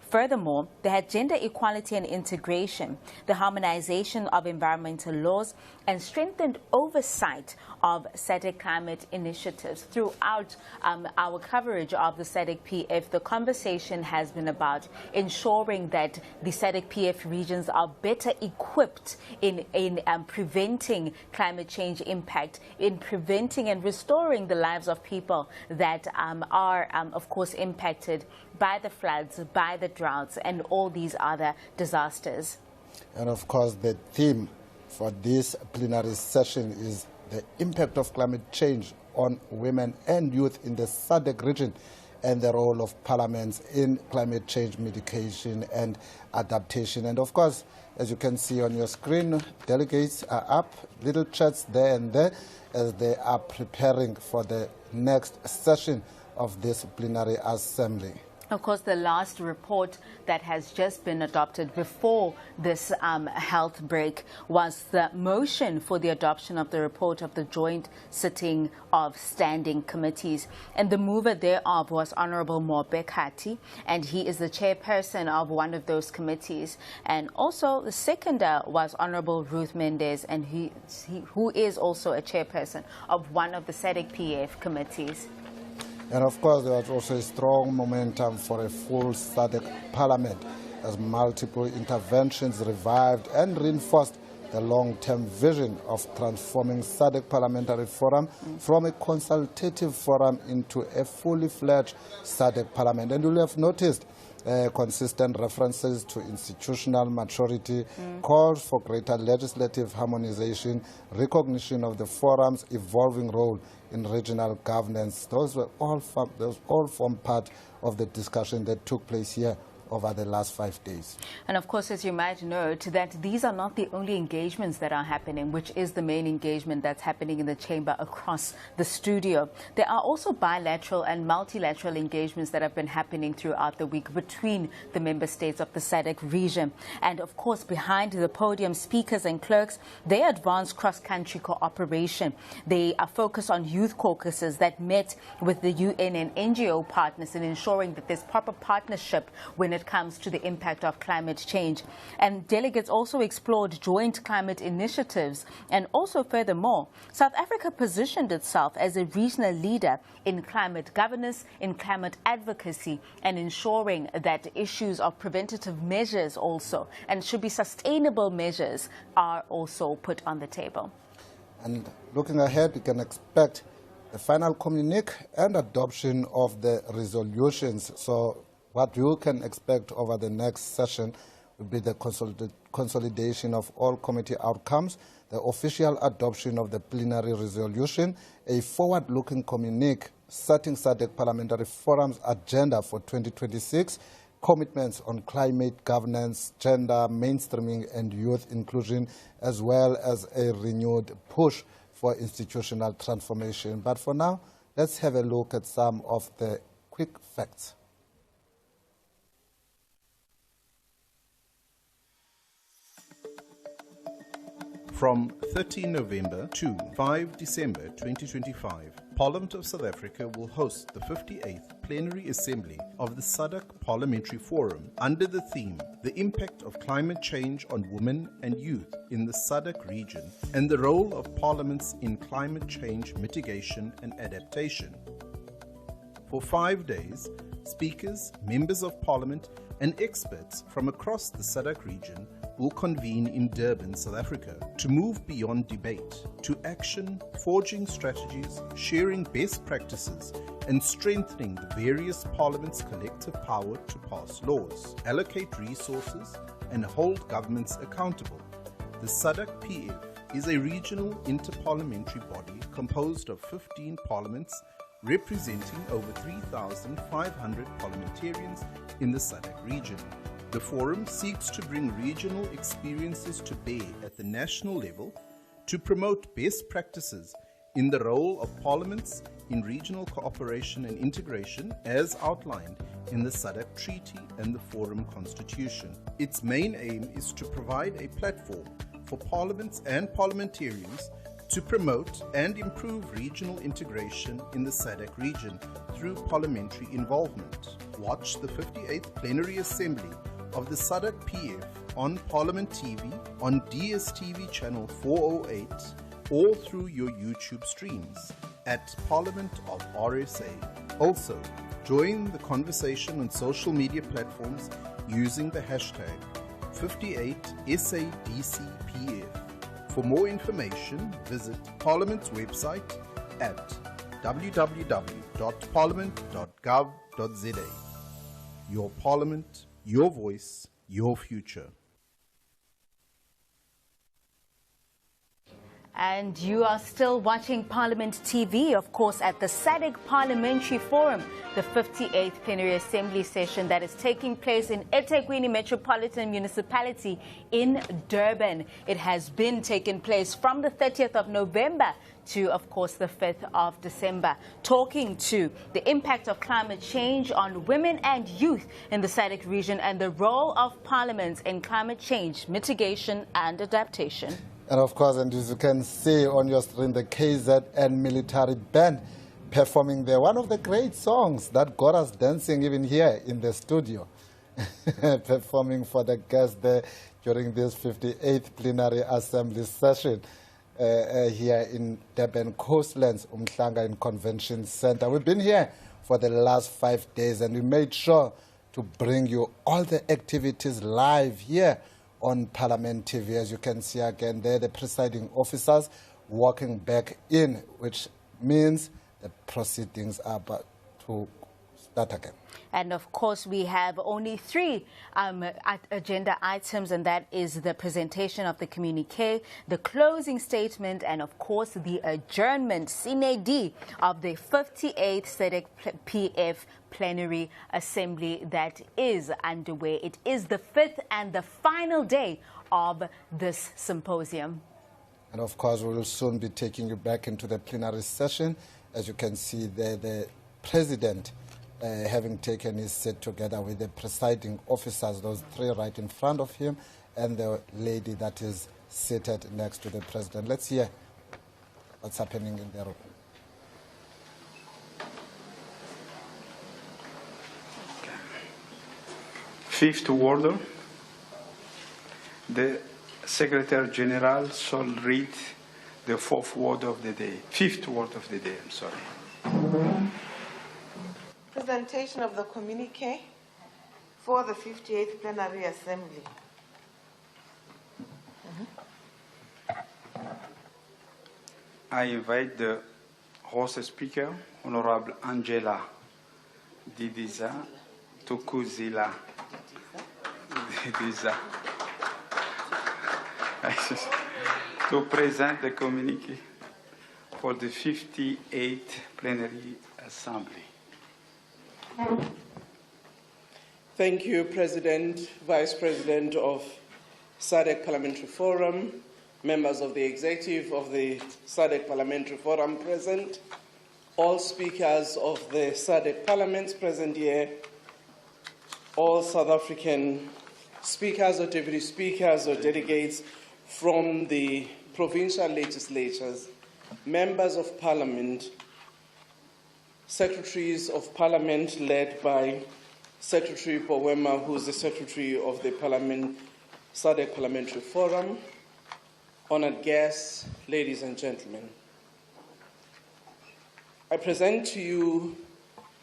Speaker 11: Furthermore, they had gender equality and integration, the harmonization of environmental laws, and strengthened oversight of SADC climate initiatives. Throughout our coverage of the SADC PF, the conversation has been about ensuring that the SADC PF regions are better equipped in preventing climate change impact, in preventing and restoring the lives of people that are, of course, impacted by the floods, by the droughts, and all these other disasters.
Speaker 23: And of course, the theme for this plenary session is the impact of climate change on women and youth in the SADC region and the role of parliaments in climate change mitigation and adaptation. And of course, as you can see on your screen, delegates are up, little chats there and there as they are preparing for the next session of this plenary assembly.
Speaker 11: Of course, the last report that has just been adopted before this health break was the motion for the adoption of the report of the joint sitting of standing committees. And the mover thereof was Honorable Mohale, and he is the chairperson of one of those committees. And also the seconder was Honorable Ruth Mendez, and who is also a chairperson of one of the SADC PF committees.
Speaker 23: And of course, there was also a strong momentum for a full SADC parliament as multiple interventions revived and reinforced the long-term vision of transforming SADC Parliamentary Forum from a consultative forum into a fully fledged SADC parliament. And you'll have noticed consistent references to institutional maturity, calls for greater legislative harmonization, recognition of the forum's evolving role in regional governance. Those all form part of the discussion that took place here over the last 5 days.
Speaker 11: And of course, as you might note, that these are not the only engagements that are happening, which is the main engagement that's happening in the chamber across the studio. There are also bilateral and multilateral engagements that have been happening throughout the week between the member states of the SADC region. And of course, behind the podium, speakers and clerks, they advance cross-country cooperation. They are focused on youth caucuses that met with the UN and NGO partners in ensuring that there's proper partnership when it comes to the impact of climate change. And delegates also explored joint climate initiatives. And also furthermore, South Africa positioned itself as a regional leader in climate governance, in climate advocacy, and ensuring that issues of preventative measures also, and should be sustainable measures, are also put on the table.
Speaker 23: And looking ahead, we can expect the final communique and adoption of the resolutions. So what you can expect over the next session will be the consolidation of all committee outcomes, the official adoption of the plenary resolution, a forward-looking communique setting SADC Parliamentary Forum's agenda for 2026, commitments on climate governance, gender mainstreaming and youth inclusion, as well as a renewed push for institutional transformation. But for now, let's have a look at some of the quick facts.
Speaker 14: From 13 November to 5 December 2025, Parliament of South Africa will host the 58th Plenary Assembly of the SADC Parliamentary Forum under the theme, The Impact of Climate Change on Women and Youth in the SADC region and the Role of Parliaments in Climate Change Mitigation and Adaptation. For 5 days, speakers, members of Parliament and experts from across the SADC region will convene in Durban, South Africa, to move beyond debate to action, forging strategies, sharing best practices, and strengthening the various parliaments' collective power to pass laws, allocate resources, and hold governments accountable. The SADC PF is a regional interparliamentary body composed of 15 parliaments representing over 3,500 parliamentarians in the SADC region. The forum seeks to bring regional experiences to bear at the national level to promote best practices in the role of parliaments in regional cooperation and integration as outlined in the SADC Treaty and the Forum Constitution. Its main aim is to provide a platform for parliaments and parliamentarians to promote and improve regional integration in the SADC region through parliamentary involvement. Watch the 58th Plenary Assembly of the SADC PF on Parliament TV, on DSTV channel 408, or through your YouTube streams at Parliament of RSA. Also, join the conversation on social media platforms using the hashtag 58SADCPF. For more information, visit Parliament's website at www.parliament.gov.za. Your Parliament, your voice, your future.
Speaker 11: And you are still watching Parliament TV, of course, at the SADC Parliamentary Forum, the 58th Plenary Assembly session that is taking place in eThekwini Metropolitan Municipality in Durban. It has been taking place from the 30th of November to, of course, the 5th of December, talking to the impact of climate change on women and youth in the SADC region and the role of parliaments in climate change mitigation and adaptation.
Speaker 23: And of course, and as you can see on your screen, the KZN military band performing there. One of the great songs that got us dancing even here in the studio, performing for the guests there during this 58th plenary assembly session here in Durban Coastlands, Umhlanga in Convention Center. We've been here for the last 5 days and we made sure to bring you all the activities live here on Parliament TV. As you can see again there, the presiding officers walking back in, which means the proceedings are about to start again.
Speaker 11: And of course, we have only 3 agenda items, and that is the presentation of the Communiqué, the closing statement, and of course, the adjournment sine die of the 58th SADC PF Plenary Assembly that is underway. It is the 5th and the final day of this symposium.
Speaker 23: And of course, we will soon be taking you back into the plenary session. As you can see there, the President having taken his seat together with the presiding officers, those 3 right in front of him, and the lady that is seated next to the President. Let's hear what's happening in the room.
Speaker 7: Fifth order, the Secretary General shall read the 4th word of the day. 5th word of the day, I'm sorry.
Speaker 6: Presentation of the Communiqué for the 58th Plenary Assembly.
Speaker 7: I invite the host speaker, Honorable Angela Didiza Tukuzila. To present the communiqué for the 58th Plenary Assembly.
Speaker 15: Thank you, President, Vice President of SADC Parliamentary Forum, members of the executive of the SADC Parliamentary Forum present, all speakers of the SADC parliaments present here, all South African speakers or deputy speakers or delegates from the provincial legislatures, members of parliament, secretaries of parliament led by Secretary Powema, who is the secretary of the SADC Parliamentary Forum, honored guests, ladies and gentlemen. I present to you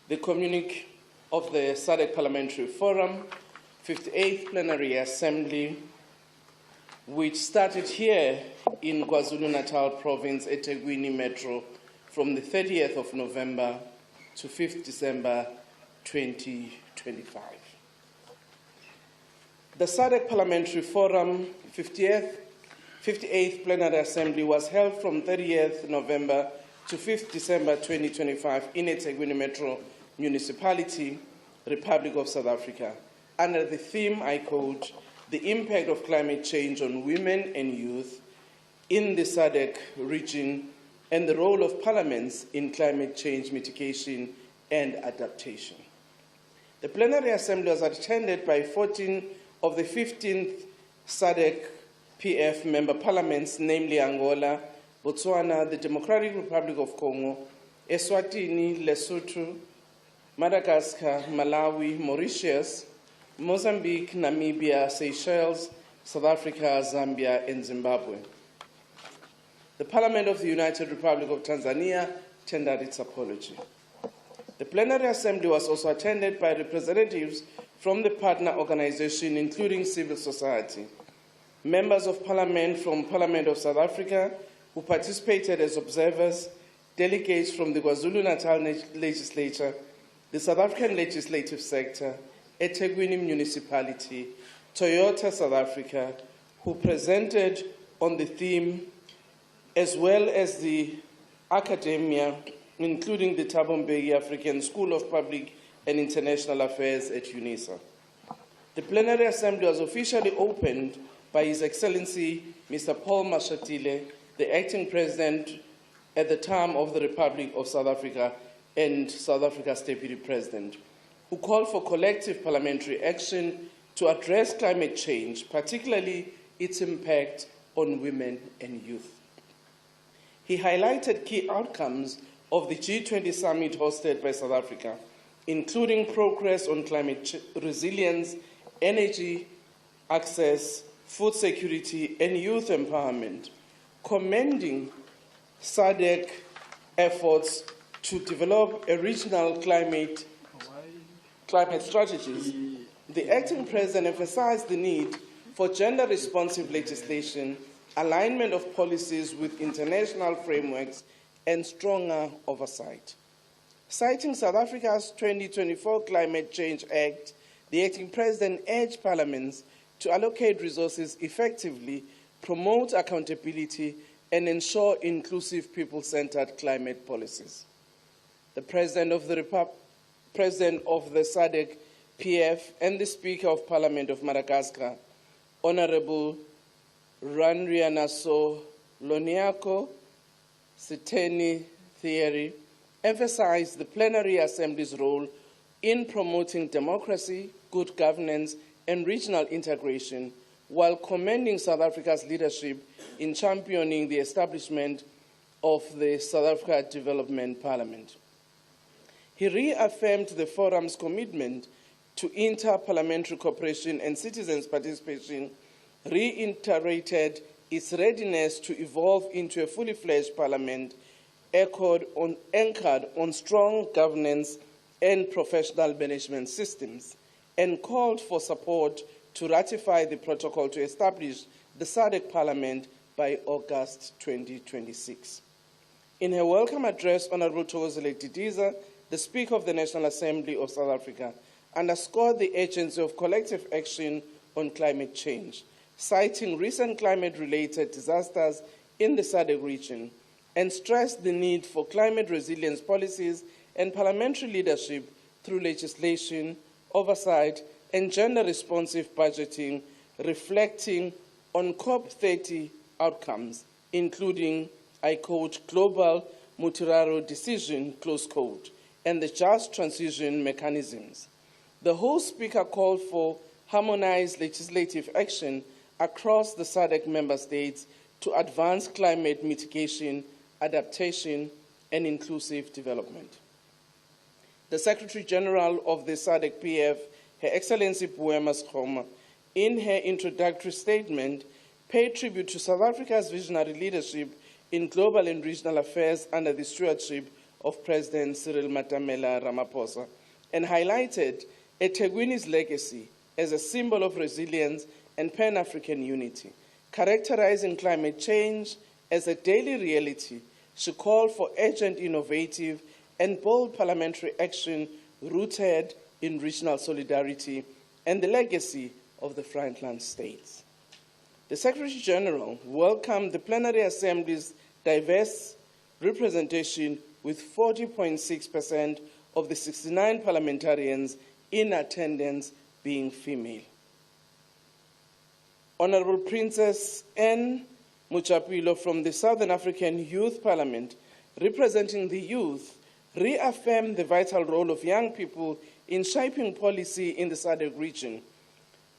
Speaker 15: the communique of the SADC Parliamentary Forum, 58th Plenary Assembly, which started here in KwaZulu-Natal Province, eThekwini Metro, from the 30th of November to 5th December 2025. The SADC Parliamentary Forum 58th Plenary Assembly was held from 30th November to 5th December 2025 in eThekwini Metro Municipality, Republic of South Africa, under the theme, I quote, "The impact of climate change on women and youth in the SADC region and the role of parliaments in climate change mitigation and adaptation." The Plenary Assembly was attended by 14 of the 15th SADC PF member parliaments, namely Angola, Botswana, the Democratic Republic of Congo, Eswatini, Lesotho, Madagascar, Malawi, Mauritius, Mozambique, Namibia, Seychelles, South Africa, Zambia, and Zimbabwe. The Parliament of the United Republic of Tanzania tendered its apology. The Plenary Assembly was also attended by representatives from the partner organization, including civil society, members of Parliament from Parliament of South Africa, who participated as observers, delegates from the KwaZulu-Natal legislature, the South African legislative sector, eThekwini Municipality, Toyota South Africa, who presented on the theme, as well as the academia, including the Thabo Mbeki African School of Public and International Affairs at UNISA. The Plenary Assembly was officially opened by His Excellency Mr. Paul Mashatile, the acting president at the time of the Republic of South Africa and South Africa's deputy president, who called for collective parliamentary action to address climate change, particularly its impact on women and youth. He highlighted key outcomes of the G20 summit hosted by South Africa, including progress on climate resilience, energy access, food security, and youth empowerment, commending SADC efforts to develop a regional climate strategies. The acting president emphasized the need for gender-responsive legislation, alignment of policies with international frameworks, and stronger oversight. Citing South Africa's 2024 Climate Change Act, the acting president urged parliaments to allocate resources effectively, promote accountability, and ensure inclusive, people-centered climate policies. The President of the SADC PF and the Speaker of Parliament of Madagascar, Honorable Randrianaso Loniako Siteni Theory, emphasized the Plenary Assembly's role in promoting democracy, good governance, and regional integration, while commending South Africa's leadership in championing the establishment of the South Africa Development Parliament. He reaffirmed the forum's commitment to inter-parliamentary cooperation and citizens' participation, reiterated its readiness to evolve into a fully fledged parliament anchored on strong governance and professional management systems, and called for support to ratify the protocol to establish the SADC Parliament by August 2026. In her welcome address, Honorable Thokozile Didiza, the Speaker of the National Assembly of South Africa, underscored the urgency of collective action on climate change, citing recent climate-related disasters in the SADC region, and stressed the need for climate resilience policies and parliamentary leadership through legislation, oversight, and gender-responsive budgeting reflecting on COP30 outcomes, including, I quote, global multilateral decision, close quote, and the just transition mechanisms. The host speaker called for harmonized legislative action across the SADC member states to advance climate mitigation, adaptation, and inclusive development. The Secretary General of the SADC PF, Her Excellency Boema Skgoma, in her introductory statement, paid tribute to South Africa's visionary leadership in global and regional affairs under the stewardship of President Cyril Matamela Ramaphosa, and highlighted eThekwini's legacy as a symbol of resilience and Pan-African unity. Characterizing climate change as a daily reality, she called for urgent, innovative, and bold parliamentary action rooted in regional solidarity and the legacy of the frontline states. The Secretary General welcomed the Plenary Assembly's diverse representation, with 40.6% of the 69 parliamentarians in attendance being female. Honorable Princess N. Muchapilo from the Southern African Youth Parliament, representing the youth, reaffirmed the vital role of young people in shaping policy in the SADC region,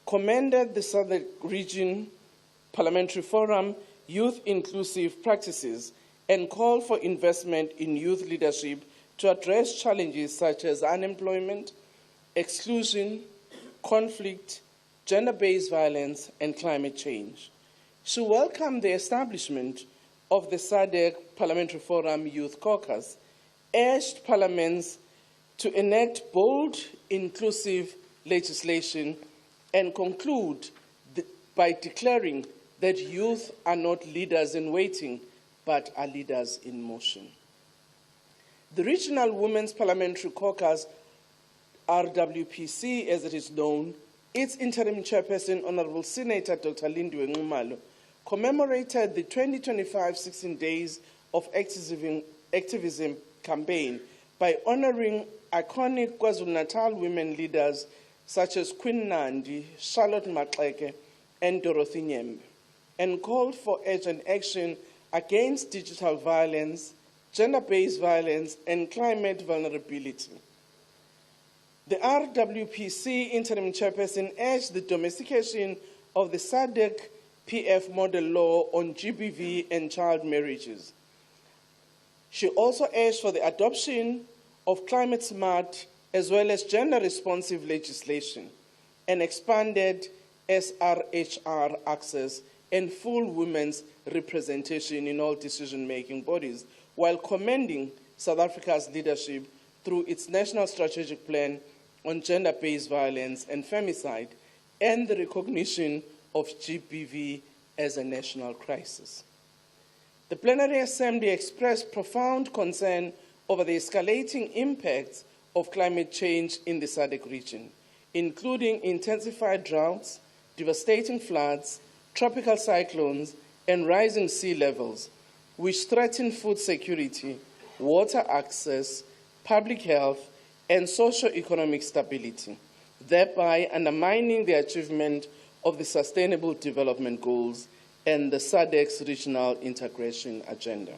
Speaker 15: commended the SADC region Parliamentary Forum Youth Inclusive Practices, and called for investment in youth leadership to address challenges such as unemployment, exclusion, conflict, gender-based violence, and climate change. She welcomed the establishment of the SADC Parliamentary Forum Youth Caucus, urged parliaments to enact bold, inclusive legislation, and conclude by declaring that youth are not leaders in waiting, but are leaders in motion. The Regional Women's Parliamentary Caucus, RWPC as it is known, its interim chairperson, Honorable Senator Dr. Nxumalo, commemorated the 2025 16 Days of Activism campaign by honoring iconic KwaZulu-Natal women leaders such as Queen Nandi, Charlotte Maxeke, and Dorothy Nyemba, and called for urgent action against digital violence, gender-based violence, and climate vulnerability. The RWPC interim chairperson urged the domestication of the SADC PF model law on GBV and child marriages. She also urged for the adoption of climate-smart as well as gender-responsive legislation, and expanded SRHR access and full women's representation in all decision-making bodies, while commending South Africa's leadership through its National Strategic Plan on Gender-Based Violence and Femicide, and the recognition of GBV as a national crisis. The Plenary Assembly expressed profound concern over the escalating impacts of climate change in the SADC region, including intensified droughts, devastating floods, tropical cyclones, and rising sea levels, which threaten food security, water access, public health, and socio-economic stability, thereby undermining the achievement of the Sustainable Development Goals and the SADC's regional integration agenda.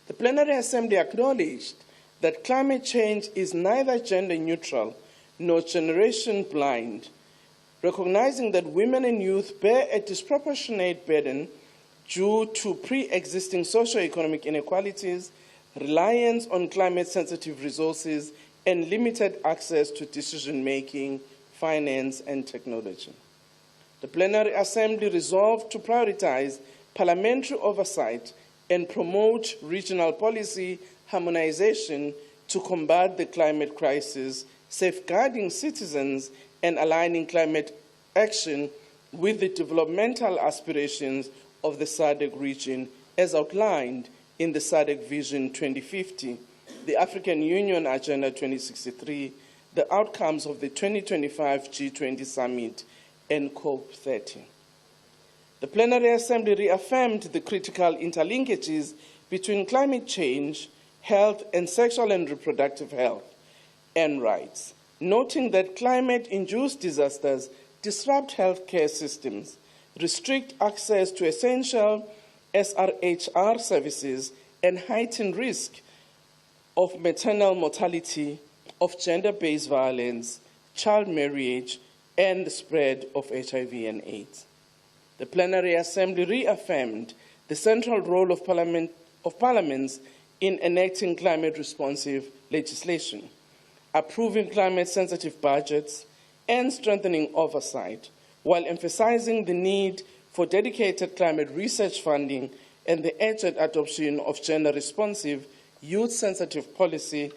Speaker 15: The Plenary Assembly acknowledged that climate change is neither gender neutral nor generation blind, recognizing that women and youth bear a disproportionate burden due to pre-existing socio-economic inequalities, reliance on climate-sensitive resources, and limited access to decision-making, finance, and technology. The Plenary Assembly resolved to prioritize parliamentary oversight and promote regional policy harmonization to combat the climate crisis, safeguarding citizens and aligning climate action with the developmental aspirations of the SADC region as outlined in the SADC Vision 2050, the African Union Agenda 2063, the outcomes of the 2025 G20 Summit, and COP30. The Plenary Assembly reaffirmed the critical interlinkages between climate change, health, and sexual and reproductive health and rights, noting that climate-induced disasters disrupt healthcare systems, restrict access to essential SRHR services, and heighten risk of maternal mortality, of gender-based violence, child marriage, and the spread of HIV and AIDS. The Plenary Assembly reaffirmed the central role of parliaments in enacting climate-responsive legislation, approving climate-sensitive budgets, and strengthening oversight, while emphasizing the need for dedicated climate research funding and the urgent adoption of gender-responsive, youth-sensitive policy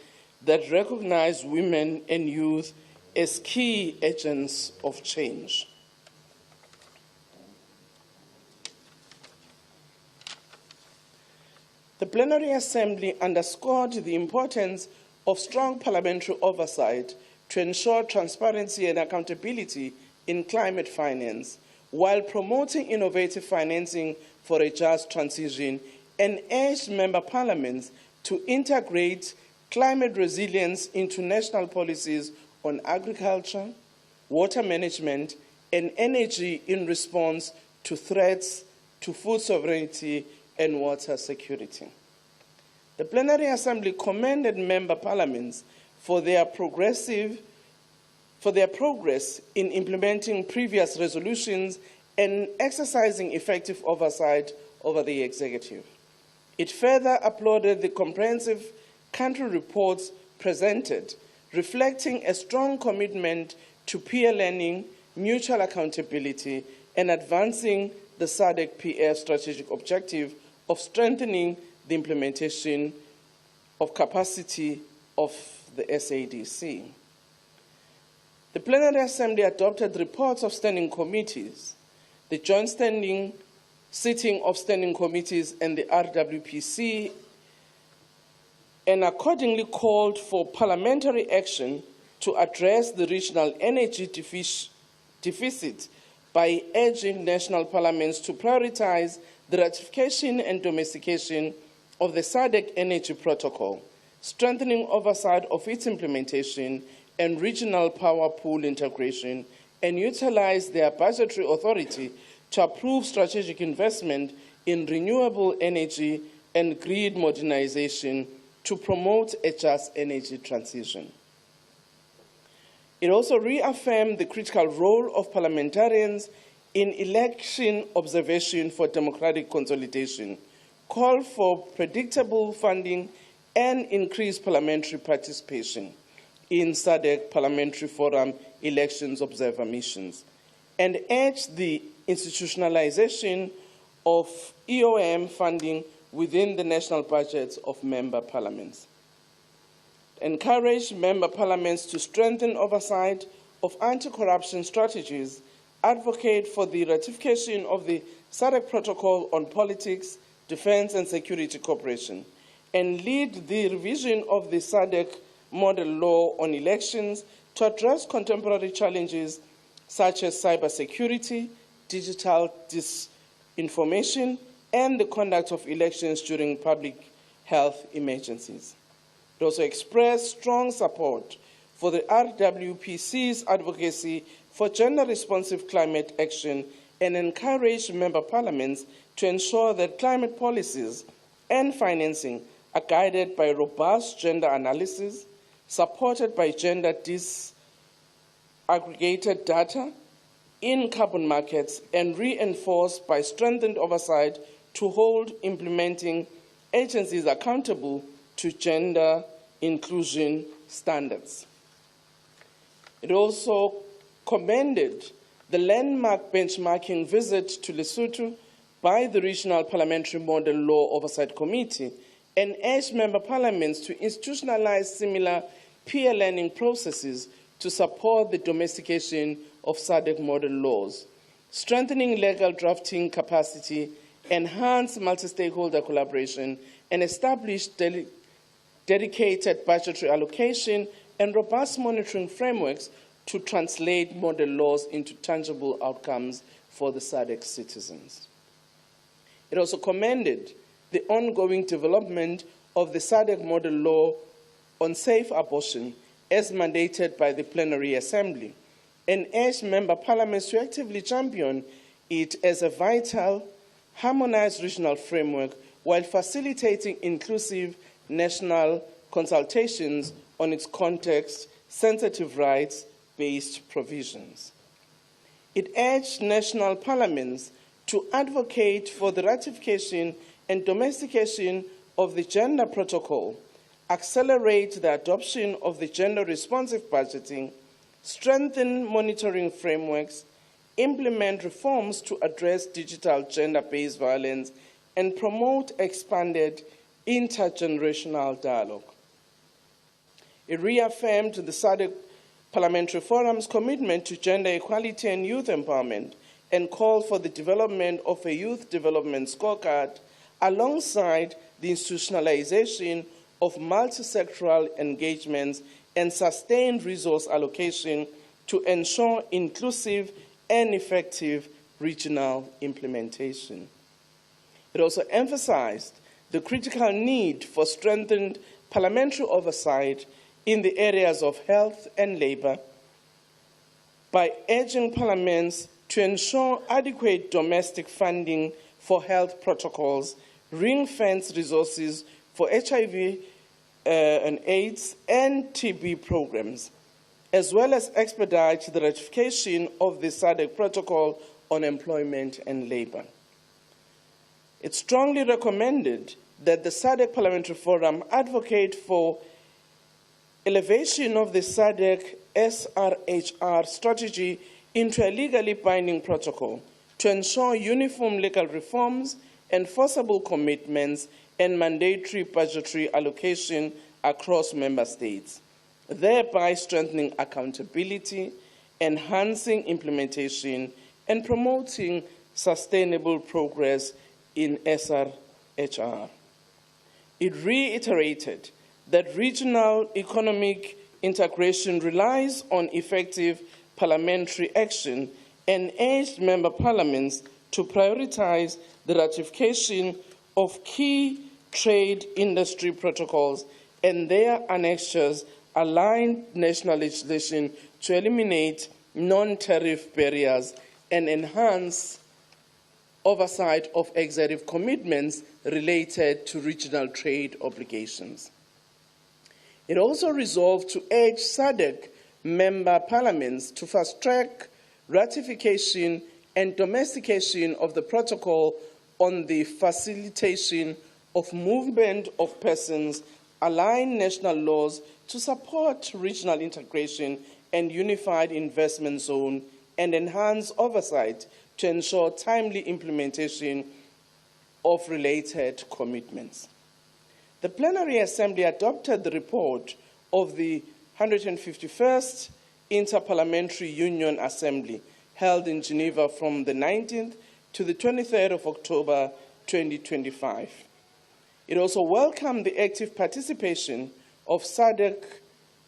Speaker 15: that recognize women and youth as key agents of change. The Plenary Assembly underscored the importance of strong parliamentary oversight to ensure transparency and accountability in climate finance, while promoting innovative financing for a just transition, and urged member parliaments to integrate climate resilience into national policies on agriculture, water management, and energy in response to threats to food sovereignty and water security. The Plenary Assembly commended member parliaments for their progress in implementing previous resolutions and exercising effective oversight over the executive. It further applauded the comprehensive country reports presented, reflecting a strong commitment to peer learning, mutual accountability, and advancing the SADC-PF strategic objective of strengthening the implementation of capacity of the SADC. The Plenary Assembly adopted reports of standing committees, the joint standing sitting of standing committees and the RWPC, and accordingly called for parliamentary action to address the regional energy deficit by urging national parliaments to prioritize the ratification and domestication of the SADC Energy Protocol, strengthening oversight of its implementation and regional power pool integration, and utilize their budgetary authority to approve strategic investment in renewable energy and grid modernization to promote a just energy transition. It also reaffirmed the critical role of parliamentarians in election observation for democratic consolidation, called for predictable funding and increased parliamentary participation in SADC Parliamentary Forum elections observer missions, and urged the institutionalization of EOM funding within the national budgets of member parliaments. Encouraged member parliaments to strengthen oversight of anti-corruption strategies, advocate for the ratification of the SADC Protocol on Politics, Defense and Security Cooperation, and lead the revision of the SADC Model Law on Elections to address contemporary challenges such as cybersecurity, digital disinformation, and the conduct of elections during public health emergencies. It also expressed strong support for the RWPC's advocacy for gender-responsive climate action and encouraged member parliaments to ensure that climate policies and financing are guided by robust gender analysis, supported by gender disaggregated data in carbon markets, and reinforced by strengthened oversight to hold implementing agencies accountable to gender inclusion standards. It also commended the landmark benchmarking visit to Lesotho by the Regional Parliamentary Model Law Oversight Committee and urged member parliaments to institutionalize similar peer learning processes to support the domestication of SADC model laws, strengthening legal drafting capacity, enhance multi-stakeholder collaboration, and establish dedicated budgetary allocation and robust monitoring frameworks to translate model laws into tangible outcomes for the SADC citizens. It also commended the ongoing development of the SADC model law on safe abortion as mandated by the Plenary Assembly, and urged member parliaments to actively champion it as a vital, harmonized regional framework while facilitating inclusive national consultations on its context-sensitive rights-based provisions. It urged national parliaments to advocate for the ratification and domestication of the Gender Protocol, accelerate the adoption of the gender-responsive budgeting, strengthen monitoring frameworks, implement reforms to address digital gender-based violence, and promote expanded intergenerational dialogue. It reaffirmed the SADC Parliamentary Forum's commitment to gender equality and youth empowerment and called for the development of a youth development scorecard alongside the institutionalization of multi-sectoral engagements and sustained resource allocation to ensure inclusive and effective regional implementation. It also emphasized the critical need for strengthened parliamentary oversight in the areas of health and labor by urging parliaments to ensure adequate domestic funding for health protocols, ring-fence resources for HIV and AIDS and TB programs, as well as expedite the ratification of the SADC Protocol on Employment and Labor. It strongly recommended that the SADC Parliamentary Forum advocate for elevation of the SADC SRHR strategy into a legally binding protocol to ensure uniform legal reforms, enforceable commitments, and mandatory budgetary allocation across member states, thereby strengthening accountability, enhancing implementation, and promoting sustainable progress in SRHR. It reiterated that regional economic integration relies on effective parliamentary action and urged member parliaments to prioritize the ratification of key trade industry protocols and their annexures aligned national legislation to eliminate non-tariff barriers and enhance oversight of executive commitments related to regional trade obligations. It also resolved to urge SADC member parliaments to fast-track ratification and domestication of the protocol on the facilitation of movement of persons, align national laws to support regional integration and unified investment zone, and enhance oversight to ensure timely implementation of related commitments. The Plenary Assembly adopted the report of the 151st Interparliamentary Union Assembly held in Geneva from the 19th to the 23rd of October 2025. It also welcomed the active participation of SADC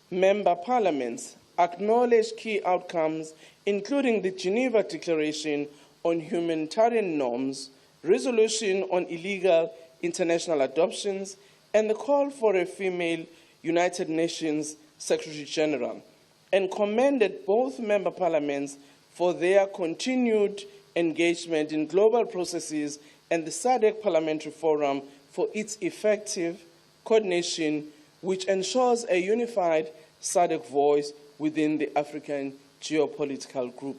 Speaker 15: member parliaments, acknowledged key outcomes, including the Geneva Declaration on Humanitarian Norms, resolution on illegal international adoptions, and the call for a female United Nations Secretary General, and commended both member parliaments for their continued engagement in global processes and the SADC Parliamentary Forum for its effective coordination, which ensures a unified SADC voice within the African geopolitical group.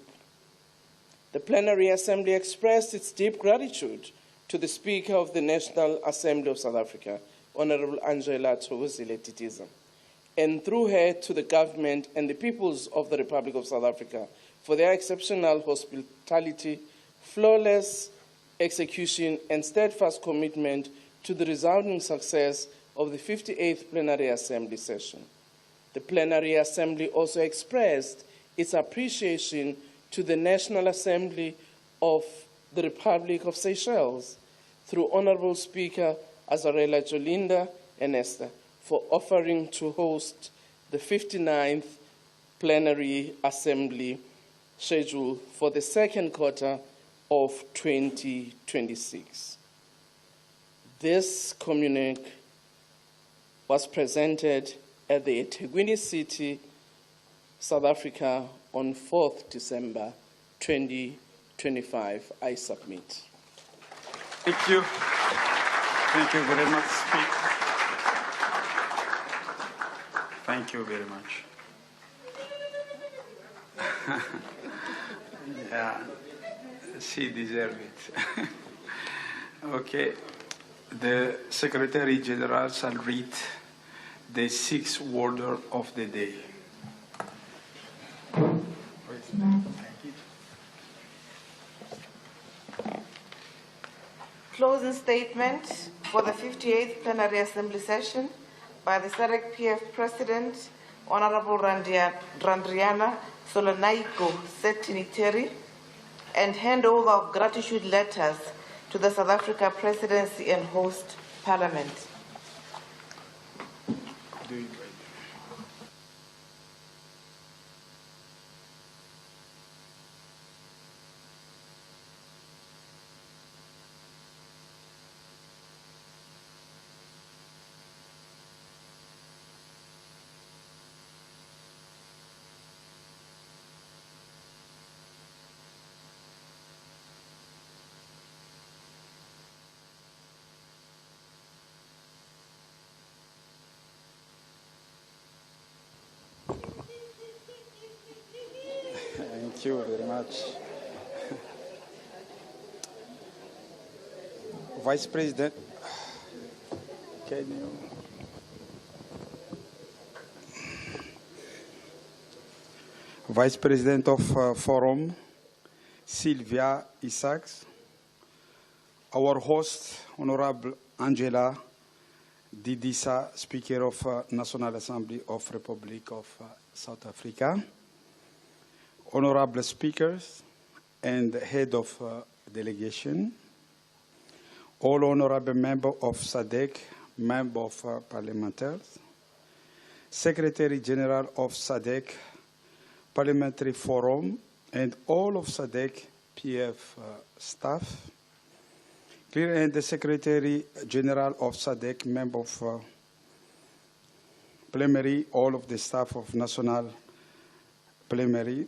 Speaker 15: The Plenary Assembly expressed its deep gratitude to the Speaker of the National Assembly of South Africa, Honorable Angela Thokozile Titiza, and through her to the government and the peoples of the Republic of South Africa for their exceptional hospitality, flawless execution, and steadfast commitment to the resounding success of the 58th Plenary Assembly session. The Plenary Assembly also expressed its appreciation to the National Assembly of the Republic of Seychelles through Honorable Speaker Azarela Jolinda and Esther for offering to host the 59th Plenary Assembly schedule for the second quarter of 2026. This communique was presented at the eThekwini City, South Africa on 4th December 2025. I submit.
Speaker 7: Thank you. Thank you very much, Speaker. Thank you very much. Yeah, she deserves it. Okay, the Secretary General shall read the sixth order of the day.
Speaker 6: Closing statement for the 58th Plenary Assembly Session by the SADC PF President, Honorable Randriana Solonaiko Setiniteri, and handover of gratitude letters to the South Africa Presidency and host Parliament.
Speaker 7: Thank you very much. Vice President, can you? Vice President of Forum, Sylvia Isaacs, our host, Honorable Angela Didisa, Speaker of National Assembly of Republic of South Africa, honorable speakers and head of delegation, all honorable members of SADC, member of Parliamentary, Secretary General of SADC, Parliamentary Forum, and all of SADC PF staff, and the Secretary General of SADC, member of Plenary, all of the staff of National Plenary,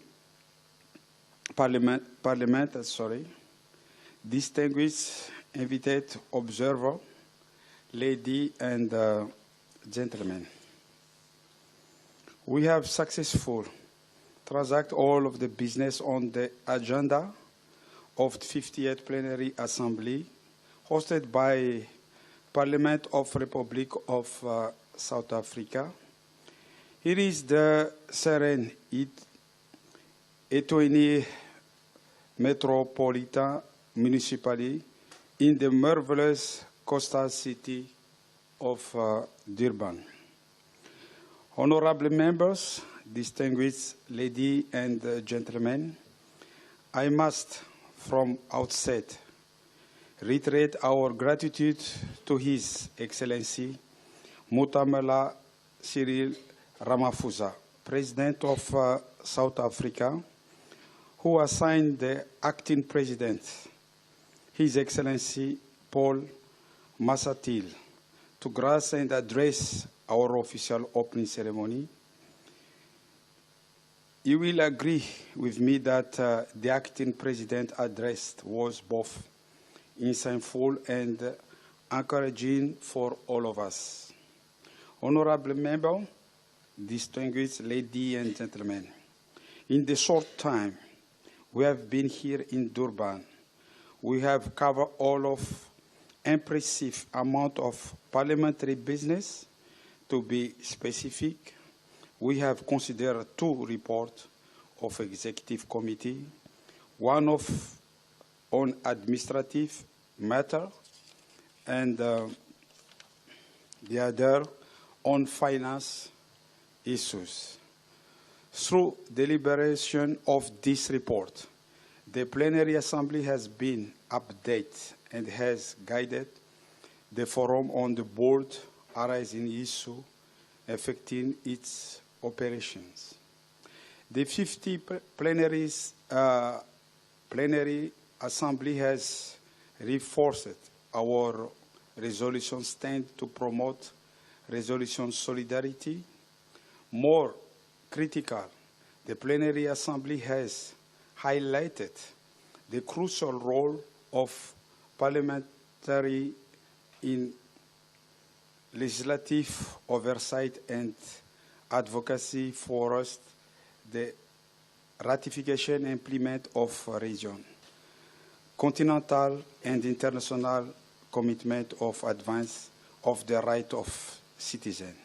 Speaker 7: Parliament, distinguished invited observer, ladies and gentlemen. We have successfully transacted all of the business on the agenda of the 58th Plenary Assembly hosted by Parliament of Republic of South Africa. Here is the serene eThekwini Metropolitan Municipality in the marvelous coastal city of Durban. Honorable members, distinguished ladies and gentlemen, I must from outset reiterate our gratitude to His Excellency Mutamela Cyril Ramaphosa, President of South Africa, who assigned the acting president, His Excellency Paul Massatil, to grace and address our official opening ceremony. You will agree with me that the acting president address was both insightful and encouraging for all of us. Honorable member, distinguished ladies and gentlemen, in the short time we have been here in Durban, we have covered all of impressive amount of parliamentary business. To be specific, we have considered 2 reports of executive committee, one on administrative matter and the other on finance issues. Through deliberation of this report, the Plenary Assembly has been updated and has guided the forum on the board arising issue affecting its operations. The 50 Plenary Assembly has reinforced our resolution stand to promote resolution solidarity More critical, the Plenary Assembly has highlighted the crucial role of parliamentary in legislative oversight and advocacy for the ratification and implement of region, continental and international commitment of advance of the right of citizens.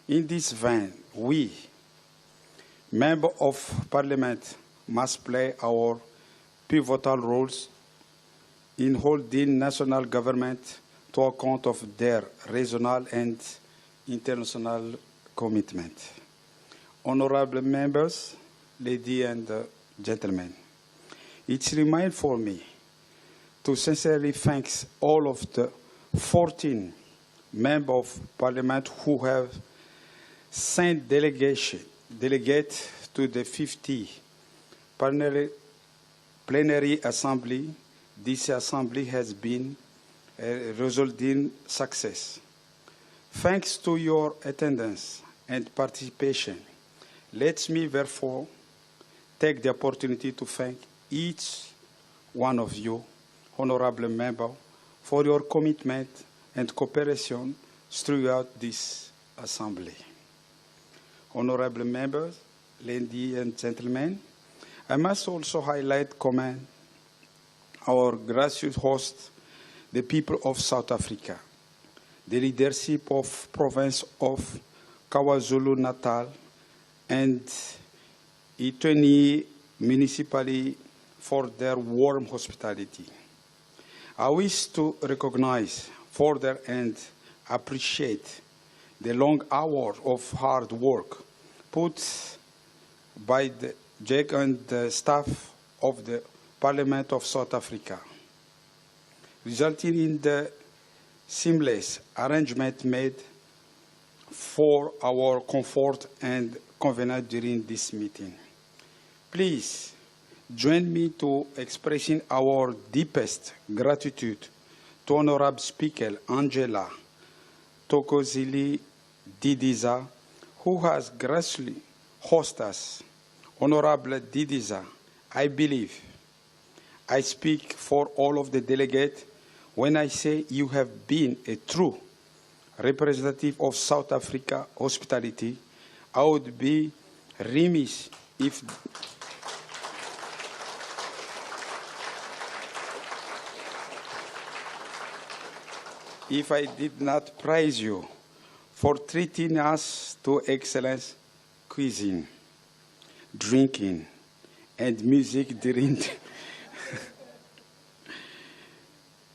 Speaker 7: In this vein, we, Members of Parliament, must play our pivotal roles in holding national government to account of their regional and international commitment. Honorable members, ladies and gentlemen, it remains for me to sincerely thank all of the 14 members of Parliament who have sent delegates to the 50 plenary assembly. This assembly has been a resulting success. Thanks to your attendance and participation, let me therefore take the opportunity to thank each one of you, honorable members, for your commitment and cooperation throughout this assembly. Honorable members, ladies and gentlemen, I must also commend our gracious host, the people of South Africa, the leadership of province of KwaZulu-Natal and eThekwini Municipality for their warm hospitality. I wish to recognize further and appreciate the long hours of hard work put by the Jack and the staff of the Parliament of South Africa, resulting in the seamless arrangement made for our comfort and convenience during this meeting. Please join me to expressing our deepest gratitude to Honorable Speaker Angela Thokozile Didiza, who has graciously hosted us. Honorable Didiza, I believe I speak for all of the delegates when I say you have been a true representative of South Africa hospitality. I would be remiss if I did not praise you for treating us to excellent cuisine, drinking, and music during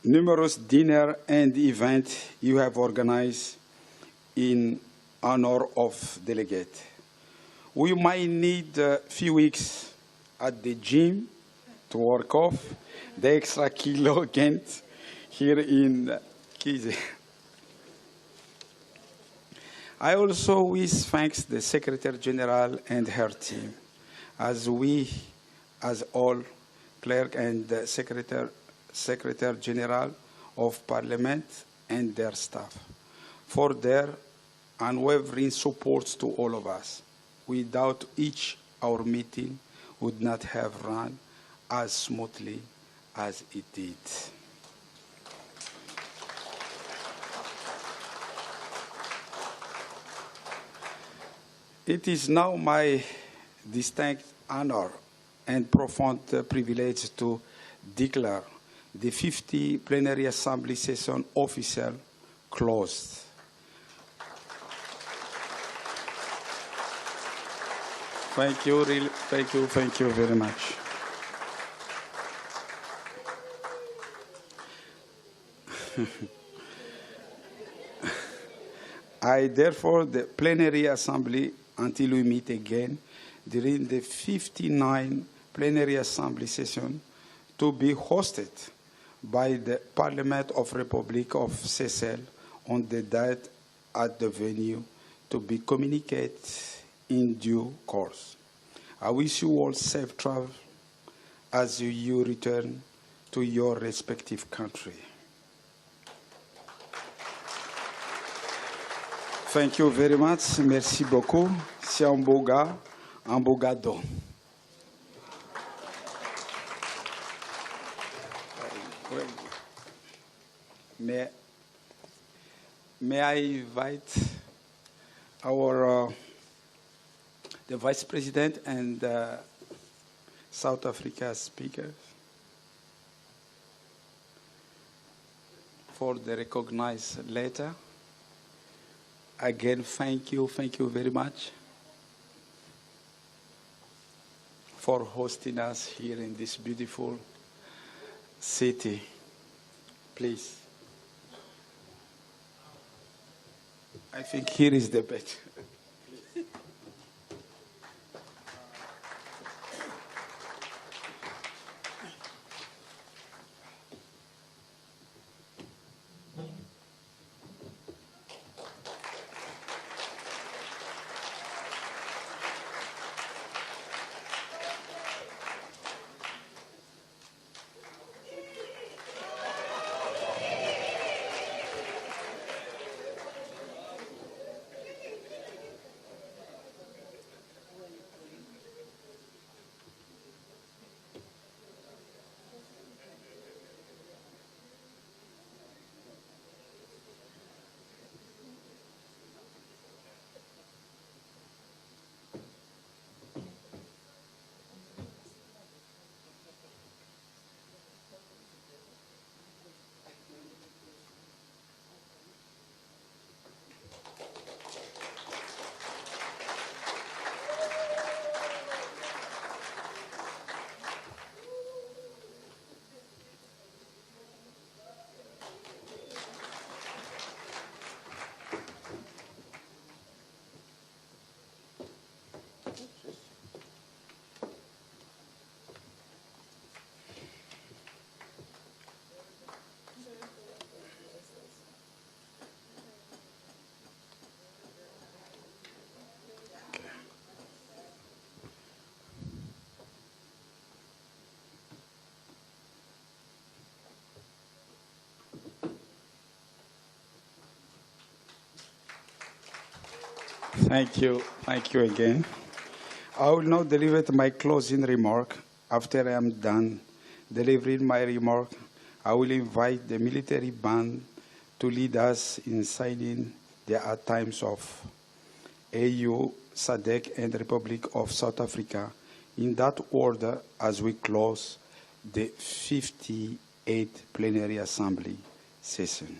Speaker 7: numerous dinner and events you have organized in honor of delegate. We might need a few weeks at the gym to work off the extra kilo gains here in Kize. I also wish to thank the Secretary General and her team, as all clerk and the Secretary General of Parliament and their staff, for their unwavering support to all of us. Without each, our meeting would not have run as smoothly as it did. It is now my distinct honor and profound privilege to declare the 50th Plenary Assembly session officially closed. Thank you very much. I therefore the Plenary Assembly until we meet again during the 59th Plenary Assembly session to be hosted by the Parliament of Republic of Seychelles on the date at the venue to be communicated in due course. I wish you all safe travel as you return to your respective country. Thank you very much. Merci beaucoup. C'est un beau gars, un beau gâteau. May I invite the Vice President and South Africa speaker for the recognized letter. Again, thank you very much for hosting us here in this beautiful city. Please. I think here is the bed. Thank you again. I will now deliver my closing remark. After I am done delivering my remark, I will invite the military band to lead us in signing the at times of AU, SADC, and Republic of South Africa in that order as we close the 58th Plenary Assembly session.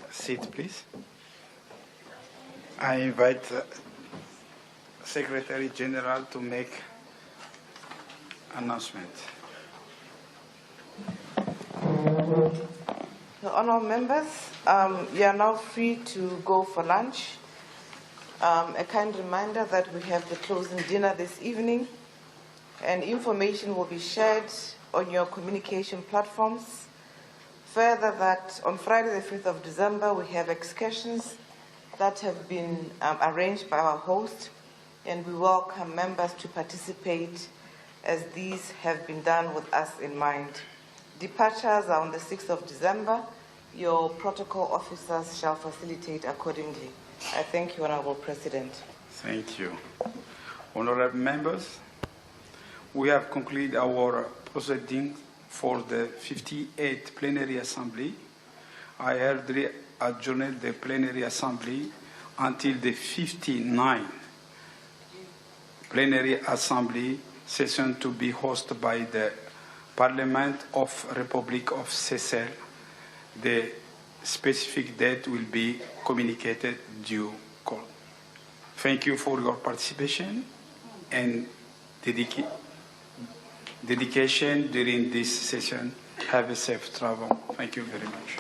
Speaker 5: Seat, please. I invite Secretary General to make announcement.
Speaker 6: Honourable members, you are now free to go for lunch. A kind reminder that we have the closing dinner this evening, and information will be shared on your communication platforms. Further, that on Friday the 5th of December, we have excursions that have been arranged by our host, and we welcome members to participate as these have been done with us in mind. Departures are on the 6th of December. Your protocol officers shall facilitate accordingly. I thank you, Honourable President.
Speaker 5: Thank you. Honourable members, we have concluded our proceedings for the 58th Plenary Assembly. I hereby adjourn the Plenary Assembly until the 59th Plenary Assembly session to be hosted by the Parliament of Republic of Seychelles. The specific date will be communicated due course. Thank you for your participation and dedication during this session. Have a safe travel. Thank you very much.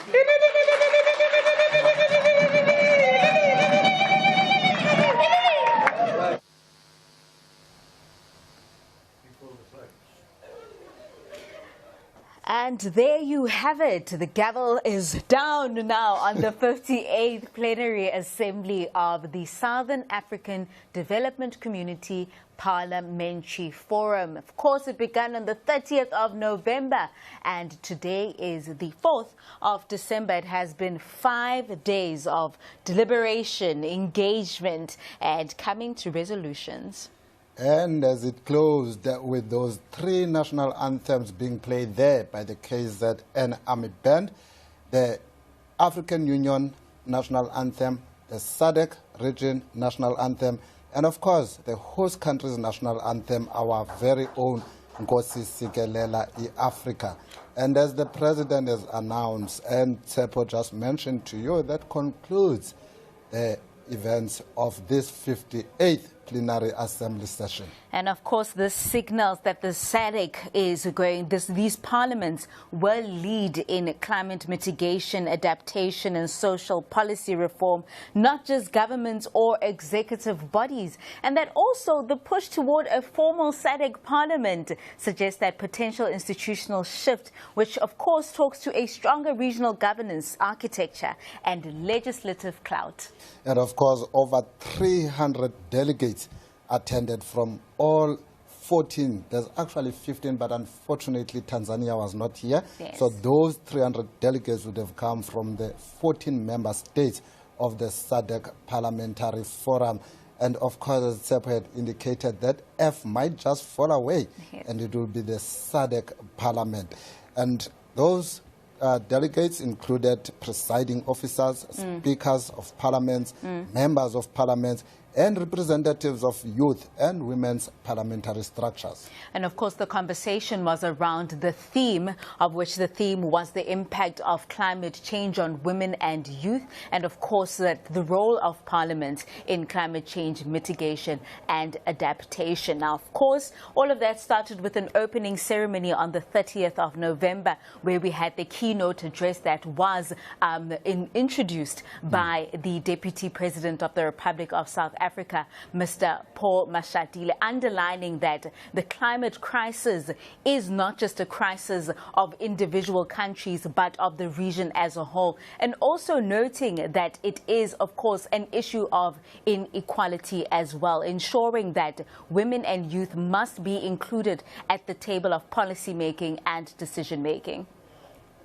Speaker 11: And there you have it. The gavel is down now on the 58th Plenary Assembly of the Southern African Development Community Parliamentary Forum. Of course, it began on the 30th of November, and today is the 4th of December. It has been 5 days of deliberation, engagement, and coming to resolutions.
Speaker 23: And as it closed with those 3 national anthems being played there by the KZN Army Band, the African Union National Anthem, the SADC Region National Anthem, and of course the host country's national anthem, our very own Nkosi Sikelela i-Africa. And as the President has announced, and Tsepo just mentioned to you, that concludes the events of this 58th Plenary Assembly session.
Speaker 11: And of course, this signals that the SADC is going, these parliaments will lead in climate mitigation, adaptation and social policy reform, not just governments or executive bodies. And that also the push toward a formal SADC parliament suggests that potential institutional shift, which of course talks to a stronger regional governance architecture and legislative clout.
Speaker 23: And of course, over 300 delegates attended from all 14. There's actually 15, but unfortunately Tanzania was not here.
Speaker 11: Yes.
Speaker 23: So those 300 delegates would have come from the 14 member states of the SADC Parliamentary Forum. And of course, as Tsepo had indicated, that F might just fall away, yes, and it will be the SADC Parliament. And those delegates included presiding officers, speakers of parliaments, members of parliaments, and representatives of youth and women's parliamentary structures.
Speaker 11: And of course, the conversation was around the theme, of which the theme was the impact of climate change on women and youth, and of course, that the role of Parliament in climate change mitigation and adaptation. Now, of course, all of that started with an opening ceremony on the 30th of November, where we had the keynote address that was introduced by the Deputy President of the Republic of South Africa, Mr. Paul Mashatile, underlining that the climate crisis is not just a crisis of individual countries, but of the region as a whole, and also noting that it is, of course, an issue of inequality as well, ensuring that women and youth must be included at the table of policy making and decision making.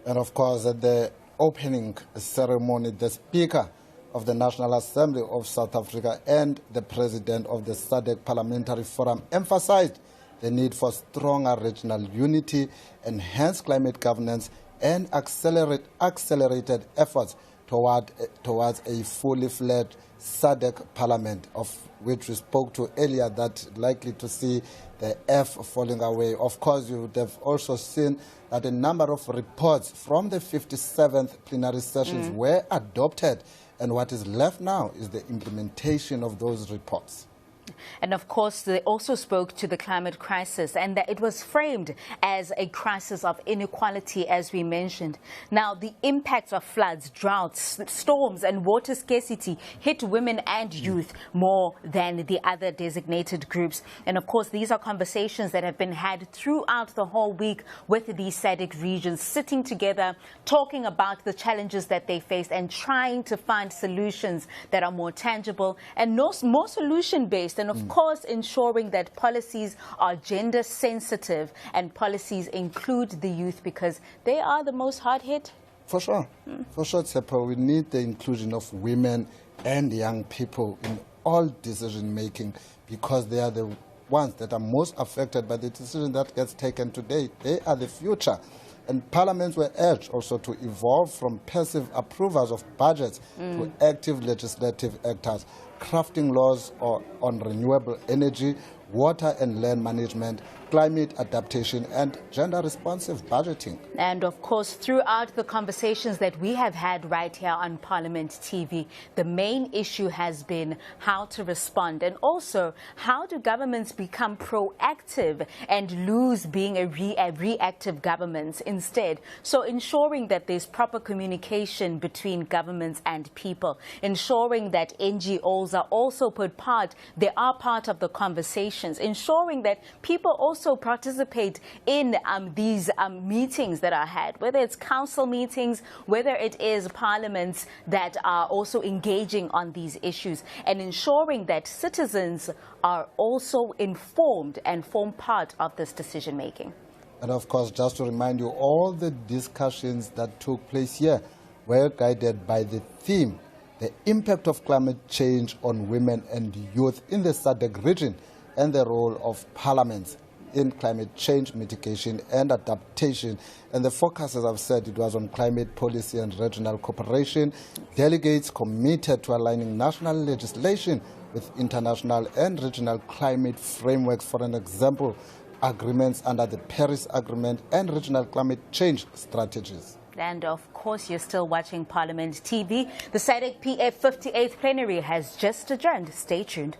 Speaker 23: And of course, at the opening ceremony, the Speaker of the National Assembly of South Africa and the President of the SADC Parliamentary Forum emphasized the need for stronger regional unity, enhanced climate governance, and accelerated efforts towards a fully fledged SADC Parliament of which we spoke to earlier, that likely to see the F falling away. Of course, you would have also seen that a number of reports from the 57th plenary sessions were adopted, and what is left now is the implementation of those reports.
Speaker 11: And of course, they also spoke to the climate crisis, and that it was framed as a crisis of inequality, as we mentioned. Now, the impacts of floods, droughts, storms and water scarcity hit women and youth more than the other designated groups. And of course, these are conversations that have been had throughout the whole week with the SADC regions, sitting together, talking about the challenges that they face and trying to find solutions that are more tangible and more solution-based. And of course, ensuring that policies are gender sensitive and policies include the youth, because they are the most hard hit.
Speaker 23: For sure. For sure, Tsepo, we need the inclusion of women and young people in all decision making, because they are the ones that are most affected by the decision that gets taken today. They are the future. And parliaments were urged also to evolve from passive approvers of budgets to active legislative actors, crafting laws on renewable energy, water and land management, climate adaptation and gender-responsive budgeting.
Speaker 11: And of course, throughout the conversations that we have had right here on Parliament TV, the main issue has been how to respond, and also how do governments become proactive and lose being a reactive government instead. So ensuring that there's proper communication between governments and people, ensuring that NGOs are also they are part of the conversations, ensuring that people also participate in these meetings that are had, whether it's council meetings, whether it is parliaments that are also engaging on these issues, and ensuring that citizens are also informed and form part of this decision making.
Speaker 23: And of course, just to remind you, all the discussions that took place here were guided by the theme, the impact of climate change on women and youth in the SADC region, and the role of parliaments in climate change mitigation and adaptation. And the focus, as I've said, it was on climate policy and regional cooperation. Delegates committed to aligning national legislation with international and regional climate frameworks. For an example, agreements under the Paris Agreement and regional climate change strategies.
Speaker 11: And of course, you're still watching Parliament TV. The SADC PF 58th plenary has just adjourned. Stay tuned.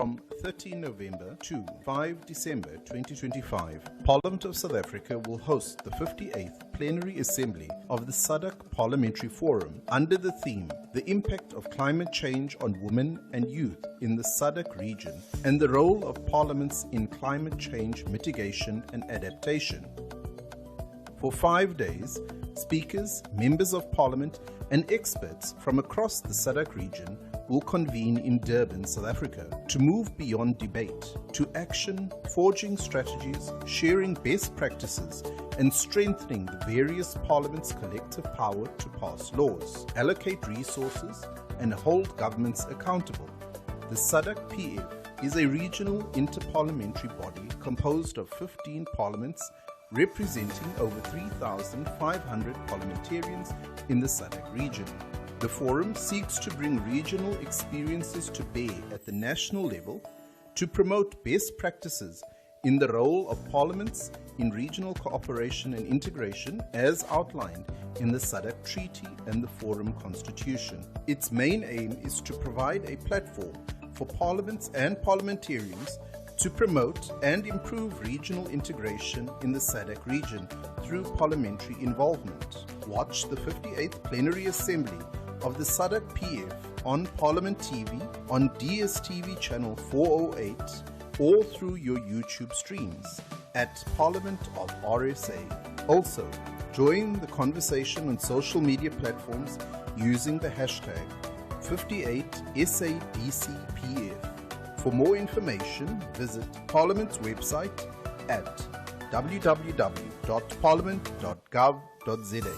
Speaker 14: From 13 November to 5 December 2025, Parliament of South Africa will host the 58th Plenary Assembly of the SADC Parliamentary Forum under the theme, The Impact of Climate Change on Women and Youth in the SADC Region and the Role of Parliaments in Climate Change Mitigation and Adaptation. For 5 days, speakers, members of Parliament and experts from across the SADC region will convene in Durban, South Africa, to move beyond debate to action, forging strategies, sharing best practices, and strengthening the various parliaments' collective power to pass laws, allocate resources, and hold governments accountable. The SADC PF is a regional interparliamentary body composed of 15 parliaments representing over 3,500 parliamentarians in the SADC region. The forum seeks to bring regional experiences to bear at the national level to promote best practices in the role of parliaments in regional cooperation and integration as outlined in the SADC Treaty and the Forum Constitution. Its main aim is to provide a platform for parliaments and parliamentarians to promote and improve regional integration in the SADC region through parliamentary involvement. Watch the 58th Plenary Assembly of the SADC PF on Parliament TV, on DSTV channel 408, or through your YouTube streams at Parliament of RSA. Also, join the conversation on social media platforms using the hashtag 58SADCPF. For more information, visit Parliament's website at www.parliament.gov.za.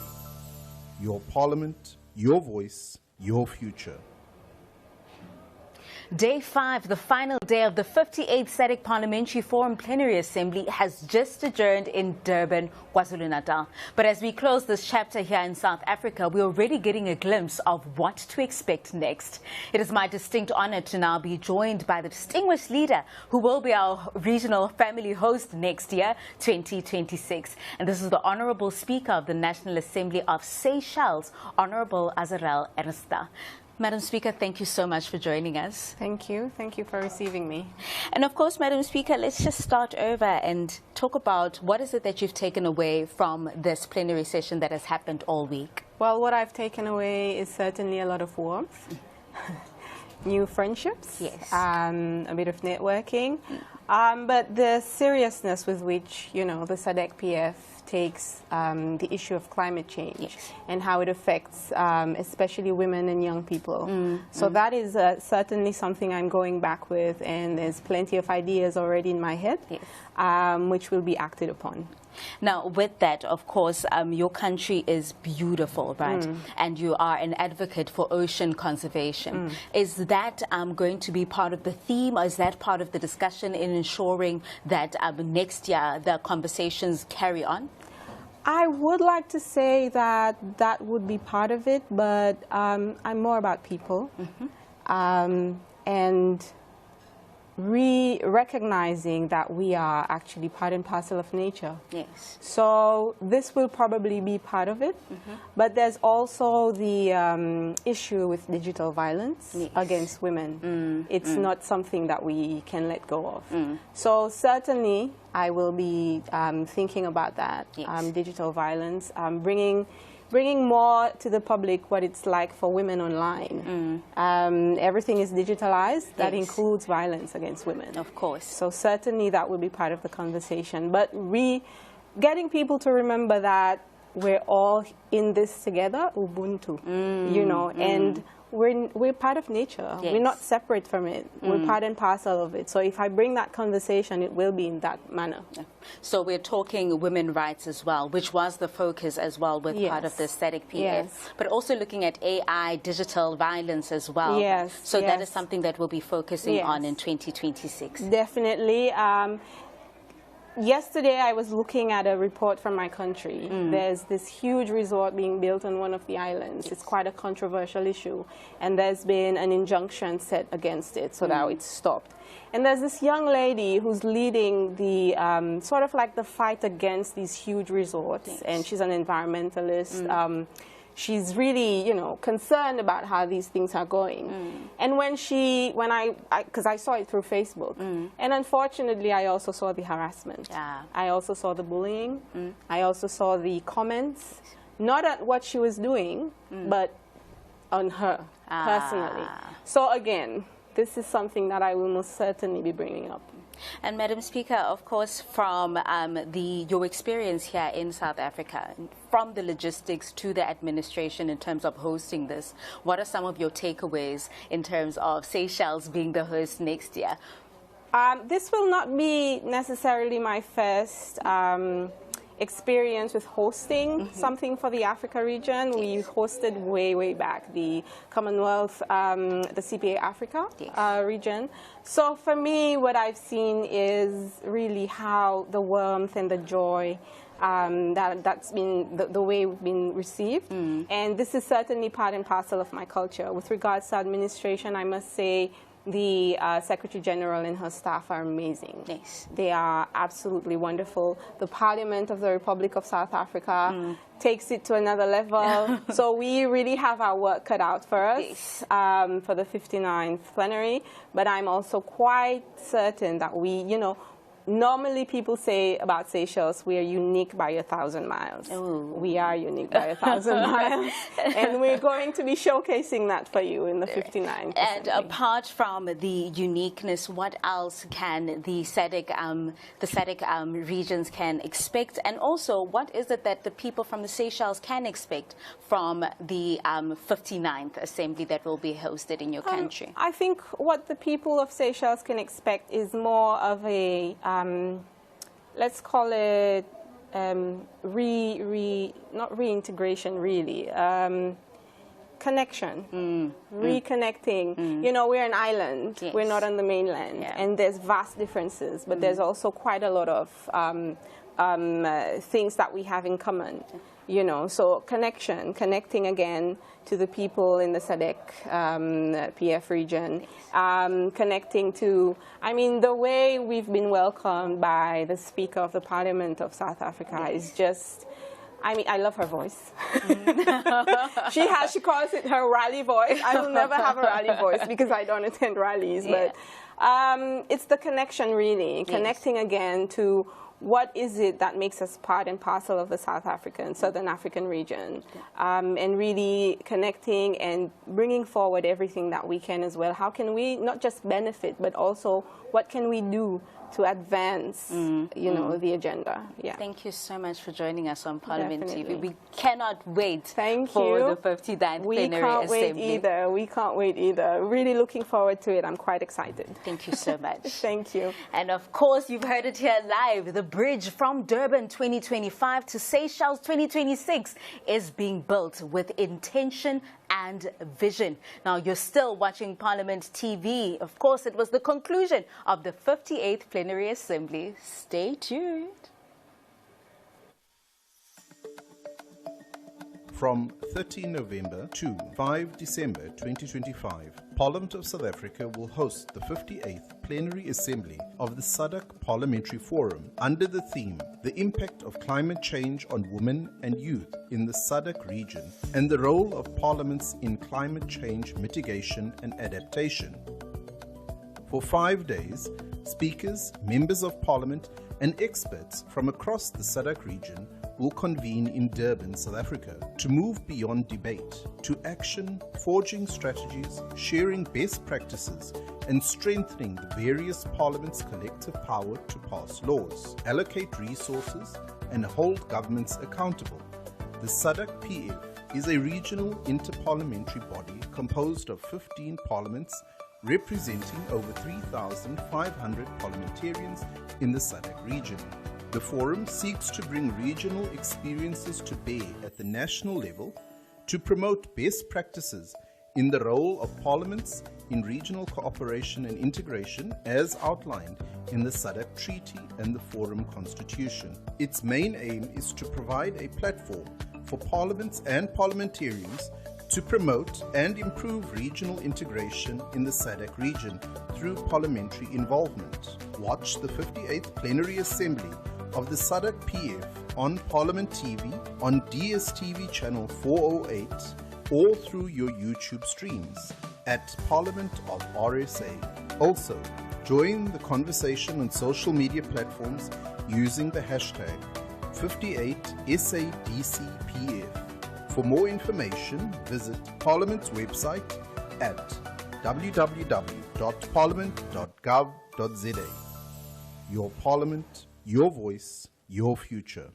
Speaker 14: Your Parliament, your voice, your future.
Speaker 11: Day 5, the final day of the 58th SADC Parliamentary Forum Plenary Assembly, has just adjourned in Durban, KwaZulu-Natal. But as we close this chapter here in South Africa, we're already getting a glimpse of what to expect next. It is my distinct honor to now be joined by the distinguished leader who will be our regional family host next year, 2026. And this is the Honorable Speaker of the National Assembly of Seychelles, Honorable Azarel Ersta. Madam Speaker, thank you so much for joining us.
Speaker 18: Thank you. Thank you for receiving me.
Speaker 11: And of course, Madam Speaker, let's just start over and talk about what is it that you've taken away from this plenary session that has happened all week?
Speaker 18: Well, what I've taken away is certainly a lot of warmth, new friendships,
Speaker 11: yes,
Speaker 18: a bit of networking, but the seriousness with which, the SADC PF takes the issue of climate change, and how it affects especially women and young people. So that is certainly something I'm going back with, and there's plenty of ideas already in my head, which will be acted upon.
Speaker 11: Now, with that, of course, your country is beautiful, right? And you are an advocate for ocean conservation. Is that going to be part of the theme, or is that part of the discussion in ensuring that next year the conversations carry on?
Speaker 18: I would like to say that that would be part of it, but I'm more about people and recognizing that we are actually part and parcel of nature.
Speaker 11: Yes.
Speaker 18: So this will probably be part of it, but there's also the issue with digital violence against women. It's not something that we can let go of. So certainly I will be thinking about that, digital violence, bringing more to the public what it's like for women online. Everything is digitalized. That includes violence against women.
Speaker 11: Of course.
Speaker 18: So certainly that will be part of the conversation. But getting people to remember that we're all in this together, Ubuntu, and we're part of nature. We're not separate from it. We're part and parcel of it. So if I bring that conversation, it will be in that manner.
Speaker 11: So we're talking women's rights as well, which was the focus as well with part of the SADC PF, but also looking at AI, digital violence as well. So that is something that we'll be focusing on in 2026.
Speaker 18: Definitely. Yesterday, I was looking at a report from my country. There's this huge resort being built on one of the islands. It's quite a controversial issue. And there's been an injunction set against it, so now it's stopped. And there's this young lady who's leading the sort of like the fight against these huge resorts. And she's an environmentalist. She's really, concerned about how these things are going. And because I saw it through Facebook, and unfortunately I also saw the harassment. I also saw the bullying. I also saw the comments, not at what she was doing, but on her personally. So again, this is something that I will most certainly be bringing up.
Speaker 11: And Madam Speaker, of course, from your experience here in South Africa, from the logistics to the administration in terms of hosting this, what are some of your takeaways in terms of Seychelles being the host next year?
Speaker 18: This will not be necessarily my first experience with hosting something for the Africa region. We hosted way back the Commonwealth, the CPA Africa region. So for me, what I've seen is really how the warmth and the joy that's been the way we've been received. And this is certainly part and parcel of my culture. With regards to administration, I must say the Secretary General and her staff are amazing. They are absolutely wonderful. The Parliament of the Republic of South Africa takes it to another level. So we really have our work cut out for us for the 59th plenary. But I'm also quite certain that we, normally people say about Seychelles, we are unique by 1,000 miles. We are unique by 1,000 miles. And we're going to be showcasing that for you in the 59th.
Speaker 11: And apart from the uniqueness, what else can the SADC regions can expect? And also, what is it that the people from the Seychelles can expect from the 59th Assembly that will be hosted in your country?
Speaker 18: I think what the people of Seychelles can expect is more of a let's call it not reintegration really, connection, reconnecting. You know, we're an island. We're not on the mainland, and there's vast differences, but there's also quite a lot of things that we have in common. You know, so connecting again to the people in the SADC PF region, connecting to, I mean, the way we've been welcomed by the Speaker of the Parliament of South Africa is just, I mean, I love her voice. She calls it her rally voice. I will never have a rally voice because I don't attend rallies, but it's the connection really, connecting again to what is it that makes us part and parcel of the South African, Southern African region? And really connecting and bringing forward everything that we can as well. How can we not just benefit, but also what can we do to advance, you know, the agenda? Yeah.
Speaker 11: Thank you so much for joining us on Parliament
Speaker 18: Definitely.
Speaker 11: TV. We cannot wait
Speaker 18: for
Speaker 11: the 59th Plenary Assembly.
Speaker 18: We can't wait either. Really looking forward to it. I'm quite excited.
Speaker 11: Thank you so much.
Speaker 18: Thank you.
Speaker 11: And of course, you've heard it here live. The bridge from Durban 2025 to Seychelles 2026 is being built with intention and vision. Now, you're still watching Parliament TV. Of course, it was the conclusion of the 58th Plenary Assembly. Stay tuned.
Speaker 14: From 13 November to 5 December 2025, Parliament of South Africa will host the 58th Plenary Assembly of the SADC Parliamentary Forum under the theme, The Impact of Climate Change on Women and Youth in the SADC region and the Role of Parliaments in Climate Change Mitigation and Adaptation. For 5 days, speakers, members of Parliament and experts from across the SADC region will convene in Durban, South Africa, to move beyond debate to action, forging strategies, sharing best practices, and strengthening the various parliaments' collective power to pass laws, allocate resources, and hold governments accountable. The SADC PF is a regional interparliamentary body composed of 15 parliaments representing over 3,500 parliamentarians in the SADC region. The forum seeks to bring regional experiences to bear at the national level to promote best practices in the role of parliaments in regional cooperation and integration as outlined in the SADC Treaty and the Forum Constitution. Its main aim is to provide a platform for parliaments and parliamentarians to promote and improve regional integration in the SADC region through parliamentary involvement. Watch the 58th Plenary Assembly of the SADC PF on Parliament TV, on DSTV channel 408, or through your YouTube streams at Parliament of RSA. Also, join the conversation on social media platforms using the hashtag 58SADCPF. For more information, visit Parliament's website at www.parliament.gov.za. Your Parliament, your voice, your future.